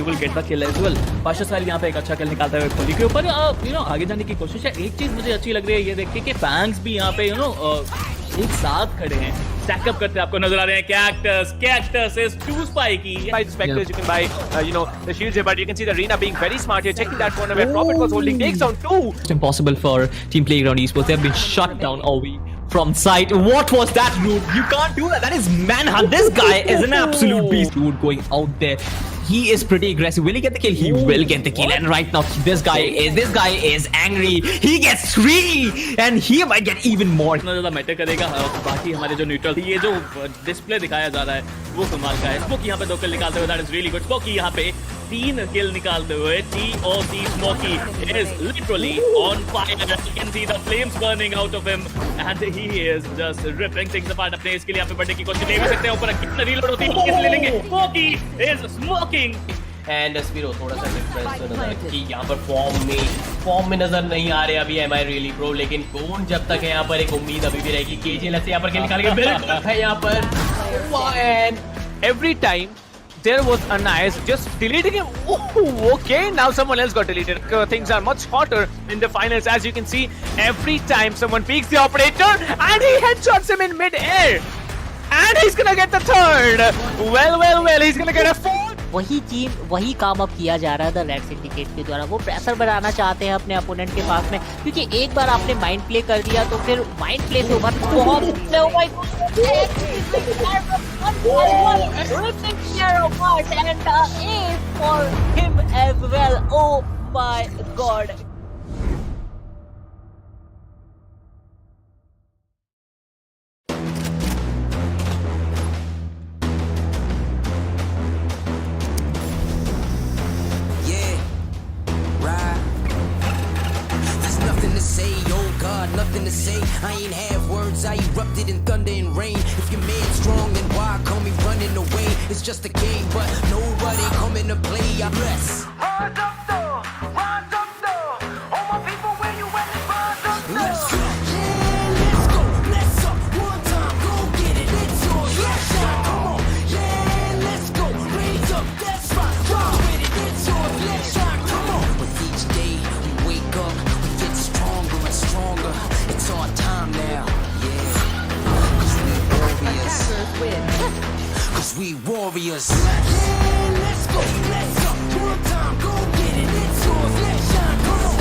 will get the kill as well. Pasha साहिल यहाँ पे एक अच्छा किल निकालता है खोली के ऊपर। आगे जाने की कोशिश है। एक चीज मुझे अच्छी लग रही है ये देख के कि फैंस भी यहाँ पे एक साथ खड़े हैं, स्टैक अप करते आपको नजर आ रहे हैं। Cactus is too spiky. By the specters, you can buy, the shields here, but you can see the Arena being very smart here, taking that corner where Prophet was holding, takes down 2. It's impossible for Team Playground Esports. They have been shut down all week from sight. What was that, Root? You can't do that. That is manhunt. This guy is an absolute beast. Root going out there. He is pretty aggressive. Will he get the kill? He will get the kill. And right now, this guy is angry. He gets 3, and he might get even more. इतना ज़्यादा matter करेगा। बाकी हमारे जो neutral ये जो display दिखाया जा रहा है वो कमाल का है। स्मोकी यहाँ पे 2 किल निकालते हुए, that is really good. Smoky यहाँ पे 3 किल निकालते हुए, TOC Smokey is literally on fire. You can see the flames burning out of him, and he is just ripping things apart. अपने इसके लिए यहाँ पे बढ़ने की कोशिश ले भी सकते हैं। ऊपर कितना रीलोड होती है, किस ले लेंगे? Smokey is smoking. And Spiro थोड़ा सा डिफरेंस नजर कि यहाँ पर फॉर्म में नजर नहीं आ रहे अभी एम आई रियली प्रो, लेकिन कौन जब तक है यहाँ पर एक उम्मीद अभी भी रहेगी। केजीएल से यहाँ पर निकाल के है यहाँ पर, And every time there was a nice just deleting him. Oh, okay, now someone else got deleted. Things are much hotter in the finals, as you can see. Every time someone peeks the operator and he headshots him in mid-air, and he's gonna get the 3rd. Well, he's gonna get a 4th. वही काम अब किया जा रहा है the red syndicate के द्वारा। वो प्रेशर बनाना चाहते हैं अपने अपोनेंट के पास में, क्योंकि एक बार आपने माइंड प्ले कर दिया तो फिर माइंड प्ले से उभर बहुत nothing to say. I ain't have words, I erupted in thunder and rain. If your man's strong, then why come he running away? It's just a game, but nobody coming to play. I'm blessed. Rise up though, all my people where you at? Rise up though. Let's go, yeah, let's go, let's up. One time, go get it, it's yours. Let's go, come on, yeah, let's go. Raise up, that's right, rock with it, it's yours. Let's shine, come on. With each day we wake up, we get stronger and stronger. It's our time now, yeah. Cause we warriors. Cause we warriors. Yeah, let's go, let's go. One time, go get it, it's yours. Let's shine, come on.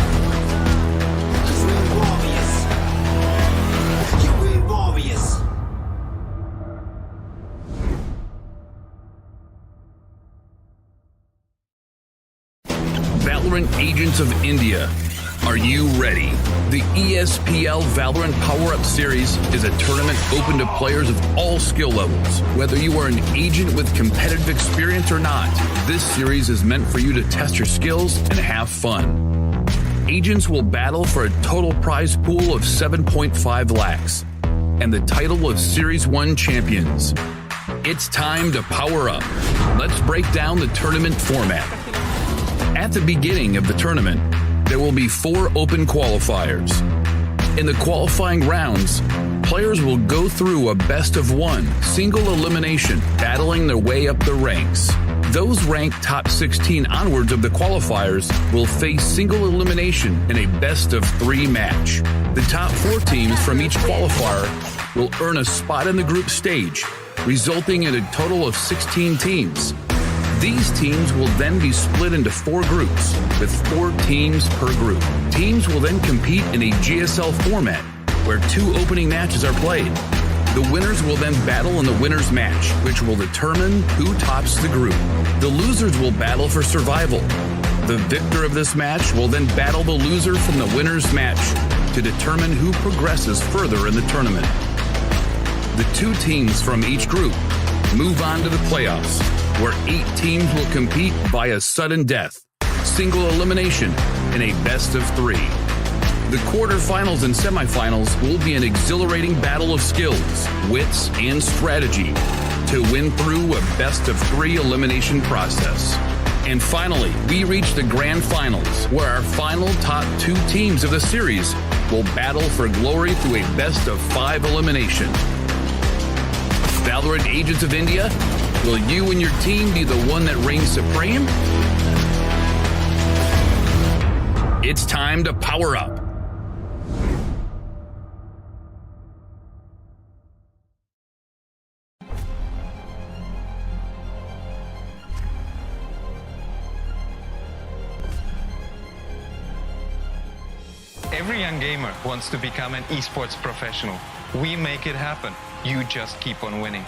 Cause we warriors. Yeah, we warriors. Valorant Agents of India. Are you ready? The ESPL Valorant PowerUp Series is a tournament open to players of all skill levels. Whether you are an agent with competitive experience or not, this series is meant for you to test your skills and have fun. Agents will battle for a total prize pool of 7.5 lakhs and the title of Series 1 champions. It's time to power up. Let's break down the tournament format. At the beginning of the tournament, there will be 4 open qualifiers. In the qualifying rounds, players will go through a best-of-1 single elimination, battling their way up the ranks. Those ranked top 16 onwards of the qualifiers will face single elimination in a best-of-3 match. The top 4 teams from each qualifier will earn a spot in the group stage, resulting in a total of 16 teams. These teams will then be split into 4 groups, with 4 teams per group. Teams will then compete in a GSL format, where 2 opening matches are played. The winners will then battle in the winner's match, which will determine who tops the group. The losers will battle for survival. The victor of this match will then battle the loser from the winner's match to determine who progresses further in the tournament. The 2 teams from each group move on to the playoffs, where 8 teams will compete via sudden death, single elimination, in a best-of-3. The quarterfinals and semifinals will be an exhilarating battle of skills, wits, and strategy to win through a best-of-3 elimination process. And finally, we reach the grand finals, where our final top 2 teams of the series will battle for glory through a best-of-5 elimination. Valorant Agents of India, will you and your team be the one that reigns supreme? It's time to power up. Every young gamer wants to become an esports professional. We make it happen. You just keep on winning.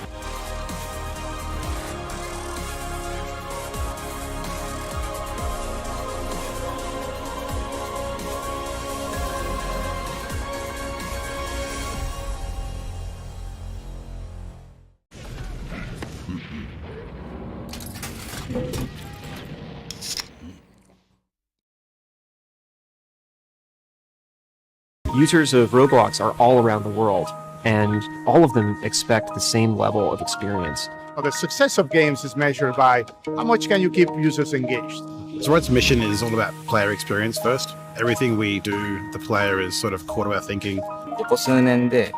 Users of Roblox are all around the world, and all of them expect the same level of experience. Well, the success of games is measured by how much can you keep users engaged. Valorant's mission is all about player experience first. Everything we do, the player is sort of core to our thinking. ここ数年で、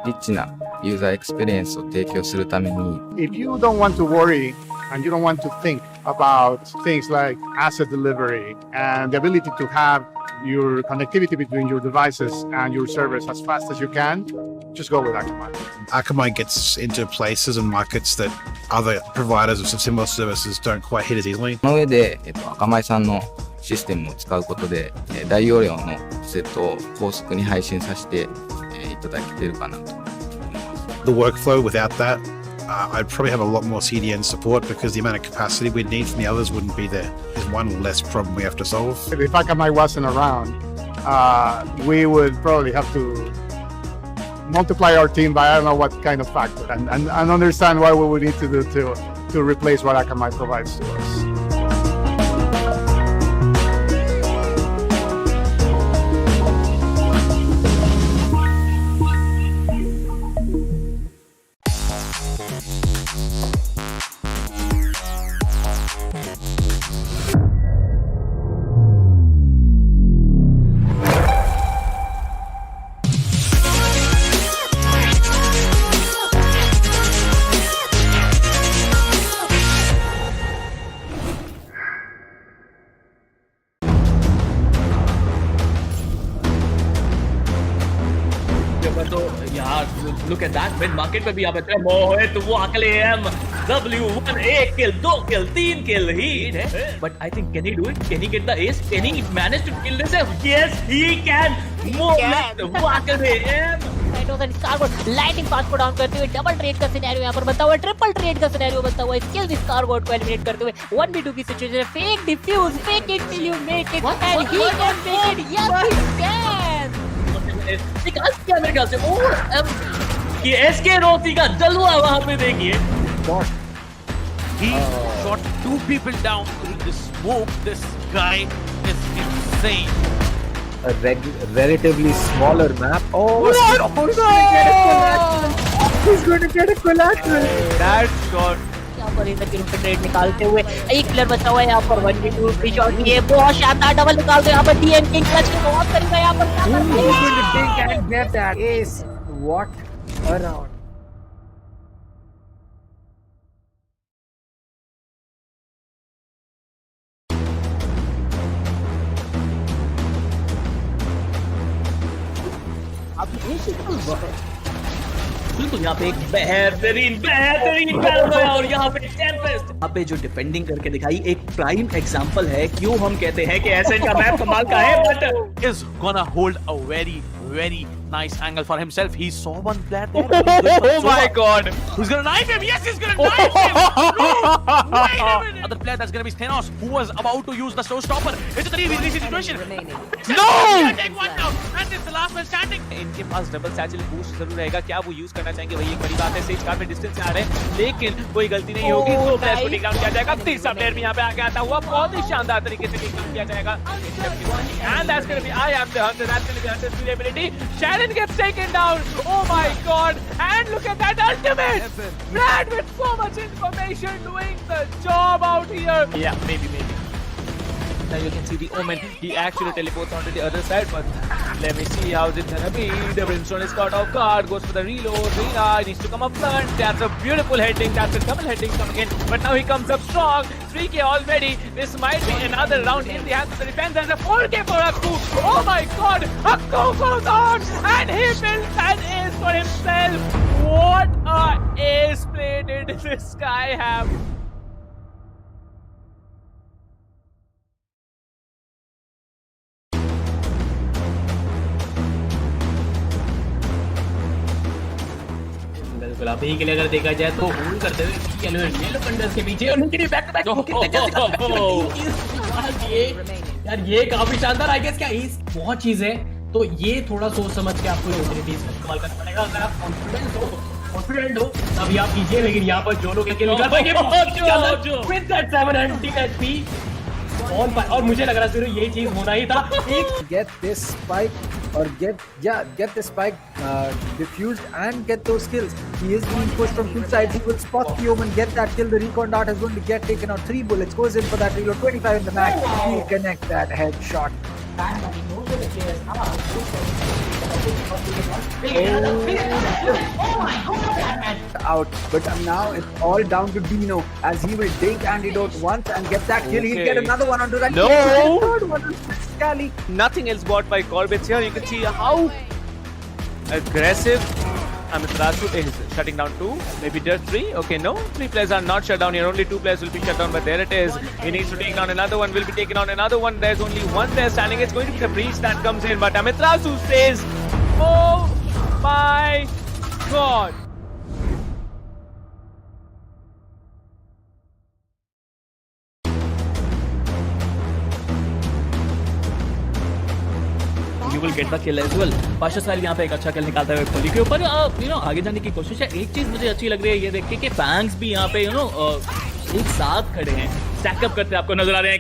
リッチなユーザーエクスペリエンスを提供するために If you don't want to worry and you don't want to think about things like asset delivery and the ability to have your connectivity between your devices and your servers as fast as you can, just go with Akamai. Akamai gets into places and markets that other providers of similar services don't quite hit as easily. その上で、アカマイさんのシステムを使うことで、大容量のセットを高速に配信させて、いただけているかなと。The workflow without that, I'd probably have a lot more CDN support because the amount of capacity we'd need from the others wouldn't be there. There's one less problem we have to solve. If Akamai wasn't around, we would probably have to multiply our team by I don't know what kind of factor and understand what we would need to do to replace what Akamai provides to us. तो यार look at that mid market पे भी यहाँ पे मोहित वो अकेले W1 1 kill 2 kill 3 kill he but I think can he do it? Can he get the ace? Can he manage to kill this? Yes he can. मोहित वो अकेले lighting path को down करते हुए डबल ट्रेड का scenario यहाँ पर बनता हुआ, ट्रिपल ट्रेड का सिनेरियो बनता हुआ, स्किल दिस स्कारगोट को एलिमिनेट करते हुए 1v2 की situation, fake defuse, fake it till you make it and he can make it, yes he can. निकाल दिया मेरे ख्याल से और ये एसके रोती का जलवा वहां पे देखिए। He shot 2 people down through the smoke. This guy is insane. A relatively smaller map. Oh, he's going to get a collateral. That shot. यहाँ पर इधर की ट्रेड निकालते हुए एक प्लेयर बचा हुआ है यहाँ पर 1v2 फ्री शॉट, ये बहुत शानदार डबल निकालते हुए यहाँ पर डीएम किंग क्लच के बहुत करीब है यहाँ पर। He's going to dig and get that ace. What a round. बिल्कुल यहाँ पे एक बेहतरीन बैटल है और यहाँ पे टेम्पेस्ट यहाँ पे जो डिफेंडिंग करके दिखाई एक प्राइम एग्जांपल है क्यों हम कहते हैं कि ऐसे का मैप कमाल का है but is gonna hold a very nice angle for himself. He saw one player there. Oh my god. Who's gonna knife him? Yes, he's gonna knife him. No, wait a minute. Other player that's gonna be Thanos, who was about to use the showstopper. It's a 3v3 situation. No! Take one down. And it's the last one standing. इनके पास double satchel boost जरूर रहेगा, क्या वो use करना चाहेंगे वही एक बड़ी बात है। स्टेज काफी डिस्टेंस से आ रहे हैं लेकिन कोई गलती नहीं होगी, तो प्लेयर को टेक डाउन किया जाएगा। तीसरा प्लेयर भी यहाँ पे आके आता हुआ बहुत ही शानदार तरीके से टेक डाउन किया जाएगा। And that's gonna be I am the hunter. That's gonna be Hunter's durability. Shannon gets taken down. Oh my god. And look at that ultimate. Brad with so much information doing the job out here. Yeah, maybe. Now you can see the Omen. He actually teleports onto the other side, but Let me see how's it gonna be. The Brimstone is caught off guard, goes for the reload. Rina needs to come up front. That's a beautiful heading. That's a double heading coming in. But now he comes up strong. 3K already. This might be another round in the hands of the defense. And a 4K for Akku. Oh my god. Akku goes on. And he builds an ace for himself. What a ace play did this guy have. बिल्कुल अभी के लिए अगर देखा जाए तो hold करते हुए येलो पंडर्स के पीछे उनके लिए बैक टू बैक यार ये काफी शानदार आई गेस क्या इस बहुत चीज है तो ये थोड़ा सोच समझ के आपको एबिलिटीज का इस्तेमाल करना पड़ेगा अगर आप कॉन्फिडेंट हो तभी आप कीजिए लेकिन यहाँ पर जो लोग किल कर पाएंगे with that 700 HP on fire और मुझे लग रहा है ये चीज होना ही था Get this spike or get this spike diffused and get those kills. He is being pushed from two sides. He will spot the omen, get that kill. The recon dart is going to get taken out. 3 bullets goes in for that reload. 25 in the mag. He'll connect that headshot. Out, but now it's all down to Dino as he will dig antidote once and get that kill. He'll get another one onto that. No! Third one on Scally. Nothing else bought by Corbett here. You can see how aggressive Amiterasu is shutting down 2, maybe just 3. Okay, no, 3 players are not shut down here. Only 2 players will be shut down, but there it is. He needs to take down another one. Will be taking on another one. There's only one player standing. It's going to be the breach that comes in, but Amiterasu says, "Oh my God." You will get the kill as well. Pasha साहिल यहाँ पे एक अच्छा किल निकालता है खोली के ऊपर आगे जाने की कोशिश है. एक चीज मुझे अच्छी लग रही है ये देख के कि बैंग्स भी यहाँ पे एक साथ खड़े हैं, स्टैक अप करते आपको नजर आ रहे हैं.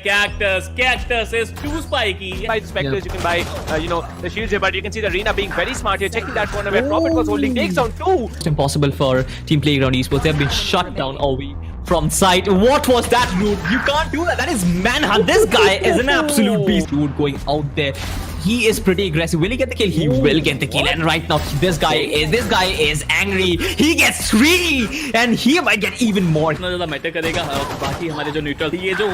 Cactus is 2 spiky. By the specters, you can buy the shields here, but you can see the Arena being very smart here, checking that corner where Prophet was holding, takes down 2. It's impossible for Team Playground Esports. They have been shut down all week from sight. What was that, dude? You can't do that. That is manhunt. This guy is an absolute beast, dude. Going out there. He is pretty aggressive. Will he get the kill? He will get the kill. And right now, this guy is angry. He gets 3, and he might get even more. इतना ज़्यादा matter करेगा. बाकी हमारे जो neutral ये जो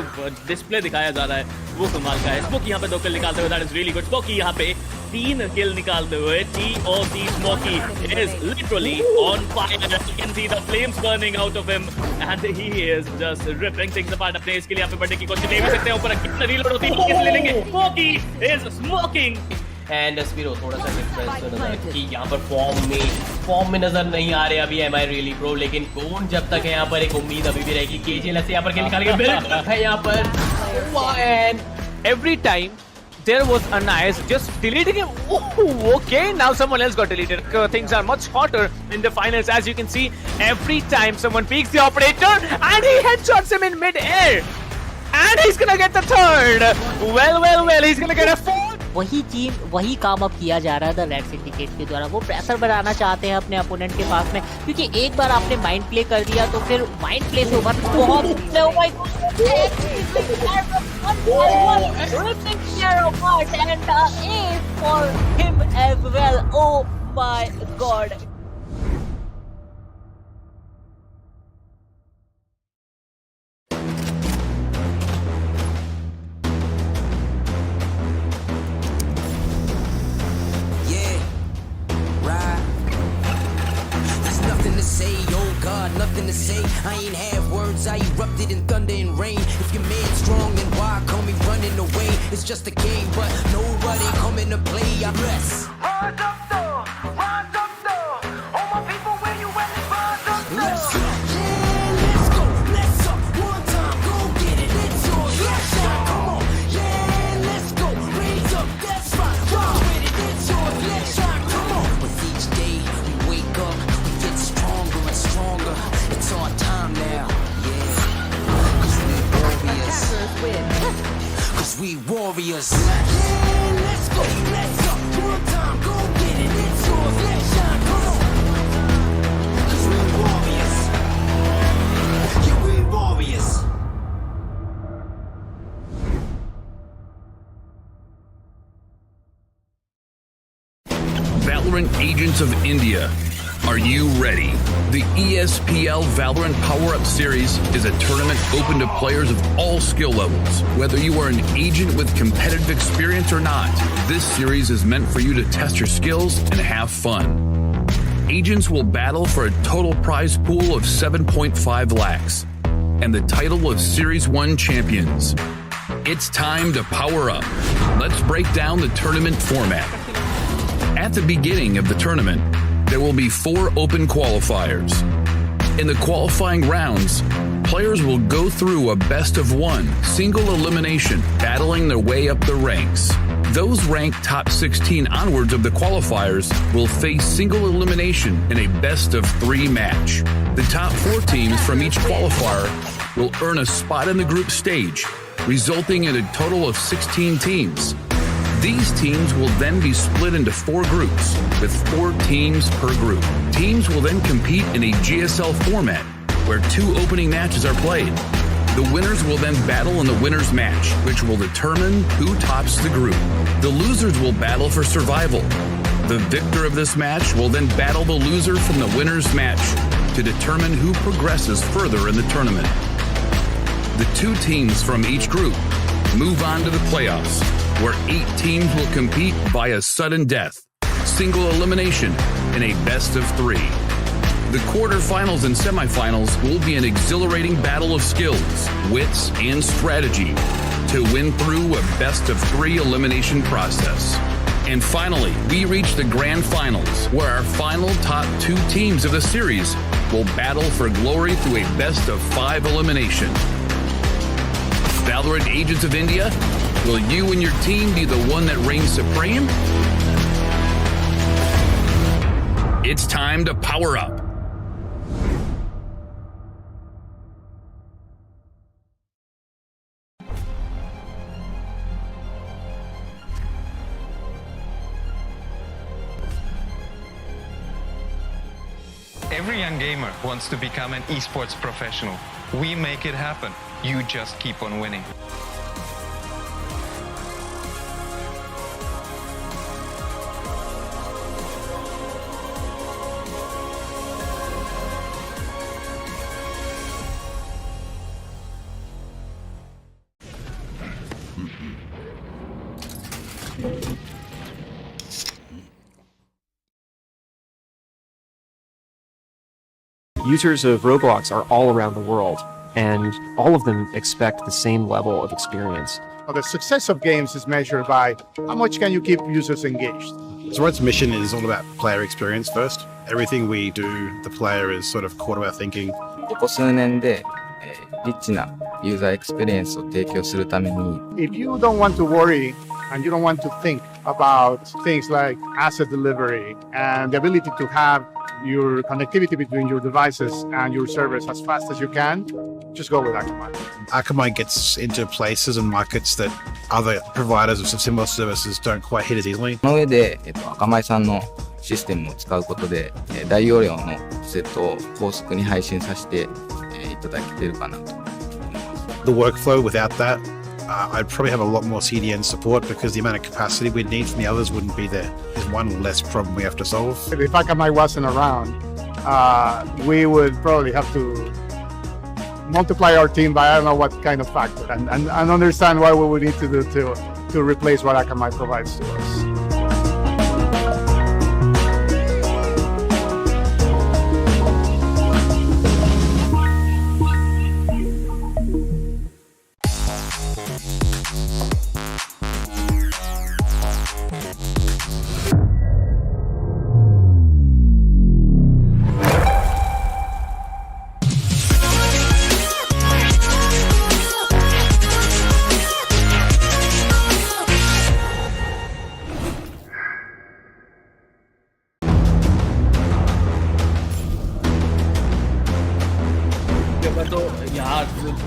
display दिखाया जा रहा है वो कमाल का है. स्मोकी यहाँ पे 2 किल निकालते हुए, that is really good. Smoky यहाँ पे 3 किल निकालते हुए, TOC Smokey is literally on fire. You can see the flames burning out of him, and he is just ripping things apart. अपने इसके लिए यहाँ पे बढ़ने की कोशिश ले भी सकते हैं. ऊपर कितना रीलोड होती है किस ले लेंगे. Smokey is smoking. And Spiro थोड़ा सा डिफरेंस नजर कि यहाँ पर फॉर्म में नजर नहीं आ रहे अभी एम आई रियली प्रो लेकिन कौन जब तक है यहाँ पर एक उम्मीद अभी भी रहेगी केजीएलएस यहाँ पर किल निकालेंगे है यहाँ पर and Every time there was a nice just deleting him. Oh, okay, now someone else got deleted. Things are much hotter in the finals, as you can see. Every time someone peeks the operator and he headshots him in mid-air. And he's gonna get the third. Well, he's gonna get a 4th. वही काम अब किया जा रहा है the red syndicate के द्वारा. वो प्रेशर बनाना चाहते हैं अपने अपोनेंट के पास में, क्योंकि एक बार आपने माइंड प्ले कर दिया तो फिर माइंड प्ले से उभर बहुत for him as well. Oh my God. Nothing to say, I ain't have words, I erupted in thunder and rain. If your man's strong, then why call me running away? It's just a game, but nobody coming to play. I bless. Rise up though, all my people where you at, rise up though. Let's go, yeah, let's go, let's up, one time, go get it, it's yours, let's shot, come on, yeah, let's go, raise up, that's right, run with it, it's yours, let's shot, come on. With each day we wake up, we get stronger and stronger. It's our time now, yeah. Cause we warriors. Cause we warriors. Yeah, let's go, let's go. One time, go get it, it's yours, let's shine, come on. Cause we warriors. Yeah, we warriors. Agents of India, are you ready? The ESPL Valorant PowerUp Series is a tournament open to players of all skill levels. Whether you are an agent with competitive experience or not, this series is meant for you to test your skills and have fun. Agents will battle for a total prize pool of 7.5 lakhs and the title of Series 1 champions. It's time to power up. Let's break down the tournament format. At the beginning of the tournament, there will be 4 open qualifiers. In the qualifying rounds, players will go through a best-of-1 single elimination, battling their way up the ranks. Those ranked top 16 onwards of the qualifiers will face single elimination in a best-of-3 match. The top 4 teams from each qualifier will earn a spot in the group stage, resulting in a total of 16 teams. These teams will then be split into 4 groups, with 4 teams per group. Teams will then compete in a GSL format, where 2 opening matches are played. The winners will then battle in the winner's match, which will determine who tops the group. The losers will battle for survival. The victor of this match will then battle the loser from the winner's match to determine who progresses further in the tournament. The 2 teams from each group move on to the playoffs, where 8 teams will compete via sudden death, single elimination, in a best-of-3. The quarterfinals and semifinals will be an exhilarating battle of skills, wits, and strategy to win through a best-of-3 elimination process. And finally, we reach the grand finals, where our final top 2 teams of the series will battle for glory through a best-of-5 elimination. Valorant Agents of India, will you and your team be the one that reigns supreme? It's time to power up. Every young gamer wants to become an esports professional. We make it happen. You just keep on winning. Users of Roblox are all around the world, and all of them expect the same level of experience. Well, the success of games is measured by how much can you keep users engaged. Zoroark's mission is all about player experience first. Everything we do, the player is sort of core to our thinking. ここ数年で、リッチなユーザーエクスペリエンスを提供するために If you don't want to worry and you don't want to think about things like asset delivery and the ability to have your connectivity between your devices and your servers as fast as you can, just go with Akamai. Akamai gets into places and markets that other providers of similar services don't quite hit as easily. その上で、アカマイさんのシステムを使うことで、大容量のセットを高速に配信させて、いただけているかなと。The workflow without that, I'd probably have a lot more CDN support because the amount of capacity we'd need from the others wouldn't be there. There's one less problem we have to solve. If Akamai wasn't around, we would probably have to multiply our team by I don't know what kind of factor and understand what we would need to do to replace what Akamai provides to us.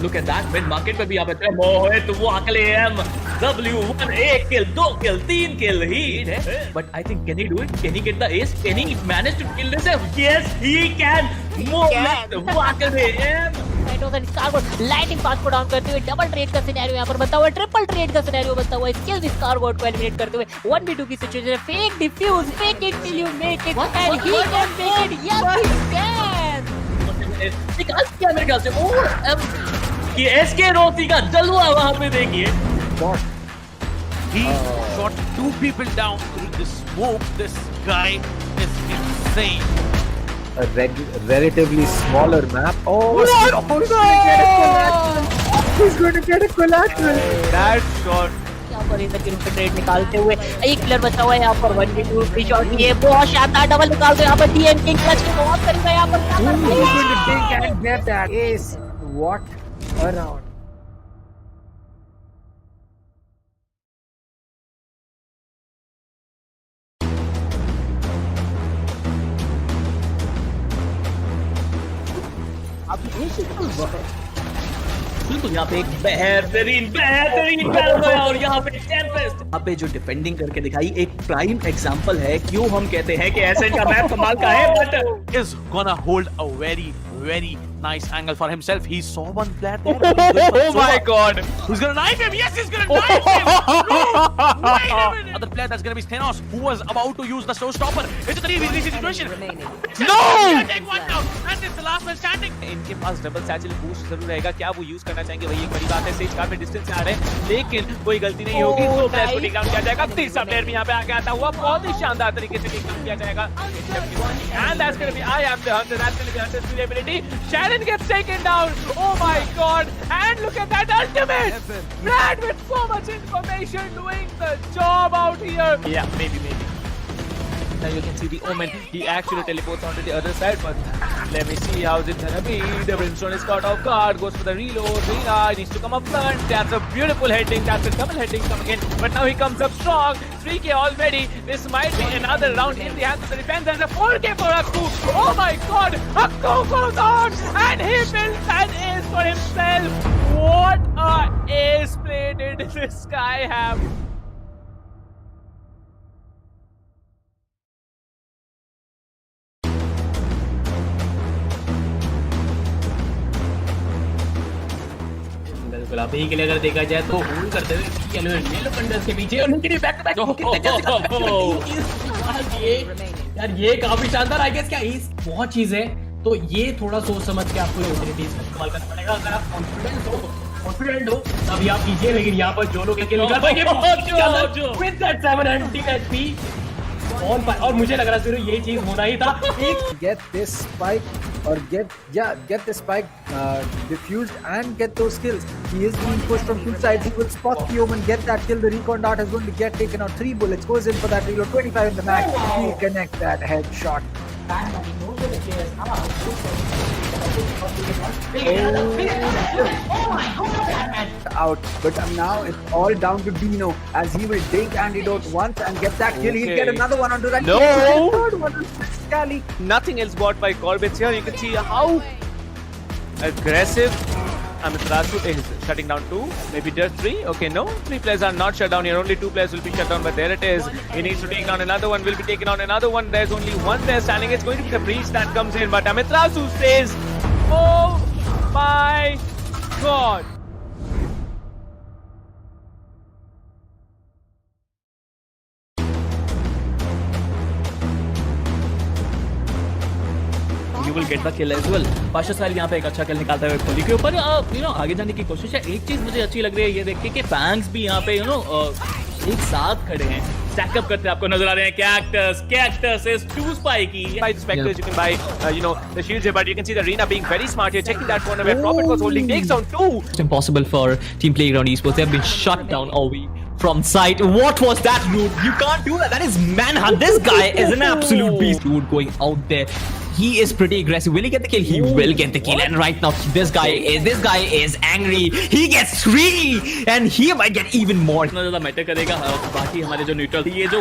Look at that mid market पे भी यहाँ पे मोहित वो अकेले W1 1 kill 2 kill 3 kill he but I think can he do it? Can he get the ace? Can he manage to kill this? Yes he can. Mohiत वो अकेले tomatoes and स्कारगोट lighting path को down करते हुए double trade का scenario यहाँ पर बनता हुआ, ट्रिपल ट्रेड का सिनेरियो बनता हुआ, स्किल स्कारगोट को एलिमिनेट करते हुए 1v2 की सिचुएशन है, fake defuse, fake it till you make it and he can make it, yes he can. निकाल दिया मेरे ख्याल से। और ये एसके रोती का जलवा वहां पे देखिए। He shot 2 people down through the smoke. This guy is insane. A relatively smaller map. Oh, What? he's going to get a collateral. That shot. यहाँ पर इधर के रूप ट्रेड निकालते हुए एक प्लेयर बचा हुआ है यहाँ पर 1v2 की शॉट, ये बहुत शानदार डबल निकालते हुए यहाँ पर डीएम किंग क्लच के बहुत करीब है यहाँ पर। He's going to dig and get that ace. What a round. बिल्कुल यहाँ पे एक बेहतरीन battle है और यहाँ पे टेम्पेस्ट यहाँ पे जो डिफेंडिंग करके दिखाई एक प्राइम एग्जांपल है क्यों हम कहते हैं कि एसएन का मैप कमाल का है, but is gonna hold a very nice angle for himself. He saw one player there. Oh my god! Who's gonna knife him? Yes, he's gonna knife him! No! Wait a minute! Other player that's gonna be Thanos, who was about to use the showstopper. It's a 3v3 situation. No! Take one down, and it's the last one standing. इनके पास double satchel boost जरूर रहेगा, क्या वो use करना चाहेंगे वही एक बड़ी बात है। स्टेज काफी डिस्टेंस से आ रहे हैं, लेकिन कोई गलती नहीं होगी, दो प्लेयर्स को टेक डाउन किया जाएगा। तीसरा प्लेयर भी यहाँ पे आके आता हुआ बहुत ही शानदार तरीके से टेक डाउन किया जाएगा। And that's gonna be I am the hunter. That's gonna be Hunter's ability. Shannon gets taken down. Oh my god! And look at that ultimate! Brad with so much information doing the job out here. Yeah, maybe. Now you can see the Omen. He actually teleports onto the other side, but let me see how's it gonna be. The Brimstone is caught off guard, goes for the reload. Rina needs to come up front. That's a beautiful heading. That's a double heading coming in. But now he comes up strong. 3K already. This might be another round in the hands of the defense. And a 4K for Akku. Oh my god! Akku goes on! And he builds an ace for himself. What a ace play did this guy have. बिल्कुल आप यही के लिए अगर देखा जाए तो hold करते हुए येलो कंडर्स के पीछे और उनके बैक टू बैक यार ये काफी शानदार आई गेस क्या इस बहुत चीज है, तो ये थोड़ा सोच समझ के आपको ऑपॉर्चुनिटीज का इस्तेमाल करना पड़ेगा। अगर आप कॉन्फिडेंट हो तभी आप कीजिए, लेकिन यहाँ पर जो लोग निकाल पाएंगे विद दैट 700 एचपी और मुझे लग रहा है ये चीज होना ही था। Get this spike or get the spike diffused and get those kills. He is being pushed from two sides. He will spot the Omen, get that kill. The recon dart is going to get taken out. 3 bullets goes in for that reload. 25 in the max. He connect that headshot. Out, but now it's all down to Dino as he will dig antidote once and get that kill. He'll get another one onto that. No! Third one is Scally. Nothing else bought by Corbett here. You can see how aggressive Amiterasu is shutting down 2, maybe just 3. Okay, no, 3 players are not shut down here. Only 2 players will be shut down, but there it is. He needs to take down another one. Will be taken on another one. There's only one player standing. It's going to be the breach that comes in, but Amiterasu says, "Oh my God!" You will get the kill as well. Pasha साहिल यहाँ पे एक अच्छा किल निकालता है खोली के ऊपर। आगे जाने की कोशिश है। एक चीज मुझे अच्छी लग रही है ये देख के कि बैंग्स भी यहाँ पे एक साथ खड़े हैं, स्टैक अप करते आपको नजर आ रहे हैं। Cactus is too spiky. By the specters, you can buy, the shields here, but you can see the arena being very smart here, checking that corner where Prophet was holding, takes down 2. It's impossible for Team Playground Esports. They have been shut down all week from sight. What was that, dude? You can't do that. That is manhunt. This guy is an absolute beast, dude. Going out there. He is pretty aggressive. Will he get the kill? He will get the kill. And right now, this guy is angry. He gets 3, and he might get even more. इतना ज़्यादा matter करेगा। बाकी हमारे जो neutral ये जो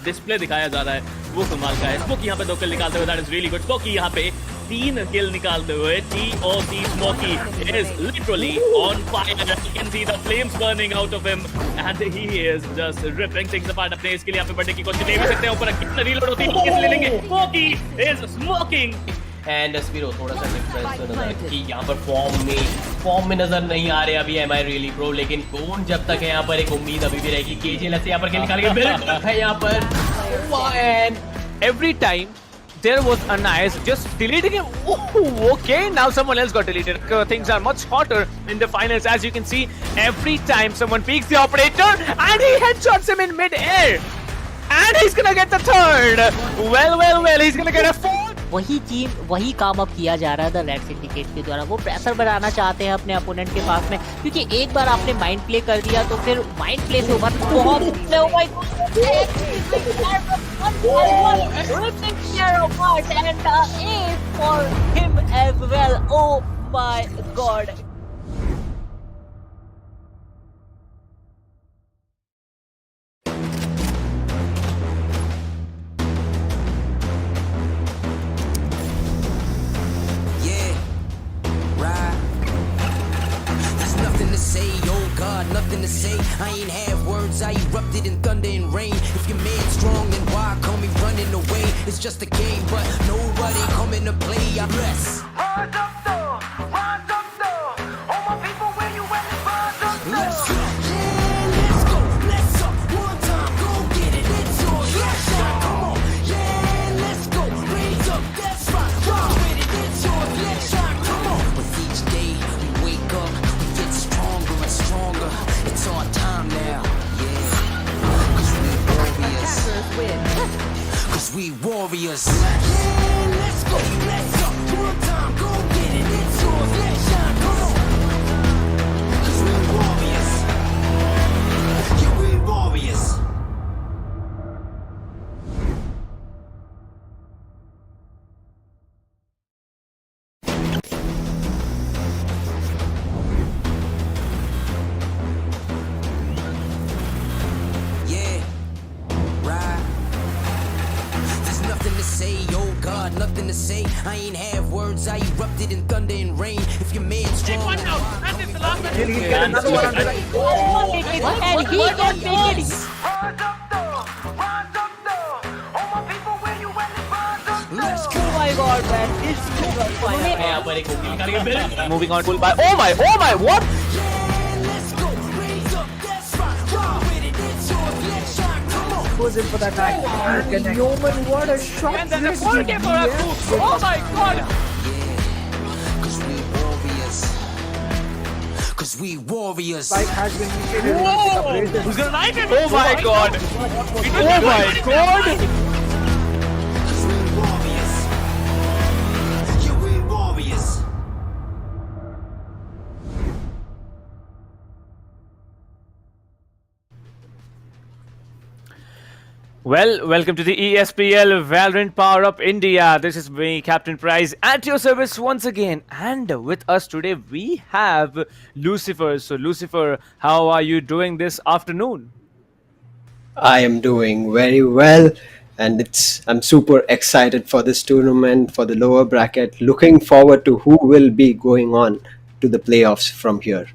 display दिखाया जा रहा है वो कमाल का है। स्मोकी यहाँ पे 2 किल निकालते हुए, that is really good. Smoky यहाँ पे 3 किल निकालते हुए TOC Smokey is literally on fire. You can see the flames burning out of him and he is just ripping things apart. अपने इसके लिए यहाँ पे बढ़ने की कोशिश ले भी सकते हैं। ऊपर कितना रीलोड होती है, किस ले लेंगे? Smokey is smoking and Spiro थोड़ा सा डिफरेंस नजर कि यहाँ पर फॉर्म में नजर नहीं आ रहे अभी एम आई रियली प्रो, लेकिन कौन जब तक है यहाँ पर एक उम्मीद अभी भी रहेगी। केजीएल से यहाँ पर खेल निकालेंगे, बिल्कुल है यहाँ पर And every time there was a nice just deleting him. Oh, okay, now someone else got deleted. Things are much hotter in the finals, as you can see. Every time someone peeks the operator and he headshots him in mid-air. And he's gonna get the third. Well, he's gonna get a fourth. वही काम अब किया जा रहा है the red syndicate के द्वारा। वो प्रेशर बनाना चाहते हैं अपने अपोनेंट के पास में, क्योंकि एक बार आपने माइंड प्ले कर दिया तो फिर माइंड प्ले से ओवर बहुत for him as well. Oh my god. Nothing to say, I ain't have words, I erupted in thunder and rain. If you're mad strong, then why call me running away? It's just a game, but nobody coming to play. I bless. Rise up though, all my people where you at, rise up though. Let's go, yeah, let's go, let's up, one time, go get it, it's yours, let's shine, come on, yeah, let's go, raise up, that's right, ride with it, it's yours, let's shine, come on. With each day we wake up, we get stronger and stronger. It's our time now, yeah. Cause we warriors. Cause we warriors. Yeah, let's go, let's up. One time, go get it. It's yours, let's shine, come on. Cause we warriors. Yeah, we warriors. Nothing to say, I ain't have words, I erupted in thunder and rain. If you're mad strong, One now, and it's the last one. And he can make it. Oh my god, man, this is on fire. यहाँ पर एक उंगली निकालेंगे, बिल्कुल Moving on, pull by. Oh my, what? Goes in for that attack. Yeoman, what a shot! And then the 4K for a coup. Oh my god. Cause we warriors. Cause we warriors. Spike has been initiated. Who's gonna knife him? Oh my god. Oh my god. Cause we warriors. Yeah, we warriors. Well, welcome to the ESPL Valorant PowerUp India. This is me, Captain Prize, at your service once again. And with us today, we have Lucifer. So, Lucifer, how are you doing this afternoon? I am doing very well, and I'm super excited for this tournament, for the lower bracket. Looking forward to who will be going on to the playoffs from here.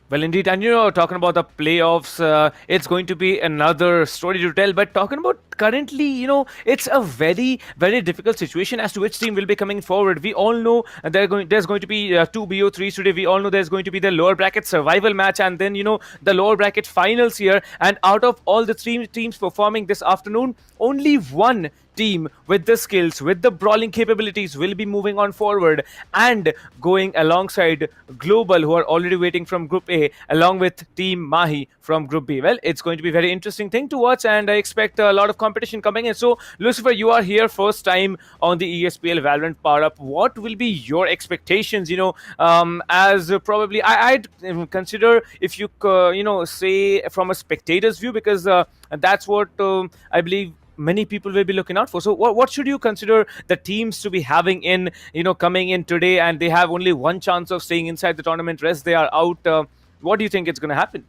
Well, indeed, and talking about the playoffs, it's going to be another story to tell. But talking about currently, it's a very, very difficult situation as to which team will be coming forward. We all know there's going to be two BO3s today. We all know there's going to be the lower bracket survival match, and then the lower bracket finals here. And out of all the three teams performing this afternoon, only one team with the skills, with the brawling capabilities will be moving on forward and going alongside Global, who are already waiting from Group A, along with Team Mahi from Group B. Well, it's going to be a very interesting thing to watch, and I expect a lot of competition coming in. So, Lucifer, you are here first time on the ESPL Valorant PowerUp. What will be your expectations, as probably I'd consider if you, say from a spectator's view, because that's what I believe many people will be looking out for. So what should you consider the teams to be having in, coming in today, and they have only one chance of staying inside the tournament, rest they are out? What do you think is going to happen?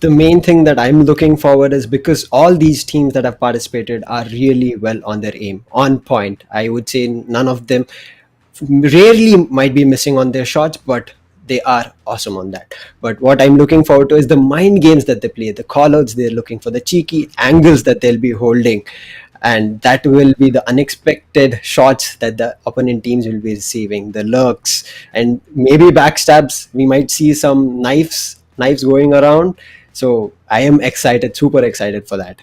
The main thing that I'm looking forward is because all these teams that have participated are really well on their aim, on point. I would say none of them rarely might be missing on their shots, but they are awesome on that. But what I'm looking forward to is the mind games that they play, the callouts they're looking for, the cheeky angles that they'll be holding. and that will be the unexpected shots that the opponent teams will be receiving, the lurks, and maybe backstabs. We might see some knives going around. So I am excited, super excited for that.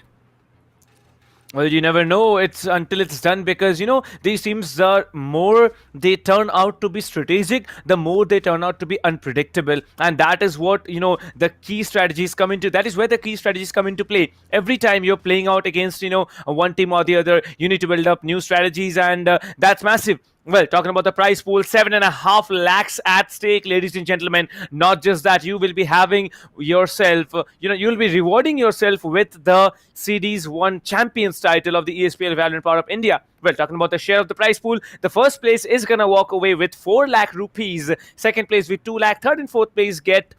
Well, you never know. It's until it's done, because these teams are more they turn out to be strategic, the more they turn out to be unpredictable, and that is what the key strategies come into. That is where the key strategies come into play. Every time you're playing out against one team or the other, you need to build up new strategies, and that's massive. Well, talking about the prize pool, 7.5 lakhs at stake, ladies and gentlemen. Not just that, you will be having yourself, you'll be rewarding yourself with the Series 1 Champions title of the ESPL Valorant PowerUp India. Well, talking about the share of the prize pool, the first place is going to walk away with 4 lakh rupees, second place with 2 lakh, third and fourth place get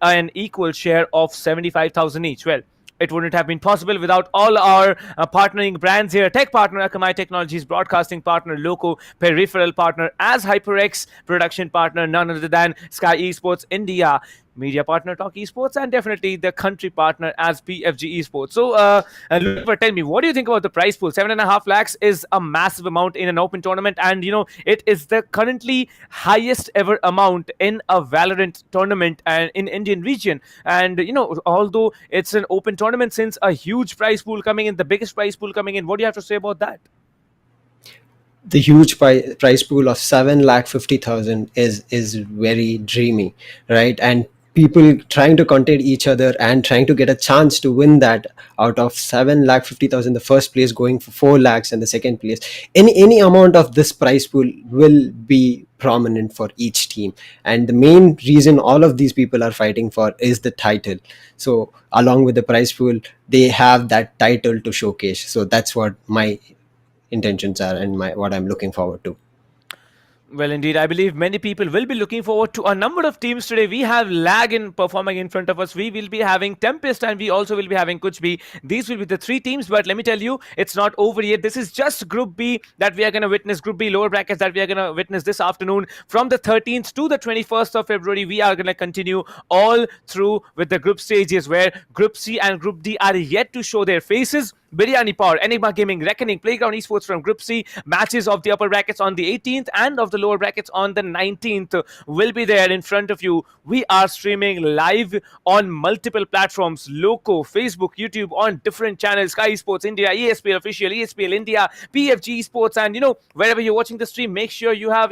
an equal share of 75,000 each. Well, it wouldn't have been possible without all our partnering brands here. Tech partner Akamai Technologies, broadcasting partner LOCO, Peripheral partner as HyperX, production partner none other than SkyEsports India, media partner TalkEsport, and definitely the country partner as PFG Esports. So, Lucifer, tell me, what do you think about the prize pool? 7.5 lakhs is a massive amount in an open tournament, and it is the currently highest ever amount in a Valorant tournament and in Indian region. And although it's an open tournament, since a huge prize pool coming in, the biggest prize pool coming in, what do you have to say about that? The huge prize pool of 7,50,000 is very dreamy, right? And people trying to content each other and trying to get a chance to win that. Out of 7,50,000, the first place going for 4 lakhs and the second place, any amount of this prize pool will be prominent for each team, and the main reason all of these people are fighting for is the title. So along with the prize pool, they have that title to showcase. So that's what my intentions are and what I'm looking forward to. Well, indeed, I believe many people will be looking forward to a number of teams today. We have Lag in performing in front of us. We will be having TempesT, and we also will be having Kuch. These will be the 3 teams, but let me tell you, it's not over yet. This is just Group B that we are going to witness, Group B lower brackets that we are going to witness this afternoon. From the 13th to the 21st of February, we are going to continue all through with the group stages, where Group C and Group D are yet to show their faces. Biryani Power, Enigma Gaming, Reckoning, Playground Esports from Group C. Matches of the upper brackets on the 18th and of the lower brackets on the 19th will be there in front of you. We are streaming live on multiple platforms: LOCO, Facebook, YouTube, on different channels: SkyEsports India, ESPL Official, ESPL India, PFG Esports, and wherever you're watching the stream, make sure you have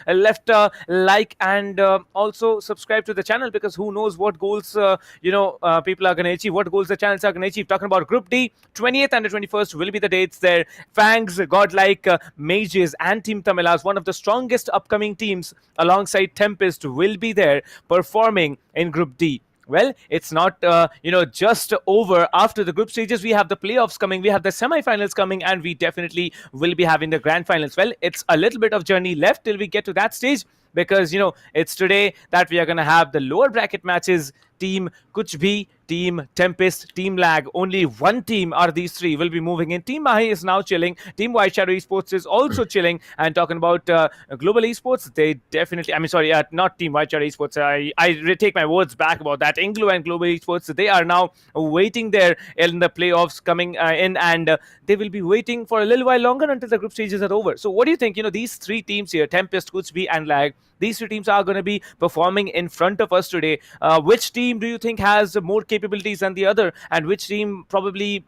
left a like and also subscribe to the channel, because who knows what goals people are going to achieve, what goals the channels are going to achieve. Talking about Group D, 20th and the 21st will be the dates there. Fangs, Godlike, Mages, and Team Tamilas, one of the strongest upcoming teams alongside TempesT, will be there performing in Group D. Well, it's not just over. After the group stages, we have the playoffs coming, we have the semi-finals coming, and we definitely will be having the grand finals. Well, it's a little bit of journey left till we get to that stage, because it's today that we are going to have the lower bracket matches. Team Kuch, Team TempesT, Team Lag. Only one team are these 3 will be moving in. Team Mahi is now chilling. Team White Shadow Esports is also chilling. And talking about Global Esports, they definitely, not Team White Shadow Esports. I take my words back about that. Inglo and Global Esports, they are now waiting there in the playoffs coming in, and they will be waiting for a little while longer until the group stages are over. So what do you think? These 3 teams here, TempesT, Kuch, and Lag, these 3 teams are going to be performing in front of us today. Which team do you think has more capabilities than the other, and which team probably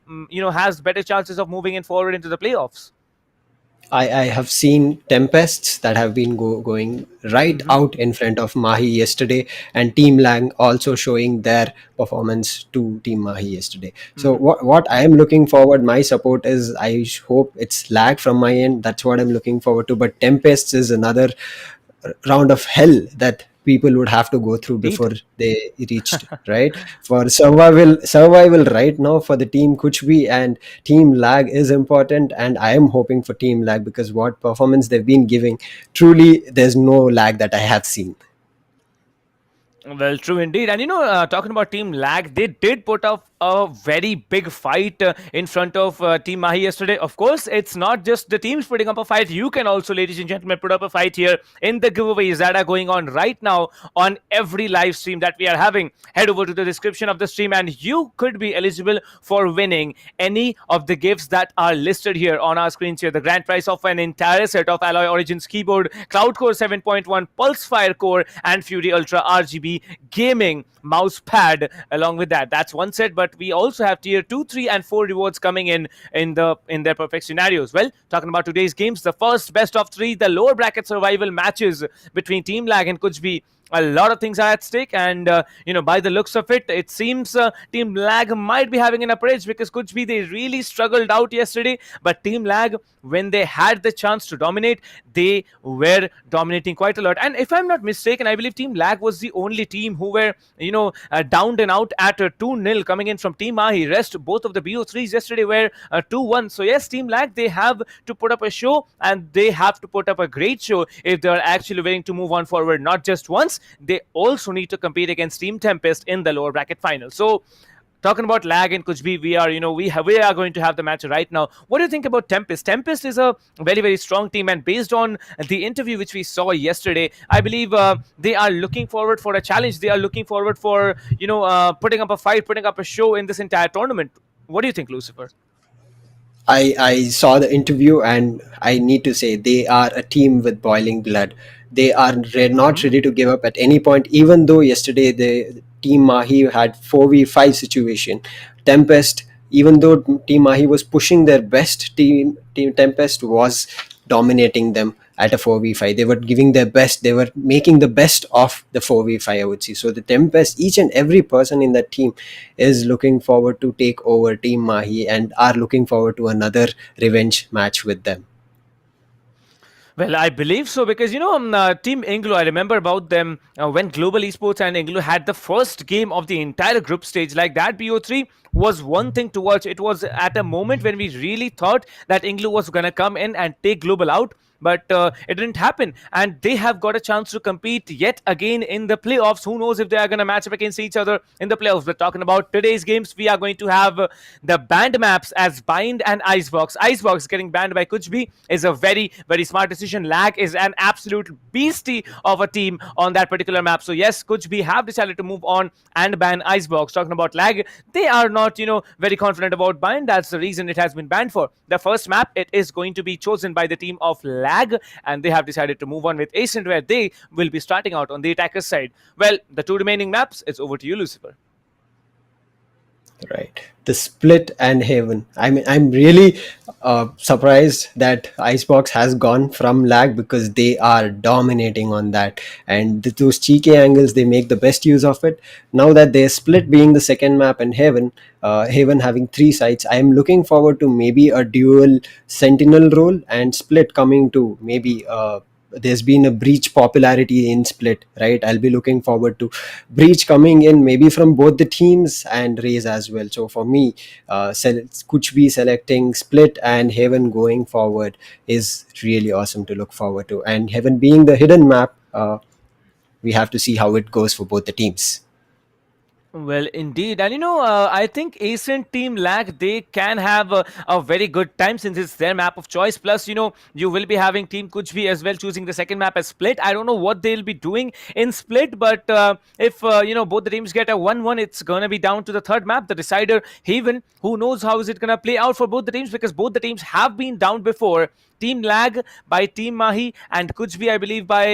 has better chances of moving in forward into the playoffs? I have seen TempesTs that have been going right out in front of Mahi yesterday, and Team Lang also showing their performance to Team Mahi yesterday. So what I am looking forward, my support is, I hope it's Lag from my end. That's what I'm looking forward to. But TempesTs is another round of hell that people would have to go through before they reached, right? For survival right now for the Team Kuch and Team Lag is important, and I am hoping for Team Lag, because what performance they've been giving, truly there's no lag that I have seen. Well, true indeed. And talking about Team Lag, they did put up a very big fight in front of Team Mahi yesterday. Of course, it's not just the teams putting up a fight. You can also, ladies and gentlemen, put up a fight here in the giveaways that are going on right now on every live stream that we are having. Head over to the description of the stream and you could be eligible for winning any of the gifts that are listed here on our screens here. The grand prize of an entire set of Alloy Origins keyboard, Cloud Core 7.1, Pulse Fire Core, and Fury Ultra RGB gaming mouse pad along with that. That's one set, but we also have tier 2, 3, and 4 rewards coming in their perfect scenarios. Well, talking about today's games, the first best of 3, the lower bracket survival matches between Team Lag and Kuch. A lot of things are at stake, and by the looks of it, it seems Team Lag might be having an upper edge because Kuch they really struggled out yesterday. But Team Lag, when they had the chance to dominate, they were dominating quite a lot. And if I'm not mistaken, I believe Team Lag was the only team who were downed and out at 2-0 coming in from Team Mahi. Rest both of the BO3s yesterday were 2-1. So yes, Team Lag, they have to put up a show, and they have to put up a great show if they are actually willing to move on forward. Not just once, they also need to compete against Team TempesT in the lower bracket final. So talking about Lag and Kuch, we are going to have the match right now. What do you think about TempesT? TempesT is a very, very strong team, and based on the interview which we saw yesterday, I believe they are looking forward for a challenge. They are looking forward for putting up a fight, putting up a show in this entire tournament. What do you think, Lucifer? I saw the interview and I need to say they are a team with boiling blood. They are not ready to give up at any point, even though yesterday the Team Mahi had 4v5 situation. TempesT, even though Team Mahi was pushing their best, Team TempesT was dominating them at a 4v5. They were giving their best. They were making the best of the 4v5, I would say. So the TempesT, each and every person in that team is looking forward to take over Team Mahi and are looking forward to another revenge match with them. Well, I believe so because, Team Inglo, I remember about them when Global Esports and Inglo had the first game of the entire group stage. Like that BO3 was one thing to watch. It was at a moment when we really thought that Inglo was going to come in and take Global out. But it didn't happen, and they have got a chance to compete yet again in the playoffs. Who knows if they are going to match up against each other in the playoffs. We're talking about today's games. We are going to have the banned maps as Bind and Icebox. Icebox getting banned by Kuch is a very, very smart decision. Lag is an absolute beastie of a team on that particular map. So yes, Kuch have decided to move on and ban Icebox. Talking about Lag, they are not, very confident about Bind. That's the reason it has been banned for. The first map, it is going to be chosen by the team of Lag, and they have decided to move on with Ascent, where they will be starting out on the attacker's side. Well, the two remaining maps, it's over to you, Lucifer. Right, the Split and Haven. I mean, I'm really surprised that Icebox has gone from Lag because they are dominating on that, and those cheeky angles, they make the best use of it. Now that they're Split being the second map and Haven having 3 sites, I am looking forward to maybe a dual Sentinel role, and Split coming to maybe there's been a Breach popularity in Split, right? I'll be looking forward to Breach coming in maybe from both the teams and Raze as well. So for me, Kuch selecting Split and Haven going forward is really awesome to look forward to. And Haven being the hidden map, we have to see how it goes for both the teams. Well, indeed. And, I think Ascent Team Lag, they can have a very good time since it's their map of choice. Plus, you will be having Team Kuch as well choosing the second map as Split. I don't know what they'll be doing in Split, but if, both the teams get a 1-1, it's going to be down to the third map, the decider, Haven. Who knows how is it going to play out for both the teams, because both the teams have been down before. Team Lag by Team Mahi and Kuch, I believe, by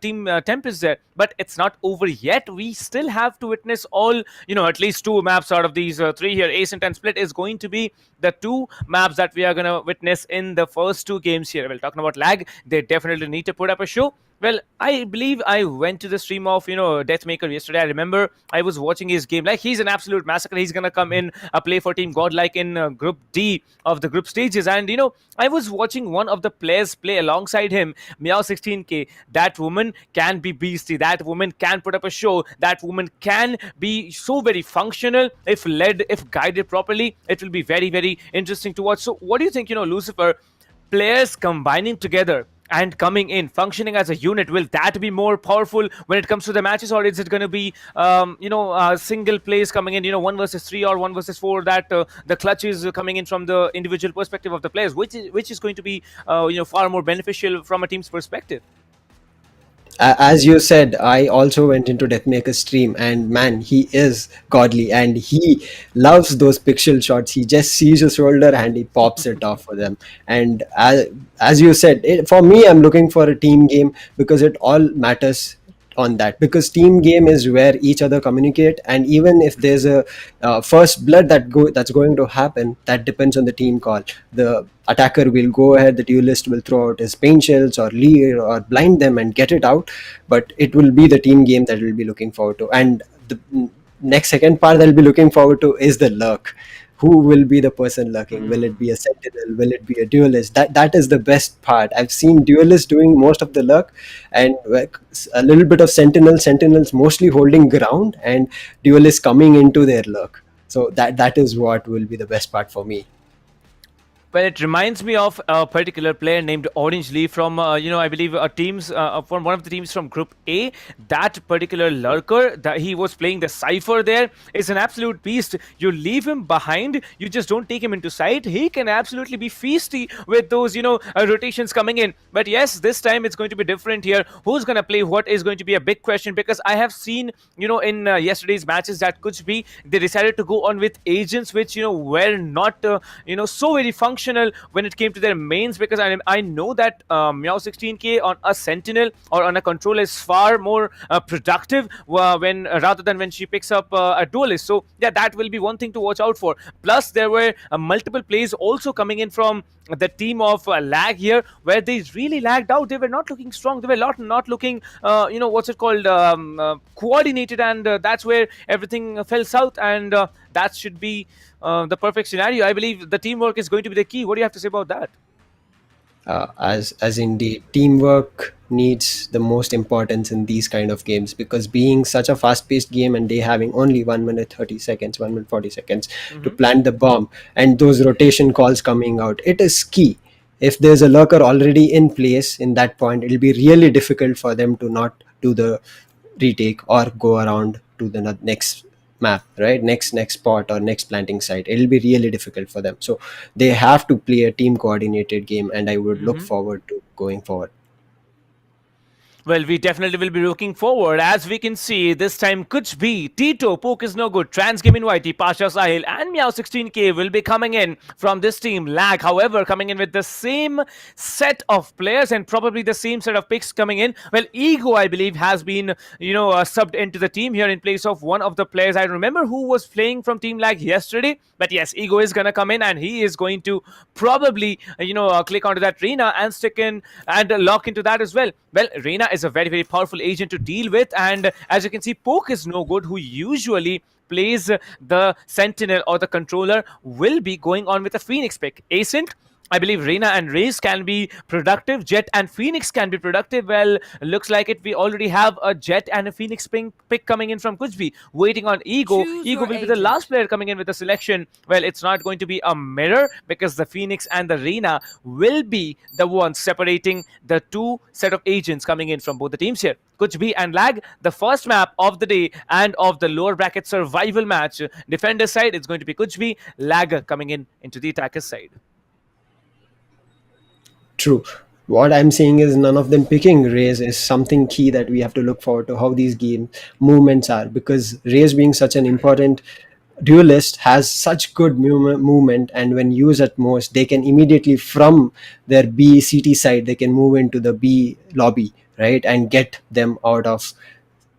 Team TempesT there. But it's not over yet. We still have to witness all, at least 2 maps out of these 3 here. Ascent and Split is going to be the 2 maps that we are going to witness in the first 2 games here. Well, talking about Lag, they definitely need to put up a show. Well, I believe I went to the stream of, Deathmaker yesterday. I remember I was watching his game. Like, he's an absolute massacre. He's going to come in, play for Team Godlike in Group D of the group stages. And, I was watching one of the players play alongside him, Meow16K. That woman can be beastie. That woman can put up a show. That woman can be so very functional. If led, if guided properly, it will be very, very interesting to watch. So what do you think, Lucifer, players combining together and coming in, functioning as a unit, will that be more powerful when it comes to the matches, or is it going to be single plays coming in, 1 versus 3 or 1 versus 4, that the clutch is coming in from the individual perspective of the players, which is going to be far more beneficial from a team's perspective? As you said, I also went into Deathmaker's stream, and man, he is godly and he loves those pixel shots. He just sees a shoulder and he pops it off for them. And as you said, for me, I'm looking for a team game because it all matters on that, because team game is where each other communicate, and even if there's a first blood that's going to happen, that depends on the team call. The attacker will go ahead, the duelist will throw out his paint shells or lead or blind them and get it out, but it will be the team game that we'll be looking forward to. And the next second part that I'll be looking forward to is the lurk. Who will be the person lurking? Will it be a sentinel? Will it be a duelist? That is the best part. I've seen duelists doing most of the lurk, and a little bit of sentinels mostly holding ground, and duelists coming into their lurk. So that is what will be the best part for me. Well, it reminds me of a particular player named Orange Lee from, I believe, from one of the teams from Group A. That particular lurker, that he was playing the Cypher there, is an absolute beast. You leave him behind, you just don't take him into sight. He can absolutely be feisty with those, rotations coming in. But yes, this time it's going to be different here. Who's going to play what is going to be a big question, because I have seen, in yesterday's matches that Kuch, they decided to go on with agents which, were not, so very functional when it came to their mains, because I know that Meow 16K on a sentinel or on a control is far more productive rather than when she picks up a duelist. So yeah, that will be one thing to watch out for. Plus there were multiple plays also coming in from the team of Lag here, where they really lagged out. They were not looking strong. They were not looking coordinated, and that's where everything fell south, and that should be the perfect scenario. I believe the teamwork is going to be the key. What do you have to say about that? As indeed, teamwork needs the most importance in these kind of games, because being such a fast-paced game and they having only 1 minute 30 seconds, 1 minute 40 seconds to plant the bomb, and those rotation calls coming out, it is key. If there's a lurker already in place in that point, it'll be really difficult for them to not do the retake or go around to the next map, right? Next spot or next planting site. It'll be really difficult for them. So they have to play a team coordinated game, and I would look forward to going forward. Well, we definitely will be looking forward. As we can see, this time Kuch B, Tito, Poke is no good, Trans Game Invitee, Pasha Sahil, and Meow 16K will be coming in from this team. Lag, however, coming in with the same set of players and probably the same set of picks coming in. Well, Ego, I believe, has been, subbed into the team here in place of one of the players. I remember who was playing from Team Lag yesterday, but yes, Ego is going to come in, and he is going to probably, click onto that Reina and stick in and lock into that as well. Well, Reina is a very, very powerful agent to deal with, and as you can see, Poke is no good, who usually plays the Sentinel or the Controller, will be going on with a Phoenix pick. Ascent, I believe Reina and Raze can be productive. Jet and Phoenix can be productive. Well, looks like it. We already have a Jet and a Phoenix pick coming in from Kuch B. Waiting on Ego. Ego will be the last player coming in with the selection. Well, it's not going to be a mirror, because the Phoenix and the Reina will be the ones separating the two set of agents coming in from both the teams here. Kuch B and Lag, the first map of the day and of the lower bracket survival match. Defender side, it's going to be Kuch B. Lag coming in into the attacker's side. True. What I'm saying is none of them picking Raze is something key that we have to look forward to, how these game movements are, because Raze, being such an important duelist, has such good movement, and when used at most, they can immediately from their B CT side, they can move into the B lobby, right, and get them out of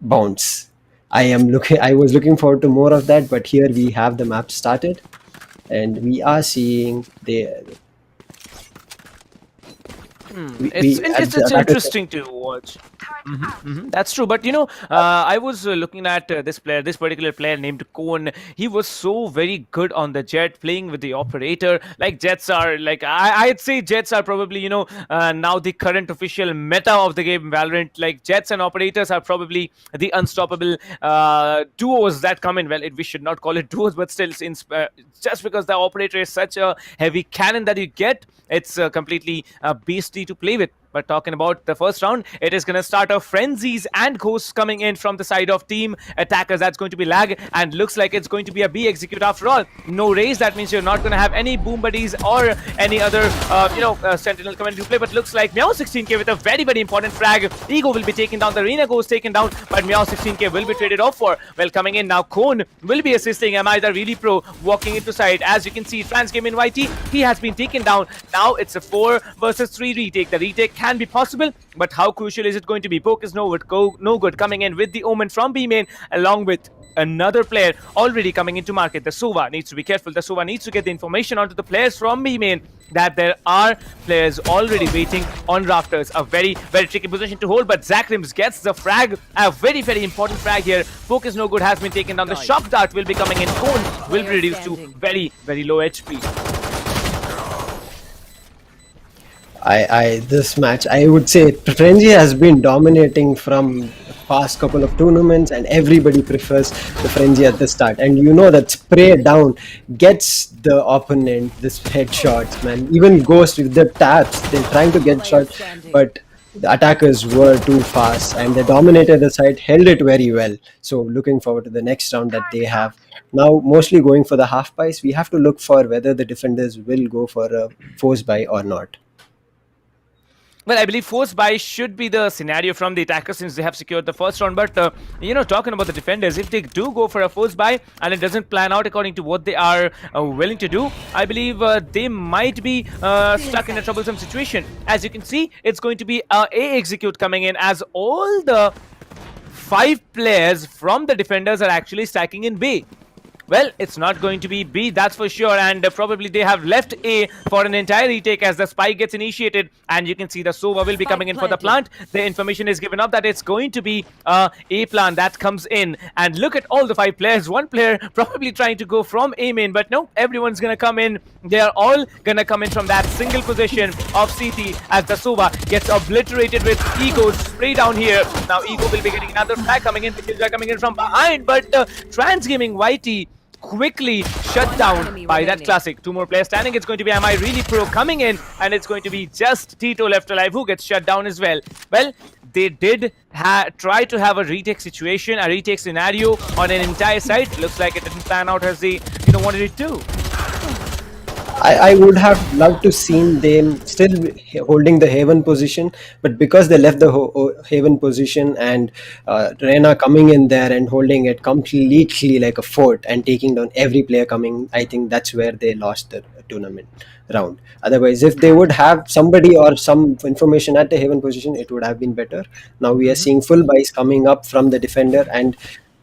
bounds. I was looking forward to more of that, but here we have the map started, and we are seeing It's interesting to watch. That's true, but I was looking at this particular player named Cone. He was so very good on the Jet, playing with the operator. Like, Jets are, like, I'd say Jets are probably now the current official meta of the game Valorant. Like, Jets and operators are probably the unstoppable duos that come in. Well, we should not call it duos, but still, just because the operator is such a heavy cannon that you get, it's completely beastly to play with. But talking about the first round, it is going to start off Frenzies and Ghosts coming in from the side of Team Attackers. That's going to be Lag, and looks like it's going to be a B execute after all. No raise, that means you're not going to have any Boom Buddies or any other, Sentinel coming into play. But looks like Meow16k with a very, very important frag. Ego will be taken down, the Arena Ghost taken down, but Meow16k will be traded off for. Well, coming in now, Cone will be assisting Am I the Really Pro walking into side. As you can see, Trans Game in YT, he has been taken down. Now it's a 4 versus 3 retake. The retake can be possible, but how crucial is it going to be? Poke is no good coming in with the Omen from B main, along with another player already coming into market. The Sova needs to be careful. The Sova needs to get the information onto the players from B main that there are players already waiting on rafters. A very, very tricky position to hold, but Zakrims gets the frag. A very, very important frag here. Focus no good has been taken down. The shock dart will be coming in. Cone will be reduced to very, very low HP. This match, I would say Frenzy has been dominating from past couple of tournaments, and everybody prefers the Frenzy at the start. And you know that spray down gets the opponent this headshots, man. Even Ghost with the taps, they're trying to get shots, but the attackers were too fast and they dominated the side, held it very well. So looking forward to the next round that they have. Now mostly going for the half buys. We have to look for whether the defenders will go for a force buy or not. Well, I believe force buy should be the scenario from the attackers since they have secured the first round. But, talking about the defenders, if they do go for a force buy and it doesn't plan out according to what they are willing to do, I believe they might be stuck in a troublesome situation. As you can see, it's going to be a execute coming in as all the 5 players from the defenders are actually stacking in B. Well, it's not going to be B, that's for sure, and probably they have left A for an entire retake as the spike gets initiated, and you can see the Sova will be coming in for the plant. The information is given up that it's going to be A plant that comes in, and look at all the 5 players. One player probably trying to go from A main, but no, everyone's gonna come in. They are all gonna come in from that single position of CT as the Sova gets obliterated with Ego's spray down here. Now Ego will be getting another flag coming in, the kills are coming in from behind, but Trans Gaming YT quickly shut down by that classic. 2 more players standing. It's going to be Am I Really Pro coming in, and it's going to be just Tito left alive who gets shut down as well. Well, they did try to have a retake situation, a retake scenario on an entire site. Looks like it didn't pan out as they wanted it to. I would have loved to seen them still holding the Haven position, but because they left the Haven position and Reyna coming in there and holding it completely like a fort and taking down every player coming, I think that's where they lost the tournament round. Otherwise, if they would have somebody or some information at the Haven position, it would have been better. Now we are seeing full buys coming up from the defender, and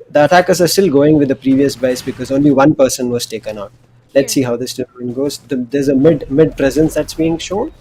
the attackers are still going with the previous buys because only one person was taken out. Let's see how this tournament goes. There's a mid presence that's being shown.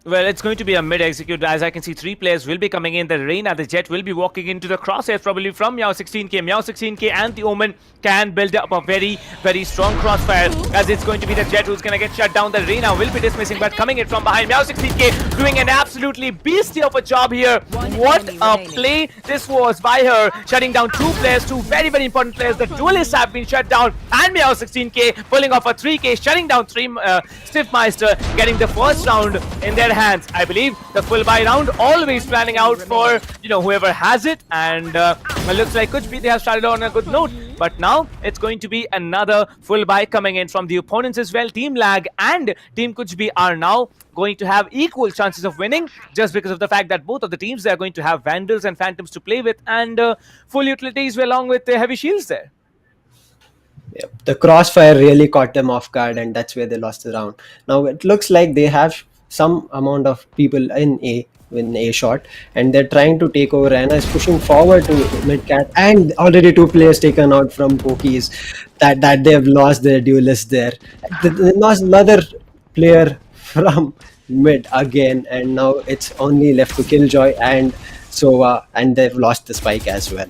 Well, it's going to be a mid execute. As I can see, 3 players will be coming in. The Reyna, the Jet will be walking into the crosshairs probably from Meow16k. Meow16k and the Omen can build up a very, very strong crossfire, as it's going to be the Jet who's going to get shut down. The Reyna will be dismissing, but coming in from behind, Meow16k doing an absolutely beastie of a job here. What a play this was by her, shutting down 2 players, 2 very, very important players. The duelists have been shut down, and Meow16k pulling off a 3k, shutting down 3 Stiffmeister, getting the first round in their hands. I believe the full buy round always planning out for whoever has it, and it looks like Kuch they have started on a good note, but now it's going to be another full buy coming in from the opponents as well. Team Lag and Team Kuch are now going to have equal chances of winning, just because of the fact that both of the teams, they are going to have Vandals and Phantoms to play with, and full utilities along with the heavy shields there. Yep. The crossfire really caught them off guard, and that's where they lost the round. Now it looks like they have some amount of people in A shot, and they're trying to take over. Reyna is pushing forward to mid-cat, and already 2 players taken out from Pokies. That they have lost their duelist there. They lost another player from mid again, and now it's only left to Killjoy and Sova, and they've lost the spike as well.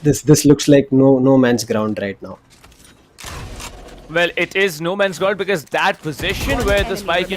This looks like no man's ground right now. Well, it is no man's ground because that position where the spike,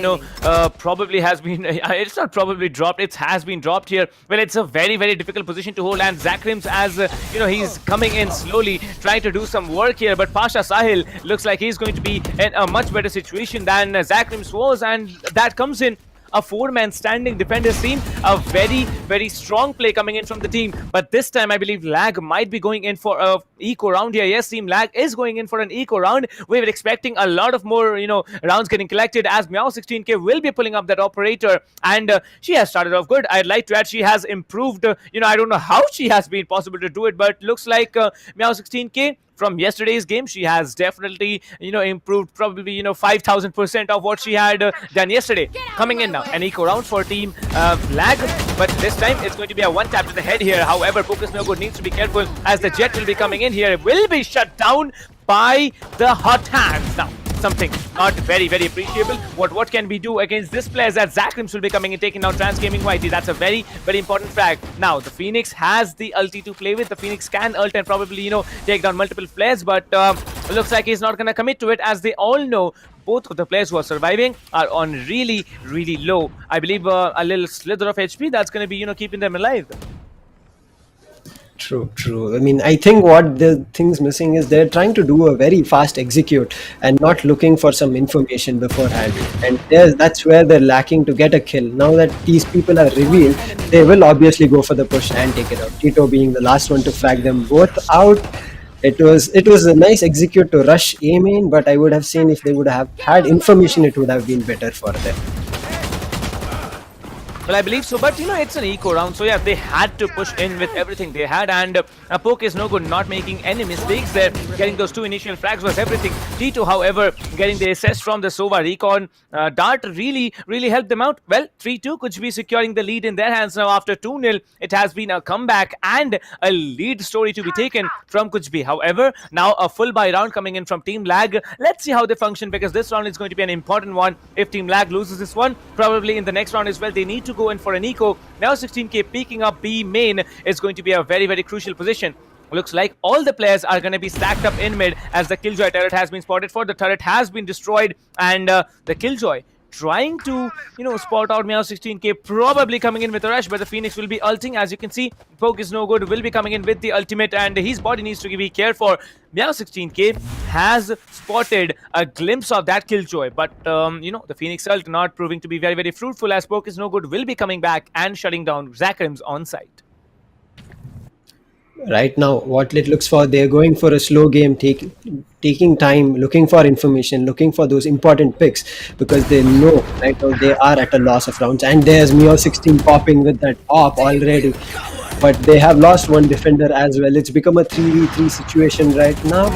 probably has been, it's not probably dropped, it has been dropped here. Well, it's a very, very difficult position to hold, and Zakrims, as he's coming in slowly, trying to do some work here, but Pasha Sahil looks like he's going to be in a much better situation than Zakrims was, and that comes in a four-man standing defenders team. A very, very strong play coming in from the team. But this time, I believe Lag might be going in for a eco round here. Yes, Team Lag is going in for an eco round. We were expecting a lot of more, rounds getting collected, as Meow16k will be pulling up that operator, and she has started off good. I'd like to add she has improved. I don't know how she has been possible to do it, but looks like Meow16k from yesterday's game, she has definitely, improved probably, 5,000% of what she had done yesterday. Coming in now, an eco round for Team Lag, but this time it's going to be a one tap to the head here. However, Focus No Good needs to be careful as the Jet will be coming in here. It will be shut down by the hot hands now. Something not very, very appreciable. What can we do against this player? That Zakrims will be coming and taking down Trans Gaming YT. That's a very, very important frag. Now, the Phoenix has the ulti to play with. The Phoenix can ult and probably, take down multiple players, but looks like he's not going to commit to it, as they all know both of the players who are surviving are on really, really low. I believe a little slither of HP that's going to be, keeping them alive. True. I mean, I think what the thing's missing is they're trying to do a very fast execute and not looking for some information beforehand. And that's where they're lacking to get a kill. Now that these people are revealed, they will obviously go for the push and take it out. Tito being the last one to frag them both out. It was a nice execute to rush A main, but I would have seen if they would have had information, it would have been better for them. Well, I believe so, but it's an eco round, so yeah, they had to push in with everything they had, and Poke is no good, not making any mistakes there. Getting those two initial frags was everything. Tito, however, getting the assist from the Sova recon dart really, really helped them out. Well, 3-2 Kuch be securing the lead in their hands now after 2-0. It has been a comeback and a lead story to be taken from Kuch B. However, now a full buy round coming in from Team Lag. Let's see how they function, because this round is going to be an important one. If Team Lag loses this one, probably in the next round as well, they need to go in for an eco. Now 16k peeking up B main is going to be a very, very crucial position. Looks like all the players are going to be stacked up in mid, as the Killjoy turret has been spotted for. The turret has been destroyed, and the Killjoy trying to, spot out Meow16k, probably coming in with a rush, but the Phoenix will be ulting. As you can see, Poke is no good, will be coming in with the ultimate, and his body needs to be cared for. Meow16k has spotted a glimpse of that Killjoy, but the Phoenix ult not proving to be very, very fruitful, as Poke is no good will be coming back and shutting down Zakrims on site. Right now, what it looks for, they're going for a slow game, taking time, looking for information, looking for those important picks, because they know right now they are at a loss of rounds. And there's Meow16 popping with that op already, but they have lost one defender as well. It's become a 3v3 situation right now.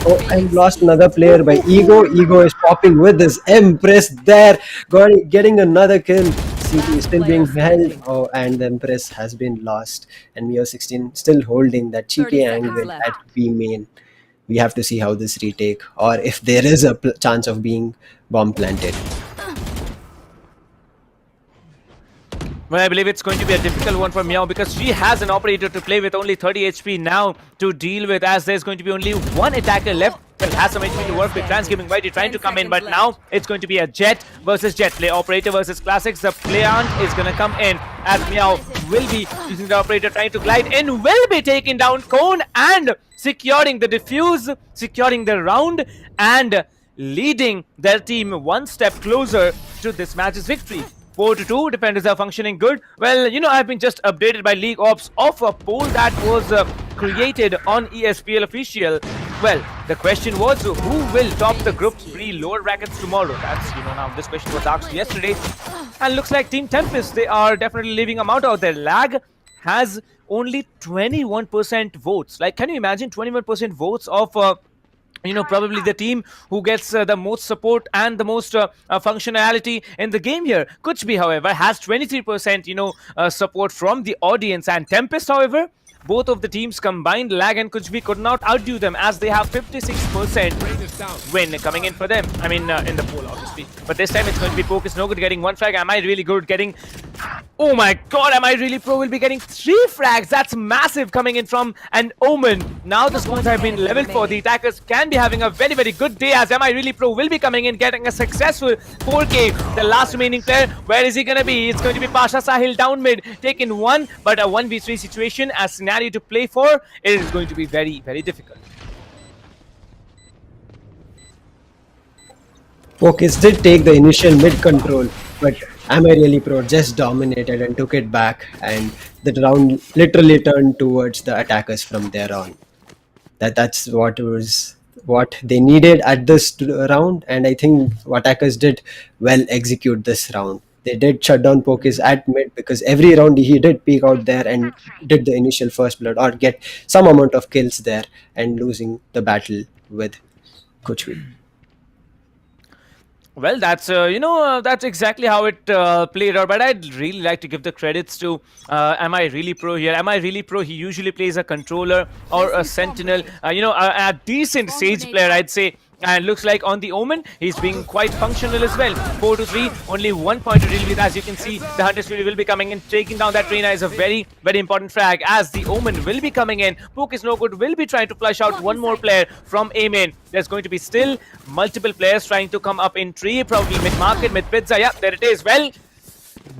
Oh, and lost another player by Ego. Ego is popping with his Empress there, getting another kill. CT is still being held. Oh, and the Empress has been lost. And Meow16 still holding that cheeky angle at B main. We have to see how this retake, or if there is a chance of being bomb planted. Well, I believe it's going to be a difficult one for Meow, because she has an operator to play with only 30 HP now to deal with, as there's going to be only one attacker left. Well, has some HP to work with. Trans Gaming YT trying to come in, but now it's going to be a Jet versus Jet play. Operator versus Classics. The plant is going to come in, as Meow will be using the operator, trying to glide in, will be taking down Cone and securing the defuse, securing the round, and leading their team one step closer to this match's victory. 4-2, defenders are functioning good. Well, I've been just updated by League Ops of a poll that was created on ESPL Official. Well, the question was, who will top the Group 3 lower brackets tomorrow? That's, now this question was asked yesterday. And looks like Team TempesT, they are definitely leaving a amount out there. Lag has only 21% votes. Like, can you imagine 21% votes of probably the team who gets the most support and the most functionality in the game here? Kuch B, however, has 23% support from the audience, and TempesT, however, both of the teams combined, Lag and Kuch B, could not outdo them, as they have 56% win coming in for them. I mean, in the poll, obviously. But this time it's going to be Focus No Good getting one frag. Am I really good getting... Oh my god, Am I Really Pro will be getting 3 frags. That's massive coming in from an Omen. Now the scores have been leveled for. The attackers can be having a very, very good day, as Am I Really Pro will be coming in, getting a successful 4K. The last remaining player, where is he going to be? It's going to be Pasha Sahil down mid, taking one, but a 1v3 situation as scenario to play for. It is going to be very, very difficult. Focus did take the initial mid control, but Am I Really Pro just dominated and took it back, and the round literally turned towards the attackers from there on. That's what they needed at this round, and I think attackers did well execute this round. They did shut down Pokis at mid because every round he did peek out there and did the initial first blood or get some amount of kills there and losing the battle with Kuch. Well, that's that's exactly how it played out. But I'd really like to give the credits to Am I Really Pro here. Am I Really Pro? He usually plays a controller or a sentinel. A decent Sage player, I'd say. And looks like on the Omen, he's being quite functional as well. 4 to 3, only 1 point to deal with. As you can see, the Hunter Spirit will be coming in. Taking down that Trainer is a very, very important frag. As the Omen will be coming in, Poke is no good. Will be trying to flush out one more player from A main. There's going to be still multiple players trying to come up in tree, probably mid-market, mid-pizza. Yeah, there it is. Well,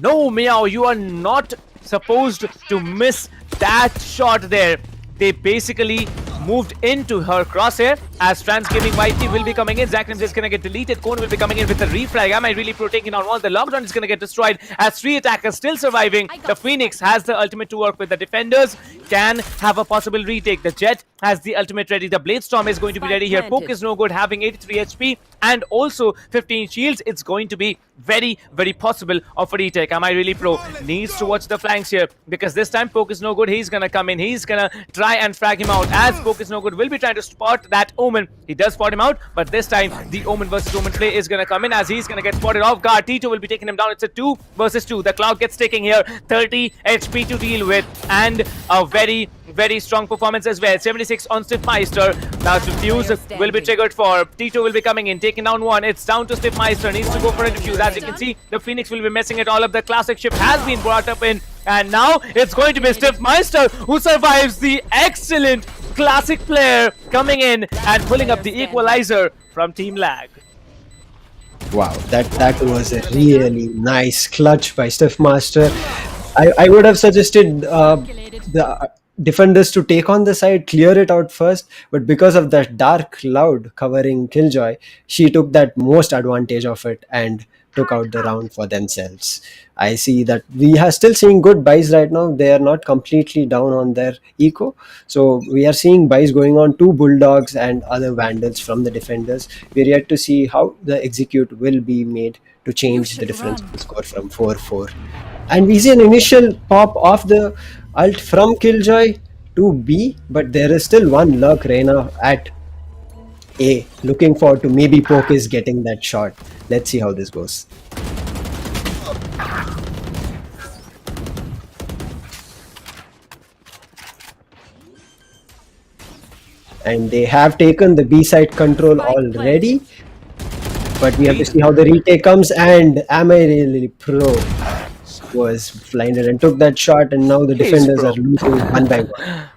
no, Meow, you are not supposed to miss that shot there. They basically moved into her crosshair as Transgaming YT will be coming in. Zacrim is going to get deleted. Cone will be coming in with a refrag. Am I Really Pro taking on one? The lockdown is going to get destroyed as 3 attackers still surviving. The Phoenix has the ultimate to work with. The defenders can have a possible retake. The Jet has the ultimate ready. The Blade Storm is going to be ready here. Poke is no good, having 83 HP and also 15 shields. It's going to be very, very possible of a retake. Am I Really Pro needs to watch the flanks here because this time Poke is no good. He's going to come in. He's going to try and frag him out as Poke is no good. Will be trying to spot that Omen. He does spot him out, but this time the Omen versus Omen play is going to come in as he's going to get spotted off guard. Tito will be taking him down. It's a 2 versus 2. The Cloud gets taking here. 30 HP to deal with and a very, very strong performance as well. 76 on Stiffmeister. Now Diffuse will be triggered for. Tito will be coming in, taking down one. It's down to Stiffmeister. Needs to go for a Diffuse. As you can see, the Phoenix will be messing it all up. The classic ship has been brought up in. And now it's going to be Stiffmeister who survives. The excellent classic player coming in and pulling up the equalizer from Team Lag. Wow, that was a really nice clutch by Stiffmaster. I would have suggested the defenders to take on the side, clear it out first, but because of that dark cloud covering Killjoy, she took that most advantage of it and took out the round for themselves. I see that we are still seeing good buys right now. They are not completely down on their eco. So we are seeing buys going on, 2 Bulldogs and other Vandals from the defenders. We're yet to see how the execute will be made to change the difference in score from 4-4. And we see an initial pop of the ult from Killjoy to B, but there is still one Lurk Reina at A. Looking forward to maybe Poke is getting that shot. Let's see how this goes. And they have taken the B side control already, but we have to see how the retake comes. And Am I Really Pro was blinded and took that shot, and now the defenders are losing one by one.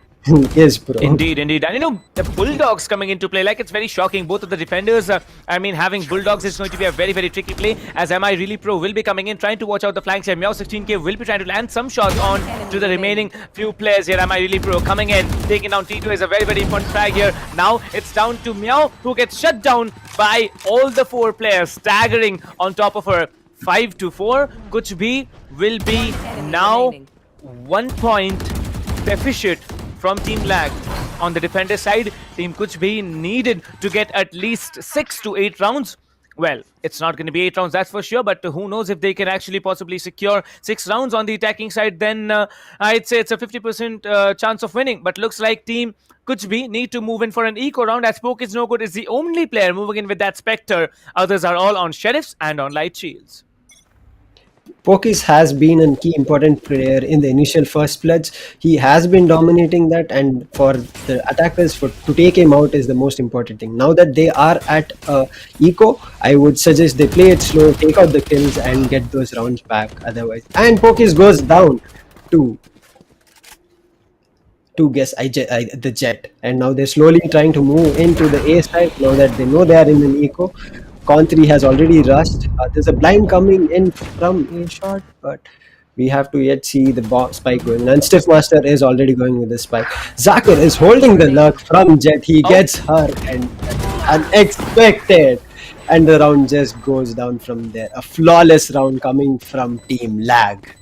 Yes, bro. Indeed. And the Bulldogs coming into play, like, it's very shocking. Both of the defenders, having Bulldogs is going to be a very, very tricky play as Am I Really Pro will be coming in, trying to watch out the flanks here. Meow 16k will be trying to land some shots on to the remaining few players here. Am I Really Pro coming in, taking down T2 is a very, very important frag here. Now it's down to Meow, who gets shut down by all the 4 players, staggering on top of her. 5 to 4. Kuch B will be now 1 point deficit from Team Lag. On the defender side, Team Kuch B needed to get at least 6 to 8 rounds. Well, it's not going to be 8 rounds, that's for sure, but who knows if they can actually possibly secure 6 rounds on the attacking side, then I'd say it's a 50% chance of winning. But looks like Team Kuch B need to move in for an eco round as Poke is no good, is the only player moving in with that Spectre. Others are all on Sheriffs and on Light Shields. Pokis has been a key important player in the initial first pledge. He has been dominating that, and for the attackers to take him out is the most important thing. Now that they are at eco, I would suggest they play it slow, take out the kills and get those rounds back otherwise. And Pokis goes down to the Jet, and now they're slowly trying to move into the A side now that they know they are in an eco. Con 3 has already rushed. There's a blind coming in from A shot, but we have to yet see the spike going. And Stiffmaster is already going with the spike. Zakir is holding the Lurk from Jet. He gets her, and unexpected. and the round just goes down from there. A flawless round coming from Team Lag.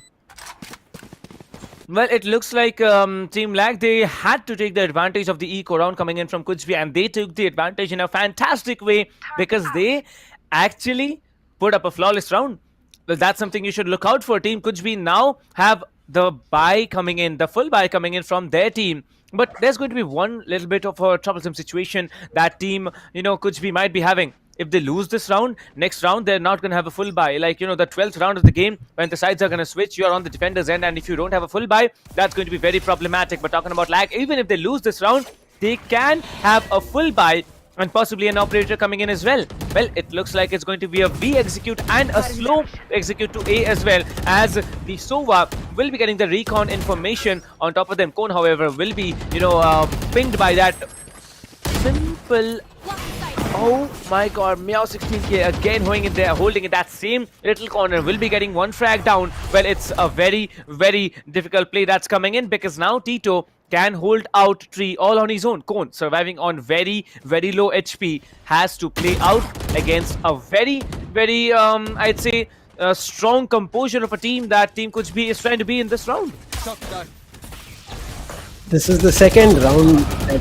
Well, it looks like Team Lag, they had to take the advantage of the eco round coming in from Kuch, and they took the advantage in a fantastic way because they actually put up a flawless round. Well, that's something you should look out for. Team Kuch now have the buy coming in, the full buy coming in from their team. But there's going to be one little bit of a troublesome situation that team, Kuch might be having. If they lose this round, next round they're not going to have a full buy. Like, the 12th round of the game, when the sides are going to switch, you're on the defender's end, and if you don't have a full buy, that's going to be very problematic. But talking about Lag, even if they lose this round, they can have a full buy and possibly an operator coming in as well. Well, it looks like it's going to be a B execute and a slow execute to A as well, as the Sova will be getting the recon information on top of them. Kone, however, will be, pinged by that simple... Oh my god, Meow 16k again holding in that same little corner, will be getting one frag down. Well, it's a very, very difficult play that's coming in because now Tito can hold out Tree all on his own. Kone, surviving on very, very low HP, has to play out against a very, very, I'd say, strong composure of a team that Team Kuch is trying to be in this round. This is the second round that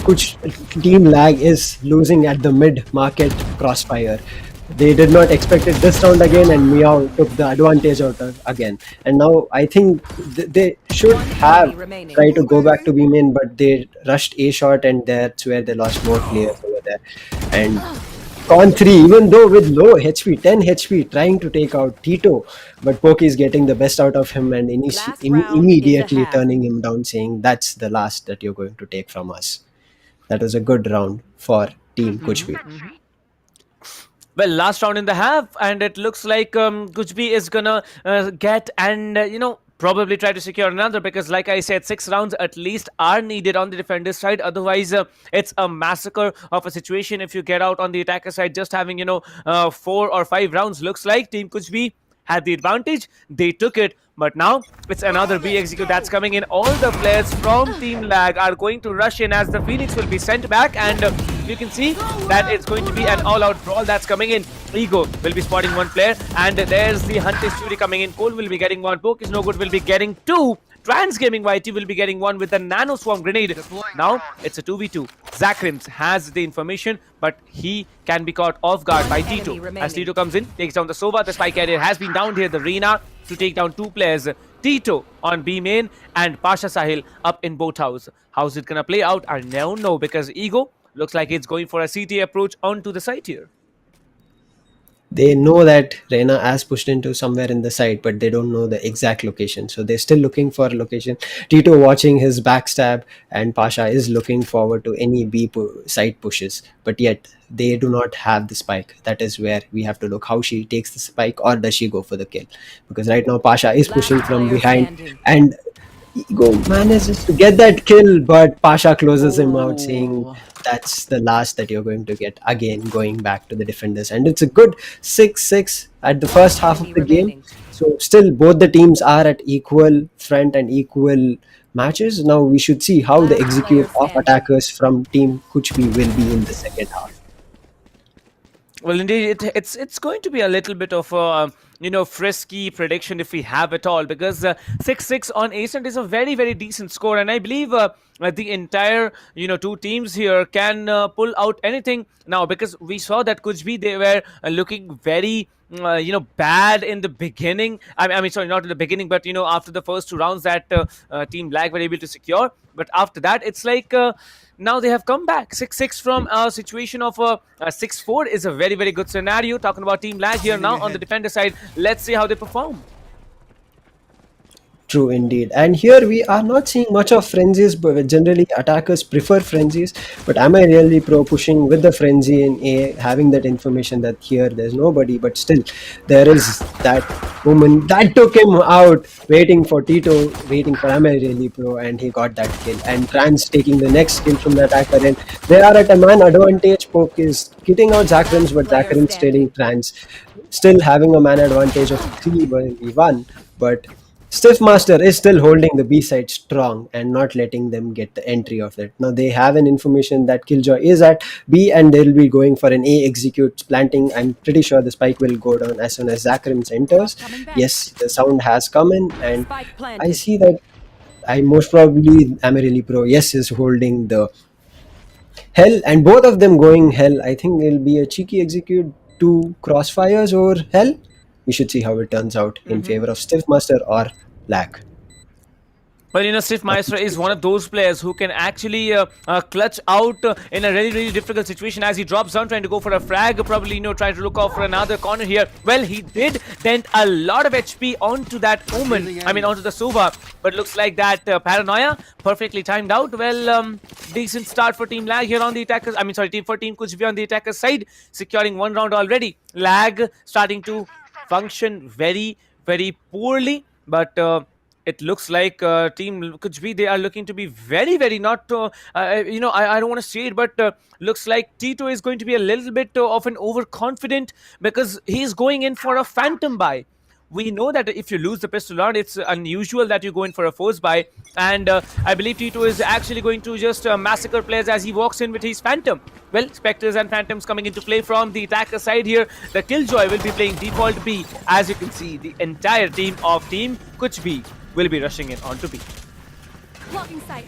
Kuch Team Lag is losing at the mid-market crossfire. They did not expect it this round again, and Meow took the advantage out of again. And now I think they should have tried to go back to B main, but they rushed A shot, and that's where they lost more players over there. And Con 3, even though with low HP, 10 HP, trying to take out Tito, but Poki is getting the best out of him and immediately turning him down, saying that's the last that you're going to take from us. That was a good round for Team Kuch. Well, last round in the half, and it looks like Kuch is gonna get and probably try to secure another, because like I said, 6 rounds at least are needed on the defender's side. Otherwise, it's a massacre of a situation if you get out on the attacker side just having 4 or 5 rounds. Looks like Team Kuch had the advantage, they took it, but now it's another B execute that's coming in. All the players from Team Lag are going to rush in as the Phoenix will be sent back, and you can see that it's going to be an all-out brawl that's coming in. Ego will be spotting one player, and there's the Hunter's Fury coming in. Cole will be getting one, Poke is no good, will be getting 2. Trans Gaming YT will be getting 1 with a Nano Swarm grenade. Now it's a 2v2. Zakrims has the information, but he can be caught off guard by Tito. As Tito comes in, takes down the Sova. The spy carrier has been down here, the Reena, to take down 2 players. Tito on B main and Pasha Sahil up in boat house. How's it gonna play out? I don't know, because Ego looks like it's going for a CT approach onto the site here. They know that Reina has pushed into somewhere in the site, but they don't know the exact location. So they're still looking for a location. Tito watching his backstab, and Pasha is looking forward to any B site pushes. But yet, they do not have the spike. That is where we have to look how she takes the spike, or does she go for the kill? Because right now, Pasha is pushing from behind, and Ego manages to get that kill, but Pasha closes him out, saying that's the last that you're going to get. Again, going back to the defenders. And it's a good 6-6 at the first half of the game. So still both the teams are at equal front and equal matches. Now we should see how the execute of attackers from Team Kuch will be in the second half. Well, indeed, it's going to be a little bit of a frisky prediction if we have it all, because 6-6 on Ascent is a very, very decent score, and I believe the entire 2 teams here can pull out anything now, because we saw that Kuch they were looking very bad in the beginning. I mean, sorry, not in the beginning, but after the first 2 rounds that Team Lag were able to secure. But after that, it's like now they have come back. 6-6 from a situation of 6-4 is a very, very good scenario. Talking about Team Lag here now on the defender side. Let's see how they perform. True indeed. And here we are not seeing much of frenzies, but generally attackers prefer frenzies. But am I really pro pushing with the frenzy in A, having that information that here there's nobody, but still there is that woman that took him out, waiting for Tito, waiting for am I really pro, and he got that kill. And Trans taking the next kill from the attacker, and they are at a man advantage. Poke is hitting out Zakrims, but Zakrims stealing Trans, still having a man advantage of 3v1, but Stiff Master is still holding the B side strong and not letting them get the entry of it. Now they have an information that Killjoy is at B and they'll be going for an A execute planting. I'm pretty sure the spike will go down as soon as Zakrims enters. Yes, the sound has come in, and I see that I most probably Amarylli Pro, yes, is holding the Hell, and both of them going Hell. I think it'll be a cheeky execute, 2 crossfires over Hell. We should see how it turns out in favor of Stiff Master or Lag. Well, Stiff Maestro is one of those players who can actually clutch out in a really, really difficult situation as he drops down trying to go for a frag, probably, trying to look out for another corner here. Well, he did dent a lot of HP onto that Omen, onto the Sova, but looks like that Paranoia perfectly timed out. Well, decent start for Team Lag here on the attackers, for Team Kuch on the attackers side, securing 1 round already. Lag starting to function very, very poorly, but it looks like Team Kuch, they are looking to be very, very not, I don't want to say it, but looks like Tito is going to be a little bit of an overconfident because he's going in for a phantom buy. We know that if you lose the pistol round, it's unusual that you go in for a force buy, and I believe Tito is actually going to just massacre players as he walks in with his Phantom. Well, Spectres and Phantoms coming into play from the attacker side here. The Killjoy will be playing default B. As you can see, the entire team of Team Kuch B will be rushing in onto B. Blocking sight.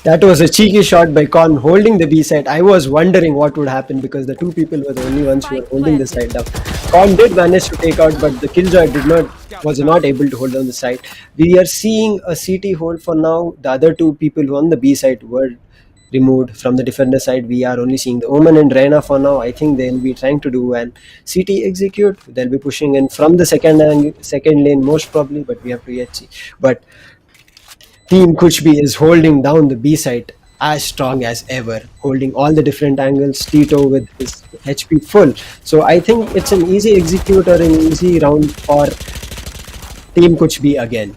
That was a cheeky shot by Con holding the B side. I was wondering what would happen because the 2 people were the only ones who were holding the side down. Con did manage to take out, but the Killjoy was not able to hold on the side. We are seeing a CT hold for now. The other 2 people who on the B side were removed from the defender side. We are only seeing the Omen and Reina for now. I think they'll be trying to do an CT execute. They'll be pushing in from the second lane most probably, but we have to yet see. But Team Kuch is holding down the B side as strong as ever, holding all the different angles, Tito with his HP full. So I think it's an easy execute or an easy round for Team Kuch again.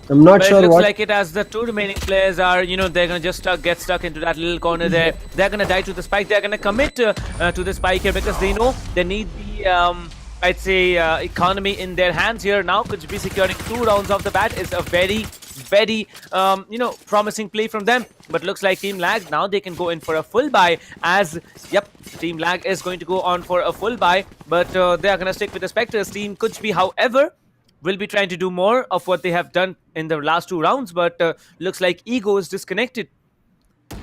I'm not sure it looks what... like it as the 2 remaining players are, they're going to just get stuck into that little corner there. They're going to die to the spike. They're going to commit to the spike here because they know they need the... I'd say economy in their hands here now. Could be securing 2 rounds off the bat is a very, very promising play from them. But looks like Team Lag now they can go in for a full buy as Team Lag is going to go on for a full buy, but they are going to stick with the Spectres. Team Kuch, however, will be trying to do more of what they have done in the last 2 rounds, but looks like Ego is disconnected.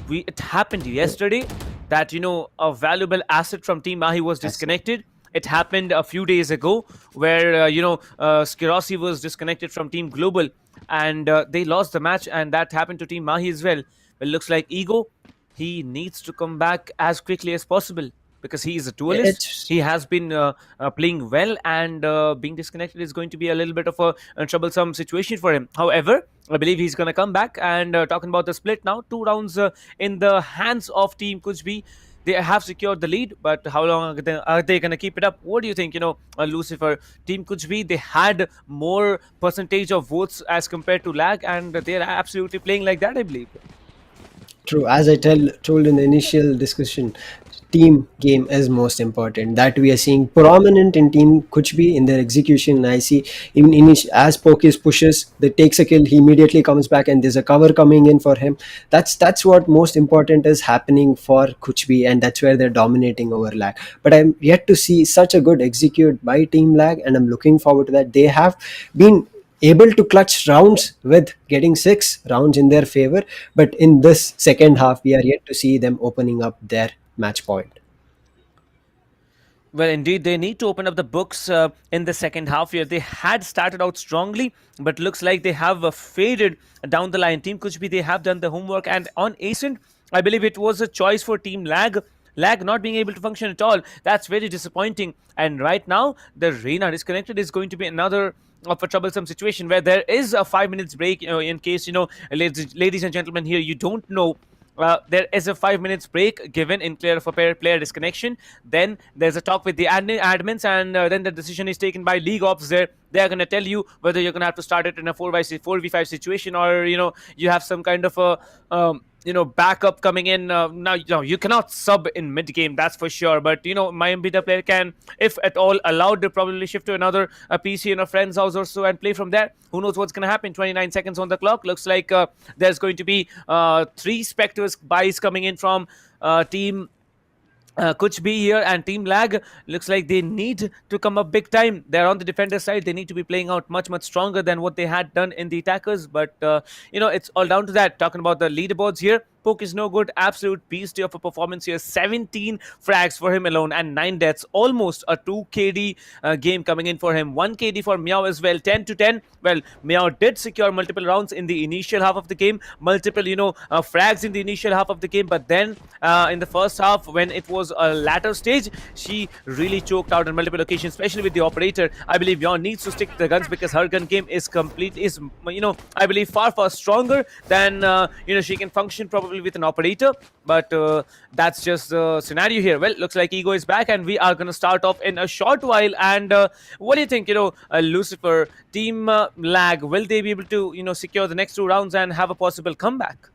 It happened yesterday that a valuable asset from Team Mahi was disconnected. It happened a few days ago where, Skirossi was disconnected from Team Global and they lost the match, and that happened to Team Mahi as well. Well, looks like Ego, he needs to come back as quickly as possible because he is a duelist. He has been playing well, and being disconnected is going to be a little bit of a troublesome situation for him. However, I believe he's going to come back, and talking about the split now, 2 rounds in the hands of Team Kuch. They have secured the lead, but how long are they going to keep it up? What do you think, Lucifer? Team Kuch, they had more percentage of votes as compared to Lag, and they're absolutely playing like that, I believe. True, as I told in the initial discussion, team game is most important. That we are seeing prominent in Team Kuch in their execution. I see as Pokis pushes, they takes a kill, he immediately comes back and there's a cover coming in for him. That's what most important is happening for Kuch, and that's where they're dominating over Lag. But I'm yet to see such a good execute by Team Lag, and I'm looking forward to that. They have been able to clutch rounds with getting 6 rounds in their favor, but in this second half we are yet to see them opening up their match point. Well, indeed, they need to open up the books in the second half here. They had started out strongly, but looks like they have faded down the line. Team Kuch, they have done the homework, and on Ascent, I believe it was a choice for Team Lag not being able to function at all. That's very disappointing. And right now, the Reina disconnected is going to be another of a troublesome situation where there is a 5 minutes break, in case, ladies and gentlemen here, you don't know. There is a 5 minutes break given in clear of a player disconnection. Then there's a talk with the admins, and then the decision is taken by League Ops there. They are going to tell you whether you're going to have to start it in a 4v5 situation, or, you have some kind of a backup coming in. Now, you cannot sub in mid game, that's for sure. But my beta player can, if at all allowed, they probably shift to another PC in a friend's house or so and play from there. Who knows what's going to happen? 29 seconds on the clock. Looks like there's going to be 3 Spectres buys coming in from team Kuch B here, and Team Lag looks like they need to come up big time. They're on the defender side. They need to be playing out much stronger than what they had done in the attackers. But it's all down to that. Talking about the leaderboards here, Poke is no good. Absolute beast of a performance here. 17 frags for him alone and 9 deaths. Almost a 2 KD game coming in for him. 1 KD for Meow as well. 10 to 10. Well, Meow did secure multiple rounds in the initial half of the game. Multiple, frags in the initial half of the game. But then in the first half, when it was a latter stage, she really choked out on multiple occasions, especially with the operator. I believe Meow needs to stick to the guns because her gun game is I believe far stronger than she can function probably with an operator. But that's just the scenario here. Well, looks like Ego is back, and we are going to start off in a short while. And what do you think, Lucifer, Team Lag, will they be able to secure the next 2 rounds and have a possible comeback?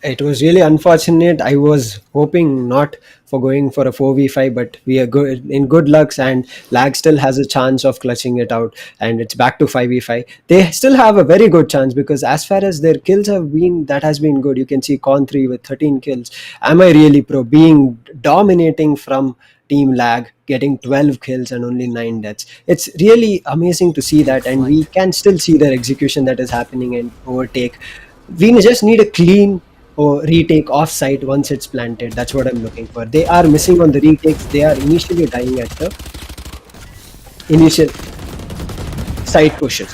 It was really unfortunate. I was hoping not for going for a 4v5, but we are good in good lucks, and Lag still has a chance of clutching it out, and it's back to 5v5. They still have a very good chance because as far as their kills have been, that has been good. You can see Con3 with 13 kills. Am I Really Pro being dominating from Team Lag, getting 12 kills and only 9 deaths. It's really amazing to see that, and we can still see their execution that is happening and overtake. We just need a clean or retake off site once it's planted. That's what I'm looking for. They are missing on the retakes. They are initially dying at the initial side pushes.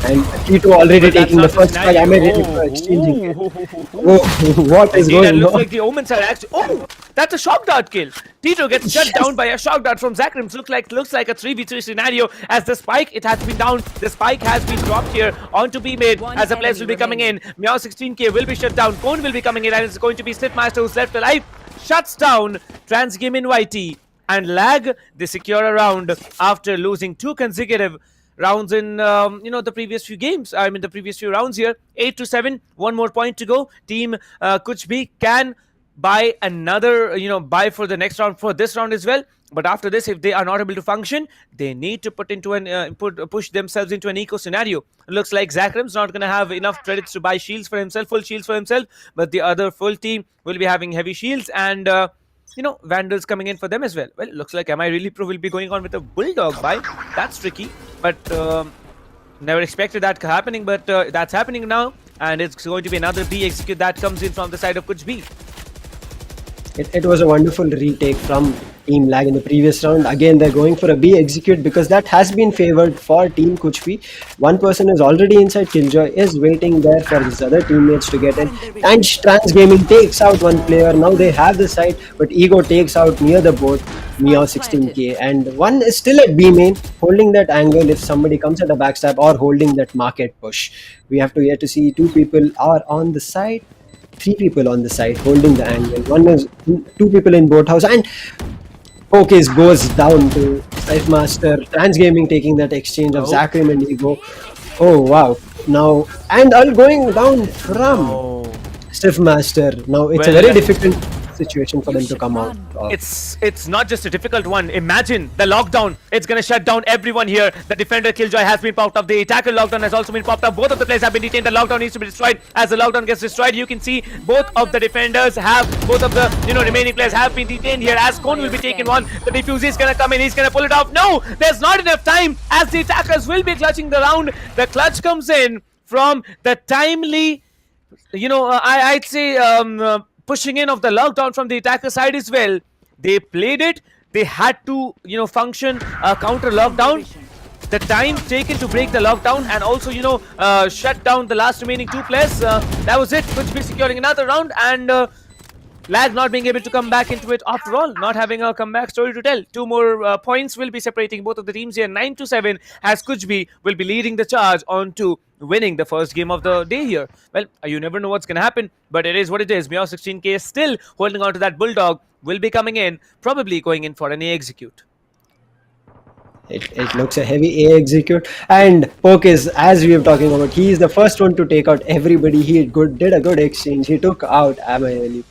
And T2 already taking the first fight. Am I ready for exchanging it? What is going on? Looks like the Omens are actually... Oh, that's a shock dart kill. T2 gets shut down by a shock dart from Zakrims. Looks like a 3v3 scenario as the spike, it has been down. The spike has been dropped here onto B mid as the players will be coming in. Meow 16k will be shut down. Cone will be coming in, and it's going to be Slipmaster who's left alive. Shuts down Transgame in YT. And Lag, they secure a round after losing 2 consecutive rounds in the previous few games. I mean the previous few rounds here. 8 to 7, 1 more point to go. Team Kuch B can buy another buy for the next round, for this round as well. But after this, if they are not able to function, they need to put into an push themselves into an eco scenario. It looks like Zakrim's not going to have enough credits to buy shields for himself, full shields for himself, but the other full team will be having heavy shields and Vandals coming in for them as well. Well, looks like Am I Really Pro will be going on with a Bulldog buy. That's tricky, but never expected that happening, but that's happening now, and it's going to be another B execute that comes in from the side of Kuch B. It was a wonderful retake from Team Lag in the previous round. Again, they're going for a B execute because that has been favored for Team Kuch B. One person is already inside. Killjoy is waiting there for his other teammates to get in. And Trans Gaming takes out one player. Now they have the side, but Ego takes out near the boat Meow 16k. And one is still at B main, holding that angle if somebody comes at a backstab or holding that market push. We have to yet to see 2 people are on the side. 3 people on the side holding the angle. 2 people in boathouse, and Poke goes down to Scythe Master. Trans Gaming taking that exchange of Zakrim and Ego. Oh wow! Now and all going down from Stiff Master. Now it's a very difficult situation for them to come out. It's not just a difficult one. Imagine the lockdown. It's gonna shut down everyone here. The defender Killjoy has been popped up. The attacker lockdown has also been popped up. Both of the players have been detained. The lockdown needs to be destroyed. As the lockdown gets destroyed, you can see both of the defenders have, both of the remaining players have been detained here. As Cone will be taken one, the diffuser is gonna come in. He's gonna pull it off. No, there's not enough time. As the attackers will be clutching the round. The clutch comes in from the timely, I'd say pushing in of the lockdown from the attacker side as well. They played it. They had to, function counter lockdown. The time taken to break the lockdown and also, shut down the last remaining 2 players. That was it. Kuch be securing another round, and Lag not being able to come back into it after all, not having a comeback story to tell. 2 more points will be separating both of the teams here. 9 to 7 as Kuch B will be leading the charge on to winning the first game of the day here. Well, you never know what's going to happen, but it is what it is. Meow 16k is still holding on to that Bulldog, will be coming in, probably going in for an A execute. It looks a heavy A execute, and Poke is, as we were talking about, he is the first one to take out everybody. He did a good exchange. He took out Amayeli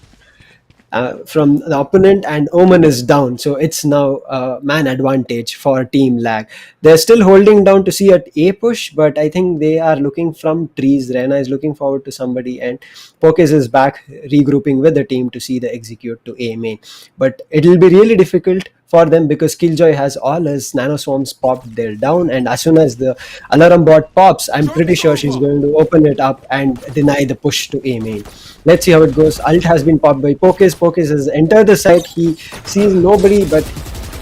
from the opponent, and Omen is down. So it's now man advantage for Team Lag. They're still holding down to see at A push, but I think they are looking from trees. Rena is looking forward to somebody, and Pokes is back regrouping with the team to see the execute to A main. But it'll be really difficult for them because Killjoy has all his nano swarms popped there down, and as soon as the alarm bot pops, I'm pretty sure she's going to open it up and deny the push to A main. Let's see how it goes. Ult has been popped by Pokes. Pokes has entered the site. He sees nobody, but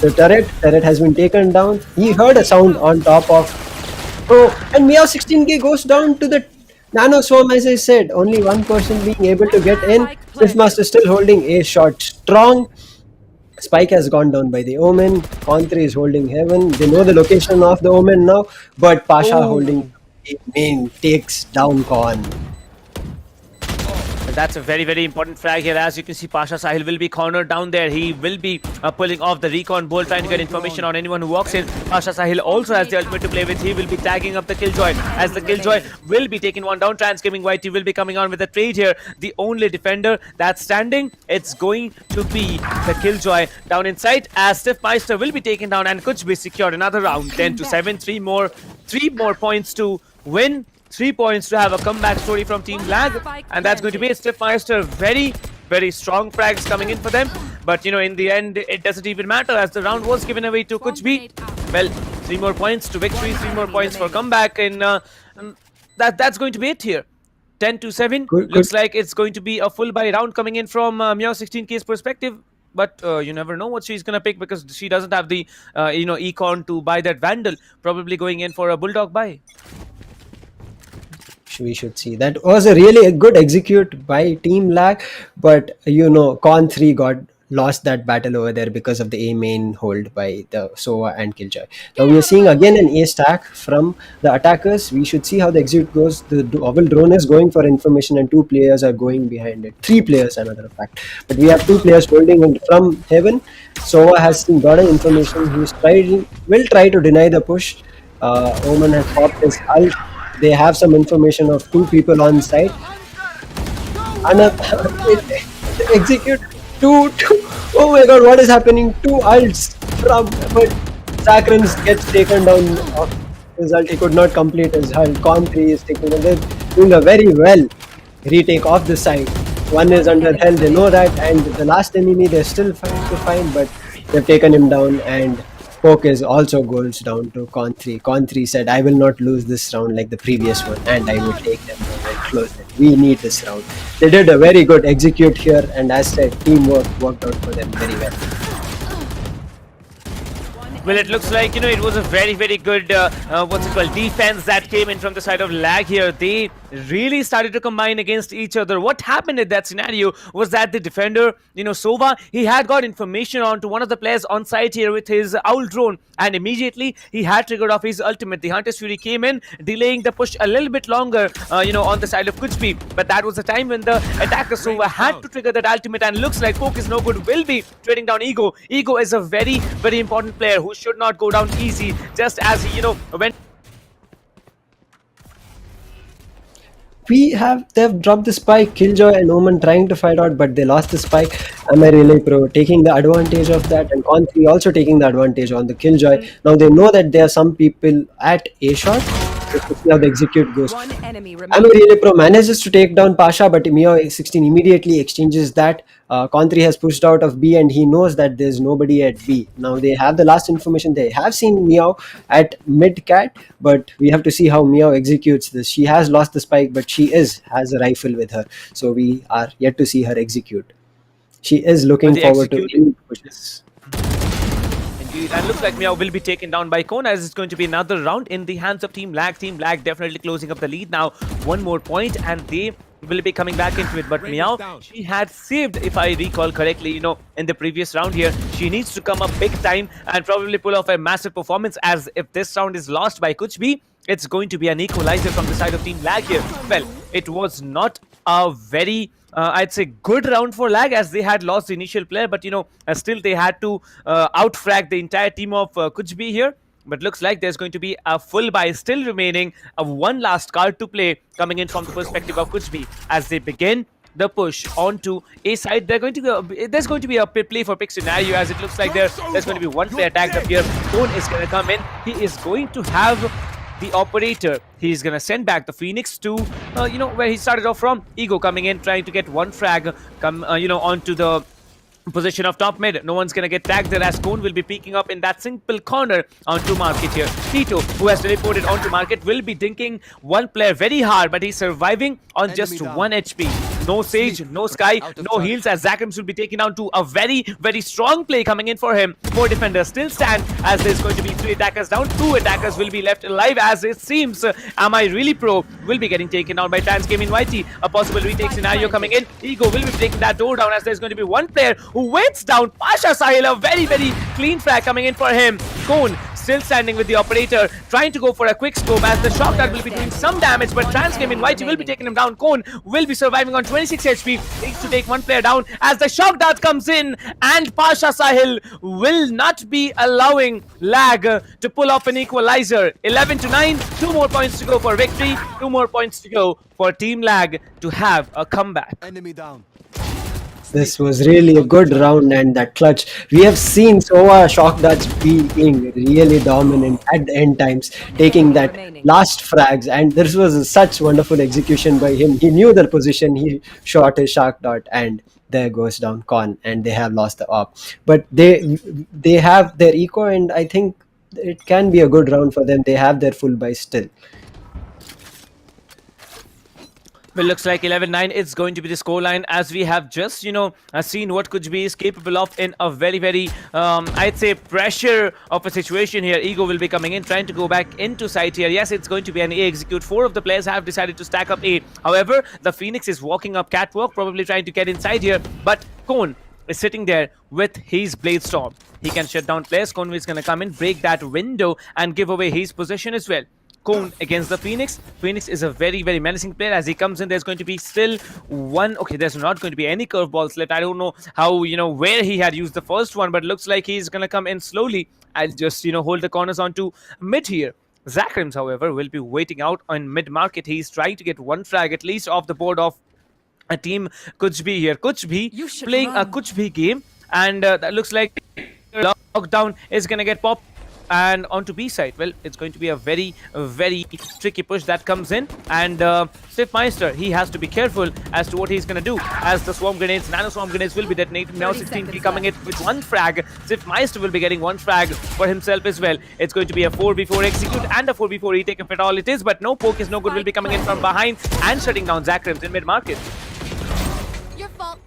the turret has been taken down. He heard a sound on top of. Oh, and Meow 16k goes down to the nano swarm. As I said, only one person being able to get in. Swiftmaster still holding A shot strong. Spike has gone down by the Omen. Con3 is holding Heaven. They know the location of the Omen now, but Pasha holding main takes down Con. That's a very, very important frag here. As you can see, Pasha Sahil will be cornered down there. He will be pulling off the recon bolt, trying to get information on anyone who walks in. Pasha Sahil also has the ultimate to play with. He will be tagging up the Killjoy, as the Killjoy will be taking one down. Transgaming White, he will be coming on with a trade here. The only defender that's standing, it's going to be the Killjoy down inside, as Stiffmeister will be taken down, and Kuch be secured another round. 10-7, three more points to win. 3 points to have a comeback story from Team Lag, and that's going to be a Stiffmeister. Very, very strong frags coming in for them, but in the end, it doesn't even matter as the round was given away to Kuch B. Well, 3 more points to victory, 3 more points for comeback, and that's going to be it here. 10-7. Looks like it's going to be a full buy round coming in from Meow 16k's perspective. But you never know what she's gonna pick because she doesn't have the econ to buy that Vandal. Probably going in for a Bulldog buy. We should see. That was a really good execute by Team Lag, but Con3 lost that battle over there because of the A main hold by the Sova and Killjoy. Now we are seeing again an A stack from the attackers. We should see how the execute goes. The Oval drone is going for information and 2 players are going behind it. 3 players, another fact. But we have 2 players holding it from Heaven. Sova has got an information. Will try to deny the push. Omen has popped his ult. They have some information of 2 people on site. And execute 2. Oh my god, what is happening? 2 ults from, but Sakrans gets taken down off his ult. He could not complete his ult. Con3 is taking it. They're doing a very well retake of the site. One is under hell, they know that, and the last enemy they're still trying to find, but they've taken him down, and Poke is also goes down to Con3. Con3 said, I will not lose this round like the previous one, and I will take them down and close it. We need this round. They did a very good execute here, and as said, teamwork worked out for them very well. Well, it looks like, it was a very, very good, defense that came in from the side of Lag here. They really started to combine against each other. What happened in that scenario was that the defender, Sova, he had got information onto one of the players on site here with his owl drone, and immediately he had triggered off his ultimate. The Hunter's Fury came in, delaying the push a little bit longer, on the side of Kuch B. But that was the time when the attacker Sova had to trigger that ultimate, and looks like Poke is no good, will be trading down Ego. Ego is a very, very important player who should not go down easy, just as he, went. They've dropped the spike. Killjoy and Omen trying to fight out, but they lost the spike. Am I really pro taking the advantage of that, and Con3 also taking the advantage on the Killjoy. Now they know that there are some people at A shot. Let's see how the execute goes. Am I really pro manages to take down Pasha, but Meow 16 immediately exchanges that. Con3 has pushed out of B, and he knows that there's nobody at B. Now they have the last information. They have seen Meow at mid cat, but we have to see how Meow executes this. She has lost the spike, but she has a rifle with her, so we are yet to see her execute. She is looking forward to pushes. And looks like Meow will be taken down by Kona, as it's going to be another round in the hands of Team Lag. Team Lag definitely closing up the lead now. 1 more point, and they will be coming back into it. But Meow, she had saved, if I recall correctly, in the previous round here. She needs to come up big time and probably pull off a massive performance, as if this round is lost by Kuch B, it's going to be an equalizer from the side of Team Lag here. Well, it was not a very I'd say good round for Lag, as they had lost the initial player, but still they had to outfrag the entire team of Kuch B here. but looks like there's going to be a full buy still remaining, of one last card to play coming in from the perspective of Kuch as they begin the push onto A side. There's going to be a play for pick scenario, as it looks like there's going to be one player tagged up here. Cone is going to come in. He is going to have the operator. He's going to send back the Phoenix to where he started off from. Ego coming in, trying to get one frag onto the position of top mid. No one's gonna get tagged there, as Cone will be peeking up in that simple corner onto market here. Tito, who has teleported onto market, will be dinking one player very hard, but he's surviving on just 1 HP. No Sage, no Sky, no heals, as Zakrims will be taken down to a very, very strong play coming in for him. 4 defenders still stand, as there's going to be 3 attackers down. 2 attackers will be left alive, as it seems Am I Really Pro will be getting taken down by Transgame in YT. A possible retake scenario coming in. Ego will be breaking that door down, as there's going to be one player who waits down. Pasha Sahil, a very, very clean frag coming in for him. Cone still standing with the operator, trying to go for a quick scope, as the shock dart will be doing some damage, but Transgame in YT will be taking him down. Cone will be surviving on 26 HP, needs to take one player down as the shock dart comes in, and Pasha Sahil will not be allowing lag to pull off an equalizer. 11-9, 2 more points to go for victory, 2 more points to go for Team Lag to have a comeback. Enemy down. This was really a good round, and that clutch. We have seen Sova shock darts being really dominant at the end times, taking that last frags, and this was such wonderful execution by him. He knew their position, he shot his shock dart, and there goes down Con, and they have lost the op. But they have their eco, and I think it can be a good round for them. They have their full buy still. Well, looks like 11-9 is going to be the scoreline, as we have just, seen what Kuch is capable of in a very, very, I'd say, pressure of a situation here. Ego will be coming in, trying to go back into site here. Yes, it's going to be an A execute. 4 of the players have decided to stack up A. However, the Phoenix is walking up catwalk, probably trying to get inside here. But Cone is sitting there with his Blade Storm. He can shut down players. Cone is going to come in, break that window, and give away his position as well. Cone against the Phoenix. Phoenix is a very, very menacing player. As he comes in, there's going to be still one. Okay, there's not going to be any curveballs left. I don't know how, where he had used the first one, but looks like he's going to come in slowly. I'll just, hold the corners onto mid here. Zakrims, however, will be waiting out on mid market. He's trying to get one frag at least off the board of a team Kuch here. Kuch playing a Kuch game, and that looks like lockdown is going to get popped. And onto B side, well, it's going to be a very, very tricky push that comes in, and Sifmeister, he has to be careful as to what he's going to do, as the swarm grenades, nano swarm grenades will be detonated. Now 16 coming in with one frag. Sifmeister will be getting one frag for himself as well. It's going to be a 4v4 execute and a 4v4 retake if at all it is, but no poke is no good, will be coming in from behind and shutting down Zakrims in mid market. Your fault.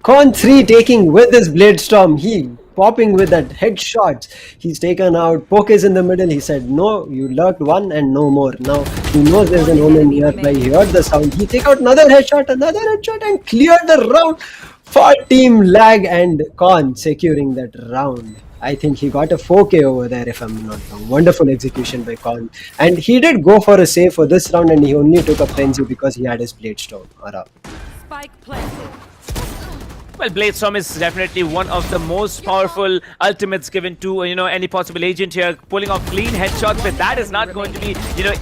Con 3 taking with his Blade Storm. He popping with that headshots. He's taken out. Poke is in the middle. He said, no, you lurked one and no more. Now he knows there's an omen nearby. He heard the sound. He take out another headshot, and cleared the round for Team Lag, and Con securing that round. I think he got a 4K over there, if I'm not wrong. Wonderful execution by Con. And he did go for a save for this round, and he only took a frenzy because he had his Blade Storm. Spike planted. Well, Blade Storm is definitely one of the most powerful ultimates given to, any possible agent here. Pulling off clean headshots, but that is not going to be,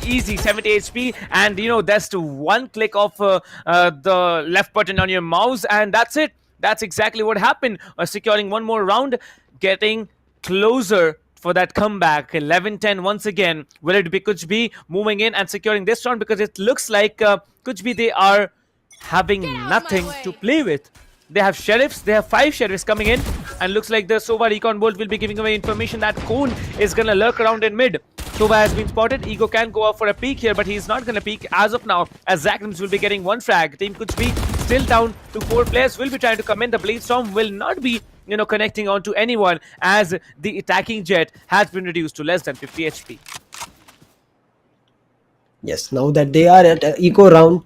easy. 70 HP, and, that's one click of the left button on your mouse, and that's it. That's exactly what happened. Securing one more round, getting closer for that comeback. 11-10 once again. Will it be Kuch moving in and securing this round? Because it looks like Kuch, they are having nothing to play with. They have sheriffs. They have 5 sheriffs coming in, and looks like the Sova Recon Bolt will be giving away information that Cone is going to lurk around in mid. Sova has been spotted. Ego can go up for a peek here, but he's not going to peek as of now, as Zakrims will be getting one frag. Team Kuch still down to 4 players, will be trying to come in. The Blade Storm will not be, connecting on to anyone, as the attacking jet has been reduced to less than 50 HP. Yes, now that they are at eco round,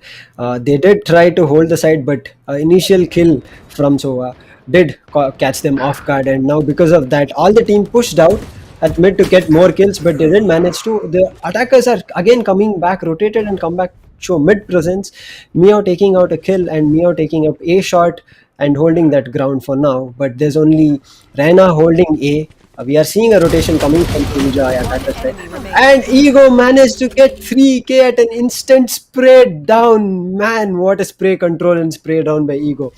they did try to hold the side, but initial kill from Sova did catch them off guard, and now because of that, all the team pushed out at mid to get more kills, but they didn't manage to. The attackers are again coming back, rotated and come back, show mid presence. Meow taking out a kill, and Meow taking up A shot and holding that ground for now, but there's only Raina holding A, We are seeing a rotation coming from Kunja at that side. And Ego managed to get 3k at an instant spray down. Man, what a spray control and spray down by Ego.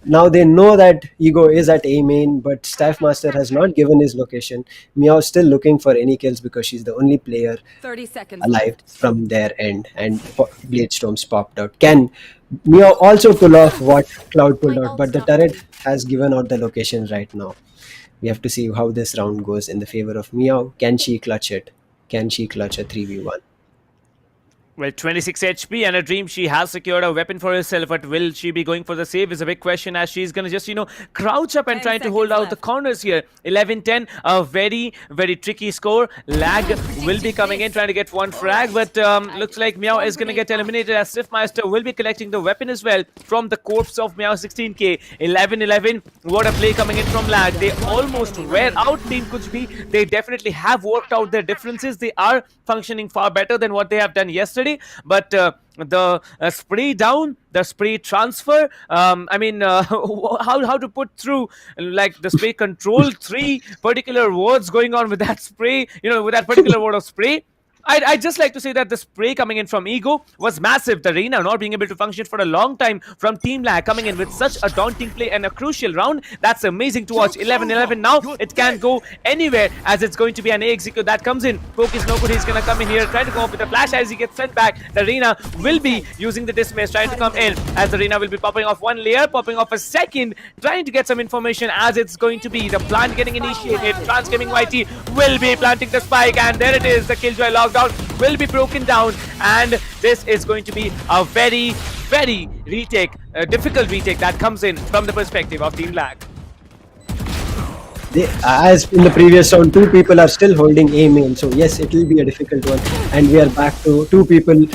Now they know that Ego is at A main, but Staff Master has not given his location. Meow still looking for any kills because she's the only player 30 seconds alive left. from their end, and Bladestorms popped out. Can Meow also pull off what Cloud pulled out, but the turret has given out the location right now. We have to see how this round goes in the favor of Meow. Can she clutch it? Can she clutch a 3v1? Well, 26 HP and a dream. She has secured a weapon for herself, but will she be going for the save is a big question, as she's going to just, crouch up and trying to hold out the corners here. 11-10, a very, very tricky score. Lag will be coming in, trying to get one frag, but looks like Meow is going to get eliminated, as Stiffmeister will be collecting the weapon as well from the corpse of Meow 16k. 11-11, what a play coming in from Lag. They almost wear out Team Kuch. They definitely have worked out their differences. They are functioning far better than what they have done yesterday. But the spray down, the spray transfer, how to put through like the spray control, 3 particular words going on with that spray, with that particular word of spray. I'd just like to say that the spray coming in from Ego was massive. The Reina not being able to function for a long time from Team Lag coming in with such a daunting play and a crucial round. That's amazing to watch. 11-11 now. It can go anywhere as it's going to be an A execute that comes in. Poke is no good. He's going to come in here, trying to go up with a flash as he gets sent back. The Reina will be using the dismiss, trying to come in as the Reina will be popping off one layer, popping off a second, trying to get some information as it's going to be the plant getting initiated. Transgaming YT will be planting the spike, and there it is. The Killjoy lockdown will be broken down, and this is going to be a very, very difficult retake that comes in from the perspective of Team Lag. As in the previous round, 2 people are still holding A main, so yes, it will be a difficult one. And we are back to 2 people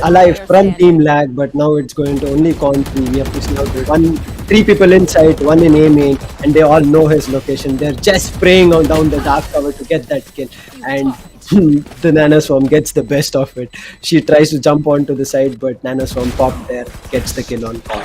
alive from Team Lag, but now it's going to only count 3. We have to see how 3 people inside, 1 in A main, and they all know his location. They're just spraying down the dark cover to get that kill, and the Nanoswarm gets the best of it. She tries to jump onto the side, but Nanoswarm popped there, gets the kill on call.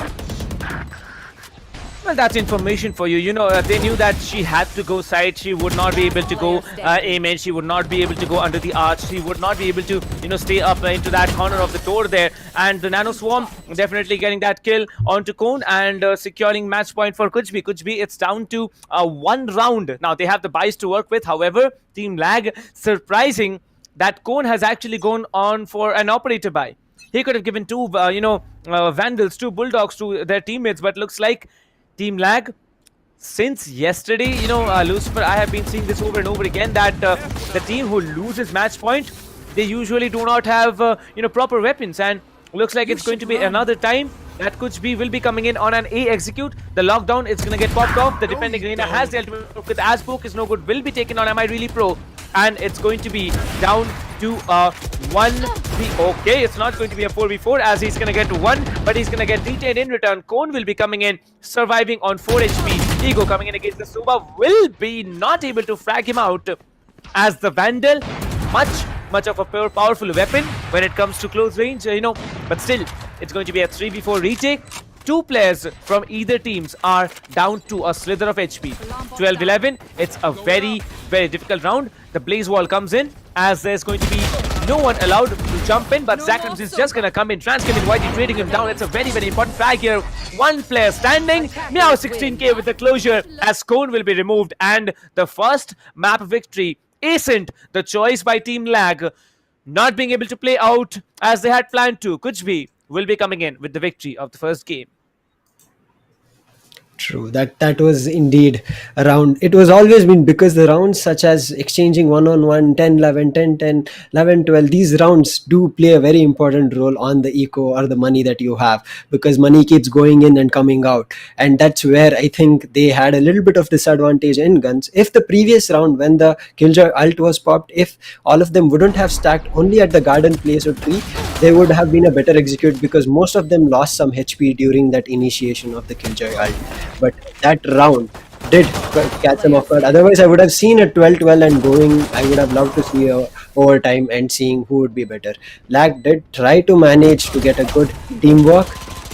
Well, that's information for you. They knew that she had to go side. She would not be able to go A-main. She would not be able to go under the arch. She would not be able to, stay up into that corner of the door there. And the Nanoswarm definitely getting that kill onto Cone and securing match point for Kuch. It's down to 1 round. Now, they have the buys to work with. However, Team Lag, surprising that Cone has actually gone on for an operator buy. He could have given 2, Vandals, 2 Bulldogs to their teammates, but looks like Team Lag, since yesterday, Lucifer, I have been seeing this over and over again, that the team who loses match point, they usually do not have, proper weapons, and looks like it's going to be another time that Kuch will be coming in on an A execute. The lockdown is going to get popped off. The defending Reina has dealt with as Poke is no good, will be taken on Am I Really Pro, and it's going to be down to a 1v. Okay, it's not going to be a 4v4 as he's going to get 1, but he's going to get detained in return. Cone will be coming in, surviving on 4 HP. Ego coming in against the Suba will be not able to frag him out, as the Vandal, much of a powerful weapon when it comes to close range, but still, it's going to be a 3v4 retake. 2 players from either teams are down to a slither of HP. 12-11, it's a very, very difficult round. The Blaze Wall comes in as there's going to be no one allowed to jump in, but Zakrams is just going to come in, transcribing Whitey, trading him down. It's a very, very important frag here. 1 player standing. Meow 16k with the closure as Cone will be removed, and the first map victory isn't the choice by Team Lag, not being able to play out as they had planned to. Kuch will be coming in with the victory of the first game. True, that was indeed a round. It was always been, because the rounds such as exchanging 1-on-1, 10-11, 10-10, 11-12, these rounds do play a very important role on the eco or the money that you have, because money keeps going in and coming out, and that's where I think they had a little bit of disadvantage in guns. If the previous round, when the Killjoy ult was popped, if all of them wouldn't have stacked only at the garden place or tree, they would have been a better execute, because most of them lost some HP during that initiation of the Killjoy ult. But that round did catch them off guard. Otherwise, I would have seen a 12-12 and going. I would have loved to see overtime and seeing who would be better. Lag did try to manage to get a good teamwork,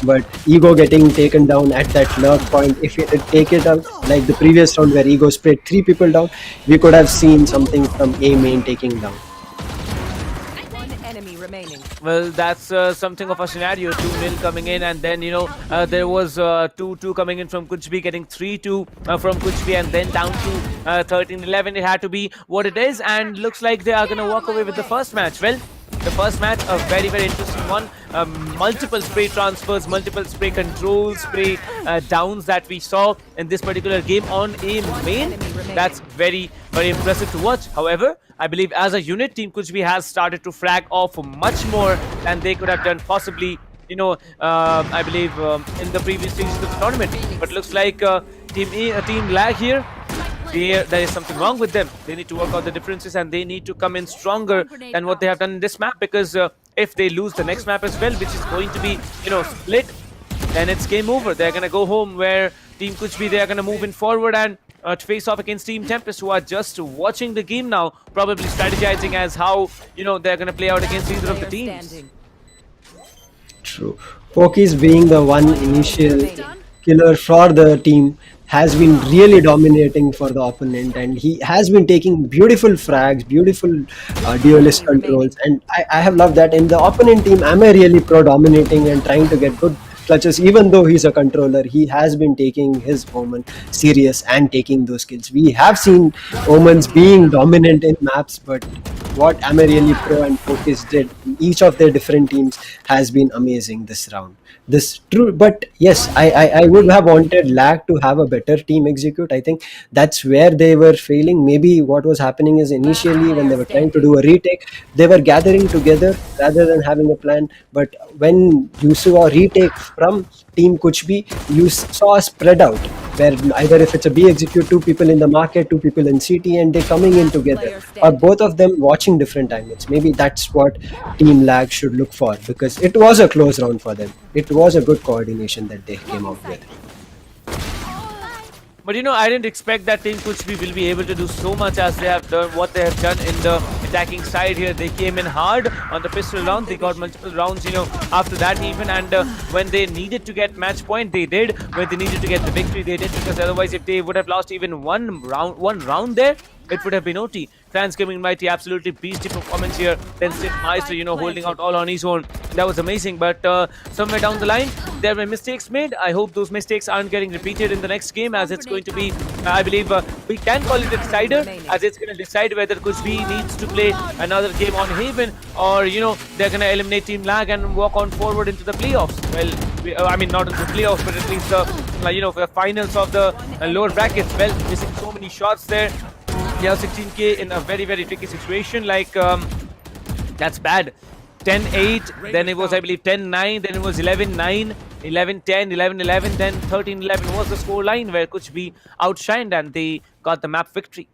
but Ego getting taken down at that lurk point. If he did take it out like the previous round where Ego sprayed 3 people down, we could have seen something from A main taking down. One enemy remaining. Well, that's something of a scenario. 2-0 coming in, and then there was 2-2 coming in from Kuch, getting 3-2 from Kuch, and then down to 13-11. It had to be what it is, and looks like they are going to walk away with the first match. Well, the first match, a very, very interesting one. Multiple spray transfers, multiple spray controls, spray downs that we saw in this particular game on A main. That's very, very impressive to watch. However, I believe as a unit, Team Kuchbi has started to frag off much more than they could have done possibly, I believe in the previous stages of the tournament. But looks like Team Lag here, there is something wrong with them. They need to work out the differences, and they need to come in stronger than what they have done in this map, because if they lose the next map as well, which is going to be split, then it's game over. They're going to go home, where Team Kuchbi, they are going to move in forward and to face off against Team TempesT, who are just watching the game now, probably strategizing as how they're going to play out against either of the teams. True. Pokies being the one initial killer for the team has been really dominating for the opponent, and he has been taking beautiful frags, beautiful duelist controls, and I have loved that. In the opponent team, am I really pro-dominating and trying to get good clutches? Even though he's a controller, he has been taking his Omen serious and taking those kills. We have seen Omens being dominant in maps, but what Am I Really Pro and Focus did in each of their different teams has been amazing this round. This true, but yes, I would have wanted Lag to have a better team execute. I think that's where they were failing. Maybe what was happening is initially when they were trying to do a retake, they were gathering together rather than having a plan. But when you saw a retake from Team Kuchbi, you saw a spread out, where either if it's a B execute, 2 people in the market, 2 people in CT, and they're coming in together, or both of them watching different angles. Maybe that's what Team Lag should look for, because it was a close round for them. It was a good coordination that they came out with. But I didn't expect that Team Kuchbi will be able to do so much as they have done, what they have done in the attacking side here. They came in hard on the pistol round. They got multiple rounds, after that even. And when they needed to get match point, they did. When they needed to get the victory, they did. Because otherwise, if they would have lost even one round there, it would have been OT. Transgaming Mighty, absolutely beastly performance here. Then Sid Meister, holding out all on his own. That was amazing. But somewhere down the line, there were mistakes made. I hope those mistakes aren't getting repeated in the next game, as it's going to be, I believe, we can call it a decider, as it's going to decide whether Kuchbi needs to play another game on Haven, or, they're going to eliminate Team Lag and walk on forward into the playoffs. Well, I mean, not into the playoffs, but at least the finals of the lower brackets. Well, missing so many shots there. Yeah, 16k in a very, very tricky situation. That's bad. 10-8, then it was, I believe, 10-9, then it was 11-9, 11-10, 11-11, then 13-11 was the score line where Kuchbi outshined and they got the map victory.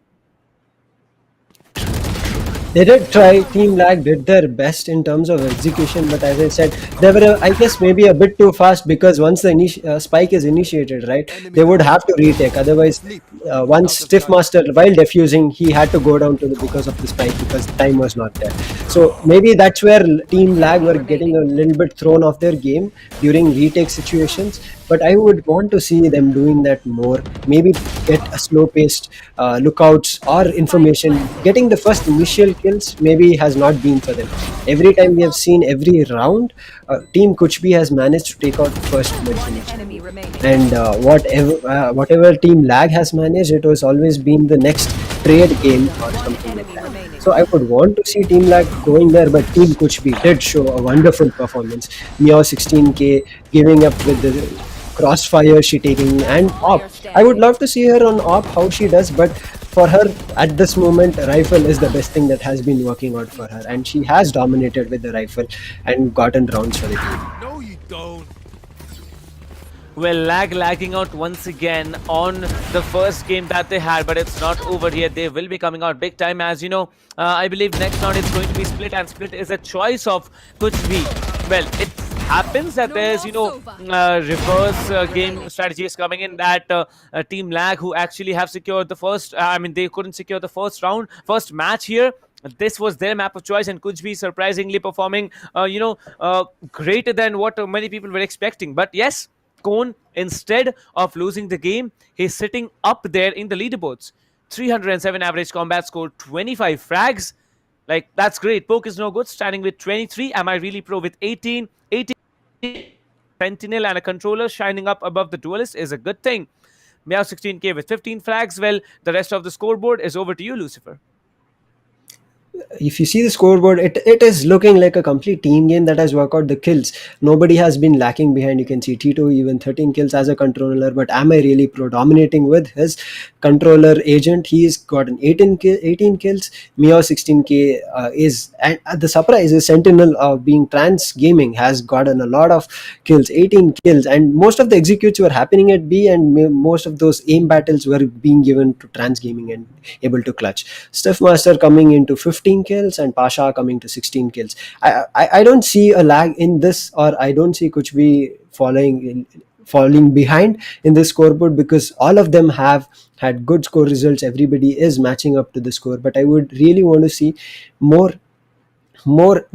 They did try. Team Lag did their best in terms of execution, but as I said, they were, I guess, maybe a bit too fast, because once the spike is initiated, right, they would have to retake. Otherwise, once Stiffmaster, while defusing, he had to go down to because of the spike, because time was not there. So maybe that's where Team Lag were getting a little bit thrown off their game during retake situations. But I would want to see them doing that more. Maybe get a slow-paced lookouts or information. Getting the first initial kills maybe has not been for them. Every time we have seen every round, Team Kuchbi has managed to take out first mid finish. And whatever Team Lag has managed, it was always been the next trade game or something like that. So I would want to see Team Lag going there, but Team Kuchbi did show a wonderful performance. Meow 16k giving up with the crossfire she taking, and op. I would love to see her on op, how she does, but for her at this moment, rifle is the best thing that has been working out for her, and she has dominated with the rifle and gotten rounds for the team. No, you don't. Well, lagging out once again on the first game that they had, but it's not over yet. They will be coming out big time, as I believe next round it's going to be split, and split is a choice of Kuchbi. Well, it happens that there's reverse game strategies coming in, that Team Lag, who actually have secured the first, they couldn't secure the first match here, this was their map of choice, and Kuch be surprisingly performing, greater than what many people were expecting. But yes, Cone, instead of losing the game, he's sitting up there in the leaderboards. 307 average combat score, 25 frags. Like, that's great. Poke is no good, standing with 23. Am I really pro with 18? 18 Sentinel and a controller shining up above the duelist is a good thing. Meow 16k with 15 frags. Well, the rest of the scoreboard is over to you, Lucifer. If you see the scoreboard, it is looking like a complete team game that has worked out the kills. Nobody has been lacking behind. You can see Tito even 13 kills as a controller, but Am I really pro dominating with his controller agent? He's got an 18 kills. Mio 16k is, and the surprise is Sentinel being trans gaming has gotten a lot of kills, 18 kills, and most of the executes were happening at B, and most of those aim battles were being given to trans gaming and able to clutch. Stiff Master coming into 15 kills and Pasha coming to 16 kills. I don't see a lag in this, or I don't see Kuch be falling behind in this scoreboard, because all of them have had good score results. Everybody is matching up to the score, but I would really want to see more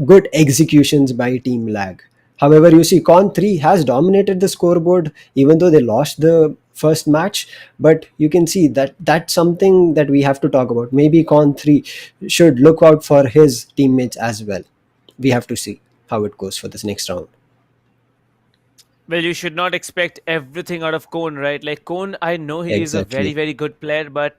good executions by Team Lag. However, you see Con 3 has dominated the scoreboard even though they lost the first match, but you can see that that's something that we have to talk about. Maybe Con 3 should look out for his teammates as well. We have to see how it goes for this next round. Well, you should not expect everything out of Cone, right? Like, Cone, I know he is a Exactly. very, very good player, but,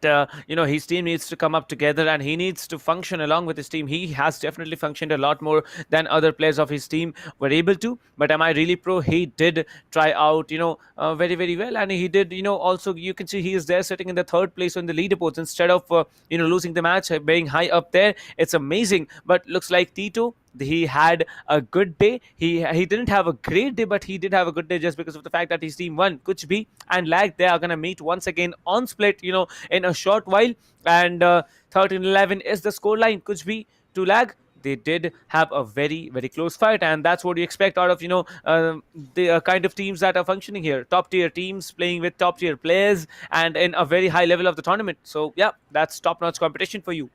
his team needs to come up together and he needs to function along with his team. He has definitely functioned a lot more than other players of his team were able to. But am I really pro? He did try out, very, very well. And he did, also, you can see he is there sitting in the third place on the leaderboards instead of, losing the match, being high up there. It's amazing. But looks like Tito, he had a good day. He didn't have a great day, but he did have a good day just because of the fact that his team won. Kuch B and Lag, they are gonna meet once again on split, in a short while. And 13-11 is the scoreline. Kuch B to Lag. They did have a very, very close fight, and that's what you expect out of the kind of teams that are functioning here. Top tier teams playing with top tier players and in a very high level of the tournament. So yeah, that's top notch competition for you.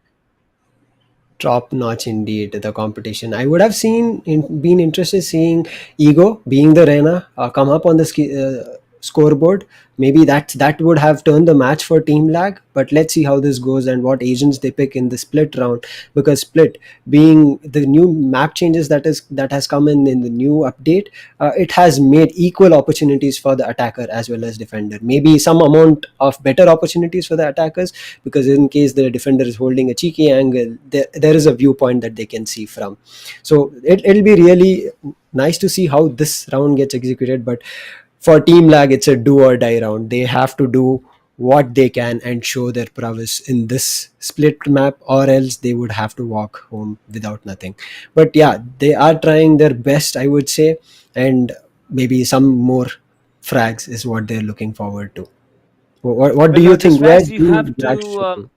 Top notch indeed, the competition. I would have been interested seeing Ego being the Rena come up on the scoreboard. Maybe that would have turned the match for Team Lag. But let's see how this goes and what agents they pick in the split round, because split being the new map changes that has come in the new update, it has made equal opportunities for the attacker as well as defender. Maybe some amount of better opportunities for the attackers, because in case the defender is holding a cheeky angle, there is a viewpoint that they can see from. So it'll be really nice to see how this round gets executed. But for Team Lag, it's a do or die round. They have to do what they can and show their prowess in this split map, or else they would have to walk home without nothing. But yeah, they are trying their best, I would say, and maybe some more frags is what they're looking forward to. What do you think? Where You have Lag to. should-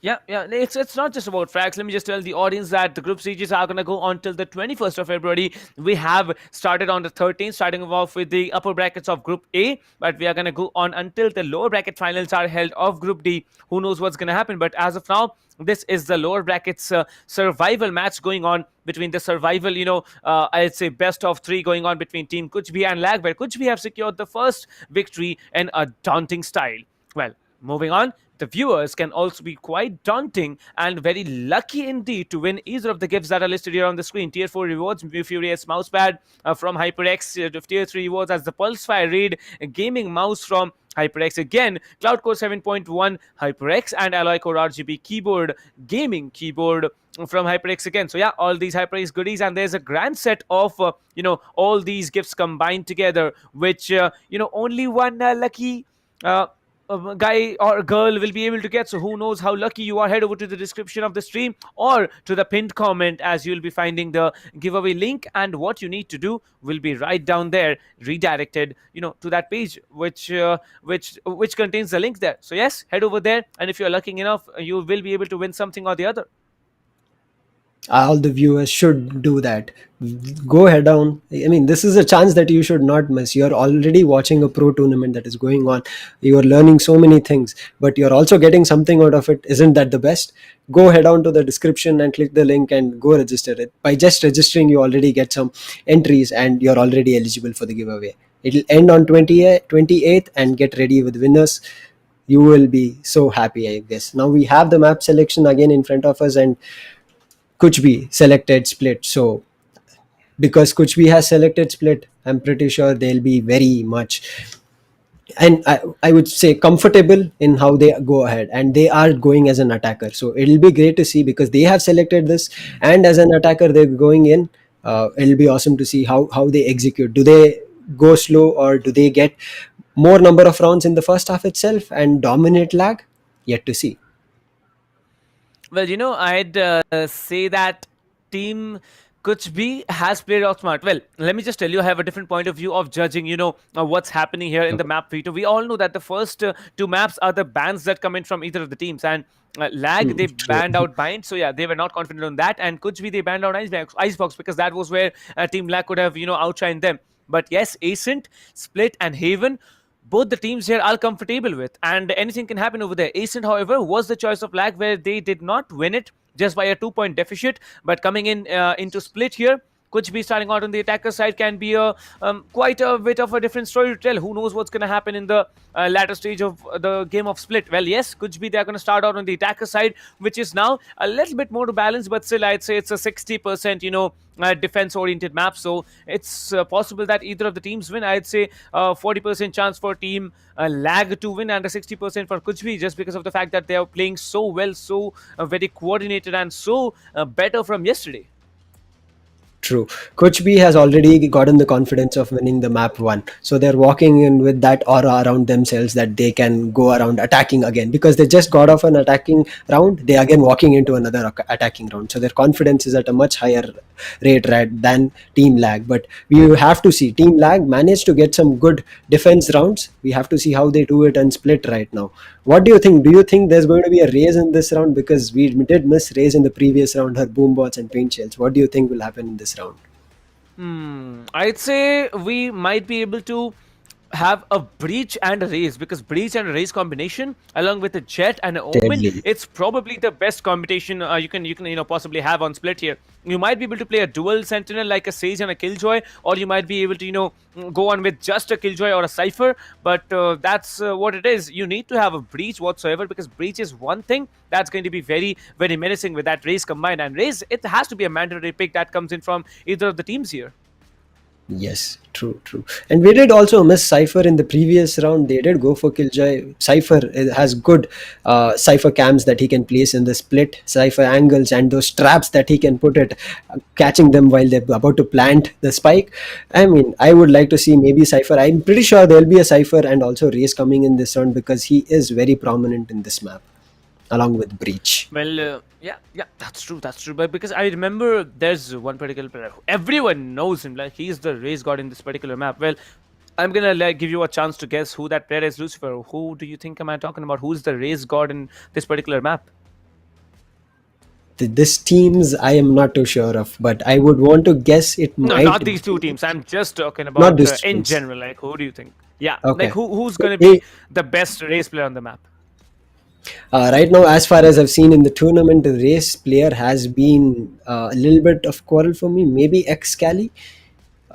Yeah. It's not just about frags. Let me just tell the audience that the group stages are gonna go on till the 21st of February. We have started on the 13th, starting off with the upper brackets of Group A, but we are gonna go on until the lower bracket finals are held of Group D. Who knows what's gonna happen? But as of now, this is the lower brackets survival match going on between the survival, I'd say best of three going on between Team Kuch B and Lag, where Kuch B have secured the first victory in a daunting style. Well, moving on, the viewers can also be quite daunting and very lucky indeed to win either of the gifts that are listed here on the screen. Tier 4 rewards, Furious mousepad from HyperX. Tier 3 rewards as the Pulsefire Raid gaming mouse from HyperX again, Cloud Core 7.1 HyperX, and Alloy Core RGB keyboard, gaming keyboard from HyperX again. So yeah, all these HyperX goodies, and there's a grand set of all these gifts combined together, which only one lucky guy or girl will be able to get. So who knows how lucky you are? Head over to the description of the stream or to the pinned comment, as you'll be finding the giveaway link, and what you need to do will be right down there, redirected to that page which contains the link there. So yes, head over there, and if you're lucky enough, you will be able to win something or the other. All the viewers should do that. Go head down. I mean, this is a chance that you should not miss. You're already watching a pro tournament that is going on. You're learning so many things, but you're also getting something out of it. Isn't that the best? Go head down to the description and click the link and go register it. By just registering, you already get some entries and you're already eligible for the giveaway. It'll end on 28th, and get ready with winners. You will be so happy, I guess. Now we have the map selection again in front of us, and Kuch selected split. So because Kuch has selected split, I'm pretty sure they'll be very much, and I would say, comfortable in how they go ahead, and they are going as an attacker. So it'll be great to see because they have selected this, and as an attacker they're going in. It'll be awesome to see how they execute. Do they go slow, or do they get more number of rounds in the first half itself and dominate lag? Yet to see. Well, I'd say that Team Kuch has played out smart. Well, let me just tell you, I have a different point of view of judging, what's happening here in the map feature. We all know that the first two maps are the bans that come in from either of the teams. And lag, they banned out bind. So, yeah, they were not confident on that. And Kuch, they banned out Icebox because that was where Team Lag could have, outshined them. But yes, Ascent, Split, and Haven, both the teams here are comfortable with, and anything can happen over there. Ascent, however, was the choice of Lag, where they did not win it just by a 2-point deficit, but coming in into Split here, Kuch starting out on the attacker side can be a quite a bit of a different story to tell. Who knows what's going to happen in the latter stage of the game of Split? Well, yes, Kuch they're going to start out on the attacker side, which is now a little bit more to balance, but still I'd say it's a 60%, defense-oriented map. So it's possible that either of the teams win. I'd say 40% chance for Team Lag to win and a 60% for Kuch, just because of the fact that they are playing so well, so very coordinated, and so better from yesterday. True. Coach B has already gotten the confidence of winning the map one. So they're walking in with that aura around themselves that they can go around attacking again, because they just got off an attacking round. They again walking into another attacking round. So their confidence is at a much higher rate than Team Lag. But we have to see Team Lag managed to get some good defense rounds. We have to see how they do it and Split right now. What do you think? Do you think there's going to be a raise in this round? Because we did miss raise in the previous round, her boom bots and paint shells. What do you think will happen in this round? I'd say we might be able to have a breach and a raise, because breach and a raise combination along with a jet and an omen, Deadly. it's probably the best combination you can possibly have on Split here. You might be able to play a dual sentinel like a Sage and a Killjoy, or you might be able to go on with just a Killjoy or a Cypher, but that's what it is. You need to have a breach whatsoever, because breach is one thing that's going to be very, very menacing with that raise combined, and raise, it has to be a mandatory pick that comes in from either of the teams here. Yes, true. And we did also miss Cypher in the previous round. They did go for Killjoy. Cypher has good Cypher cams that he can place in the Split, Cypher angles, and those traps that he can put it, catching them while they're about to plant the spike. I mean, I would like to see maybe Cypher. I'm pretty sure there'll be a Cypher and also Raze coming in this round, because he is very prominent in this map, along with Breach. Well, yeah, that's true. But because I remember there's one particular player who everyone knows him, like he's the race god in this particular map. Well, I'm gonna give you a chance to guess who that player is, Lucifer. Who do you think am I talking about? Who's the race god in this particular map? This teams I am not too sure of, but I would want to guess it No, might. not these two teams. I'm just talking Not about these in teams. general. Like, who do you think? Yeah, Okay. like who's gonna be the best race player on the map? Right now, as far as I've seen in the tournament, the race player has been a little bit of quarrel for me. Maybe Xcali.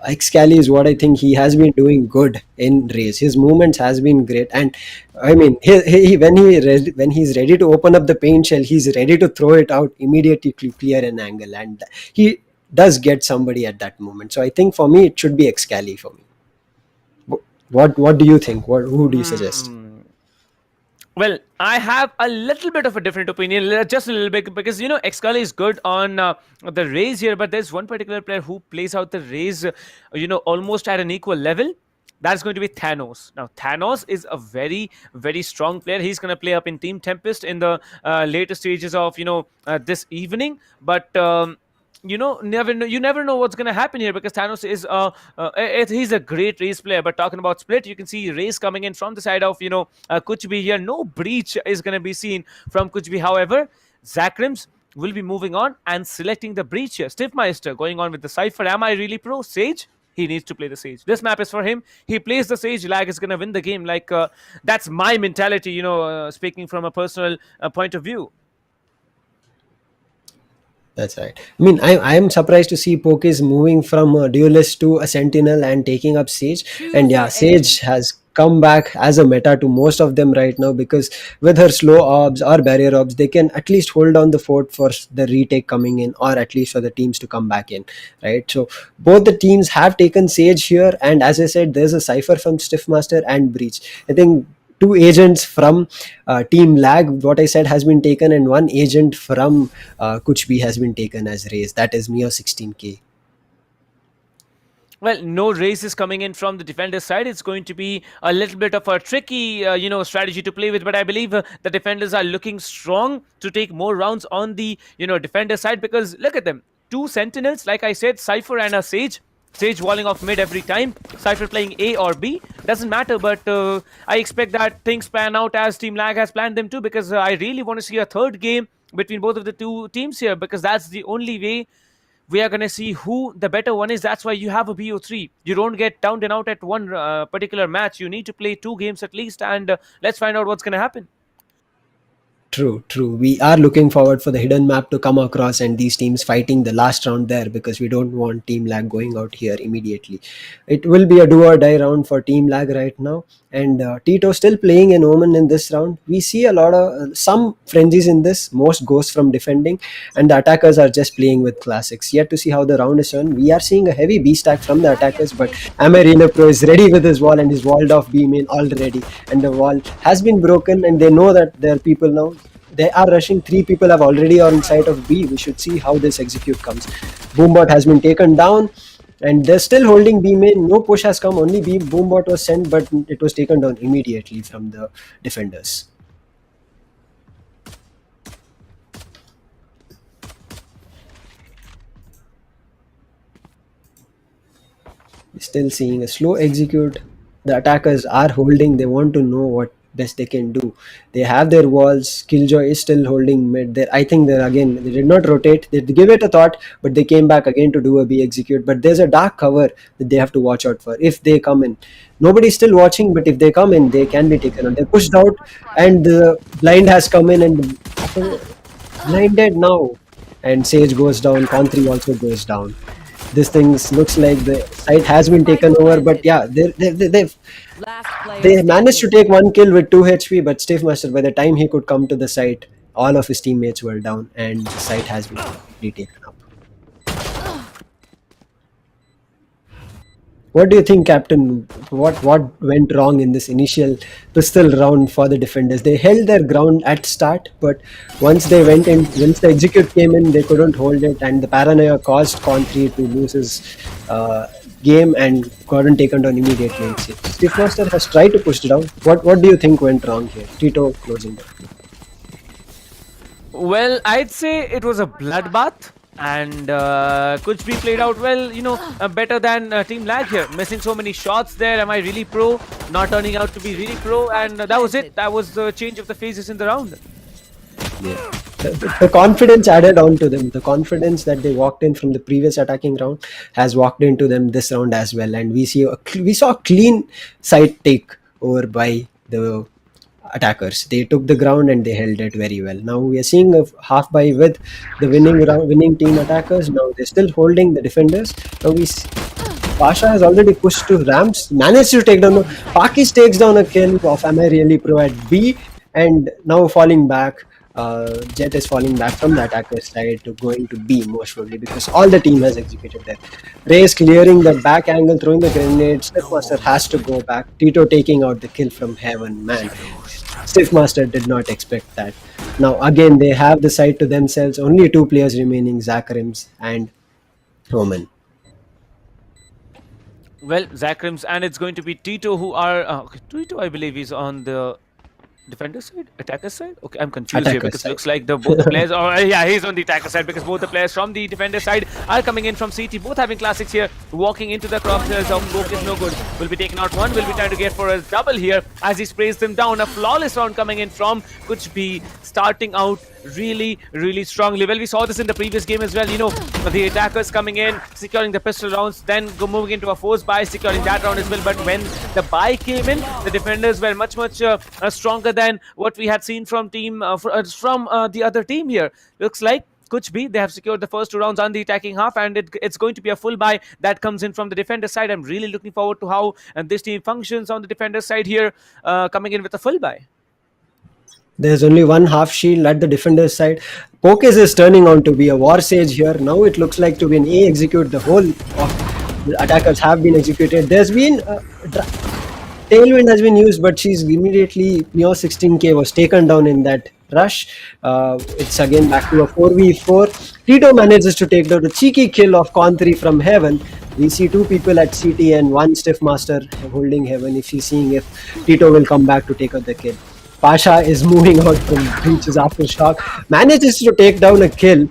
Xcali is what I think. He has been doing good in race. His movements has been great, and I mean, when he's ready to open up the paint shell, he's ready to throw it out immediately to clear an angle, and he does get somebody at that moment. So I think for me, it should be Xcali for me. What do you think? Who do you suggest? Well, I have a little bit of a different opinion, just a little bit, because Excalibur is good on the raise here, but there's one particular player who plays out the raise, almost at an equal level. That's going to be Thanos. Now, Thanos is a very, very strong player. He's going to play up in Team TempesT in the later stages of this evening, but. You never know what's going to happen here, because Thanos is he's a great race player. But talking about Split, you can see race coming in from the side of Kuch here. No breach is going to be seen from Kuch. However, Zakrims will be moving on and selecting the breach here. Stiffmeister going on with the Cypher. Am I really pro? Sage? He needs to play the Sage. This map is for him. He plays the Sage. Lag is going to win the game. Like, that's my mentality, speaking from a personal point of view. That's right. I mean, I am surprised to see Pokes moving from a duelist to a sentinel and taking up Sage. And yeah, Sage has come back as a meta to most of them right now, because with her slow orbs or barrier orbs, they can at least hold down the fort for the retake coming in, or at least for the teams to come back in, right? So both the teams have taken Sage here, and as I said, there's a Cypher from Stiffmaster and Breach. I think two agents from Team Lag, what I said, has been taken, and one agent from Kuch has been taken as raise. That is Mio 16k. Well, no raises coming in from the defenders side. It's going to be a little bit of a tricky, strategy to play with. But I believe the defenders are looking strong to take more rounds on the, defender side, because look at them. Two sentinels, like I said, Cypher and a Sage. Sage walling off mid every time. Cypher playing A or B. Doesn't matter, but I expect that things pan out as Team Lag has planned them to, because I really want to see a third game between both of the two teams here, because that's the only way we are going to see who the better one is. That's why you have a BO3. You don't get downed and out at one particular match. You need to play 2 games at least, and let's find out what's going to happen. True. We are looking forward for the hidden map to come across and these teams fighting the last round there, because we don't want Team Lag going out here immediately. It will be a do or die round for Team Lag right now. And Tito still playing an Omen in this round. We see a lot of some frenzies in this. Most goes from defending, and the attackers are just playing with classics. Yet to see how the round is turned. We are seeing a heavy B stack from the attackers, but Amarina Pro is ready with his wall and his walled off B main already. And the wall has been broken, and they know that there are people now. They are rushing. 3 people have already on site of B. We should see how this execute comes. Boombot has been taken down, and they're still holding B main. No push has come. Only B Boombot was sent, but it was taken down immediately from the defenders. Still seeing a slow execute. The attackers are holding. They want to know what best they can do. They have their walls. Killjoy is still holding mid there. I think they did not rotate. They give it a thought, but they came back again to do a B execute. But there's a dark cover that they have to watch out for. If they come in, nobody's still watching, but if they come in, they can be taken on. They're pushed out, and the blind has come in, and blinded now. And Sage goes down. Con3 also goes down. This thing looks like the site has been taken over, but yeah, they managed to take 1 kill with 2 HP, but Stiffmaster, by the time he could come to the site, all of his teammates were down, and the site has been completely taken up. What do you think, Captain? What went wrong in this initial pistol round for the defenders? They held their ground at start, but once they went in, once the execute came in, they couldn't hold it, and the paranoia caused Con3 to lose his game and gotten taken down immediately. Stiffmaster has tried to push it down. What do you think went wrong here? Tito closing down. Well, I'd say it was a bloodbath. And Kuch played out well, better than Team Lag here. Missing so many shots there. Am I really pro? Not turning out to be really pro. And that was it. That was the change of the phases in the round. Yeah. The confidence added on to them. The confidence that they walked in from the previous attacking round has walked into them this round as well. And we saw a clean side take over by the attackers. They took the ground and they held it very well. Now we are seeing a half buy with the winning team attackers. Now they're still holding the defenders. Now Pasha has already pushed to ramps, managed to take down. Pakis takes down a kill of Am I Really Pro at B, and now falling back. Jet is falling back from the attacker's side to going to B most probably, because all the team has executed there. Ray is clearing the back angle, throwing the grenade. Stiffmaster has to go back. Tito taking out the kill from heaven. Man, Stiffmaster did not expect that. Now again they have the side to themselves. Only 2 players remaining, Zakrims and Roman. Well, Zakrims, and it's going to be Tito who are... Tito, I believe, is on the Defender side, attacker side. Okay, I'm confused here Attacker because it side. looks like both the players. Oh, yeah, he's on the attacker side because both the players from the defender side are coming in from CT. Both having classics here, walking into the crosshairs of Coke is no good. Will be taken out one. Will be trying to get for a double here as he sprays them down. A flawless round coming in from Kuch B, starting out really strongly. Well, we saw this in the previous game as well. You know, the attackers coming in, securing the pistol rounds, then moving into a force buy, securing that round as well. But when the buy came in, the defenders were much stronger than what we had seen from the other team here. Looks like Kuch B, they have secured the first 2 rounds on the attacking half, and it's going to be a full buy that comes in from the defender side. I'm really looking forward to how this team functions on the defender side here, coming in with a full buy. There's only one half shield at the defender's side. Pokes is turning out to be a war sage here. Now it looks like to be an A execute. The whole of the attackers have been executed. There's been tailwind has been used, but she's immediately Neo 16k was taken down in that rush. It's again back to a 4v4. Tito manages to take down a cheeky kill of Con3 from Heaven. We see 2 people at CT and 1 Stiff Master holding Heaven. If he's seeing if Tito will come back to take out the kill. Pasha is moving out from breaches after shock, manages to take down a kill,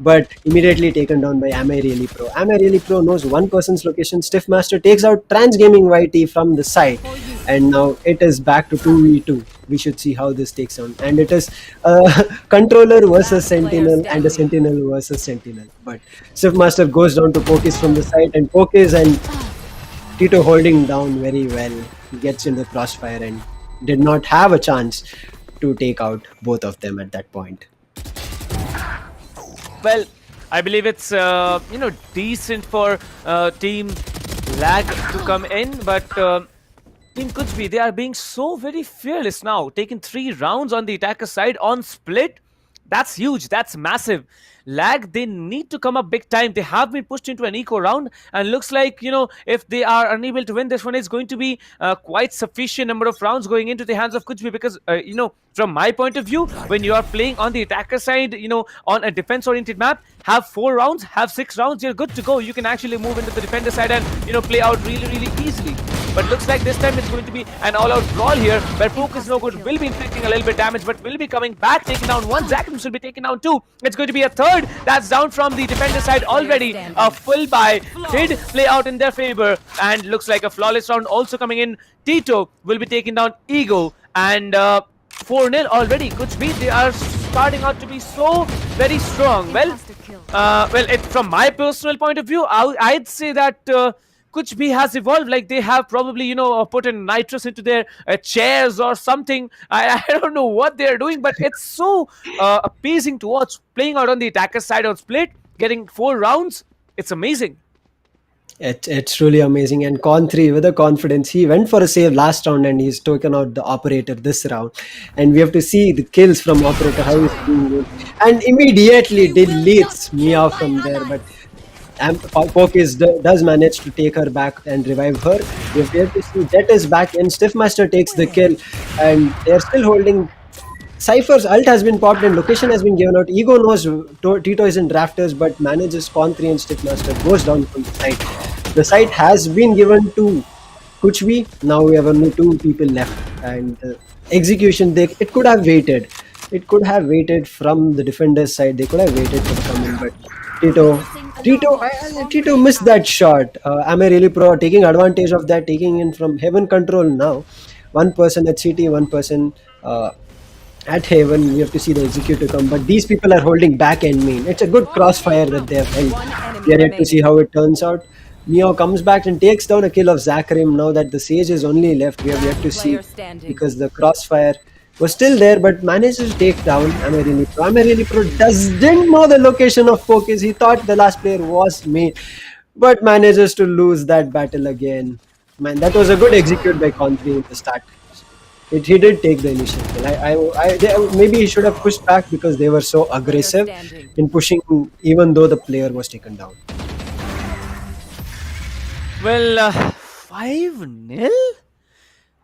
but immediately taken down by Am I Really Pro. Am I Really Pro knows one person's location. Stiff Master takes out Trans Gaming YT from the side, and now it is back to 2v2. We should see how this takes on, and it is a controller versus Sentinel and a Sentinel versus Sentinel. But Stiff Master goes down to Pokis from the side, and Pokis and Tito holding down very well. He gets into the crossfire and did not have a chance to take out both of them at that point. Well, I believe it's decent for team lag to come in, but Team Kuch B, they are being so very fearless now, taking 3 rounds on the attacker side on split. That's huge, that's massive. Lag, they need to come up big time. They have been pushed into an eco round, and looks like, if they are unable to win this one, it's going to be quite sufficient number of rounds going into the hands of Kuch B, because from my point of view, when you are playing on the attacker side, on a defense oriented map, have 4 rounds, have 6 rounds, you're good to go. You can actually move into the defender side and play out really easily. But looks like this time it's going to be an all-out brawl here, where Poke is no good, will be inflicting a little bit damage, but will be coming back, taking down 1. Zakrim will be taken down 2. It's going to be a 3rd that's down from the defender side already. A full buy did play out in their favor, and looks like a flawless round also coming in. Tito will be taking down Ego, and 4-0 already. Kuch B, they are starting out to be so very strong. Well, from my personal point of view, I'd say that Kuch B has evolved. Like, they have probably, put in nitrous into their chairs or something. I don't know what they're doing, but it's so appeasing to watch. Playing out on the attacker side on split, getting 4 rounds. It's amazing. It's really amazing. And Con3 with the confidence, he went for a save last round and he's taken out the operator this round. And we have to see the kills from operator, how he's doing good. And immediately deletes Mia from there, but Pokis does manage to take her back and revive her. We have to see Jet is back in. Stiffmaster takes the kill, and they're still holding. Cypher's ult has been popped and location has been given out. Ego knows Tito is in drafters, but manages Con3 and Stiffmaster goes down from the site. The site has been given to Kuch B. Now we have only 2 people left, and execution, it could have waited. It could have waited from the defender's side. They could have waited for the comment, but Tito missed that shot. Am I Really Pro taking advantage of that, taking in from Heaven control now. 1 person at CT, 1 person at Heaven. We have to see the executor come, but these people are holding back and main. It's a good crossfire that they have held. We are yet to see how it turns out. Neo comes back and takes down a kill of Zakrim. Now that the Sage is only left, we have yet to see, because the crossfire was still there, but manages to take down Am I Really Pro. Am I Really Pro didn't know the location of Pokis. He thought the last player was me, but manages to lose that battle again. Man, that was a good execute by Con3 in the start. He did take the initial kill. Maybe he should have pushed back, because they were so aggressive in pushing, even though the player was taken down. Well, 5-0?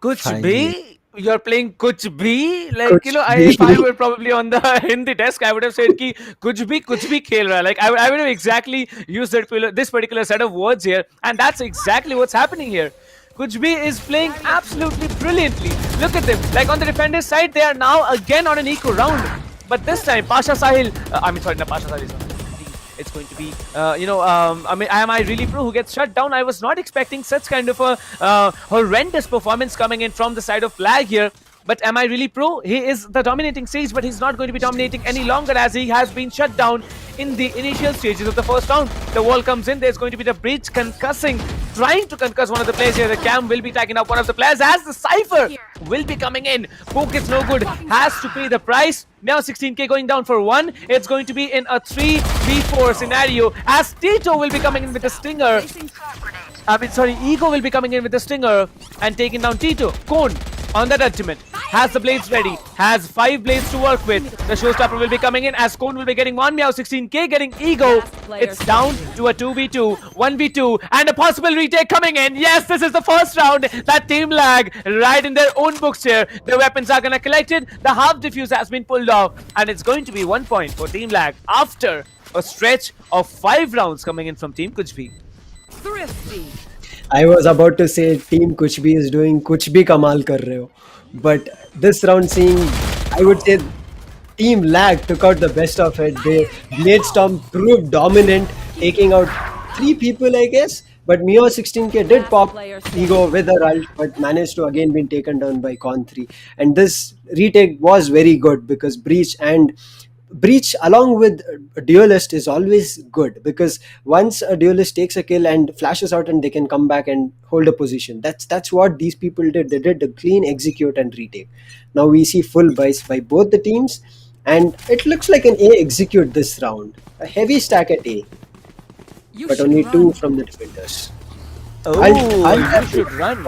Kuch B? You're playing Kuch B? Like, if I were probably in the desk, I would have said ki Kuch B khel raha. Like, I would have exactly used this particular set of words here, and that's exactly what's happening here. Kuchbi is playing absolutely brilliantly. Look at them. Like on the defender's side, they are now again on an eco round. But this time, Pasha Sahil, not Pasha Sahil. It's going to be, am I really pro who gets shut down? I was not expecting such kind of a horrendous performance coming in from the side of Lag here. But am I really pro? He is the dominating stage, but he's not going to be dominating any longer as he has been shut down in the initial stages of the first round. The wall comes in. There's going to be the breach trying to concuss one of the players here. The Cam will be tagging up one of the players as the Cypher will be coming in. Poke is no good. Has to pay the price. Now 16k going down for one. It's going to be in a 3v4 scenario as Tito will be coming in with a stinger. Ego will be coming in with a stinger and taking down Tito. Cone on that ultimate has the blades ready, has 5 blades to work with. The showstopper will be coming in as Cone will be getting 1 Meow, 16k getting Ego. It's down to a 2v2, 1v2 and a possible retake coming in. Yes, this is the first round that Team Lag right in their own books here. The weapons are gonna collected, the half diffuse has been pulled off and it's going to be 1 point for Team Lag after a stretch of 5 rounds coming in from Team Kuchbi. Thrifty. I was about to say Team Kuchbi is doing Kuchbi Kamal kar rahe ho. But this round seeing, I would say Team Lag took out the best of it. They Blade Storm proved dominant, taking out 3 people I guess. But Mio 16k did pop Ego with her ult, but managed to again be taken down by Con 3. And this retake was very good because Breach along with a duelist is always good because once a duelist takes a kill and flashes out and they can come back and hold a position. That's what these people did. They did the clean execute and retake. Now we see full buys by both the teams and it looks like an A execute this round. A heavy stack at A. But only 2 from the defenders. You should run.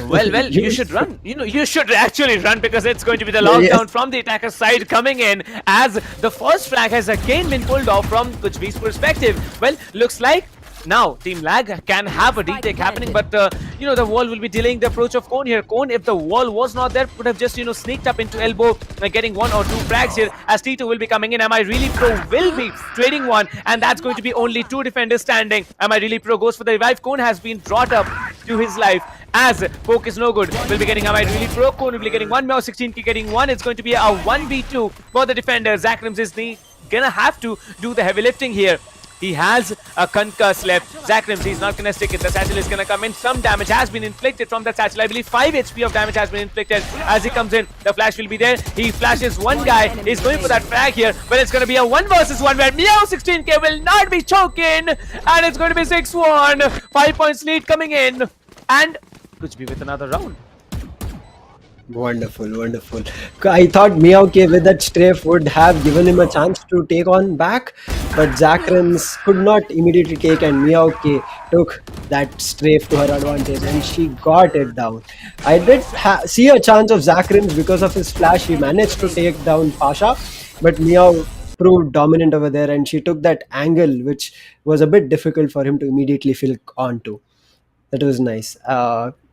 Well, you should run. You should actually run because it's going to be the lockdown from the attacker side coming in as the first flag has again been pulled off from Kuchbi's perspective. Well, looks like now Team Lag can have a retake happening, but the wall will be delaying the approach of Cone here. Cone, if the wall was not there, would have just sneaked up into elbow, getting 1 or 2 frags here as T2 will be coming in. Am I really pro will be trading one, and that's going to be only 2 defenders standing. Am I really pro goes for the revive. Cone has been brought up to his life as Poke is no good. Will be getting Am I really pro. Cone will be getting 1 Meow, 16k getting 1. It's going to be a 1v2 for the defender. Zakrims is gonna have to do the heavy lifting here. He has a concuss left. Zakrims, he's not gonna stick it. The satchel is gonna come in. Some damage has been inflicted from that satchel. I believe 5 HP of damage has been inflicted as he comes in. The flash will be there. He flashes one guy. He's going for that frag here, but it's gonna be a 1 versus 1 where Meow 16k will not be choking, and it's going to be 6-1. 5 points lead coming in, and Kuchbi with another round. Wonderful. I thought Meow K with that strafe would have given him a chance to take on back, but Zakrans could not immediately take, and Meow K took that strafe to her advantage and she got it down. I did see a chance of Zakrans because of his flash. He managed to take down Pasha, but Meow proved dominant over there and she took that angle which was a bit difficult for him to immediately fill onto. That was nice.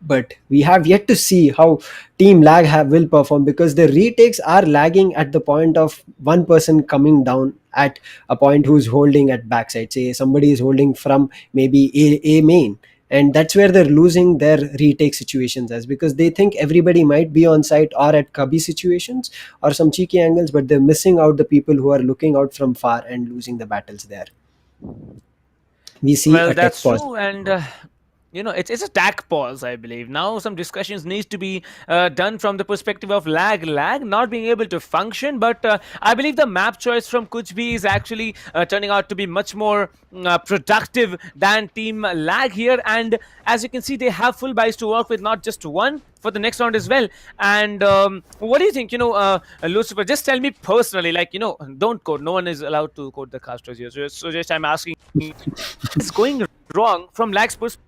But we have yet to see how Team Lag will perform because the retakes are lagging at the point of one person coming down at a point who's holding at backside. Say somebody is holding from maybe A main. And that's where they're losing their retake situations as because they think everybody might be on site or at cubby situations or some cheeky angles, but they're missing out the people who are looking out from far and losing the battles there. We see a that's tech pause. true, and it's a tack pause, I believe. Now some discussions need to be done from the perspective of lag not being able to function, but I believe the map choice from Kuchbi is actually turning out to be much more productive than Team Lag here, and as you can see they have full buys to work with, not just one for the next round as well. And what do you think, Lucifer, just tell me personally, don't code, no one is allowed to code the casters here, so just I'm asking, it's going wrong from Lag's perspective.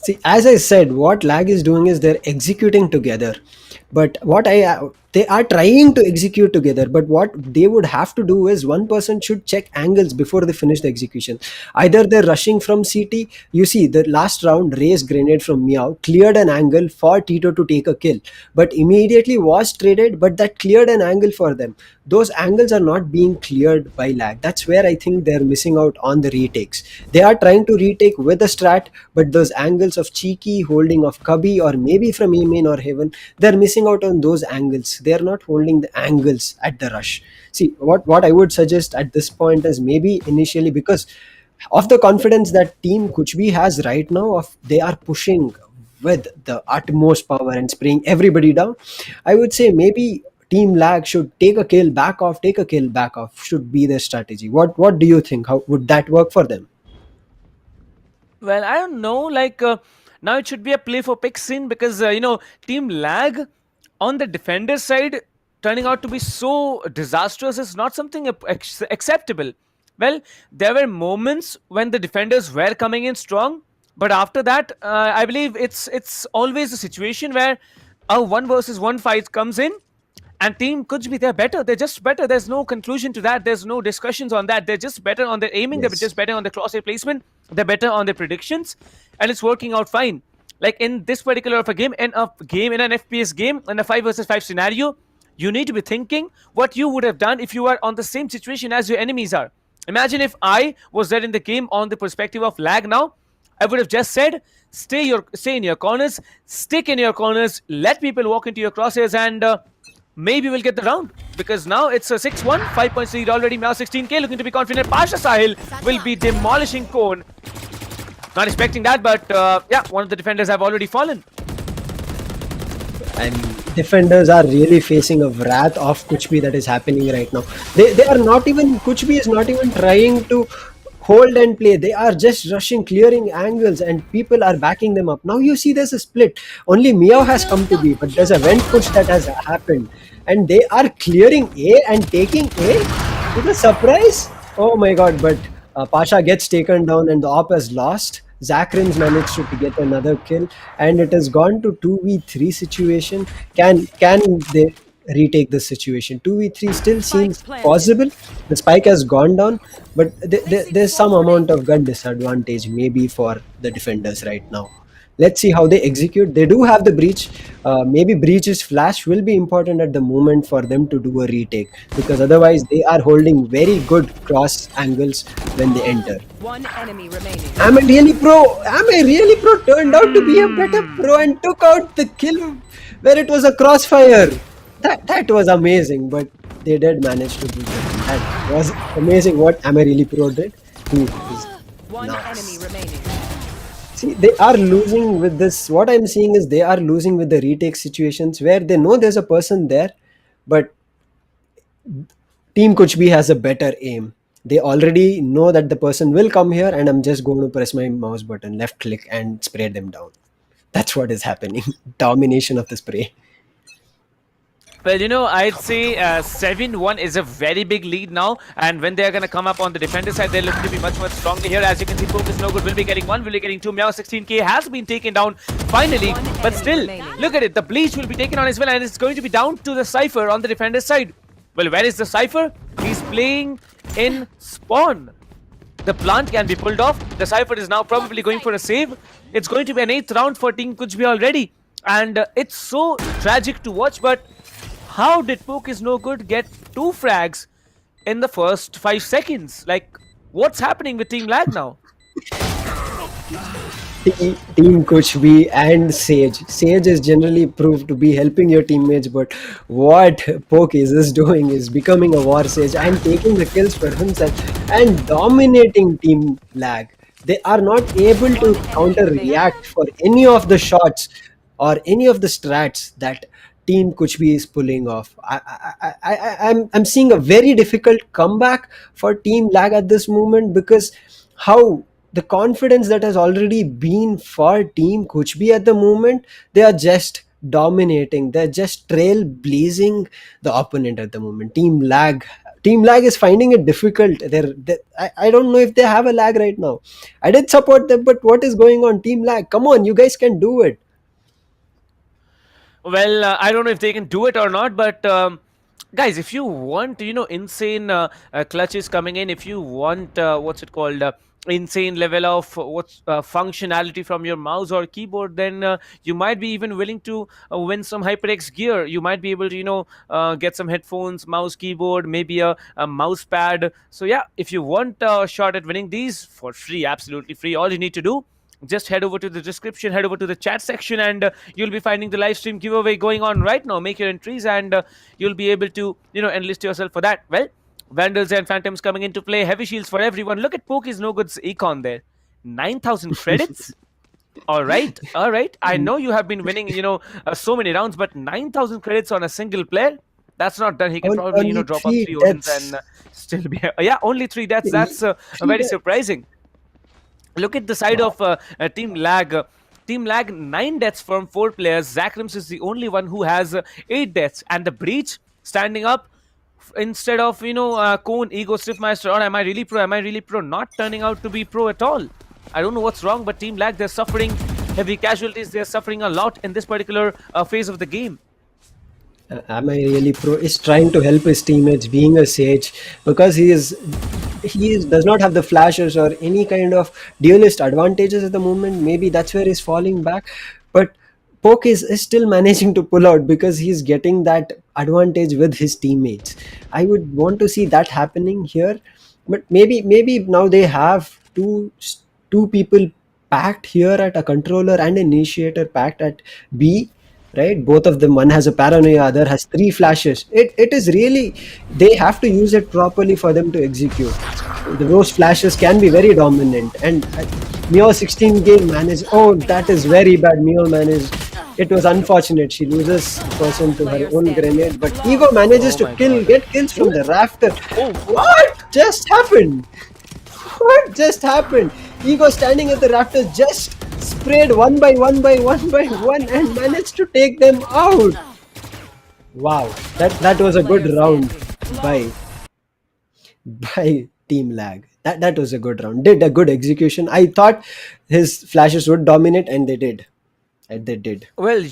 See, as I said, what Lag is doing is they're executing together. But they are trying to execute together, but what they would have to do is one person should check angles before they finish the execution. Either they're rushing from CT. You see the last round, Ray's grenade from Meow cleared an angle for Tito to take a kill, but immediately was traded, but that cleared an angle for them. Those angles are not being cleared by lag. That's where I think they're missing out on the retakes. They are trying to retake with a strat, but those angles of Cheeky holding of Cubby or maybe from A main or Heaven, they're missing out on those angles. They're not holding the angles at the rush. See, what I would suggest at this point is maybe initially, because of the confidence that Team Kuchbi has right now, of they are pushing with the utmost power and spraying everybody down, I would say maybe Team Lag should take a kill, back off, take a kill, back off, should be their strategy. What do you think? How would that work for them? Well, I don't know. Now it should be a play for Pixin because Team Lag on the defender side turning out to be so disastrous is not something acceptable. Well, there were moments when the defenders were coming in strong, but after that, I believe it's always a situation where a one versus one fight comes in, and Team Kuch they're better. They're just better. There's no conclusion to that. There's no discussions on that. They're just better on their aiming. They're just better on the crosshair placement. They're better on their predictions, and it's working out fine. Like in this particular of a game, in an FPS game, in a 5 versus 5 scenario, you need to be thinking what you would have done if you were on the same situation as your enemies are. Imagine if I was there in the game on the perspective of lag now. I would have just said, stay in your corners, stick in your corners, let people walk into your crosshairs, and maybe we'll get the round. Because now it's a 6-1, 5 points lead already. Now 16k, looking to be confident. Pasha Sahil will be demolishing Cone. Not expecting that, but yeah, one of the defenders have already fallen. And defenders are really facing a wrath of Kuchbi that is happening right now. They are not even, Kuchbi is not even trying to hold and play. They are just rushing, clearing angles, and people are backing them up. Now you see there's a split. Only Meow has come to be, but there's a vent push that has happened. And they are clearing A and taking A with a surprise. Oh my god, but Pasha gets taken down and the op has lost. Zakrins managed to get another kill, and it has gone to 2v3 situation. Can they retake this situation? 2v3 still seems possible. The spike has gone down, but there's some amount of gun disadvantage maybe for the defenders right now. Let's see how they execute. They do have the breach. Maybe breach's flash will be important at the moment for them to do a retake, because otherwise they are holding very good cross angles when they enter. One enemy remaining. Am I really pro turned out to be a better pro and took out the kill where it was a crossfire. That was amazing, but they did manage to do that. That was amazing what Am I really pro did. He is One nuts. enemy remaining. See, they are losing with this. What I'm seeing is they are losing with the retake situations where they know there's a person there, but Team Kuchbi has a better aim. They already know that the person will come here, and I'm just going to press my mouse button, left click, and spray them down. That's what is happening. Domination of the spray. Well, I'd say 7-1 is a very big lead now, and when they're going to come up on the defender side, they're looking to be much stronger here. As you can see, Focus no good. Will be getting one, will be getting two. Meow 16k has been taken down finally, but still, look at it. The Bleach will be taken on as well, and it's going to be down to the Cypher on the defender side. Well, where is the Cypher? He's playing in Spawn. The plant can be pulled off. The Cypher is now probably going for a save. It's going to be an 8th round for Team Kuchbi already, and it's so tragic to watch, but how did Poke is no good get 2 frags in the first 5 seconds? Like, what's happening with Team Lag now? Team Kuchbi and Sage. Sage is generally proved to be helping your teammates, but what Poke is doing is becoming a war sage and taking the kills for himself and dominating Team Lag. They are not able to counter-react for any of the shots or any of the strats that Team Kuchbi is pulling off. I'm seeing a very difficult comeback for Team Lag at this moment, because how the confidence that has already been for Team Kuchbi at the moment, they are just dominating. They're just trailblazing the opponent at the moment. Team Lag is finding it difficult. I don't know if they have a lag right now. I did support them, but what is going on? Team Lag, come on, you guys can do it. Well, I don't know if they can do it or not, but guys, if you want, insane clutches coming in, if you want, what's it called? Insane level of what's functionality from your mouse or keyboard, then you might be even willing to win some HyperX gear. You might be able to, get some headphones, mouse, keyboard, maybe a mouse pad. So yeah, if you want a shot at winning these for free, absolutely free, all you need to do, just head over to the description, head over to the chat section, and you'll be finding the live stream giveaway going on right now. Make your entries, and you'll be able to, enlist yourself for that. Well, Vandals and Phantoms coming into play. Heavy shields for everyone. Look at Poki's No Good's econ there. 9,000 credits. All right, all right. I know you have been winning, so many rounds, but 9,000 credits on a single player. That's not done. He can probably, Only drop on 3 3 Odins deaths. and still be. Yeah, only 3 deaths. That's very surprising. Look at the side of Team Lag. Team Lag, 9 deaths from 4 players. Zakrams is the only one who has 8 deaths. And the Breach standing up instead of, Cone, Ego, Stiffmaster, or Am I Really Pro? Am I Really Pro? Not turning out to be pro at all. I don't know what's wrong, but Team Lag, they're suffering heavy casualties. They're suffering a lot in this particular phase of the game. Am I Really Pro is trying to help his teammates, being a Sage, because he does not have the flashes or any kind of duelist advantages at the moment. Maybe that's where he's falling back, but Poke is still managing to pull out because he's getting that advantage with his teammates. I would want to see that happening here, but maybe now they have two people packed here at a controller and an initiator packed at B. Right, both of them, one has a paranoia, other has 3 flashes. It is really, they have to use it properly for them to execute. Those flashes can be very dominant, and Mio 16 game managed. Oh, that is very bad. Mio managed. It was unfortunate. She loses person to her own grenade, but Ego manages to get kills from the rafter. Oh, what just happened? What just happened? Ego standing at the rafters just sprayed one by one and managed to take them out. Wow, that was a good round by Team Lag. That was a good round. Did a good execution. I thought his flashes would dominate, and they did. And they did. Well,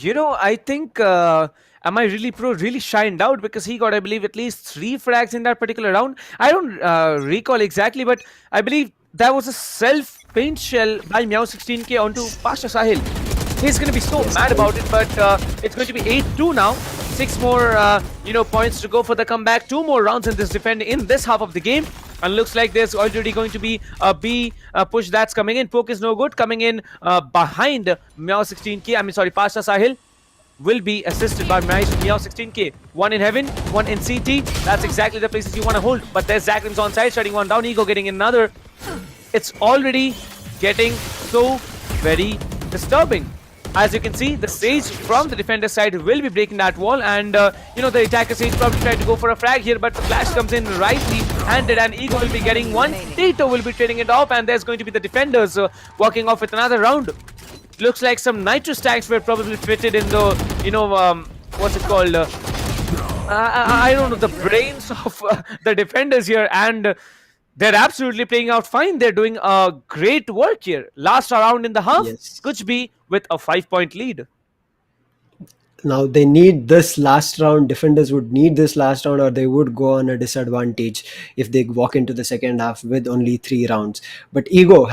I think Am I Really Pro really shined out because he got, I believe, at least 3 frags in that particular round. I don't recall exactly, but I believe that was a self-paint shell by Meow 16k onto Pasha Sahil. He's going to be so mad about it, but it's going to be 8-2 now. 6 more, points to go for the comeback. 2 more rounds in this defend in this half of the game. And looks like there's already going to be a B push that's coming in. Poke is no good. Coming in behind Meow 16k. I mean, sorry, Pasha Sahil will be assisted by Meow 16k. 1 in heaven, 1 in CT. That's exactly the places you want to hold. But there's Zakrams on side, shutting one down. Ego getting another. It's already getting so very disturbing. As you can see, the Sage from the defender side will be breaking that wall, and the attacker Sage probably tried to go for a frag here, but the flash comes in rightly handed, and Ego will be getting one. Tito will be trading it off, and there's going to be the defenders walking off with another round. Looks like some nitro stacks were probably fitted in the, what's it called? I don't know, the brains of the defenders here, and they're absolutely playing out fine. They're doing great work here. Last round in the half, Kuch be with a 5-point lead. Now they need this last round. Defenders would need this last round, or they would go on a disadvantage if they walk into the second half with only 3 rounds. But Ego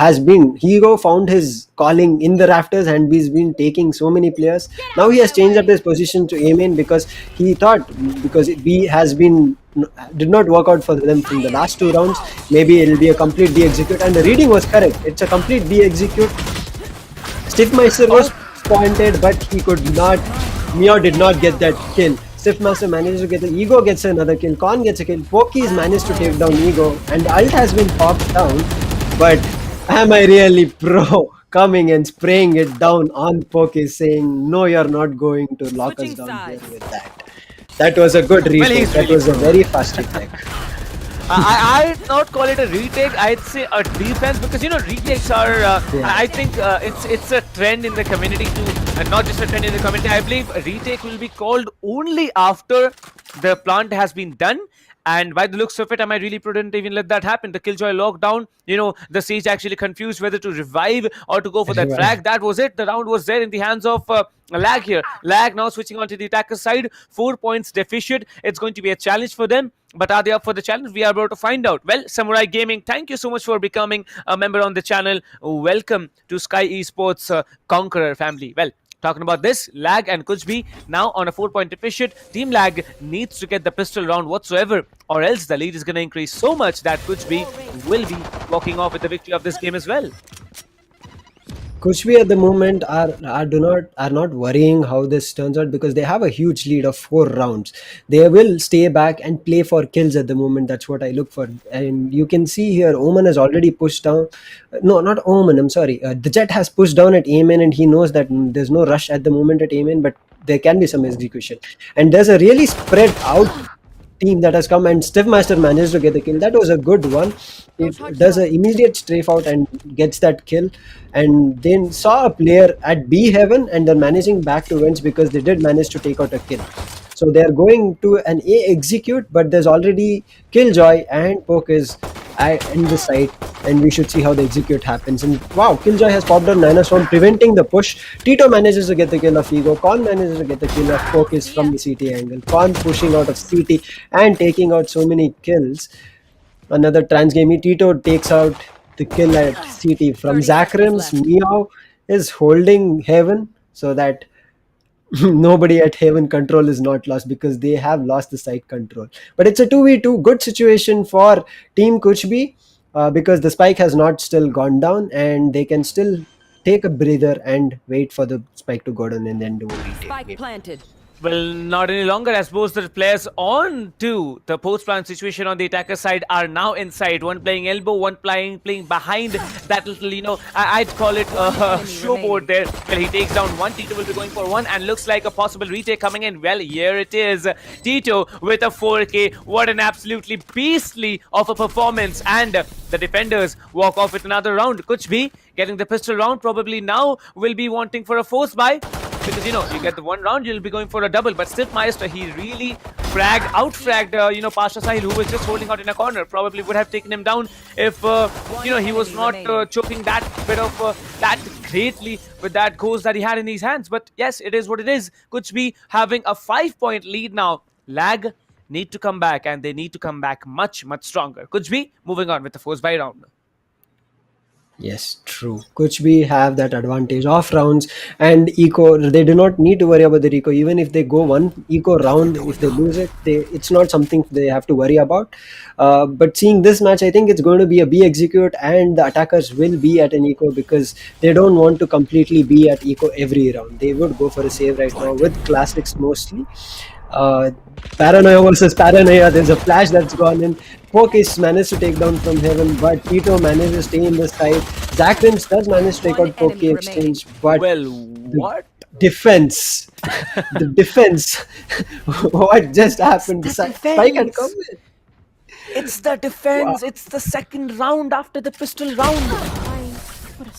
found his calling in the rafters, and he's been taking so many players. Now he has changed up his position to aim in because he thought, because B did not work out for them from the last 2 rounds, maybe it'll be a complete B execute, and the reading was correct. It's a complete B execute. Stiffmeister was pointed, but he could not. Mio did not get that kill. Stiffmaster managed to get it. Ego gets another kill. Con gets a kill. Poki's managed to take down Ego, and ult has been popped down. But Am I Really Pro coming and spraying it down on Poki, saying, no, you're not going to lock us down here with that. That was a good retake. That was a very fast retake. I'd not call it a retake. I'd say a defense, because retakes are. I think it's a trend in the community too, and not just a trend in the community. I believe a retake will be called only after the plant has been done And by the looks of it, Am I really prudent even let that happen? The Killjoy lockdown, the Siege actually confused whether to revive or to go for that Revive. frag. That was it. The round was there in the hands of Lag here. Lag now switching on to the attacker side. 4 points deficit. It's going to be a challenge for them. But are they up for the challenge? We are about to find out. Well, Samurai Gaming, thank you so much for becoming a member on the channel. Welcome to SkyEsports Conqueror family. Well, talking about this, Lag and Kuch now on a 4-point deficit. Team Lag needs to get the pistol round whatsoever, or else the lead is going to increase so much that Kuch will be walking off with the victory of this game as well. Kuch at the moment are not worrying how this turns out because they have a huge lead of 4 rounds. They will stay back and play for kills at the moment. That's what I look for. And you can see here, Omen has already pushed down. No, not Omen. I'm sorry. The Jet has pushed down at Amen, and he knows that there's no rush at the moment at Amen, but there can be some execution. And there's a really spread out team that has come, and Stiffmaster managed to get the kill. That was a good one. It does an immediate strafe out and gets that kill, and then saw a player at B heaven, and they're managing back to wins because they did manage to take out a kill. So they're going to an A execute, but there's already Killjoy and Poke is in the site, and we should see how the execute happens. And wow, Killjoy has popped on Nana Storm, preventing the push. Tito manages to get the kill of Ego. Con manages to get the kill of Focus from the CT angle. Con pushing out of CT and taking out so many kills. Another trans game. Tito takes out the kill at CT from Zakrim's. Meow is holding Heaven so that nobody at Heaven control is not lost because they have lost the site control. But it's a 2v2 good situation for Team Kuch because the spike has not still gone down, and they can still take a breather and wait for the spike to go down and then do a retake. Spike planted. Well, not any longer, as both the players on to the post-plant situation on the attacker side are now inside. One playing elbow, one playing behind that little, I'd call it a showboard there. Well, he takes down one. Tito will be going for one, and looks like a possible retake coming in. Well, here it is. Tito with a 4K. What an absolutely beastly of a performance. And the defenders walk off with another round. Kuch getting the pistol round, probably now will be wanting for a force buy. Because, you get the one round, you'll be going for a double. But Stiffmeister, he really out-fragged, Pasha Sahil, who was just holding out in a corner. Probably would have taken him down if, he was not choking that bit of that greatly with that ghost that he had in his hands. But yes, it is what it is. Kuch having a 5-point lead now. Lag need to come back, and they need to come back much, much stronger. Kuch moving on with the force buy round. Yes, true. Kuch have that advantage off rounds, and eco, they do not need to worry about the eco. Even if they go one eco round, if they lose it, it's not something they have to worry about. But seeing this match, I think it's going to be a B execute, and the attackers will be at an eco because they don't want to completely be at eco every round. They would go for a save right now with classics mostly. Paranoia versus Paranoia. There's a flash that's gone in. Poke is managed to take down from Heaven, but Tito manages to stay in the side. Zakrims does manage to take out Poke exchange, but what? Defense. The defense. What just happened? The spike had come in. It's the defense. Wow. It's the second round after the pistol round.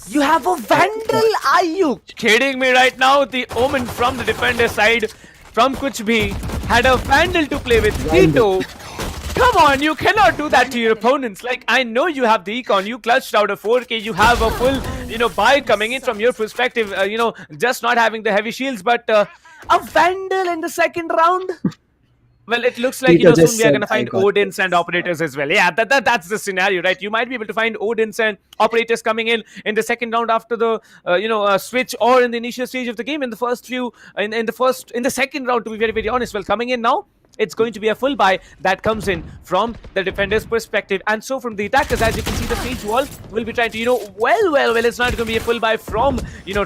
You have a Vandal? Are you kidding me right now? The Omen from the defender side from Kuch had a Vandal to play with. Tito, come on, you cannot do that to your opponents. Like, I know you have the econ, you clutched out a 4K, you have a full, buy coming in from your perspective, just not having the heavy shields, but a Vandal in the second round? Well, it looks like, soon we are going to find Odins and operators as well. Yeah, that's the scenario, right? You might be able to find Odins and operators coming in the second round after the, switch, or in the initial stage of the game in the first few, in the second round, to be very, very honest. Well, coming in now, it's going to be a full buy that comes in from the defender's perspective. And so from the attackers, as you can see, the siege wall will be trying to, well, it's not going to be a full buy from,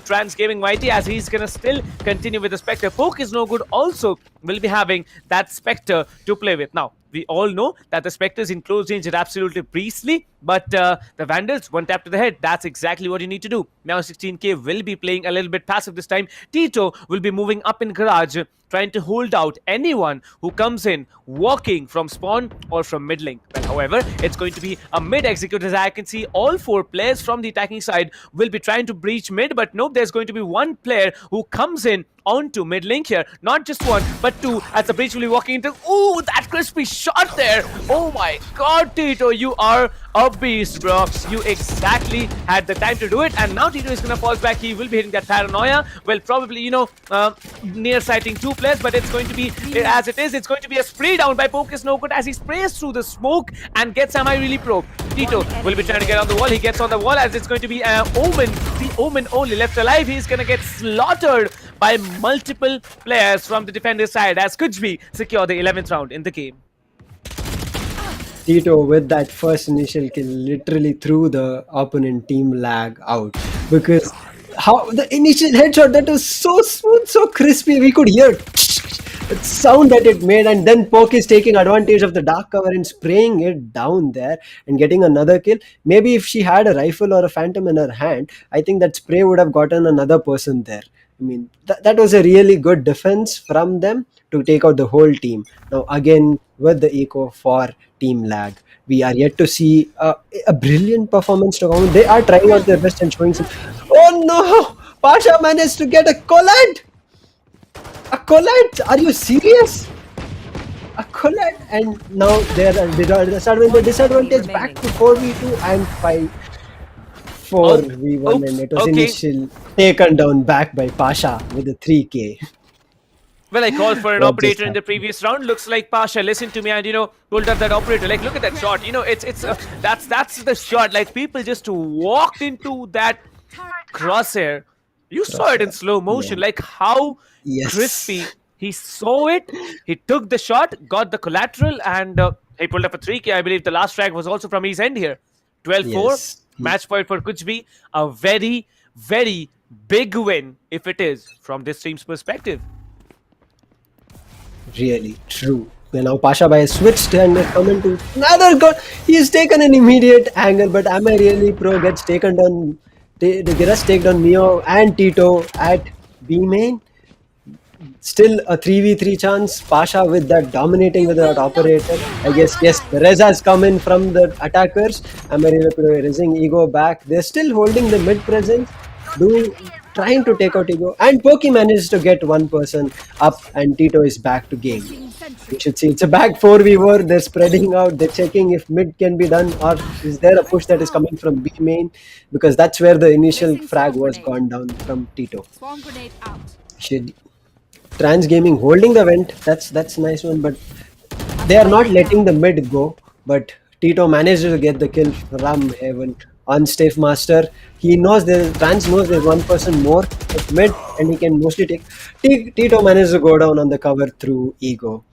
Trans Gaming Mighty, as he's going to still continue with the Spectre. Poke is no good also will be having that Spectre to play with. Now, we all know that the Spectres in close range are absolutely beastly, but the Vandals, one tap to the head, that's exactly what you need to do. Now 16k will be playing a little bit passive this time. Tito will be moving up in garage, trying to hold out anyone who comes in walking from spawn or from mid lane. Well, however, it's going to be a mid execute. As I can see, all 4 players from the attacking side will be trying to breach mid, but nope, there's going to be one player who comes in onto mid link here. Not just one, but two, as the breach will be walking into. Ooh, that crispy shot there. Oh my god, Tito, you are a beast, bro. You exactly had the time to do it, and now Tito is gonna fall back. He will be hitting that paranoia. Well, probably, near sighting two players, but it's going to be, as it is, it's going to be a spray down by Focus No Good as he sprays through the smoke and gets Am I Really Pro. Tito will be trying to get on the wall. He gets on the wall as it's going to be Omen. The Omen only left alive. He's gonna get slaughtered by multiple players from the defender side as Kuch secure the 11th round in the game. Tito with that first initial kill literally threw the opponent team lag out, because how the initial headshot, that was so smooth, so crispy, we could hear the sound that it made, and then Poke is taking advantage of the dark cover and spraying it down there and getting another kill. Maybe if she had a rifle or a phantom in her hand, I think that spray would have gotten another person there. I mean, that was a really good defense from them to take out the whole team. Now again, with the eco for Team Lag, we are yet to see a brilliant performance to come. They are trying out their best and showing some... Oh no! Pasha managed to get a collide! A collide? Are you serious? A collide? And now they're the disadvantage back to 4v2 and 4v1, and it was initially taken down back by Pasha with a 3k. Well, I called for an operator in the previous round. Looks like Pasha listened to me and, pulled up that operator. Like, look at that shot. That's the shot. Like, people just walked into that crosshair. You saw it in slow motion. Yeah. Like, how crispy. He saw it. He took the shot, got the collateral, and he pulled up a 3k. I believe the last frag was also from his end here. 12-4. Yes. Match point for Kuch. A very, very big win, if it is, from this team's perspective. Really true. Now Pasha Bhai has switched and come into another goal. He has taken an immediate angle, but Am I Really Pro gets taken down. They just take down Mio and Tito at B main. Still a 3v3 chance. Pasha with that dominating with that operator. I guess, yes, the res has come in from the attackers. Am I Really Pro raising Ego back. They're still holding the mid presence. Trying to take out Ego, and Poki manages to get one person up, and Tito is back to game. You should see it's a back 4v4. They're spreading out. They're checking if mid can be done, or is there a push that is coming from B main, because that's where the initial frag was gone down from Tito. Trans Gaming holding the vent. That's a nice one, but they are not letting the mid go. But Tito managed to get the kill from Heaven on Stave Master. He knows Trans knows there's one person more at mid, and he can mostly take. Tito managed to go down on the cover through Ego.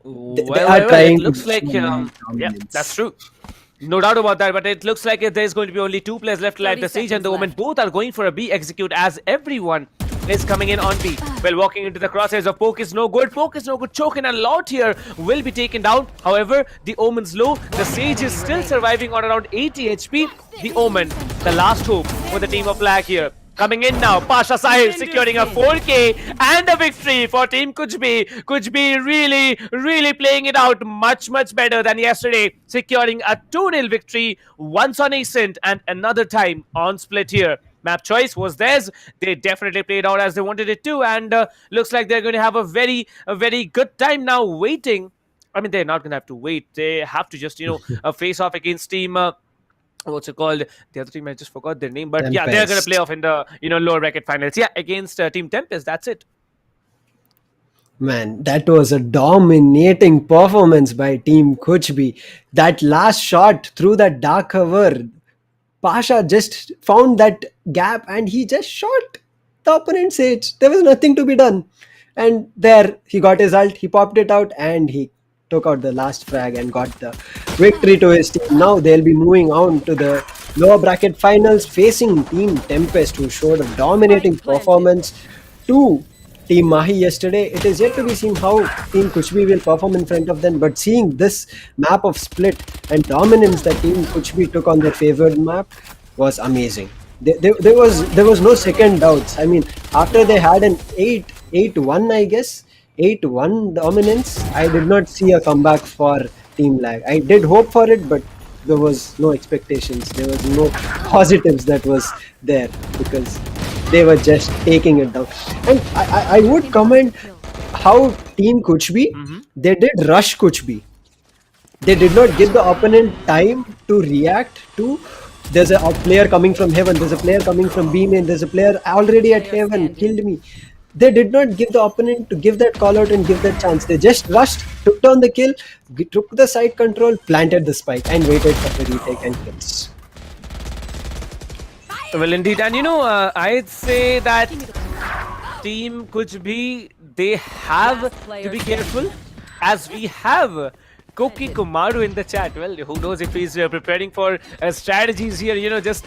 They are trying. It looks like yeah, that's true. No doubt about that, but it looks like there's going to be only two players left alive. The Sage and the Omen both are going for a B execute as everyone is coming in on B. Well, walking into the crosshairs of Poke is no good. Poke is no good. Choking a lot here will be taken down. However, the Omen's low. The Sage is still surviving on around 80 HP. The Omen, the last hope for the team of Black here. Coming in now, Pasha Sahil securing a 4k and a victory for Team Kuch. Kuch really playing it out much better than yesterday, securing a 2-0 victory, once on Ascent and another time on Split here. Map choice was theirs. They definitely played out as they wanted it to, and looks like they're going to have a very good time now waiting. I mean, they're not going to have to wait. They have to just, face off against Team... what's it called? The other team, I just forgot their name. But Tempest. Yeah, they're going to play off in the, lower bracket finals. Yeah, against Team Tempest. That's it. Man, that was a dominating performance by Team Kuch. That last shot through that dark cover, Pasha just found that gap and he just shot the opponent's Sage. There was nothing to be done. And there, he got his ult, he popped it out, and he took out the last frag and got the victory to his team. Now they'll be moving on to the lower bracket finals, facing Team Tempest, who showed a dominating performance to Team Mahi yesterday. It is yet to be seen how Team Kuch will perform in front of them, but seeing this map of split and dominance that Team Kuch took on their favored map was amazing. There was no second doubts. I mean, after they had an 8-1, I guess, 8-1 dominance, I did not see a comeback for Team Lag. I did hope for it, but there was no expectations. There was no positives that was there, because they were just taking it down. And I would comment how Team Kuchbi, they did rush Kuchbi. They did not give the opponent time to react to. There's a player coming from heaven, there's a player coming from B main, there's a player already at heaven, killed me. They did not give the opponent to give that call out and give that chance. They just rushed, took down the kill, took the side control, planted the spike, and waited for the retake and kills. Well, indeed. And I'd say that Team Kuch bhi, they have to be careful, as we have Koki Kumaru in the chat. Well, who knows if he's preparing for strategies here, just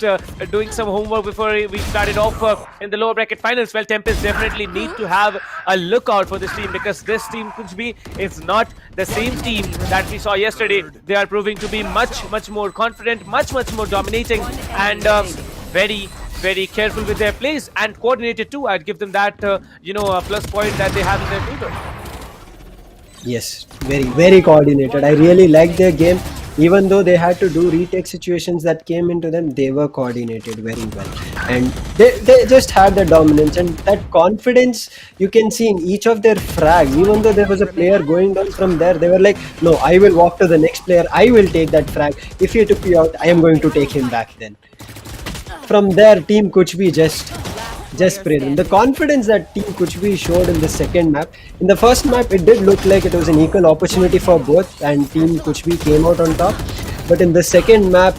doing some homework before we started off in the lower bracket finals. Well, TempesT definitely need to have a lookout for this team, because this team Kuch bhi is not the same team that we saw yesterday. They are proving to be much more confident, much more dominating, and very careful with their plays, and coordinated too. I'd give them that a plus point that they have in their favor. Yes, very coordinated. I really liked their game. Even though they had to do retake situations that came into them, they were coordinated very well. And they just had the dominance and that confidence you can see in each of their frags. Even though there was a player going down from there, they were like, no, I will walk to the next player. I will take that frag. If he took you out, I am going to take him back then. From there, Team Kuchbi just sprayed them. The confidence that Team Kuchbi showed in the second map. In the first map, it did look like it was an equal opportunity for both, and Team Kuchbi came out on top. But in the second map,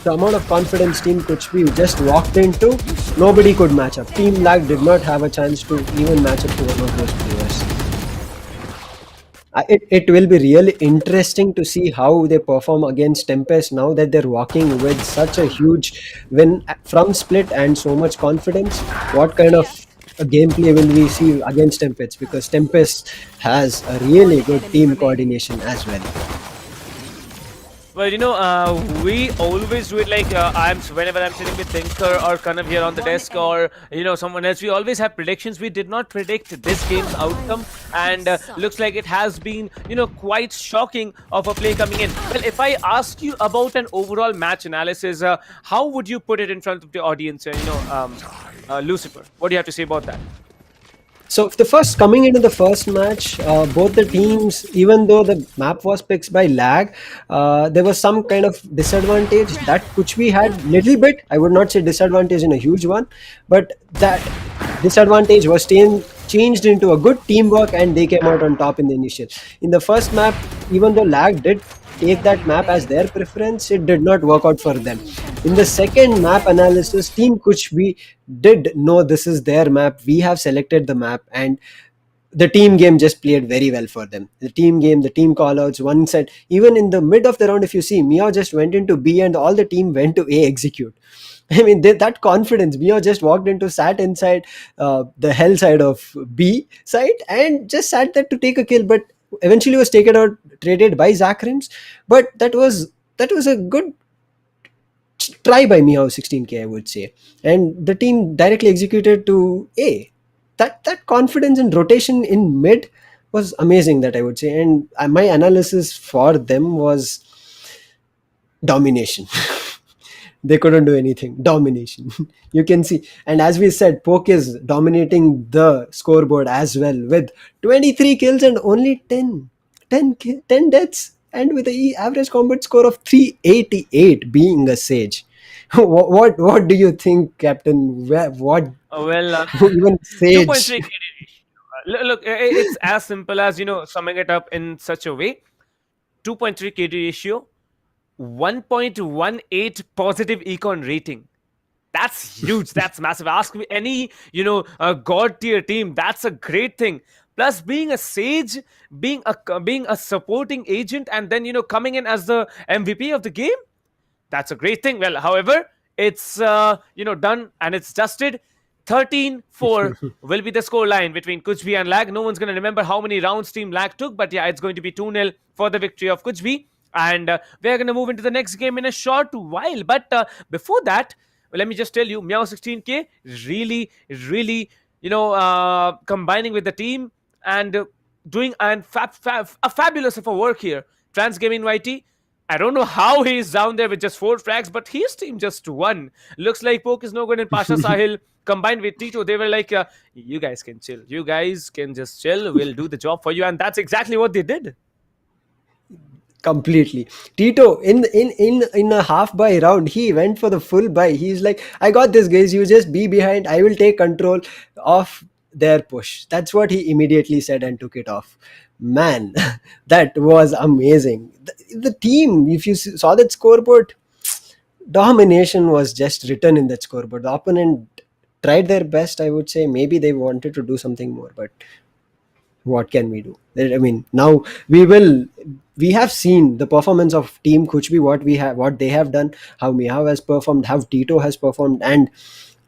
the amount of confidence Team Kuchbi just walked into, nobody could match up. Team Lag did not have a chance to even match up to one of those players. It will be really interesting to see how they perform against TempesT now that they're walking with such a huge win from split and so much confidence. What kind of a gameplay will we see against TempesT? Because TempesT has a really good team coordination as well. Well, we always do it like whenever I'm sitting with Tinker or Kanav here on the desk, or someone else, we always have predictions. We did not predict this game's outcome, and looks like it has been quite shocking of a play coming in. Well, if I ask you about an overall match analysis, how would you put it in front of the audience? Lucifer, what do you have to say about that? So coming into the first match, both the teams, even though the map was picked by lag, there was some kind of disadvantage that Kuchbi had little bit. I would not say disadvantage in a huge one, but that disadvantage was changed into a good teamwork, and they came out on top in the initial. In the first map, even though lag did take that map as their preference, it did not work out for them. In the second map analysis, Team Kuchbi did know this is their map. We have selected the map, and the team game just played very well for them. The team game, the team callouts, one set. Even in the mid of the round, if you see, Mio just went into B and all the team went to A execute. I mean, that confidence. Mio just walked into, sat inside the hell side of B side and just sat there to take a kill, but eventually was taken out, traded by Zakrins. But that was a good try by Mio 16k, I would say. And the team directly executed to A. That confidence and rotation in mid was amazing, that I would say. And my analysis for them was domination. They couldn't do anything. Domination. You can see. And as we said, Poke is dominating the scoreboard as well with 23 kills and only 10 deaths. And with the average combat score of 388, being a Sage. What do you think, Captain? What? Even Sage. 2.3 KD ratio. Look, it's as simple as summing it up in such a way. 2.3 KD ratio, 1.18 positive econ rating. That's huge. That's massive. Ask me any god tier team. That's a great thing. Plus, being a Sage, being a supporting agent, and then coming in as the MVP of the game. That's a great thing. Well, however, it's done and it's dusted. 13-4 will be the score line between Kuchbi and Lag. No one's going to remember how many rounds Team Lag took, but yeah, it's going to be 2-0 for the victory of Kuchbi. And we're going to move into the next game in a short while. But before that, let me just tell you, Meow 16k really combining with the team and doing a fabulous of a work here. Trans Gaming YT, I don't know how he's down there with just 4 frags, but his team just won. Looks like Poke is no good in Pasha Sahil combined with Tito. They were like, you guys can chill. You guys can just chill. We'll do the job for you. And that's exactly what they did. Completely. Tito in a half buy round, he went for the full buy. He's like, I got this, guys, you just be behind, I will take control of their push. That's what he immediately said and took it off. Man, that was amazing. The team, if you saw that scoreboard, domination was just written in that scoreboard. The opponent tried their best, I would say. Maybe they wanted to do something more, but what can we do? I mean, now we have seen the performance of Team Kuchbi, what they have done, how Miao has performed, how Tito has performed, and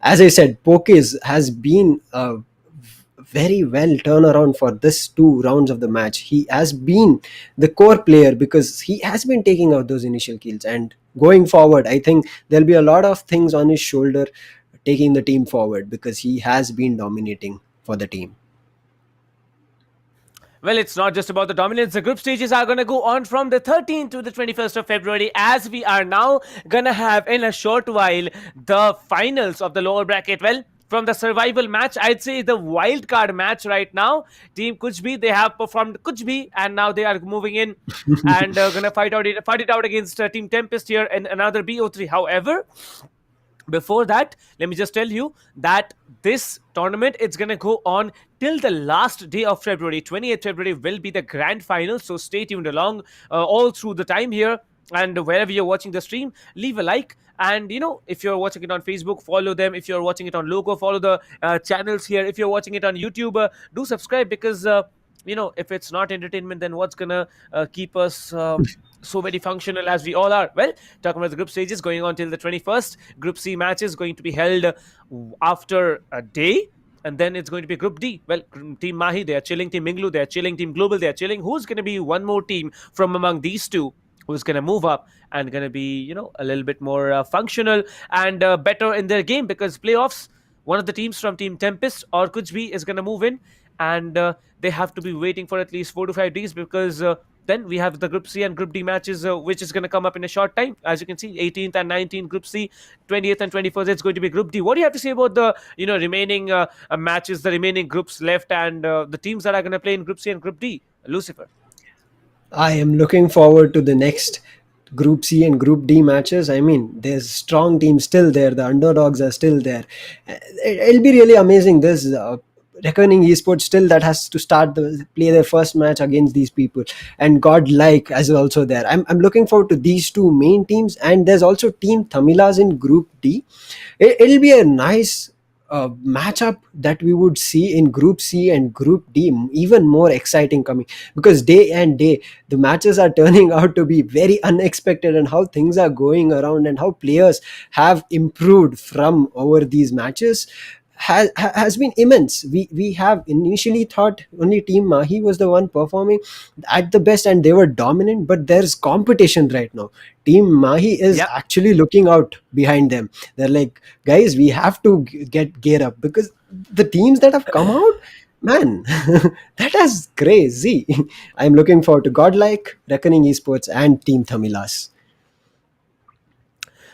as I said, Pokes has been a very well turnaround for this 2 rounds of the match. He has been the core player because he has been taking out those initial kills, and going forward, I think there'll be a lot of things on his shoulder taking the team forward because he has been dominating for the team. Well, it's not just about the dominance. The group stages are going to go on from the 13th to the 21st of February, as we are now going to have in a short while the finals of the lower bracket. Well, from the survival match, I'd say the wild card match right now. Team Kuchbi, they have performed Kuchbi, and now they are moving in and going to fight it out against Team TempesT here in another BO3. However, before that, let me just tell you that this tournament, it's going to go on till the last day of February. 28th February will be the grand final, so stay tuned along all through the time here. And wherever you're watching the stream, leave a like. And, if you're watching it on Facebook, follow them. If you're watching it on LOCO, follow the channels here. If you're watching it on YouTube, do subscribe because, if it's not entertainment, then what's going to keep us so very functional as we all are? Well, talking about the group stages going on till the 21st. Group C matches going to be held after a day. And then it's going to be Group D. Well, Team Mahi, they are chilling. Team Minglu, they are chilling. Team Global, they are chilling. Who's going to be one more team from among these two who's going to move up and going to be, a little bit more functional and better in their game? Because playoffs, one of the teams from Team TempesT or Kuchbi is going to move in, and they have to be waiting for at least 4 to 5 days because then we have the Group C and Group D matches, which is going to come up in a short time. As you can see, 18th and 19th Group C, 20th and 21st, it's going to be Group D. What do you have to say about the remaining matches, the remaining groups left, and the teams that are going to play in Group C and Group D? Lucifer. I am looking forward to the next Group C and Group D matches. I mean, there's strong teams still there. The underdogs are still there. It'll be really amazing. There's reckoning esports still that has to play their first match against these people, and godlike is also there. I'm looking forward to these 2 main teams, and there's also Team Thamilas in Group D. It'll be a nice matchup that we would see in Group C and Group D, even more exciting coming, because day and day the matches are turning out to be very unexpected, and how things are going around and how players have improved from over these matches has been immense. We have initially thought only Team Mahi was the one performing at the best and they were dominant, but there's competition right now. Team Mahi is actually looking out behind them. They're like, guys, we have to get gear up, because the teams that have come out, man, that is crazy. I'm looking forward to Godlike, Reckoning Esports, and Team Thamilas.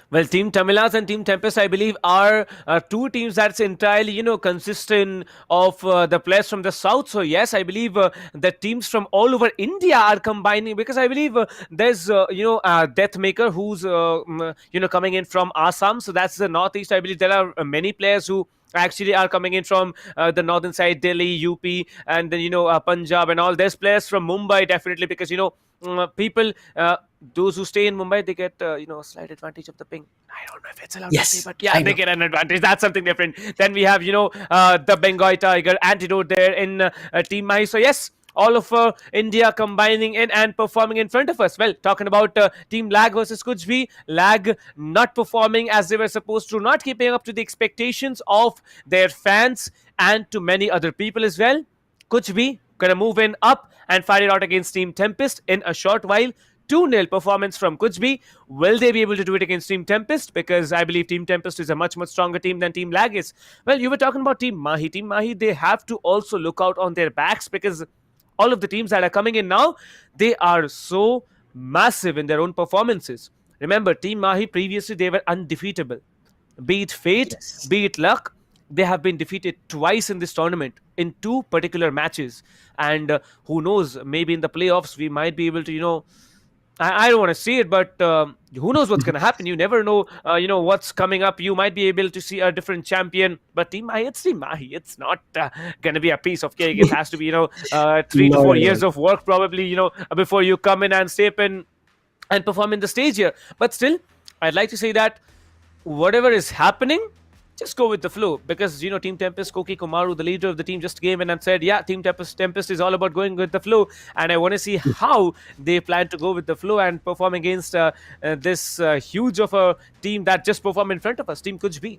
Well, Team Tamilas and Team TempesT, I believe, are 2 teams that's entirely, consistent of the players from the south. So yes, I believe that teams from all over India are combining, because I believe there's, Deathmaker, who's, coming in from Assam. So that's the northeast. I believe there are many players who actually are coming in from the northern side, Delhi, UP, and then, Punjab and all. There's players from Mumbai, definitely, because, people, those who stay in Mumbai, they get, slight advantage of the ping. I don't know if it's allowed to say, but yeah, they get an advantage. That's something different. Then we have, the Bengal Tiger Antidote there in Team Mahi. So yes, all of India combining in and performing in front of us. Well, talking about Team Lag versus Kuchbi, Lag not performing as they were supposed to, not keeping up to the expectations of their fans and to many other people as well. Kuchbi gonna move in up and fight it out against Team TempesT in a short while. 2-0 performance from Kuchbi. Will they be able to do it against Team TempesT? Because I believe Team TempesT is a much, much stronger team than Team Lag is. Well, you were talking about Team Mahi. Team Mahi, they have to also look out on their backs, because all of the teams that are coming in now, they are so massive in their own performances. Remember, Team Mahi previously they were undefeatable. Be it fate, be it luck, they have been defeated twice in this tournament in 2 particular matches. And who knows, maybe in the playoffs we might be able to, I don't want to see it, but who knows what's going to happen? You never know, what's coming up. You might be able to see a different champion. But Team Mahi, it's Team Mahi. It's not going to be a piece of cake. It has to be, 3 to 4 years of work probably, before you come in and step in and perform in the stage here. But still, I'd like to say that whatever is happening, just go with the flow, because Team TempesT, Koki Komaru, the leader of the team, just came in and said, yeah, Team TempesT is all about going with the flow, and I want to see how they plan to go with the flow and perform against this huge of a team that just performed in front of us, Team Kuch.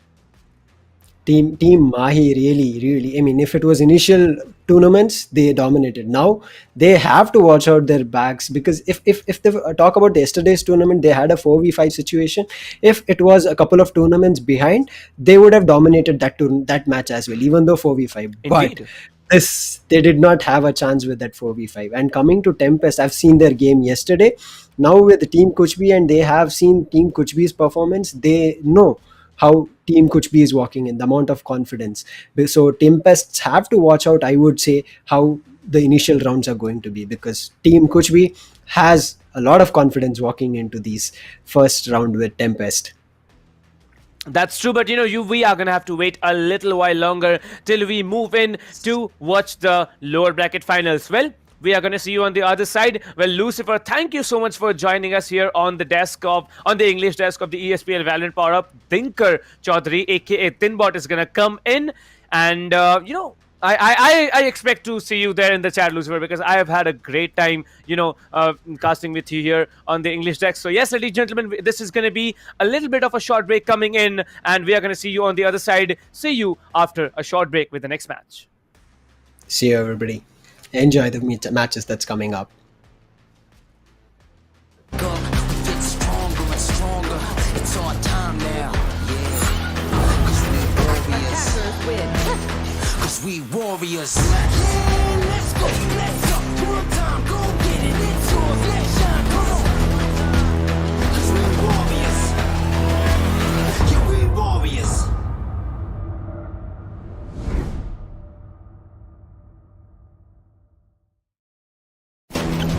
Team Mahi really, I mean, if it was initial tournaments, they dominated. Now they have to watch out their backs, because if they talk about yesterday's tournament, they had a 4v5 situation. If it was a couple of tournaments behind, they would have dominated that match as well, even though 4v5. Indeed. But they did not have a chance with that 4v5. And coming to TempesT, I've seen their game yesterday. Now with the Team Kuch, and they have seen Team Kuch's performance, they know how Team Kuch is walking in, the amount of confidence. So TempesT have to watch out, I would say, how the initial rounds are going to be, because Team Kuch has a lot of confidence walking into these first round with TempesT. That's true, but we are going to have to wait a little while longer till we move in to watch the lower bracket finals. Well, we are going to see you on the other side. Well, Lucifer, thank you so much for joining us here on the English desk of the ESPL Valorant PowerUp. Dinker Chaudhary, aka Tinbot, is going to come in, and I expect to see you there in the chat, Lucifer, because I have had a great time, casting with you here on the English desk. So yes, ladies and gentlemen, this is going to be a little bit of a short break coming in, and we are going to see you on the other side. See you after a short break with the next match. See you, everybody. Enjoy the matches that's coming up. Get stronger and stronger. It's our time now. Cause we warriors. Let's go. Let's up. One time. Go get it. It's yours. Let's shine. Come on. Cause we warriors. Yeah, we warriors.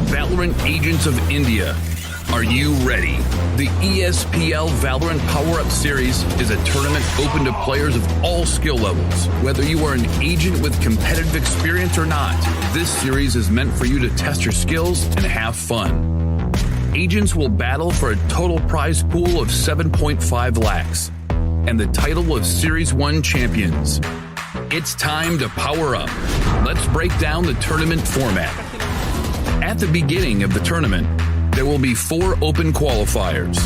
Valorant Agents of India. Are you ready? The ESPL Valorant PowerUp Series is a tournament open to players of all skill levels. Whether you are an agent with competitive experience or not, this series is meant for you to test your skills and have fun. Agents will battle for a total prize pool of 7.5 lakhs and the title of Series 1 champions. It's time to power up. Let's break down the tournament format. At the beginning of the tournament, there will be 4 open qualifiers.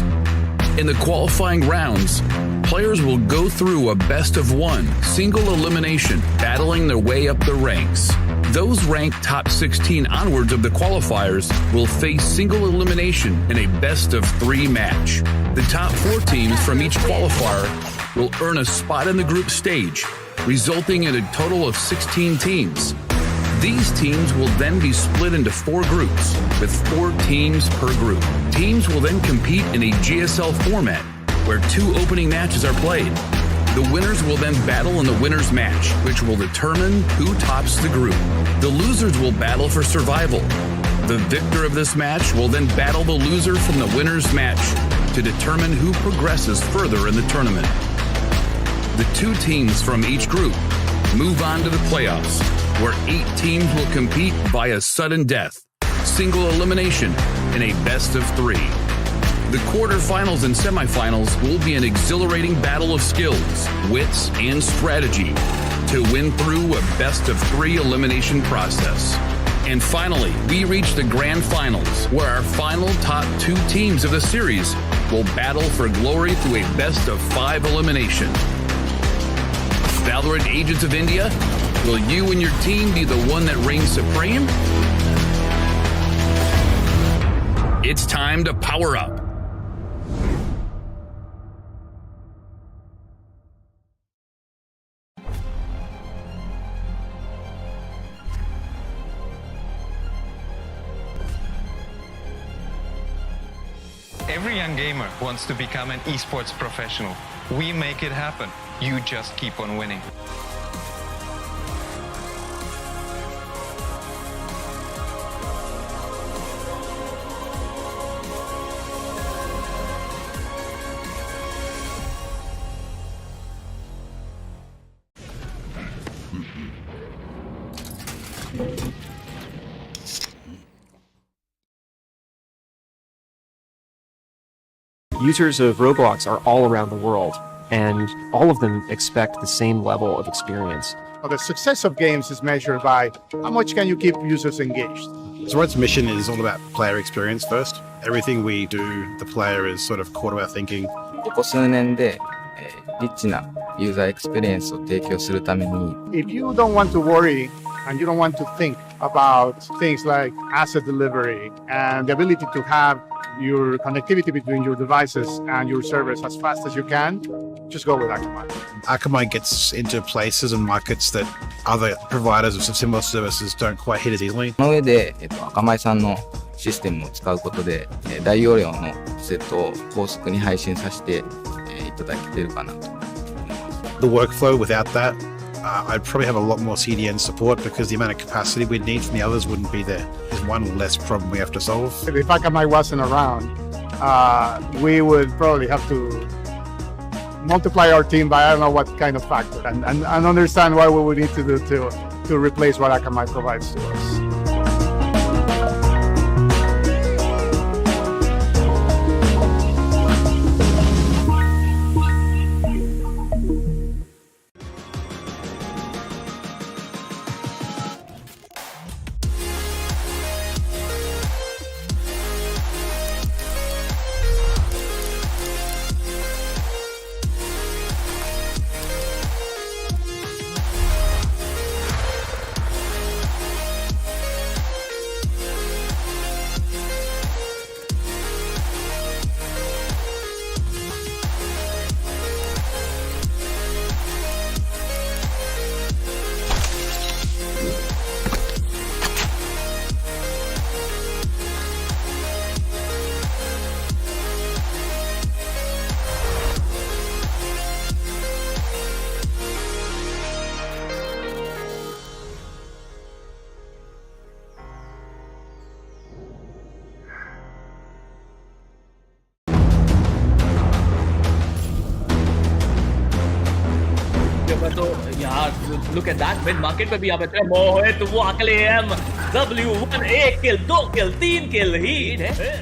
In the qualifying rounds, players will go through a best-of-1 single elimination, battling their way up the ranks. Those ranked top 16 onwards of the qualifiers will face single elimination in a best-of-3 match. The top 4 teams from each qualifier will earn a spot in the group stage, resulting in a total of 16 teams. These teams will then be split into 4 groups, with 4 teams per group. Teams will then compete in a GSL format, where 2 opening matches are played. The winners will then battle in the winner's match, which will determine who tops the group. The losers will battle for survival. The victor of this match will then battle the loser from the winner's match to determine who progresses further in the tournament. The 2 teams from each group move on to the playoffs, where 8 teams will compete via sudden death, single elimination, in a best-of-3. The quarterfinals and semifinals will be an exhilarating battle of skills, wits, and strategy to win through a best-of-3 elimination process. And finally, we reach the grand finals, where our final top 2 teams of the series will battle for glory through a best-of-5 elimination. Valorant Agents of India, will you and your team be the one that reigns supreme? It's time to power up. Every young gamer wants to become an esports professional. We make it happen. You just keep on winning. Users of Roblox are all around the world, and all of them expect the same level of experience. Well, the success of games is measured by how much can you keep users engaged. Zoroark's mission is all about player experience first. Everything we do, the player is sort of core to our thinking. ここ数年で、リッチなユーザーエクスペリエンスを提供するために If you don't want to worry and you don't want to think about things like asset delivery and the ability to have your connectivity between your devices and your servers as fast as you can, just go with Akamai. Akamai gets into places and markets that other providers of similar services don't quite hit as easily. その上で、アカマイさんのシステムを使うことで、大容量のセットを高速に配信させて、いただけてるかなと。The workflow without that, I'd probably have a lot more CDN support because the amount of capacity we'd need from the others wouldn't be there. There's one less problem we have to solve. If Akamai wasn't around, we would probably have to multiply our team by I don't know what kind of factor and understand what we would need to do to replace what Akamai provides to us. तो यार look at that mid market पे भी यहाँ पे मोहित वो अकेले W1 1 kill 2 kill 3 kill he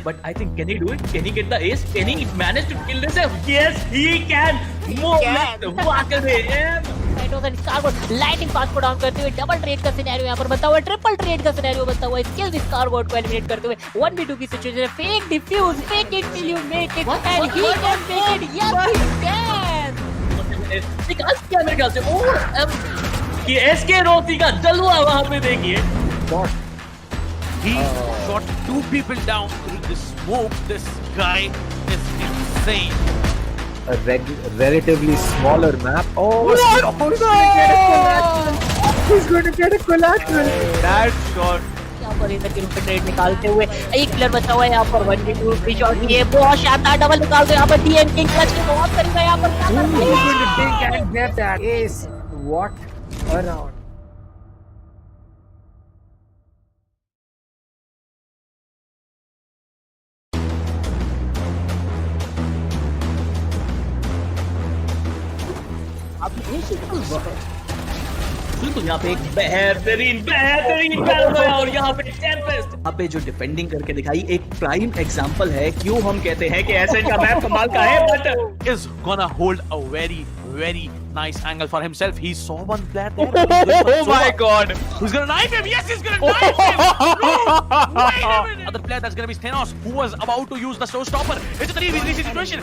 but I think can he do it, can he get the ace, can he manage to kill this? Yes he can. मोहित वो अकेले lighting path को down करते हुए डबल ट्रेड का scenario यहाँ पर बनता हुआ, ट्रिपल ट्रेड का सिनेरियो बनता हुआ, स्किल दिस कार्गोट को एलिमिनेट करते हुए 1v2 की situation, fake defuse, fake it till you make it and he can make it. Yes he can. निकाल दिया मेरे ख्याल से. और ये एसके रोती का जलवा वहां पे देखिए. He shot 2 people down through the smoke. This guy is insane. A relatively smaller map. Oh, he's going to get a collateral. That shot. यहाँ पर इधर के रूप ट्रेड निकालते हुए एक प्लेयर बचा हुआ है यहाँ पर 1v2 फ्री शॉट. ये बहुत शानदार डबल निकालते यहाँ पर डीएन किंग क्लच के बहुत करीब है यहाँ पर. He's going to dig and get that ace. What a round. बिल्कुल यहाँ पे एक बेहतरीन बैटल है और यहाँ पे टेम्पेस्ट यहाँ पे जो डिफेंडिंग करके दिखाई एक प्राइम एग्जांपल है क्यों हम कहते हैं कि एसेंट का मैप कमाल का है. But is gonna hold a very nice angle for himself. He saw one player there. Oh my god. Who's gonna knife him? Yes, he's gonna knife him. Bro, wait a minute. Other player that's gonna be Stenos, who was about to use the showstopper. It's a 3v3 situation.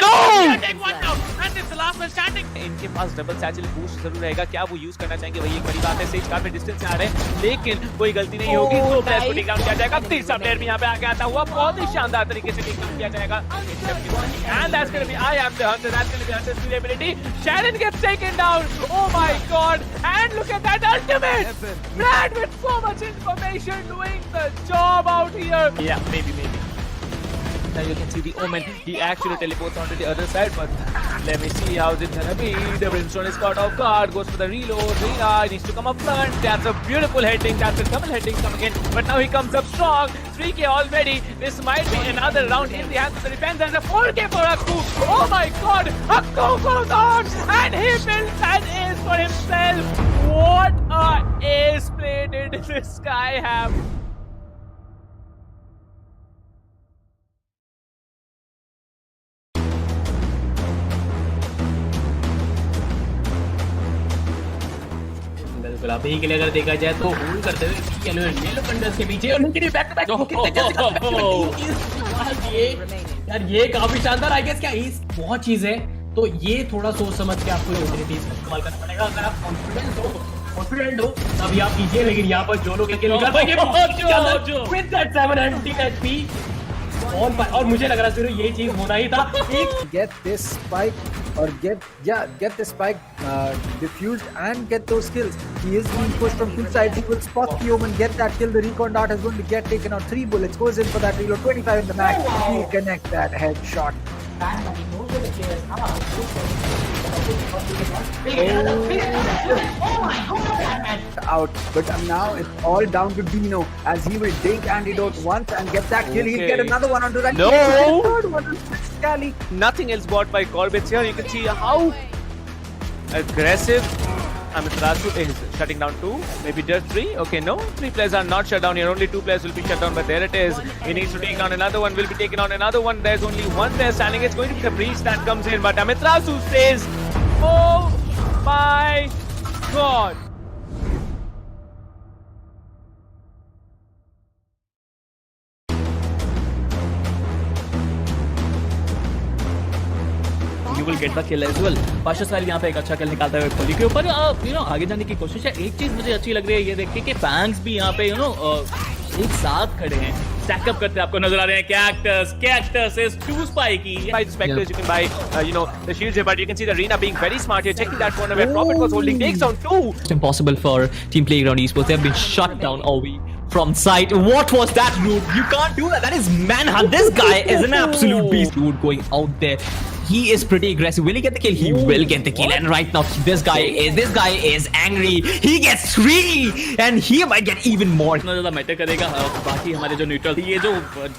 No! Take one down. And it's the last man standing. इनके पास double satchel boost जरूर रहेगा. क्या वो use करना चाहेंगे वही एक बड़ी बात है. सेज काफी डिस्टेंस से आ रहे हैं लेकिन कोई गलती नहीं होगी. दो प्लेयर को टेक डाउन किया जाएगा. तीसरा प्लेयर भी यहाँ पे आके आता हुआ बहुत ही शानदार तरीके से टेक डाउन किया जाएगा. And that's gonna be I am the hunter. That's gonna be Hunter's durability. Shannon gets taken down. Oh my god. And look at that ultimate. Brad with so much information doing the job out here. Yeah, maybe. Now you can see the Omen. He actually teleports onto the other side, but let me see how's it gonna be. The Brimstone is caught off guard, goes for the reload. Rina needs to come up front. That's a beautiful heading. That's a double heading coming in, but now he comes up strong. 3K already. This might be another round in the hands of the defense, and a 4K for Akku. Oh my God! Akku goes on, and he builds an ace for himself. What a ace play did this guy have? बिल्कुल अभी के लिए अगर देखा जाए तो hold करते हुए येलो कंडर्स के पीछे और उनके बैक टू बैक यार ये काफी शानदार आई गेस क्या बहुत चीज है तो ये थोड़ा सोच समझ के आपको ऑपॉर्चुनिटीज का इस्तेमाल करना पड़ेगा अगर आप कॉन्फिडेंट हो तभी आप कीजिए लेकिन यहाँ पर जो लोग निकाल पाएंगे विद दैट 700 HP और मुझे लग रहा है ये चीज होना ही था get this spike or get the spike diffused and get those kills. He is being pushed from two sides. He will spot the Omen, get that kill. The recon dart is going to get taken out. 3 bullets goes in for that reload. 25 in the mag. He'll connect that headshot. Out, but now it's all down to Dino as he will dink antidote once and get that kill. He'll get another one onto that. No, third one Scally. Nothing else bought by Corbett here. You can see how aggressive Amiterasu is shutting down 2, maybe just 3. Okay, no, 3 players are not shut down here. Only 2 players will be shut down, but there it is. He needs to take down another one. Will be taken on another one. There's only one player standing. It's going to be the breach that comes in, but Amiterasu says, "Oh my God." You will get the kill as well. Pasha साहिल यहाँ पे एक अच्छा किल निकालता है खोली के ऊपर आगे जाने की कोशिश है. एक चीज मुझे अच्छी लग रही है ये देख के कि बैंग्स भी यहाँ पे एक साथ खड़े हैं, स्टैक अप करते आपको नजर आ रहे हैं. Cactus is too spiky. By the specters, you can buy the shields here, but you can see the Rina being very smart here, checking that corner where Prophet was holding, takes down 2. It's impossible for Team Playground Esports. They have been shut down all week from sight. What was that, dude? You can't do that. That is manhunt. This guy is an absolute beast, dude. Going out there. He is pretty aggressive. Will he get the kill? He will get the kill. And right now, this guy is angry. He gets 3, and he might get even more. इतना ज़्यादा matter करेगा. बाकी हमारे जो neutral ये जो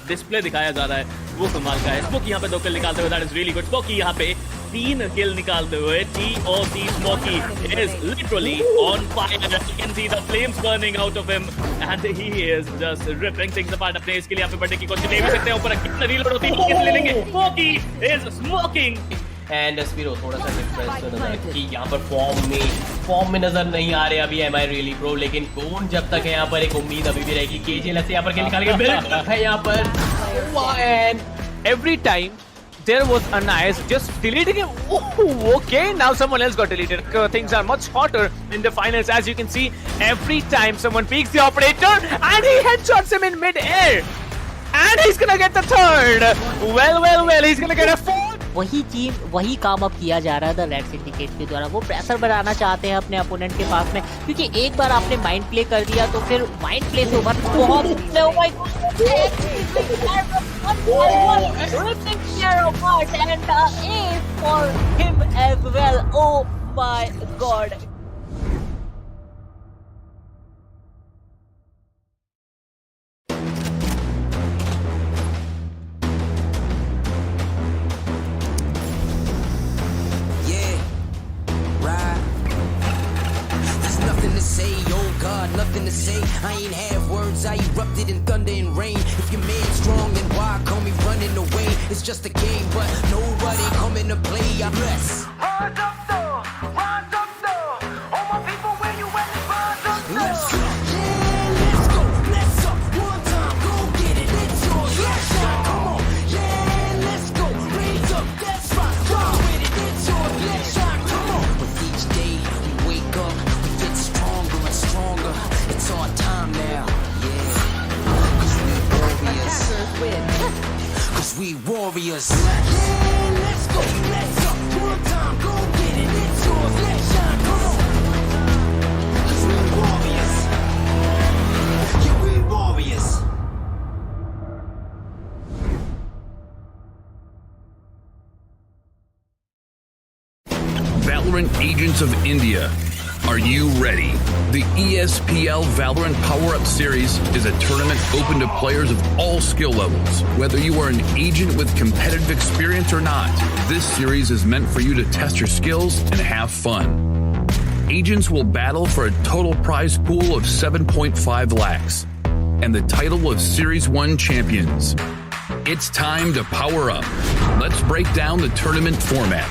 display दिखाया जा रहा है वो कमाल का है. स्मोकी यहाँ पे 2 किल निकालते हुए, that is really good. Smoky यहाँ पे 3 किल निकालते हुए. TOC Smokey is literally on fire. You can see the flames burning out of him, and he is just ripping things apart. अपने इसके लिए यहाँ पे बढ़ने की कोशिश ले भी सकते हैं. ऊपर कितना रीलोड होती है किस ले लेंगे. Smokey is smoking. And Spiro थोड़ा सा डिफरेंस नजर कि यहाँ पर फॉर्म में नजर नहीं आ रहे अभी एम आई रियली प्रो लेकिन कौन जब तक है यहाँ पर एक उम्मीद अभी भी रहेगी. केजीएल से यहाँ पर निकाल के बिल्कुल है यहाँ पर And every time there was a nice just deleting him. Oh, okay, now someone else got deleted. Things are much hotter in the finals, as you can see. Every time someone peeks the operator and he headshots him in mid-air. And he's gonna get the 3rd. Well, he's gonna get a 4th. वही काम अब किया जा रहा है the red syndicate के द्वारा. वो प्रेशर बनाना चाहते हैं अपने अपोनेंट के पास में, क्योंकि एक बार आपने माइंड प्ले कर दिया तो फिर माइंड प्ले से ऊपर बहुत for him as well. Oh my God. Nothing to say, I ain't have words, I erupted in thunder and rain. If your man's strong, then why call me running away? It's just a game, but nobody coming to play. I bless. Rise up though, all my people where you at, rise up though. Let's go, yeah, let's go, let's up, one time, go get it, it's yours, let's shine, come on, yeah, let's go, raise up, that's right, go with it, it's yours, let's shine, come on. With each day we wake up, we get stronger and stronger. It's our time now, yeah. Cause we warriors. Cause we warriors. Yeah, let's go, let's up. One time, go get it. It's yours, let's shine, come on. Cause we warriors. Yeah, we warriors. Valorant Agents of India. Are you ready? The ESPL Valorant PowerUp Series is a tournament open to players of all skill levels. Whether you are an agent with competitive experience or not, this series is meant for you to test your skills and have fun. Agents will battle for a total prize pool of 7.5 lakhs and the title of Series 1 champions. It's time to power up. Let's break down the tournament format.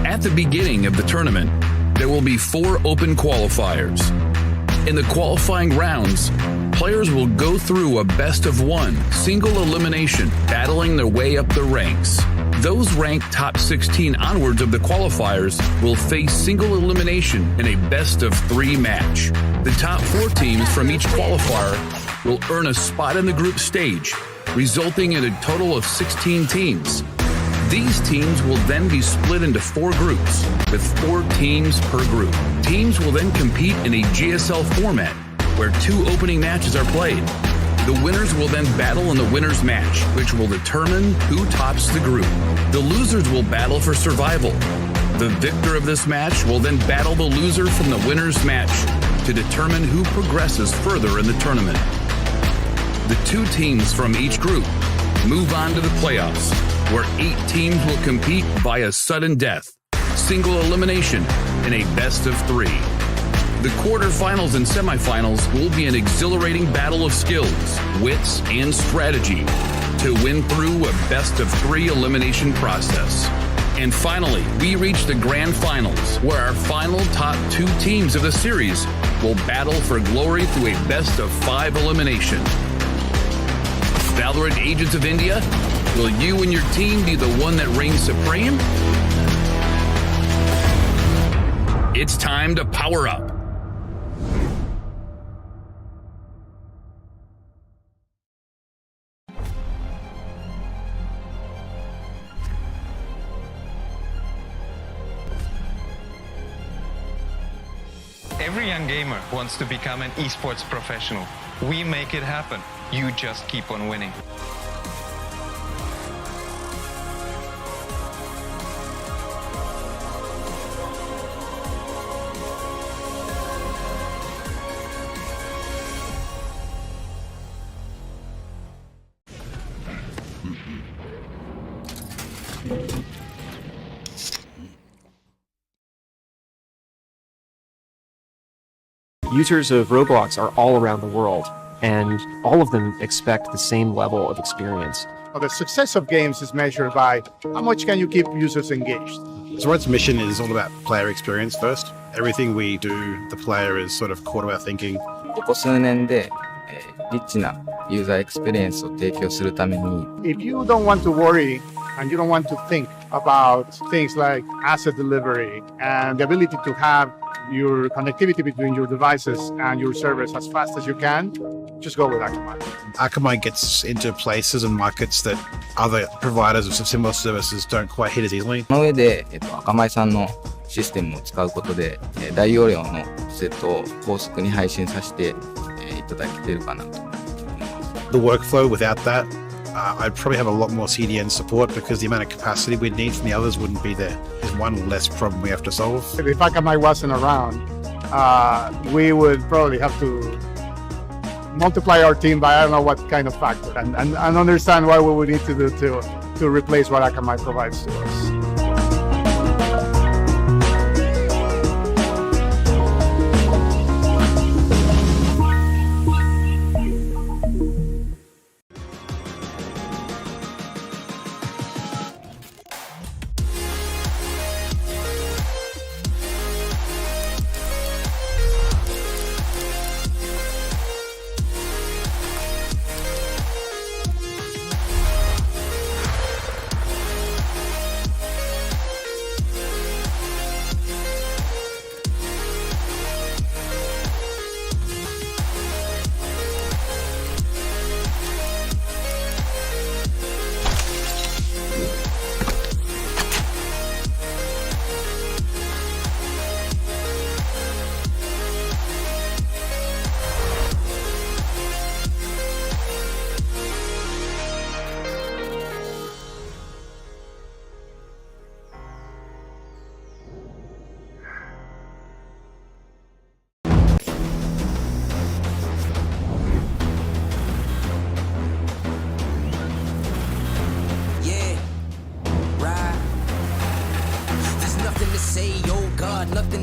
At the beginning of the tournament, there will be 4 open qualifiers. In the qualifying rounds, players will go through a best-of-1 single elimination, battling their way up the ranks. Those ranked top 16 onwards of the qualifiers will face single elimination in a best-of-3 match. The top 4 teams from each qualifier will earn a spot in the group stage, resulting in a total of 16 teams. These teams will then be split into 4 groups, with 4 teams per group. Teams will then compete in a GSL format, where 2 opening matches are played. The winners will then battle in the winner's match, which will determine who tops the group. The losers will battle for survival. The victor of this match will then battle the loser from the winner's match to determine who progresses further in the tournament. The 2 teams from each group move on to the playoffs, where 8 teams will compete via sudden death, single elimination, in a best-of-3. The quarterfinals and semifinals will be an exhilarating battle of skills, wits, and strategy to win through a best-of-3 elimination process. And finally, we reach the grand finals, where our final top 2 teams of the series will battle for glory through a best-of-5 elimination. Valorant Agents of India, will you and your team be the one that reigns supreme? It's time to power up. Every young gamer wants to become an esports professional. We make it happen. You just keep on winning. Users of Roblox are all around the world, and all of them expect the same level of experience. The success of games is measured by how much can you keep users engaged. Zoroark's mission is all about player experience first. Everything we do, the player is sort of core to our thinking. ここ数年で、リッチなユーザーエクスペリエンスを提供するために If you don't want to worry and you don't want to think about things like asset delivery and the ability to have your connectivity between your devices and your servers as fast as you can, just go with Akamai. Akamai gets into places and markets that other providers of similar services don't quite hit as easily. その上で、アカマイさんのシステムを使うことで、大容量のセットを高速に配信させて、いただけているかなと。The workflow without that, I'd probably have a lot more CDN support because the amount of capacity we'd need from the others wouldn't be there. There's one less problem we have to solve. If Akamai wasn't around, we would probably have to multiply our team by I don't know what kind of factor and understand what we would need to do to replace what Akamai provides to us.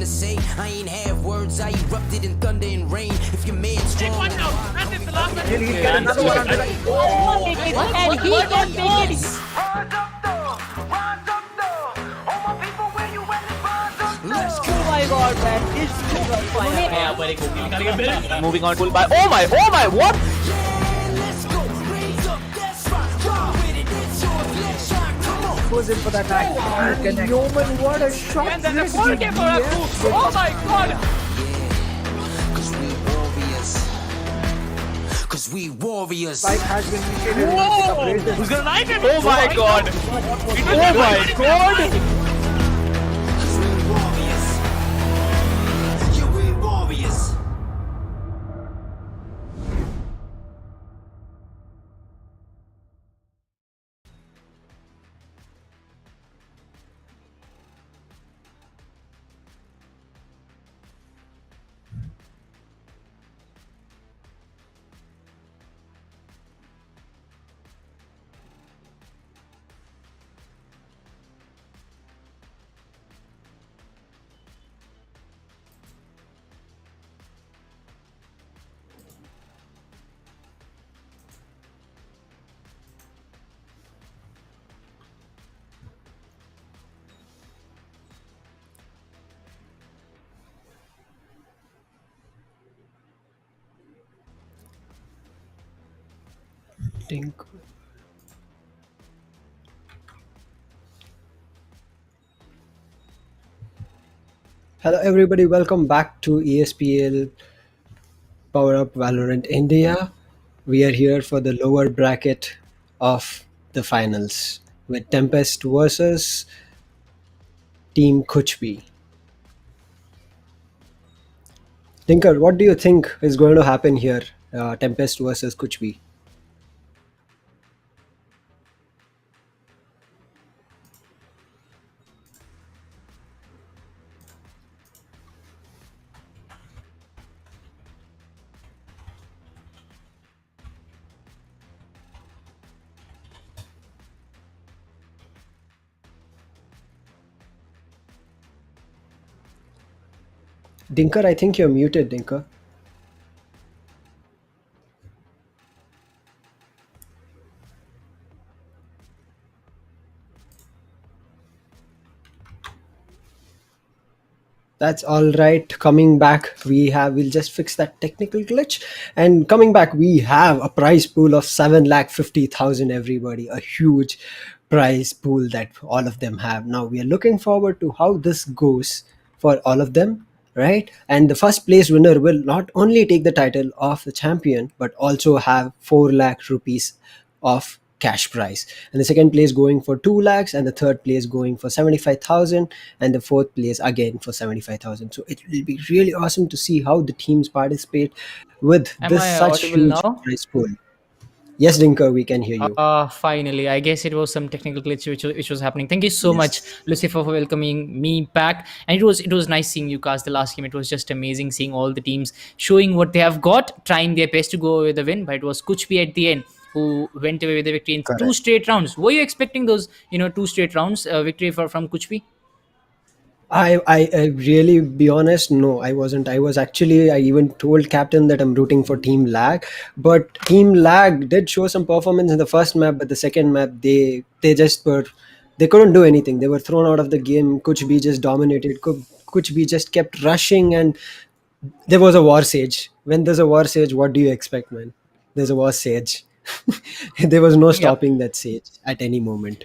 say. I ain't have words, I erupted in thunder and rain. If your man's strong, And he can make it. Oh my god, man. This is on fire. यहाँ पर एक OP निकाल के Moving on, pull by. Oh my, what? Goes in for that attack. Yeoman, what a shot! And then the 4K for a coup. Oh my god. Cause we warriors. Cause we warriors. Spike has been initiated. Whoa! Who's gonna knife him? Oh my god. Oh my god. Cause we warriors. Yeah, we warriors. Hello, everybody. Welcome back to ESPL PowerUp Valorant India. We are here for the lower bracket of the finals with TempesT versus Team Kuch. Tinker, what do you think is going to happen here? TempesT versus Kuch. Dinker, I think you're muted, Dinker. That's all right. Coming back, we'll just fix that technical glitch. And coming back, we have a prize pool of 7,50,000, everybody. A huge prize pool that all of them have. Now we are looking forward to how this goes for all of them, right? And the first place winner will not only take the title of the champion, but also have 4 lakh rupees of cash prize, and the second place going for 2 lakhs, and the third place going for 75,000, and the fourth place again for 75,000. So it will be really awesome to see how the teams participate with Am this I such audible huge now? prize pool. Yes, Dinker, we can hear you. Finally, I guess it was some technical glitch which was happening. Thank you so much, Lucifer, for welcoming me back. And it was nice seeing you cast the last game. It was just amazing seeing all the teams showing what they have got, trying their best to go away with the win. But it was Kuch at the end who went away with the victory in Correct. 2 straight rounds. Were you expecting those 2 straight rounds victory from Kuch? I really, be honest, no, I wasn't. I was actually, I even told captain that I'm rooting for Team Lag, but Team Lag did show some performance in the first map, but the second map they just were, they couldn't do anything. They were thrown out of the game. Kuch just dominated. Kuch just kept rushing, and there was a war sage. When there's a war sage, what do you expect, man? There's a war sage. There was no stopping that sage at any moment.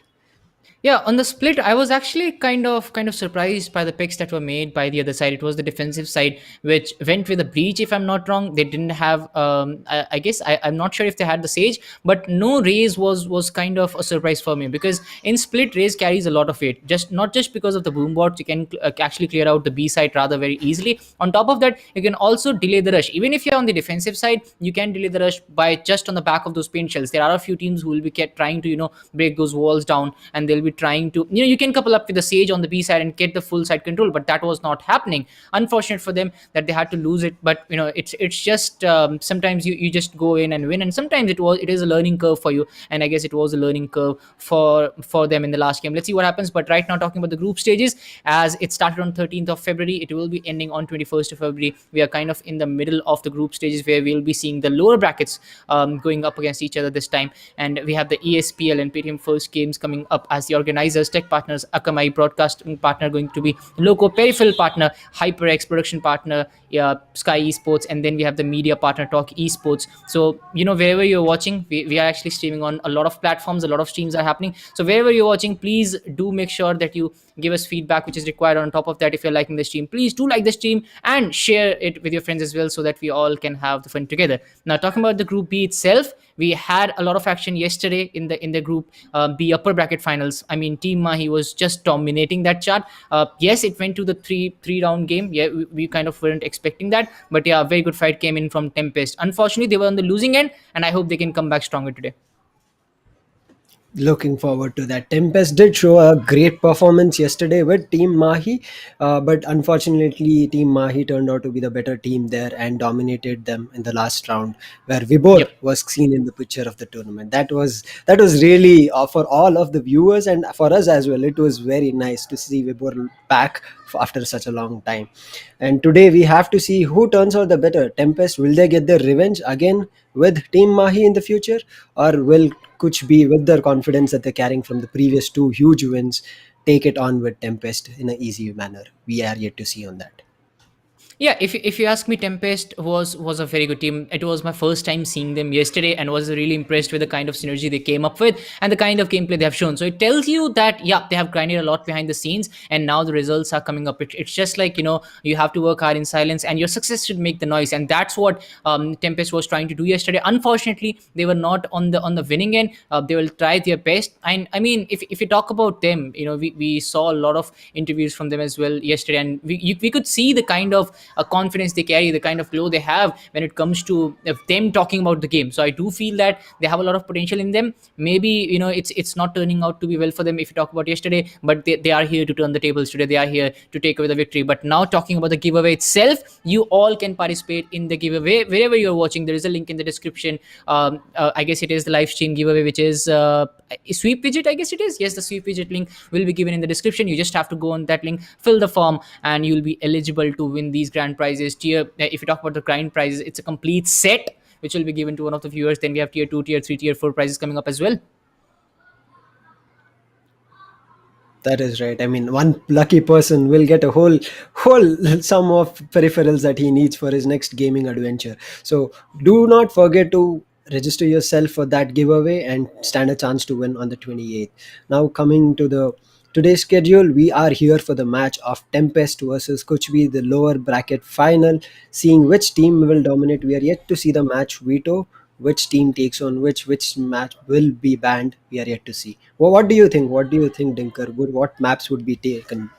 Yeah, on the split, I was actually kind of surprised by the picks that were made by the other side. It was the defensive side which went with a breach, if I'm not wrong. They didn't have I guess I'm not sure if they had the sage, but no raise was kind of a surprise for me, because in split raise carries a lot of weight. Not just because of the boom bot, you can actually clear out the B side rather very easily. On top of that, you can also delay the rush. Even if you're on the defensive side, you can delay the rush by just on the back of those paint shells. There are a few teams who will be trying to break those walls down, and they'll be trying to, you can couple up with the Sage on the B side and get the full side control, but that was not happening. Unfortunate for them that they had to lose it, but it's just sometimes you just go in and win, and sometimes it is a learning curve for you, and I guess it was a learning curve for them in the last game. Let's see what happens. But right now, talking about the group stages, as it started on 13th of February, it will be ending on 21st of February. We are kind of in the middle of the group stages, where we'll be seeing the lower brackets going up against each other this time. And we have the ESPL and Paytm first games coming up as the organizers. Tech partners: Akamai broadcasting partner going to be LOCO, Peripheral partner HyperX, production partner SkyEsports, and then we have the media partner TalkEsport. So wherever you're watching, we are actually streaming on a lot of platforms. A lot of streams are happening, so wherever you're watching, please do make sure that you give us feedback, which is required. On top of that, if you're liking the stream, please do like the stream and share it with your friends as well, so that we all can have the fun together. Now, talking about the group B itself, we had a lot of action yesterday in the group B upper bracket finals. I mean, Team Mahi was just dominating that chart. Yes, it went to the three round game. Yeah, we kind of weren't expecting that, but yeah, a very good fight came in from TempesT. Unfortunately, they were on the losing end, and I hope they can come back stronger today. Looking forward to that. TempesT did show a great performance yesterday with Team Mahi, but unfortunately, Team Mahi turned out to be the better team there and dominated them in the last round, where Vibor was seen in the picture of the tournament. That was really for all of the viewers and for us as well. It was very nice to see Vibor back after such a long time. And today we have to see who turns out the better. TempesT, will they get their revenge again with Team Mahi in the future, or will Kuch be, with their confidence that they're carrying from the previous two huge wins, take it on with TempesT in an easy manner? We are yet to see on that. Yeah, if you ask me, TempesT was a very good team. It was my first time seeing them yesterday, and was really impressed with the kind of synergy they came up with and the kind of gameplay they have shown. So it tells you that they have grinded a lot behind the scenes, and now the results are coming up. It's just like you have to work hard in silence, and your success should make the noise, and that's what TempesT was trying to do yesterday. Unfortunately, they were not on the winning end. They will try their best, and I mean, if you talk about them, we saw a lot of interviews from them as well yesterday, and we could see the kind of confidence they carry, the kind of glow they have when it comes to them talking about the game. So I do feel that they have a lot of potential in them. Maybe it's not turning out to be well for them if you talk about yesterday, but they are here to turn the tables today. They are here to take away the victory. But now, talking about the giveaway itself, you all can participate in the giveaway wherever you're watching. There is a link in the description. I guess it is the live stream giveaway, which is sweep widget. I guess it is. Yes, the sweep widget link will be given in the description. You just have to go on that link, fill the form, and you'll be eligible to win these grand prizes. If you talk about the grand prizes, it's a complete set which will be given to one of the viewers. Then we have tier 2, tier 3, tier 4 prizes coming up as well. That is right. I mean, one lucky person will get a whole sum of peripherals that he needs for his next gaming adventure. So do not forget to register yourself for that giveaway and stand a chance to win on the 28th. Now, coming to today's schedule, we are here for the match of TempesT versus Kuch, the lower bracket final, seeing which team will dominate. We are yet to see the match veto, which team takes on which match will be banned. We are yet to see. Well, what do you think? What do you think, Dinker? What maps would be taken?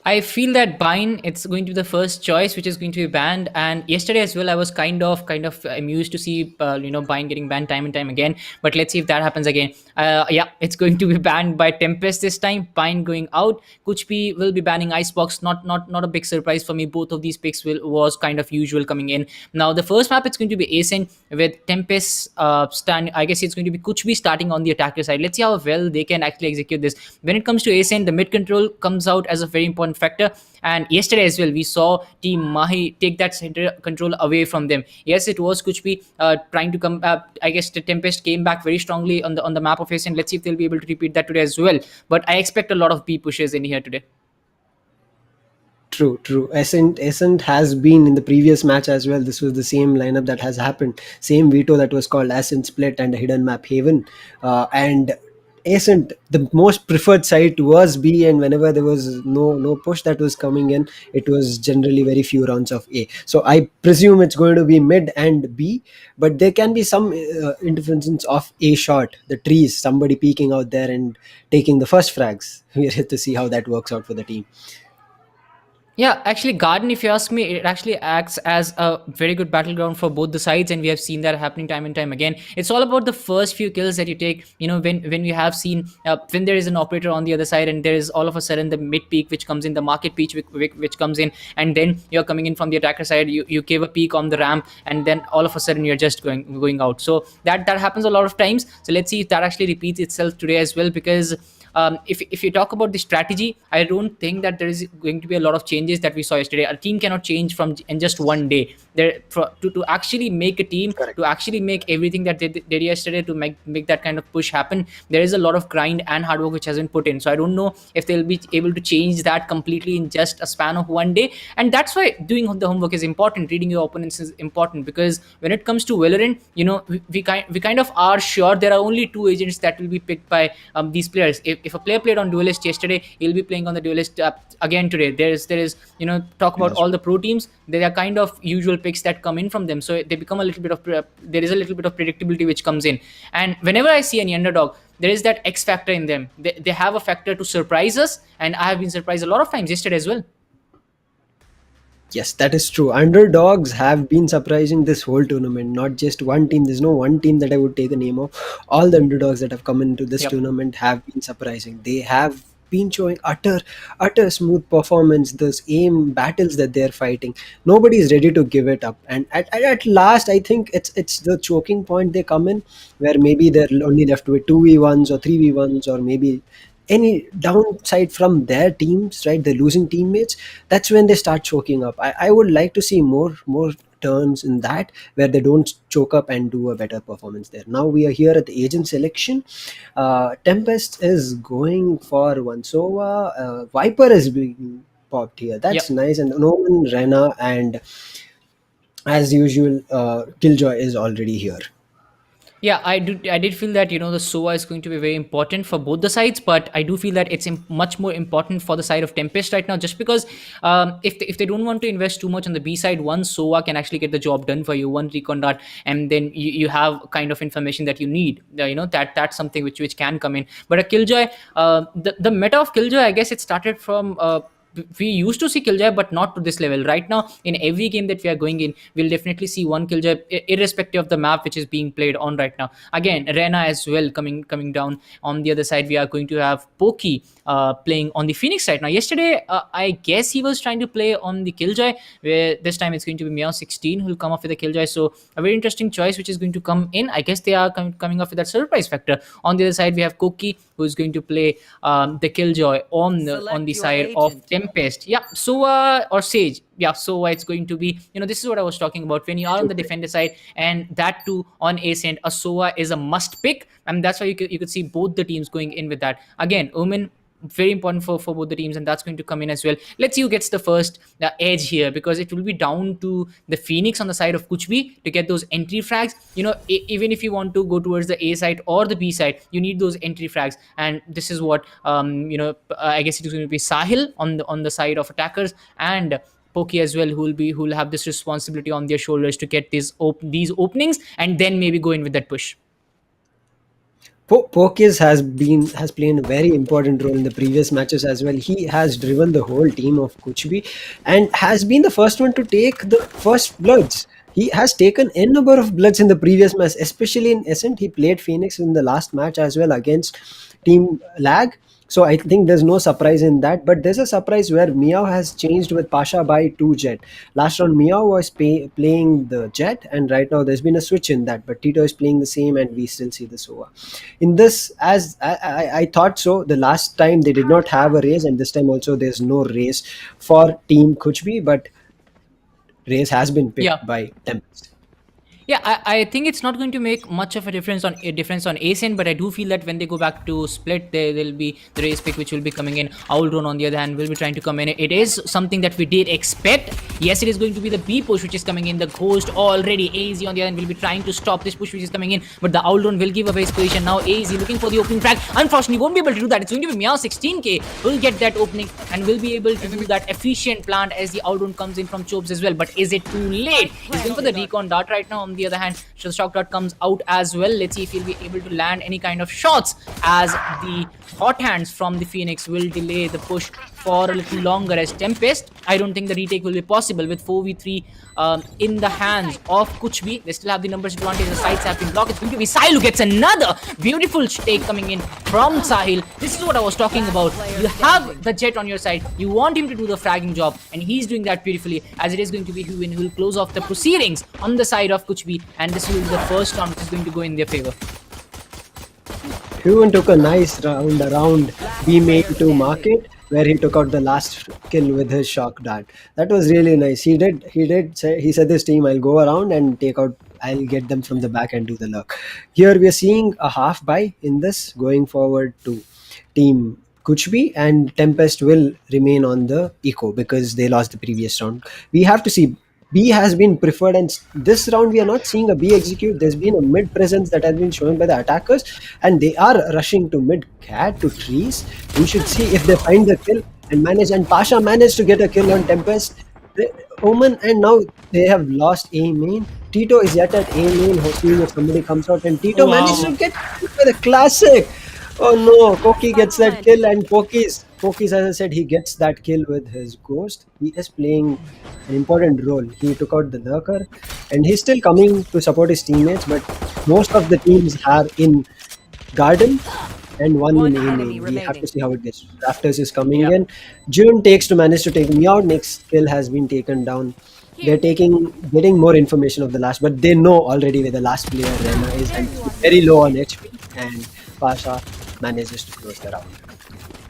I feel that Bine, it's going to be the first choice, which is going to be banned. And yesterday as well, I was kind of amused to see Bine getting banned time and time again. But let's see if that happens again. It's going to be banned by TempesT this time. Bine going out. Kuch will be banning Icebox. Not a big surprise for me. Both of these picks was kind of usual coming in. Now the first map, it's going to be Ascent with TempesT I guess it's going to be Kuch starting on the attacker side. Let's see how well they can actually execute this. When it comes to Ascent, the mid control comes out as a very important factor, and yesterday as well we saw Team Mahi take that center control away from them. Yes, it was Kuch trying to come I guess the TempesT came back very strongly on the map of Ascent. Let's see if they'll be able to repeat that today as well, but I expect a lot of B pushes in here today. True. Ascent has been in the previous match as well. This was the same lineup that has happened. Same veto that was called Ascent Split and a hidden map Haven. And Ascent, the most preferred site was B, and whenever there was no push that was coming in, it was generally very few rounds of A. So I presume it's going to be mid and B, but there can be some interference of A short, the trees, somebody peeking out there and taking the first frags. We're here to see how that works out for the team. Yeah, actually, Garden, if you ask me, it actually acts as a very good battleground for both the sides, and we have seen that happening time and time again. It's all about the first few kills that you take. You know, when we have seen when there is an operator on the other side, and there is all of a sudden the mid peak which comes in, the market peak which comes in, and then you're coming in from the attacker side. You give a peek on the ramp, and then all of a sudden you're just going out. So that happens a lot of times. So let's see if that actually repeats itself today as well, because if you talk about the strategy, I don't think that there is going to be a lot of changes that we saw yesterday. A team cannot change from in just one day. To actually make a team, to actually make everything that they did yesterday, to make that kind of push happen, there is a lot of grind and hard work which has been put in. So I don't know if they'll be able to change that completely in just a span of one day. And that's why doing the homework is important. Reading your opponents is important, because when it comes to Valorant, you know, we kind of are sure there are only two agents that will be picked by these players. If a player played on Duelist yesterday, he'll be playing on the Duelist again today. There is, you know, talk about all the pro teams. There are kind of usual picks that come in from them, so they become a little bit of there is a little bit of predictability which comes in. And whenever I see any underdog, there is that X factor in them. They have a factor to surprise us, and I have been surprised a lot of times yesterday as well. Yes, that is true. Underdogs have been surprising this whole tournament. Not just one team. There's no one team that I would take a name of. All the underdogs that have come into this tournament have been surprising. They have been showing utter smooth performance. Those aim battles that they're fighting, nobody is ready to give it up. And at last, I think it's the choking point they come in, where maybe they're only left with 2v1s or 3v1s, or maybe any downside from their teams, right? The losing teammates. That's when they start choking up. I would like to see more turns in that, where they don't choke up and do a better performance there. Now we are here at the agent selection. TempesT is going for one. So Viper is being popped here. That's nice. And Norman, Rena, and as usual, Killjoy is already here. Yeah, I did feel that, you know, the SOA is going to be very important for both the sides, but I do feel that it's much more important for the side of TempesT right now, just because if they don't want to invest too much on the B side, one SOA can actually get the job done for you, one recon dart, and then you have kind of information that you need. You know, that's something which can come in. But a Killjoy, the meta of Killjoy, I guess it started from we used to see Killjoy, but not to this level. Right now, in every game that we are going in, we'll definitely see one Killjoy, irrespective of the map which is being played on right now. Again, Rena as well coming down. On the other side, we are going to have Pokey playing on the Phoenix side. Now, yesterday, I guess he was trying to play on the Killjoy, where this time it's going to be Meow16 who will come off with the Killjoy. So, a very interesting choice which is going to come in. I guess they are coming off with that surprise factor. On the other side, we have Koki, who is going to play the Killjoy on the side of TempesT. Yeah, Sova or Sage. Yeah, Sova, it's going to be, you know, this is what I was talking about. When you are on the defender side, and that too on Ascent, a Sova is a must pick, and that's why you could see both the teams going in with that. Again, Omen, very important for both the teams, and that's going to come in as well. Let's see who gets the first edge here, because it will be down to the Phoenix on the side of Kuch to get those entry frags. You know, even if you want to go towards the A side or the B side, you need those entry frags, and this is what you know, I guess it is going to be Sahil on the side of attackers, and Pokey as well, who will have this responsibility on their shoulders to get these openings, and then maybe go in with that push. Pokis has played a very important role in the previous matches as well. He has driven the whole team of Kuchbi and has been the first one to take the first bloods. He has taken a number of bloods in the previous match, especially in Ascent. He played Phoenix in the last match as well against Team Lag. So I think there's no surprise in that. But there's a surprise where Meow has changed with Pasha by 2 Jet. Last round Meow was playing the Jet, and right now there's been a switch in that. But Tito is playing the same, and we still see the Sova. In this, as I thought so, the last time they did not have a race, and this time also there's no race for Team Kuchbi, but race has been picked by TempesT. Yeah, I think it's not going to make much of a difference on Ascent, but I do feel that when they go back to Split, there'll be the race pick which will be coming in. Owldrone, on the other hand, will be trying to come in. It is something that we did expect. Yes, it is going to be the B push which is coming in. The Ghost already, AZ on the other hand will be trying to stop this push which is coming in, but the Owldrone will give away his position. Now AZ looking for the opening frag. Unfortunately, won't be able to do that. It's going to be Meow16k will get that opening and will be able to do that efficient plant as the Owldrone comes in from Chopes as well. But is it too late? He's going for the recon dart right now. On the other hand, shock dart comes out as well. Let's see if he'll be able to land any kind of shots, as the hot hands from the Phoenix will delay the push for a little longer as TempesT. I don't think the retake will be possible with 4v3 in the hands of Kuch. They still have the numbers advantage. The sides have been blocked. It's going to be Sahil who gets another beautiful take coming in from Sahil. This is what I was talking about. You have the Jet on your side. You want him to do the fragging job, and he's doing that beautifully, as it is going to be Huin who will close off the proceedings on the side of Kuch, and this will be the first round which is going to go in their favor. Huan took a nice round around B main to market, where he took out the last kill with his shock dart. That was really nice. He said this team, I'll go around and take out, I'll get them from the back and do the lurk. Here we are seeing a half buy in this going forward to team Kuch, and TempesT will remain on the eco because they lost the previous round. We have to see. B has been preferred, and this round we are not seeing a B execute. There's been a mid presence that has been shown by the attackers, and they are rushing to mid cat to trees. We should see if they find the kill and manage. And Pasha managed to get a kill on TempesT. Omen, and now they have lost A main. Tito is yet at A main, hoping if somebody comes out, and Tito managed to get by the classic. Oh no, Koki gets that kill, and Koki's, as I said, he gets that kill with his ghost. He is playing an important role. He took out the lurker, and he's still coming to support his teammates, but most of the teams are in Garden and one in A main. We have to see how it gets. Rafters is coming in. June takes to manage to take me out. Next kill has been taken down. They're getting more information of the last, but they know already where the last player Rena is, and very low on HP, and Pasha manages to close the round.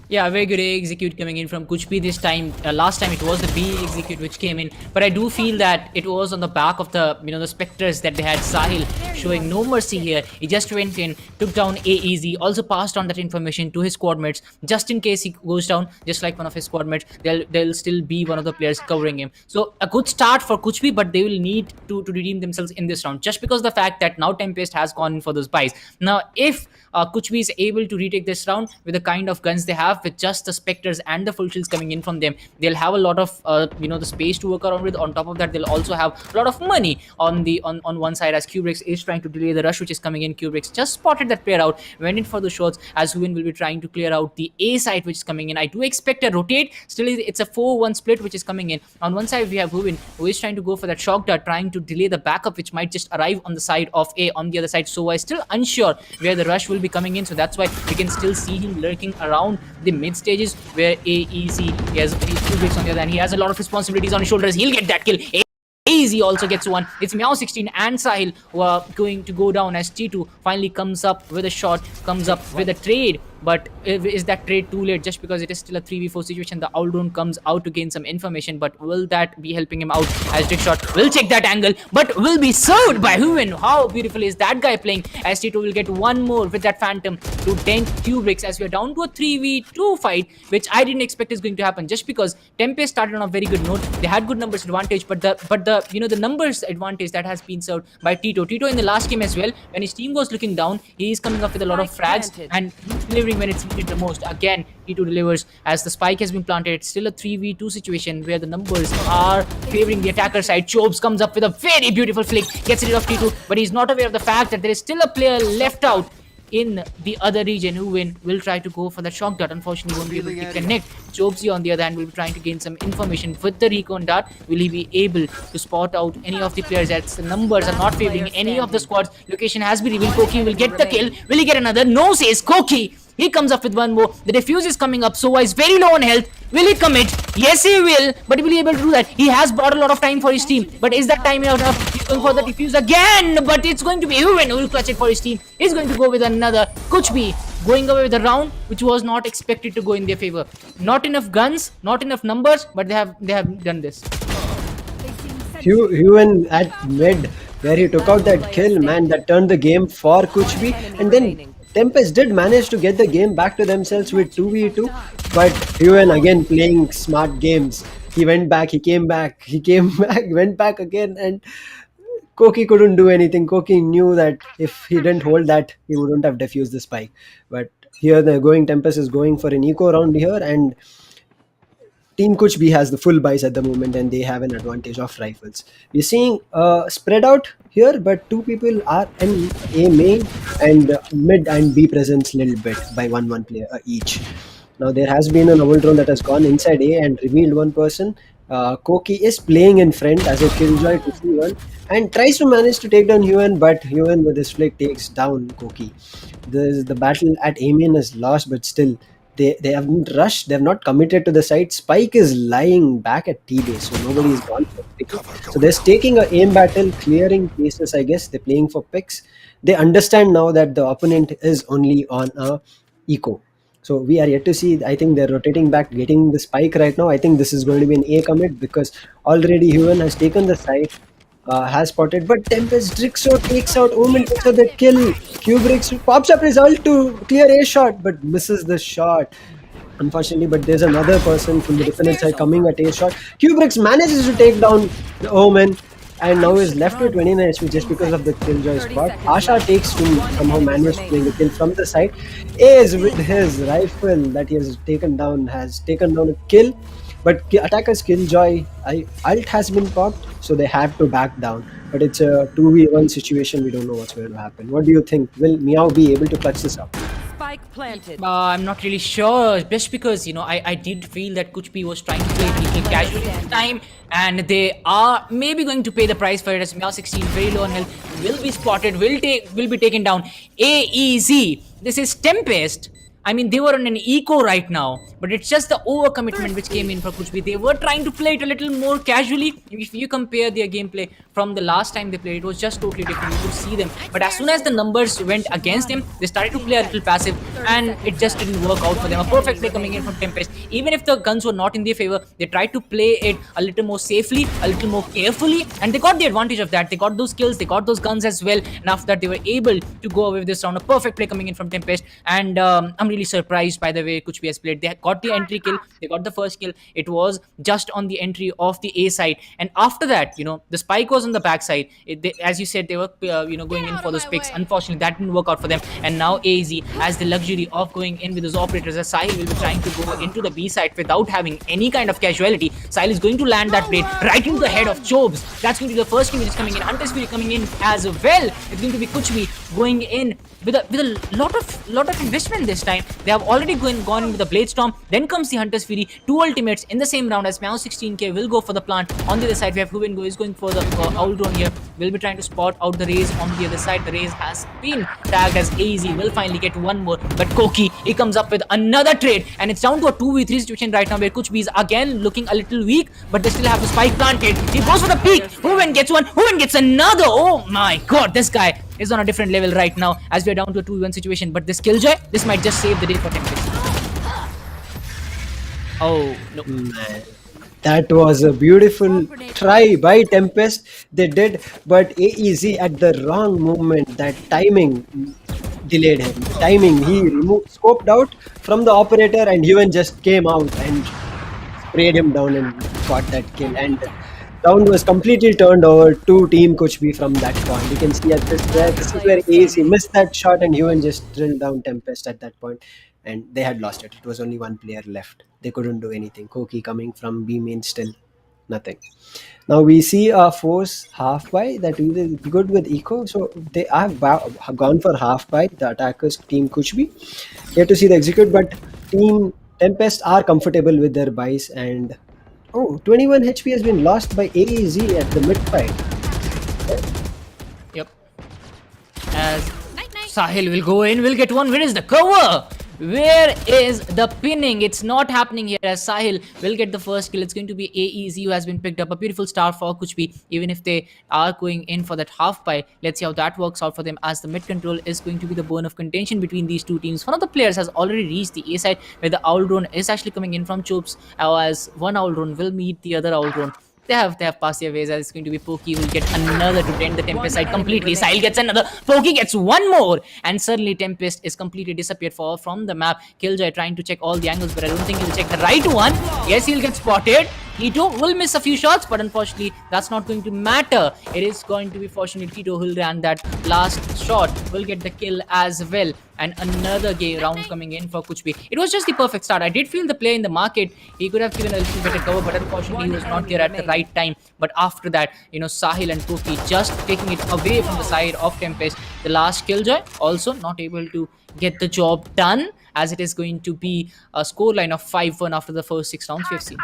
Yeah, very good A execute coming in from Kuch this time. Last time it was the B execute which came in, but I do feel that it was on the back of the the specters that they had. Sahil showing no mercy here. He just went in, took down A easy, also passed on that information to his squad mates just in case he goes down, just like one of his squad mates. They'll still be one of the players covering him. So a good start for Kuch, but they will need to redeem themselves in this round, just because of the fact that now TempesT has gone in for those buys. Now if Kuch is able to retake this round with the kind of guns they have, with just the specters and the full shields coming in from them, they'll have a lot of the space to work around with. On top of that, they'll also have a lot of money on one side, as Kubrix is trying to delay the rush which is coming in. Kubrix just spotted that player out, went in for the shots, as Huin will be trying to clear out the A side which is coming in. I do expect a rotate. Still, it's a 4-1 split which is coming in. On one side we have Huin, who is trying to go for that shock dart, trying to delay the backup which might just arrive on the side of A. On the other side, so I'm still unsure where the rush will be coming in, so that's why we can still see him lurking around the mid stages where A easy, he has 2 bricks on the other, and he has a lot of responsibilities on his shoulders. He'll get that kill. Easy also gets one. It's Meow16 and Sahil who are going to go down, as T2 finally comes up with a shot, comes up with a trade. But is that trade too late, just because it is still a 3v4 situation? The owl drone comes out to gain some information, but will that be helping him out, as Dickshot will check that angle, but will be served by Huin? How beautiful is that guy playing, as T2 will get one more with that Phantom to dent Kubrix, as we are down to a 3v2 fight, which I didn't expect is going to happen, just because TempesT started on a very good note. They had good numbers advantage, but the numbers advantage that has been served by Tito. Tito in the last game as well, when his team was looking down, he is coming up with a lot of frags and delivering when it's needed the most. Again, T2 delivers as the spike has been planted. It's still a 3v2 situation where the numbers are favoring the attacker side. Chobes comes up with a very beautiful flick, gets rid of T2, but he's not aware of the fact that there is still a player left out in the other region. Who will try to go for that shock dart. Unfortunately, won't be able to connect. Chobesy on the other hand will be trying to gain some information with the recon dart. Will he be able to spot out any of the players, as the numbers are not favoring any of the squads? Location has been revealed. Koki will get the kill. Will he get another? No, says Koki. He comes up with one more. The defuse is coming up. So is very low on health. Will he commit? Yes, he will. But will he be able to do that? He has bought a lot of time for his team. But is that time enough? He's going for the defuse again. But it's going to be Huin who will clutch it for his team. He's going to go with another. Kuch going away with a round which was not expected to go in their favor. Not enough guns, not enough numbers, but they have done this. Huin at mid, where he took out that kill, man, that turned the game for Kuch, and then TempesT did manage to get the game back to themselves with 2v2, but Huin again playing smart games. He went back, he came back, went back again, and Koki couldn't do anything. Koki knew that if he didn't hold that, he wouldn't have defused the spike. But here TempesT is going for an eco round here, and Team Kuch has the full buys at the moment, and they have an advantage of rifles. We're seeing spread out here, but 2 people are in A main, and mid and B presence little bit by 1-1 player each. Now there has been an owl drone that has gone inside A and revealed one person. Koki is playing in front as a killjoy to C1 and tries to manage to take down Huan, but Huan with his flick takes down Koki. The battle at A main is lost, but still they haven't rushed, they have not committed to the site. Spike is lying back at T base, so nobody is gone for pick. So they're taking a aim battle, clearing cases, I guess. They're playing for picks. They understand now that the opponent is only on a eco. So we are yet to see. I think they're rotating back, getting the spike right now. I think this is going to be an A commit because already Huan has taken the site, has spotted, but TempesT Drixo takes out Omen, takes out the kill. Kubrick pops up his ult to clear A shot, but misses the shot. Unfortunately, but there's another person from the defense side coming at A shot. Kubrick manages to take down the Omen, and now is left with 29 HP just because of the killjoy spot. Asha takes to somehow manage to bring the kill from the side. Ace with his rifle that he has taken down has taken down a kill, but attacker's killjoy ult has been popped, so they have to back down. But it's a 2v1 situation. We don't know what's going to happen. What do you think? Will Meow be able to clutch this up? Spike planted. I'm not really sure, just because I did feel that Kuch was trying to play a little casually this time, and they are maybe going to pay the price for it as Meow 16 very low on health will be spotted, will be taken down. AEZ. This is TempesT. I mean, they were on an eco right now, but it's just the overcommitment which came in for Kuch. They were trying to play it a little more casually. If you compare their gameplay from the last time they played, it was just totally different. You could see them. But as soon as the numbers went against them, they started to play a little passive, and it just didn't work out for them. A perfect play coming in from TempesT. Even if the guns were not in their favor, they tried to play it a little more safely, a little more carefully, and they got the advantage of that. They got those kills, they got those guns as well, and after that, they were able to go away with this round. A perfect play coming in from TempesT, and I'm really surprised by the way Kuch has played. They got the entry kill, they got the first kill. It was just on the entry of the A side, and after that, the spike was on the back side. As you said, they were going in for those picks. Unfortunately, that didn't work out for them, and now AZ has the luxury of going in with those operators, as Sahil will be trying to go into the B side without having any kind of casualty. Sahil is going to land that blade right into the head of Chobes. That's going to be the first team which is coming in. Hunter's Fury coming in as well. It's going to be Kuchvi going in with a lot of investment this time. They have already gone in with the Blade Storm. Then comes the Hunter's Fury. 2 ultimates in the same round as Meow 16k will go for the plant. On the other side, we have Huven is going for the Owl Drone here. Will be trying to spot out the Raze on the other side. The Raze has been tagged as AZ. Will finally get one more. But Koki, he comes up with another trade. And it's down to a 2v3 situation right now where Kuch is again looking a little weak. But they still have the spike planted. He goes for the peak. Huven gets one. Huven gets another. Oh my god, this guy is on a different level right now as we are down to a 2v1 situation. But this killjoy, this might just save the day for TempesT. Oh no. That was a beautiful try by TempesT. They did, but AEZ at the wrong moment. That timing delayed him. The timing, he scoped out from the operator, and Huven just came out and sprayed him down and got that kill. And round was completely turned over to Team Kuchbi from that point. You can see at this is where AEZ missed that shot, and Huven just drilled down TempesT at that point, and they had lost it. It was only one player left. They couldn't do anything. Koki coming from B main, still nothing. Now we see a force half buy that is good with eco, so they have gone for half buy. The attackers, Team Kuchbi, yet to see the execute, but Team TempesT are comfortable with their buys. And 21 HP has been lost by AEZ at the mid fight. Yep. As Sahil will go in, will get one. Where is the cover? Where is the pinning? It's not happening here as Sahil will get the first kill. It's going to be AEZ who has been picked up. A beautiful start for Kuchbi, even if they are going in for that half buy. Let's see how that works out for them, as the mid control is going to be the bone of contention between these two teams. One of the players has already reached the A side, where the Owl Drone is actually coming in from Chopes, as one Owl Drone will meet the other Owl Drone. They have passed their ways, as it's going to be Pokey who will get another to dent the TempesT side completely. Sahil gets another. Pokey gets one more. And suddenly TempesT is completely disappeared from the map. Killjoy trying to check all the angles, but I don't think he'll check the right one. Yes, he'll get spotted. Tito will miss a few shots, but unfortunately, that's not going to matter. It is going to be fortunately Tito who ran that last shot. Will get the kill as well. And another round coming in for Kuchbi. It was just the perfect start. I did feel the play in the market. He could have given a little better cover, but unfortunately, he was not there at the right time. But after that, Sahil and Koki just taking it away from the side of TempesT. The last Killjoy also not able to get the job done, as it is going to be a scoreline of 5-1 after the first 6 rounds we have seen.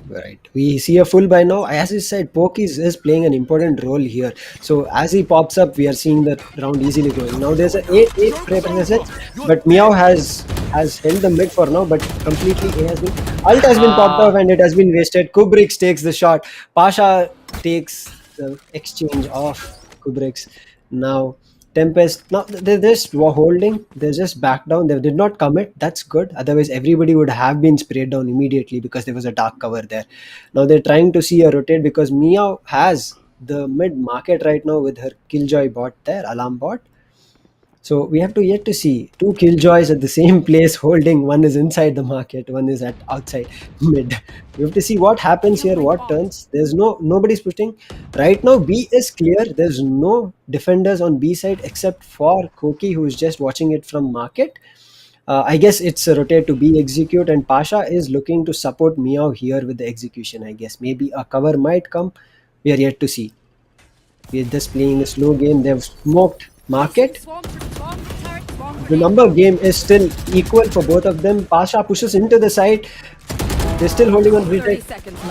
Right. We see a full by now. As you said, Poki is playing an important role here. So as he pops up, we are seeing the round easily going. Now there's a 8-8 presence, but Meow has held the mid for now, but completely A has been ult has been popped off and it has been wasted. Kubrix takes the shot. Pasha takes the exchange off Kubrix. Now TempesT, now they're just holding, they just back down, they did not commit. That's good, otherwise everybody would have been sprayed down immediately because there was a dark cover there. Now they're trying to see a rotate because Meow has the mid market right now with her Killjoy bot there, alarm bot. So we have to yet to see two Killjoys at the same place holding. One is inside the market, one is at outside mid. We have to see what happens here, what turns. There's nobody's pushing. Right now B is clear. There's no defenders on B side except for Koki, who is just watching it from market. I guess it's a rotate to B execute, and Pasha is looking to support Meow here with the execution. I guess maybe a cover might come. We are yet to see. We are just playing a slow game. They've smoked market. The number game is still equal for both of them. Pasha pushes into the side. They're still holding on retake.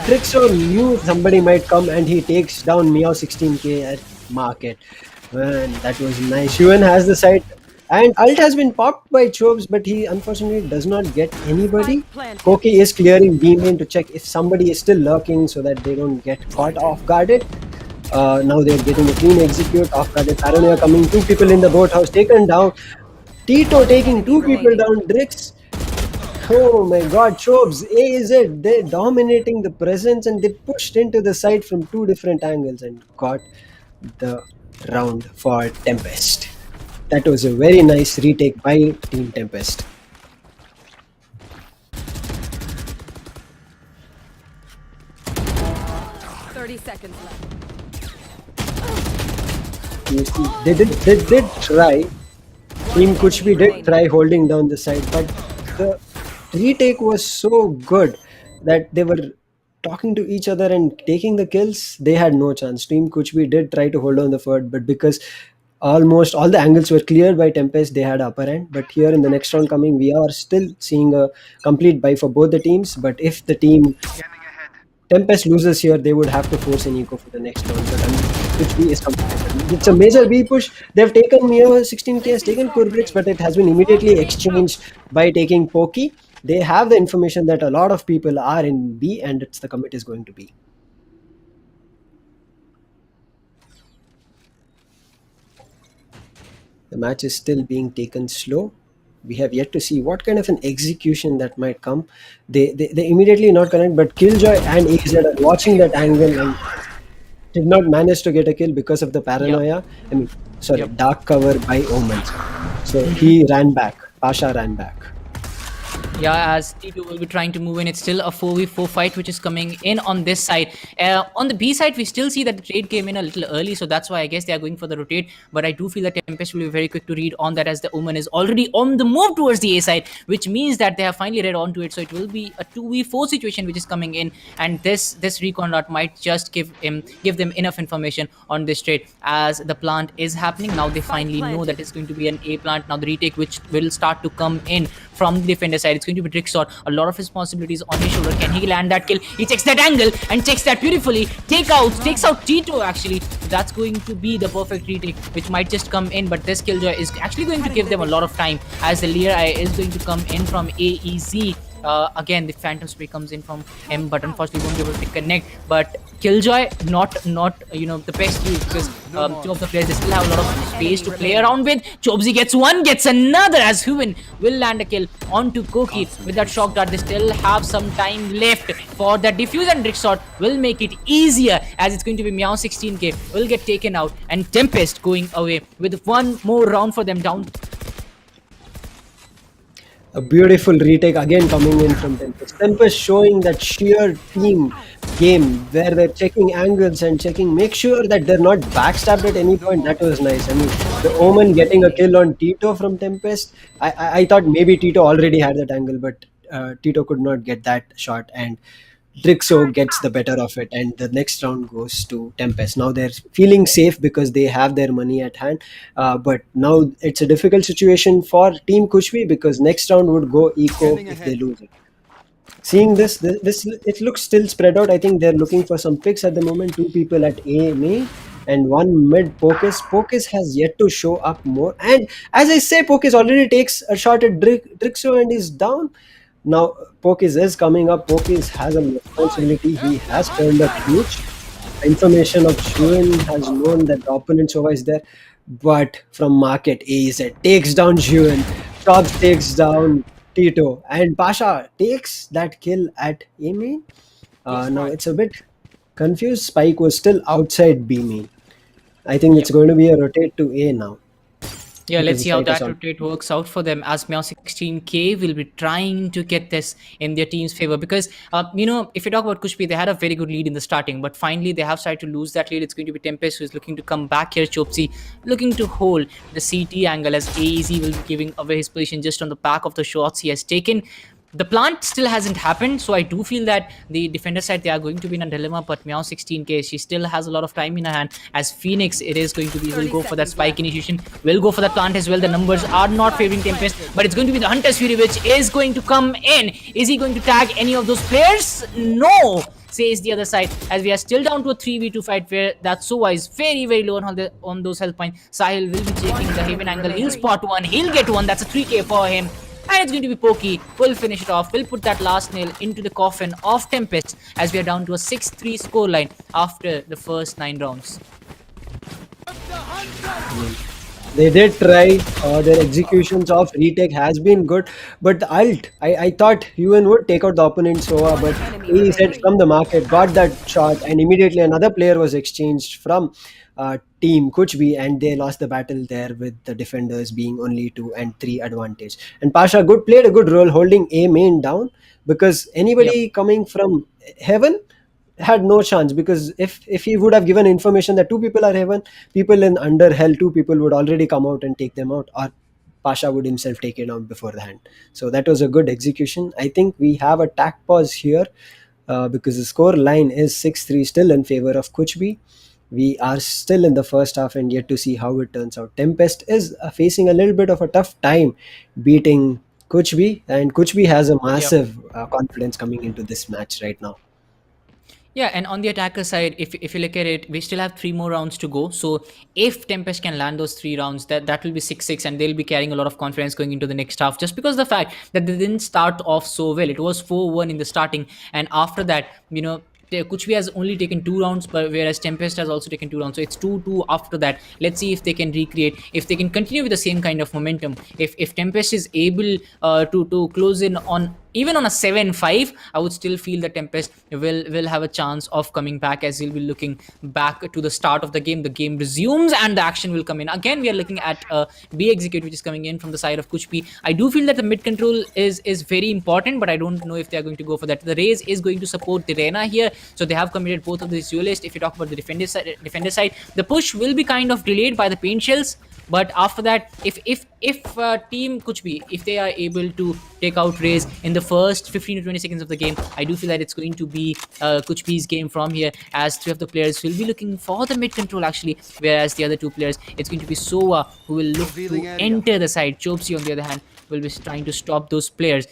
Trixor knew somebody might come and he takes down Meow 16k at market. Man, that was nice. Yuan has the side. And ult has been popped by Chobes, but he unfortunately does not get anybody. Koki is clearing B main to check if somebody is still lurking so that they don't get caught off guarded. Now they're getting a clean execute. Off guarded Paranoia coming. 2 people in the boathouse taken down. Tito taking 2 people down. Drix. Oh my god, Chobes, A is it. They're dominating the presence and they pushed into the side from 2 different angles and got the round for TempesT. That was a very nice retake by Team TempesT. Seconds left. You see, they did try. Team Kuch did try holding down the side, but the retake was so good that they were talking to each other and taking the kills. They had no chance. Team Kuch did try to hold on the fort, but because almost all the angles were cleared by TempesT, they had upper end. But here in the next round coming, we are still seeing a complete buy for both the teams. But if the team TempesT loses here, they would have to force an eco for the next round. But which B is complicated. It's a major B push. They've taken Mio 16k, has taken Kurbrix, but it has been immediately exchanged by taking Poki. They have the information that a lot of people are in B, and it's the commit is going to be. The match is still being taken slow. We have yet to see what kind of an execution that might come. They immediately not connect, but Killjoy and AZ are watching that angle and did not manage to get a kill because of the paranoia. I mean, sorry, dark cover by Omen. So he ran back. Pasha ran back. Yeah, as T2 will be trying to move in, it's still a 4v4 fight which is coming in on this side. On the B side, we still see that the trade came in a little early, so that's why I guess they are going for the rotate. But I do feel that TempesT will be very quick to read on that, as the Omen is already on the move towards the A side, which means that they have finally read onto it. So it will be a 2v4 situation which is coming in, and this recon dot might just give them enough information on this trade, as the plant is happening. Now they finally know that it's going to be an A plant. Now the retake which will start to come in from the defender side, it's going to be Trixor. A lot of responsibilities on his shoulder. Can he land that kill? He takes that angle and takes that beautifully. Takes out Tito actually. That's going to be the perfect retake, which might just come in, but this Killjoy is actually going to give them a lot of time, as the Lear Eye is going to come in from AEZ. Again, the Phantom Spray comes in from M, but unfortunately won't be able to connect. But Killjoy, not the best use, because two of the players, they still have a lot of space to play around with. Chobsy gets one, gets another, as Huin will land a kill onto Koki with that shock dart. They still have some time left for that diffuse, and Trixor will make it easier, as it's going to be Meow 16k will get taken out, and TempesT going away with one more round for them down. A beautiful retake again coming in from TempesT. TempesT showing that sheer team game where they're checking angles and make sure that they're not backstabbed at any point. That was nice. I mean, the Omen getting a kill on Tito from TempesT. I thought maybe Tito already had that angle, but Tito could not get that shot, and Drixo gets the better of it, and the next round goes to Tempest. Now they're feeling safe because they have their money at hand, but now it's a difficult situation for Team Kuchbi because next round would go eco if they lose it. Seeing this it looks still spread out. I think they're looking for some picks at the moment. Two people at A main and one mid. Pokis has yet to show up more. And as I say, Pokis already takes a shot at Drixo and is down. Now Pokis is coming up. Pokis has a responsibility. He has turned up huge. Information of Juin has known that the opponent Sova is there. But from market, AZ takes down Juin. Tops takes down Tito, and Pasha takes that kill at A main. Now it's a bit confused. Spike was still outside B main. I think it's going to be a rotate to A now. Yeah, let's Because see how Spike is that on. rotate works out for them, as Meow 16K will be trying to get this in their team's favor. Because, if you talk about Kuchbi, they had a very good lead in the starting, but finally they have started to lose that lead. It's going to be TempesT who is looking to come back here. Chopsy looking to hold the CT angle, as AZ will be giving away his position just on the back of the shots he has taken. The plant still hasn't happened, so I do feel that the defender side, they are going to be in a dilemma. But Meow 16K, she still has a lot of time in her hand. As Phoenix, it is going to be, will go for that spike initiation, will go for that plant as well. The numbers are not favoring TempesT, but it's going to be the Hunter's Fury which is going to come in. Is he going to tag any of those players? No, says the other side, as we are still down to a 3v2 fight where that Sova is very, very low on those health points. Sahil will be taking the Haven angle. He'll spot one, he'll get one. That's a 3k for him. And it's going to be Pokey. We'll finish it off. We'll put that last nail into the coffin of TempesT, as we are down to a 6-3 scoreline after the first 9 rounds. They did try. Their executions of retake has been good, but the ult, I thought UN would take out the opponent Sova, but he said from the market, got that shot, and immediately another player was exchanged from Team Kuchbi, and they lost the battle there with the defenders being only 2 and 3 advantage. And Pasha played a good role holding A main down, because anybody coming from heaven had no chance, because if he would have given information that 2 people are heaven, people in under hell, 2 people would already come out and take them out, or Pasha would himself take it out before the hand. So that was a good execution. I think we have a tack pause here because the score line is 6-3 still in favor of Kuchbi. We are still in the first half and yet to see how it turns out. TempesT is facing a little bit of a tough time beating Kuchbi, and Kuchbi has a massive confidence coming into this match right now. Yeah, and on the attacker side, if you look at it, we still have 3 more rounds to go. So if TempesT can land those 3 rounds, that will be 6-6, and they'll be carrying a lot of confidence going into the next half, just because of the fact that they didn't start off so well. It was 4-1 in the starting, and after that, Kuchbi has only taken 2 rounds, but whereas TempesT has also taken 2 rounds, so it's 2-2 after that. Let's see if they can recreate, if they can continue with the same kind of momentum. If TempesT is able to close in on even on a 7-5, I would still feel that TempesT will have a chance of coming back, as he'll be looking back to the start of the game. The game resumes and the action will come in. Again, we are looking at B execute, which is coming in from the side of Kuchbi. I do feel that the mid control is very important, but I don't know if they are going to go for that. The Raze is going to support the Rena here, so they have committed both of these duelists. If you talk about the defender side, the push will be kind of delayed by the paint shells. But after that, if Team Kuchbi, if they are able to take out Raze in the first 15 to 20 seconds of the game, I do feel that it's going to be Kuchbi's game from here, as 3 of the players will be looking for the mid control actually, whereas the other 2 players, it's going to be Sova who will look to enter the side. Chopsy, on the other hand, will be trying to stop those players.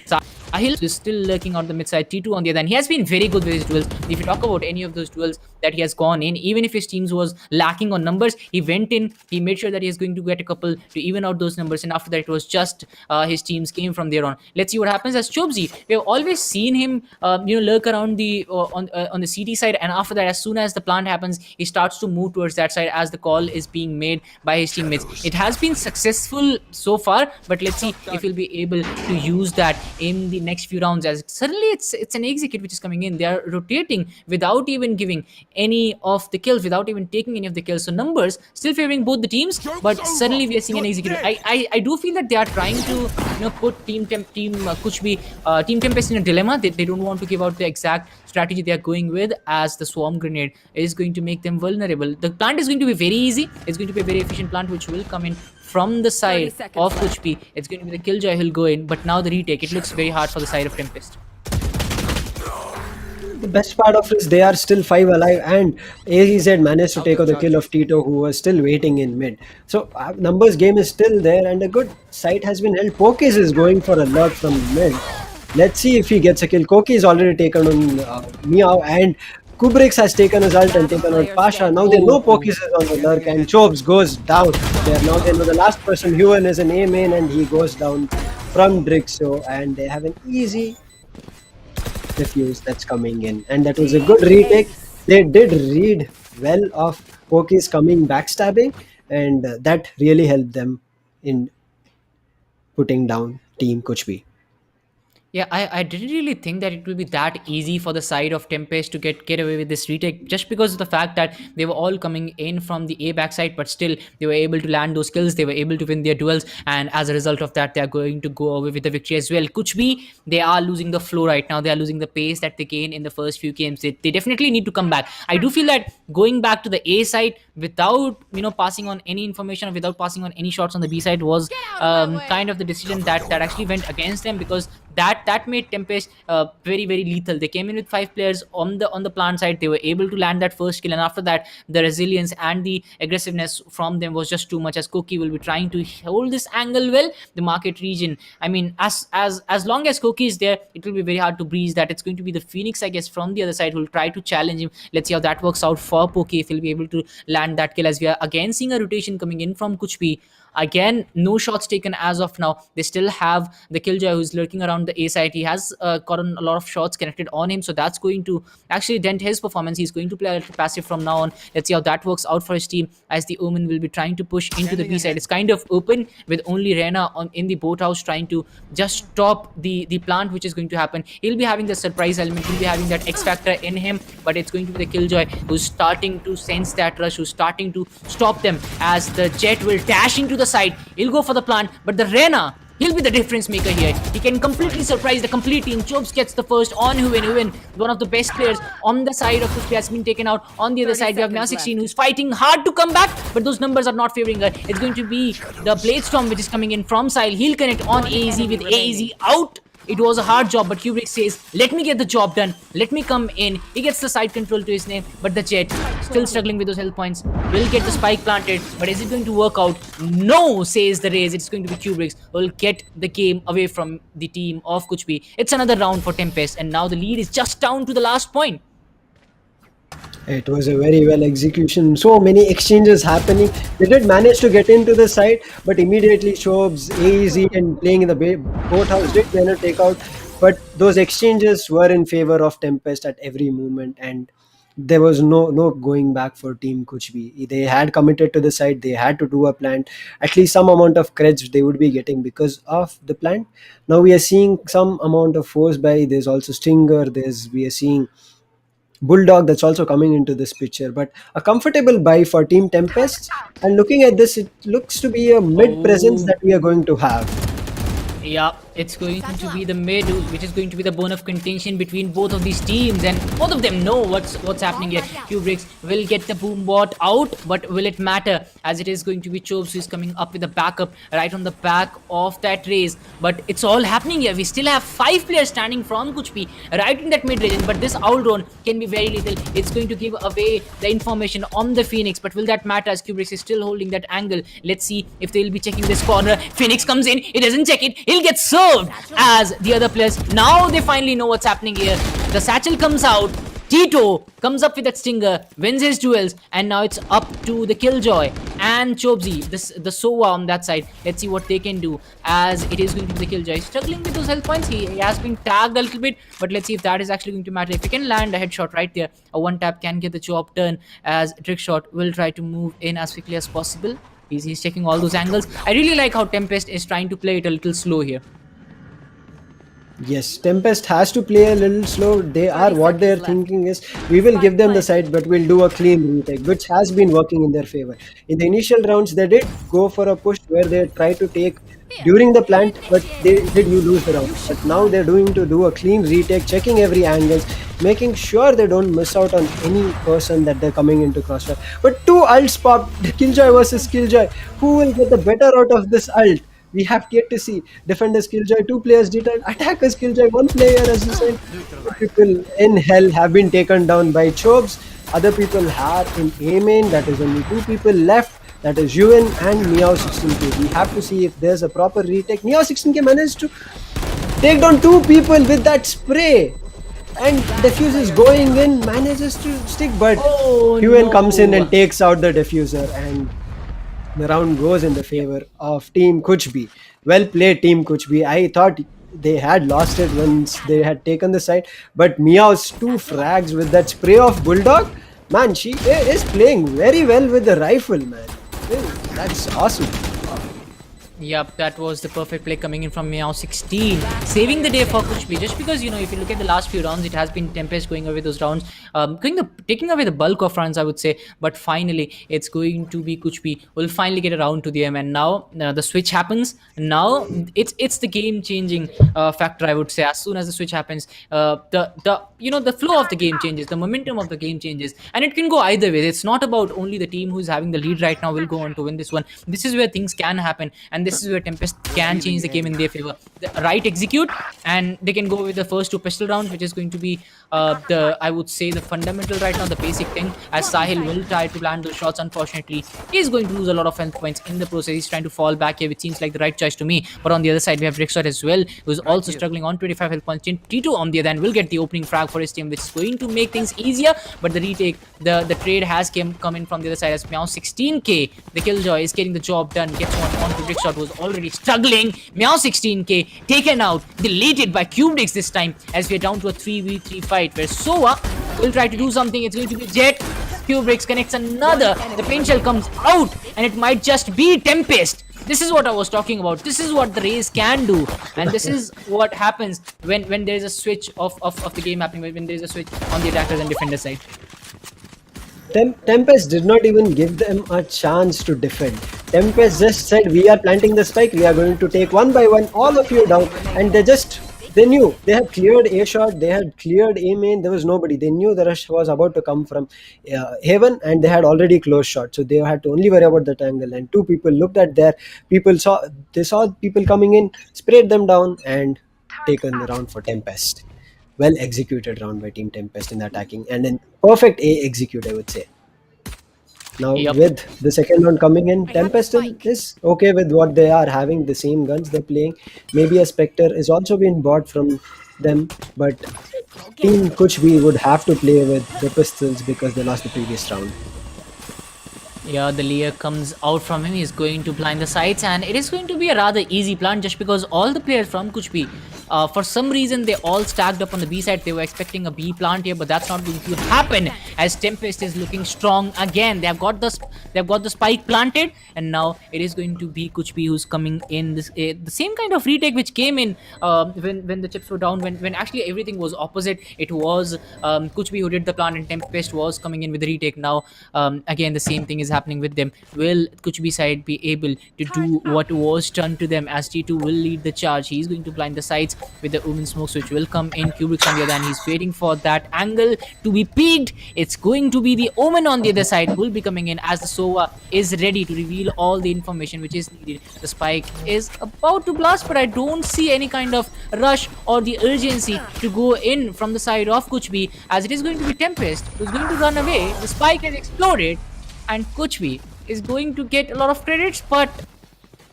Sahil is still lurking on the mid side. T2 on the other hand, he has been very good with his duels. If you talk about any of those duels that he has gone in, even if his teams was lacking on numbers, he went in, he made sure that he is going to get a couple to even out those numbers, and after that it was just his teams came from there on. Let's see what happens as Chobzi. We have always seen him lurk around the on the CT side, and after that, as soon as the plant happens, he starts to move towards that side as the call is being made by his teammates. It has been successful so far, but let's see if he'll be able to use that in the next few rounds, as suddenly it's an execute which is coming in. They are rotating without even giving any of the kills, without even taking any of the kills. So numbers still favoring both the teams, but suddenly we are seeing an execute. I do feel that they are trying to put Team Kuchbi, Team TempesT in a dilemma. They don't want to give out the exact strategy they are going with, as the swarm grenade is going to make them vulnerable. The plant is going to be very easy. It's going to be a very efficient plant which will come in from the side of Kuchbi. It's going to be the Killjoy who'll go in, but now the retake, it looks very hard for the side of TempesT. The best part of it is they are still 5 alive, and AZ managed to take out the kill of Tito, who was still waiting in mid. So numbers game is still there, and a good site has been held. Pokis is going for a lurk from mid. Let's see if he gets a kill. Koki is already taken on Meow, and Kubrix has taken his ult and taken out Pasha. Now they know Pokis is on the lurk, and Chobes goes down. They know the last person, Huan, is an A main, and he goes down from Drixo, and they have an easy defuse that's coming in, and that was a good retake. They did read well of Pokis coming backstabbing, and that really helped them in putting down Team Kuch. Yeah, I didn't really think that it will be that easy for the side of TempesT to get away with this retake, just because of the fact that they were all coming in from the A backside, but still they were able to land those kills, they were able to win their duels, and as a result of that, they are going to go away with the victory as well. Kuch, they are losing the flow right now, they are losing the pace that they gained in the first few games. They definitely need to come back. I do feel that going back to the A side without passing on any information or without passing on any shots on the B side was kind of the decision that actually went against them, because that made TempesT very, very lethal. They came in with 5 players on the plant side. They were able to land that first kill, and after that, the resilience and the aggressiveness from them was just too much. As Koki will be trying to hold this angle well, the market region. I mean, as long as Koki is there, it will be very hard to breeze that. It's going to be the Phoenix, I guess, from the other side who will try to challenge him. Let's see how that works out for Poki, if he'll be able to land that kill, as we are again seeing a rotation coming in from Kuchpi. Again, no shots taken as of now. They still have the Killjoy who's lurking around the A side. He has gotten a lot of shots connected on him, so that's going to actually dent his performance. He's going to play a little passive from now on. Let's see how that works out for his team, as the Omen will be trying to push into the B side. It's kind of open with only Rena in the boathouse trying to just stop the plant, which is going to happen. He'll be having the surprise element. He'll be having that X factor in him, but it's going to be the Killjoy who's starting to sense that rush, who's starting to stop them, as the Jet will dash into the side. He'll go for the plant, but the Rena, he'll be the difference maker here. He can completely surprise the complete team. Chobes gets the first on Huin, one of the best players on the side of Kuch, has been taken out. On the other side, we have now 16 who's fighting hard to come back, but those numbers are not favoring her. It's going to be the Bladestorm which is coming in from side. He'll connect on AZ with AZ out. It was a hard job, but Kubrick says, let me get the job done. Let me come in. He gets the side control to his name, but the Jet, still struggling with those health points, will get the spike planted. But is it going to work out? No, says the Raze. It's going to be Kubrick who will get the game away from the team of Kuchbi. It's another round for TempesT, and now the lead is just down to the last point. It was a very well execution. So many exchanges happening. They did manage to get into the side, but immediately Shobs, AZ, and playing in the boathouse did manage to take out. But those exchanges were in favor of TempesT at every moment, and there was no going back for Team Kuchbi. They had committed to the side. They had to do a plant. At least some amount of creds they would be getting because of the plant. Now we are seeing some amount of force buy. There's also Stinger. We are seeing Bulldog that's also coming into this picture, but a comfortable buy for Team TempesT. And looking at this, it looks to be a mid presence that we are going to have. Yeah, it's going to be the mid, which is going to be the bone of contention between both of these teams, and both of them know what's happening here. Kubrix will get the boom bot out, but will it matter, as it is going to be Chobes who is coming up with a backup right on the back of that race. But it's all happening here. We still have 5 players standing from Kuchpi right in that mid region, but this owl drone can be very lethal. It's going to give away the information on the Phoenix, but will that matter, as Kubrix is still holding that angle? Let's see if they'll be checking this corner. Phoenix comes in, he doesn't check it, he'll get served as the other players. Now they finally know what's happening here. The satchel comes out, Tito comes up with that stinger, wins his duels, and now it's up to the Killjoy and Chobzi, the Sova on that side. Let's see what they can do, as it is going to be the Killjoy struggling with those health points. He has been tagged a little bit, but let's see if that is actually going to matter. If he can land a headshot right there, a one tap can get the job done, as Trickshot will try to move in as quickly as possible. He's checking all those angles. I really like how TempesT is trying to play it a little slow here. Yes, TempesT has to play a little slow. What they're thinking is, we will give them the side, but we'll do a clean retake, which has been working in their favor. In the initial rounds, they did go for a push where they tried to take during the plant, but they did lose the round. But now they're do a clean retake, checking every angle, making sure they don't miss out on any person that they're coming into crossfire. But 2 ults popped, Killjoy versus Killjoy. Who will get the better out of this ult? We have yet to see defenders killjoy, 2 players detailed, attackers killjoy, 1 player, as you said. People in hell have been taken down by chobs. Other people are in A main. That is only 2 people left. That is Yuan and Meow 16K. We have to see if there's a proper retake. Meow 16K managed to take down 2 people with that spray. And Diffuse is going in, manages to stick, but Yuan comes in and takes out the Diffuser, and the round goes in the favor of Team Kuchbi. Well played, Team Kuchbi. I thought they had lost it once they had taken the side, but Meow's 2 frags with that spray of Bulldog, man, she is playing very well with the rifle, man. That's awesome. Yep, that was the perfect play coming in from Meow 16, saving the day for Kuchbi. Just because, you know, if you look at the last few rounds, it has been TempesT going away those rounds, taking away the bulk of runs, I would say. But finally, it's going to be Kuchbi. We'll finally get around to the end, and now the switch happens. Now it's the game-changing factor, I would say. As soon as the switch happens, the flow of the game changes, the momentum of the game changes, and it can go either way. It's not about only the team who's having the lead right now will go on to win this one. This is where things can happen, and this is where TempesT can change the game in their favor. The right execute, and they can go with the first 2 pistol rounds, which is going to be I would say the fundamental right now, the basic thing, as Sahil will try to land those shots. Unfortunately, he's going to lose a lot of health points in the process. He's trying to fall back here, which seems like the right choice to me. But on the other side, we have Rixot as well, who's also struggling on 25 health points. T2 on the other end will get the opening frag for his team, which is going to make things easier. But the retake, the trade has come in from the other side, as Meow 16K, the Killjoy, is getting the job done. Gets one to Rixot, who's already struggling. Meow 16K taken out, deleted by Cubedix this time, as we're down to a 3v3 fight, where Sova will try to do something. It's going to be Jet. Cubedix connects another. The pain shell comes out, and it might just be TempesT. This is what I was talking about. This is what the Rays can do, and this is what happens when there is a switch of the game happening, when there is a switch on the attackers and defender side. TempesT did not even give them a chance to defend. TempesT just said, we are planting the spike, we are going to take 1 by 1 all of you down, and they knew they had cleared A shot, they had cleared A main, there was nobody. They knew the rush was about to come from Haven, and they had already closed shot, so they had to only worry about that angle. And 2 people looked at their people, saw people coming in, sprayed them down, and taken the round for TempesT. Well executed round by Team TempesT in the attacking, and then perfect A execute, I would say. Now with the second round coming in, TempesT is okay with what they are having, the same guns they're playing. Maybe a Spectre is also being bought from them, but Team Kuchbi would have to play with the pistols because they lost the previous round. Yeah, the layer comes out from him. He's going to blind the sights, and it is going to be a rather easy plant, just because all the players from Kuchbi, for some reason, they all stacked up on the B side. They were expecting a B plant here, but that's not going to happen, as TempesT is looking strong again. They've got the spike planted, and now it is going to be Kuchbi who's coming in. This the same kind of retake which came in when the chips were down, when actually everything was opposite. It was Kuchbi who did the plant, and TempesT was coming in with the retake. Now again, the same thing is happening with them. Will Kuchbi side be able to do what was done to them, as T2 will lead the charge? He's going to blind the sides with the Omen smoke switch will come in. Cubedix on the other hand, he's waiting for that angle to be peaked. It's going to be the Omen on the other side will be coming in, as the Sova is ready to reveal all the information which is needed. The spike is about to blast, but I don't see any kind of rush or the urgency to go in from the side of Kuchbi, as it is going to be TempesT who's going to run away. The spike has exploded, and Kuchbi is going to get a lot of credits, but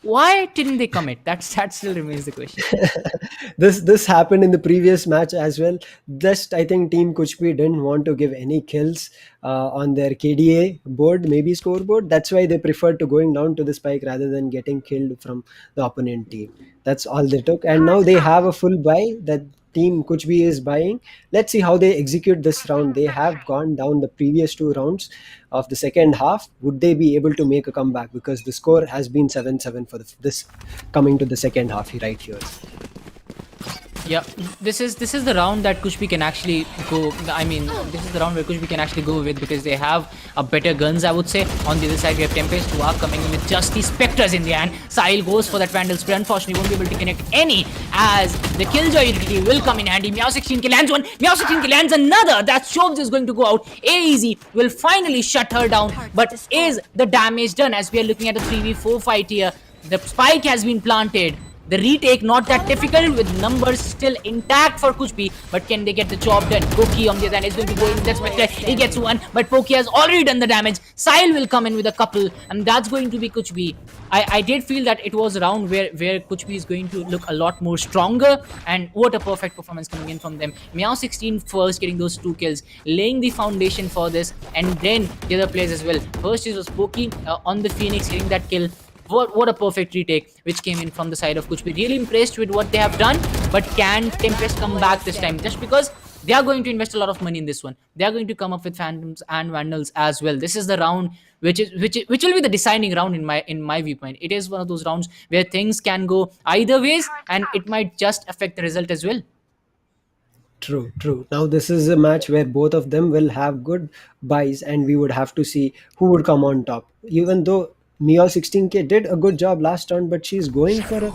why didn't they commit? That still remains the question. This happened in the previous match as well. Just I think Team Kuchbi didn't want to give any kills on their KDA board, maybe scoreboard. That's why they preferred to going down to the spike rather than getting killed from the opponent team. That's all they took, and now they have a full buy that Team Kuchbi is buying. Let's see how they execute this round. They have gone down the previous 2 rounds of the second half. Would they be able to make a comeback? Because the score has been 7-7 for this coming to the second half right here. Yeah, this is the round that Kuchbi can actually go. I mean, this is the round where Kuchbi can actually go with, because they have a better guns, I would say. On the other side, we have TempesT who are coming in with just the Spectres in the hand. Sahil goes for that Vandal spray. Unfortunately, won't be able to connect any, as the Killjoy utility will come in handy. Meow 16K lands one. Meow 16K lands another. That Shobs is going to go out. Easy will finally shut her down. But is the damage done, as we are looking at a 3v4 fight here? The spike has been planted. The retake not that difficult with numbers still intact for Kuch, but can they get the job done? Koki on the other hand is going to go in. That's better. He gets one, but Poki has already done the damage. Sahil will come in with a couple, and that's going to be Kuch. I did feel that it was a round where Kuch is going to look a lot more stronger, and what a perfect performance coming in from them. Meow 16 first getting those 2 kills, laying the foundation for this, and then the other players as well. First it was Poki on the Phoenix getting that kill. What a perfect retake which came in from the side of Kuch. We're really impressed with what they have done, but can Tempest come back this time? Just because they are going to invest a lot of money in this one. They are going to come up with Phantoms and Vandals as well. This is the round which will be the deciding round in my viewpoint. It is one of those rounds where things can go either ways, and it might just affect the result as well. True, true. Now this is a match where both of them will have good buys, and we would have to see who would come on top. Even though Mia 16K did a good job last round, but she's going for a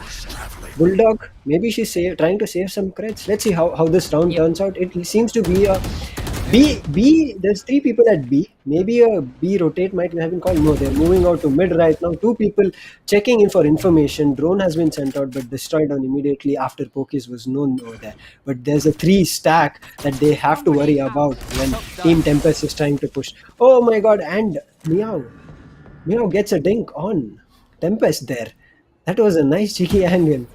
bulldog. Maybe she's trying to save some creds. Let's see how this round turns out. It seems to be a B. There's 3 people at B. Maybe a B rotate might have been called. No, they're moving out to mid right now. 2 people checking in for information. Drone has been sent out but destroyed on immediately after Pokis was known over there. But there's a 3 stack that they have to worry about when Team Tempest is trying to push. Oh my god, and Meow gets a dink on Tempest there. That was a nice cheeky angle.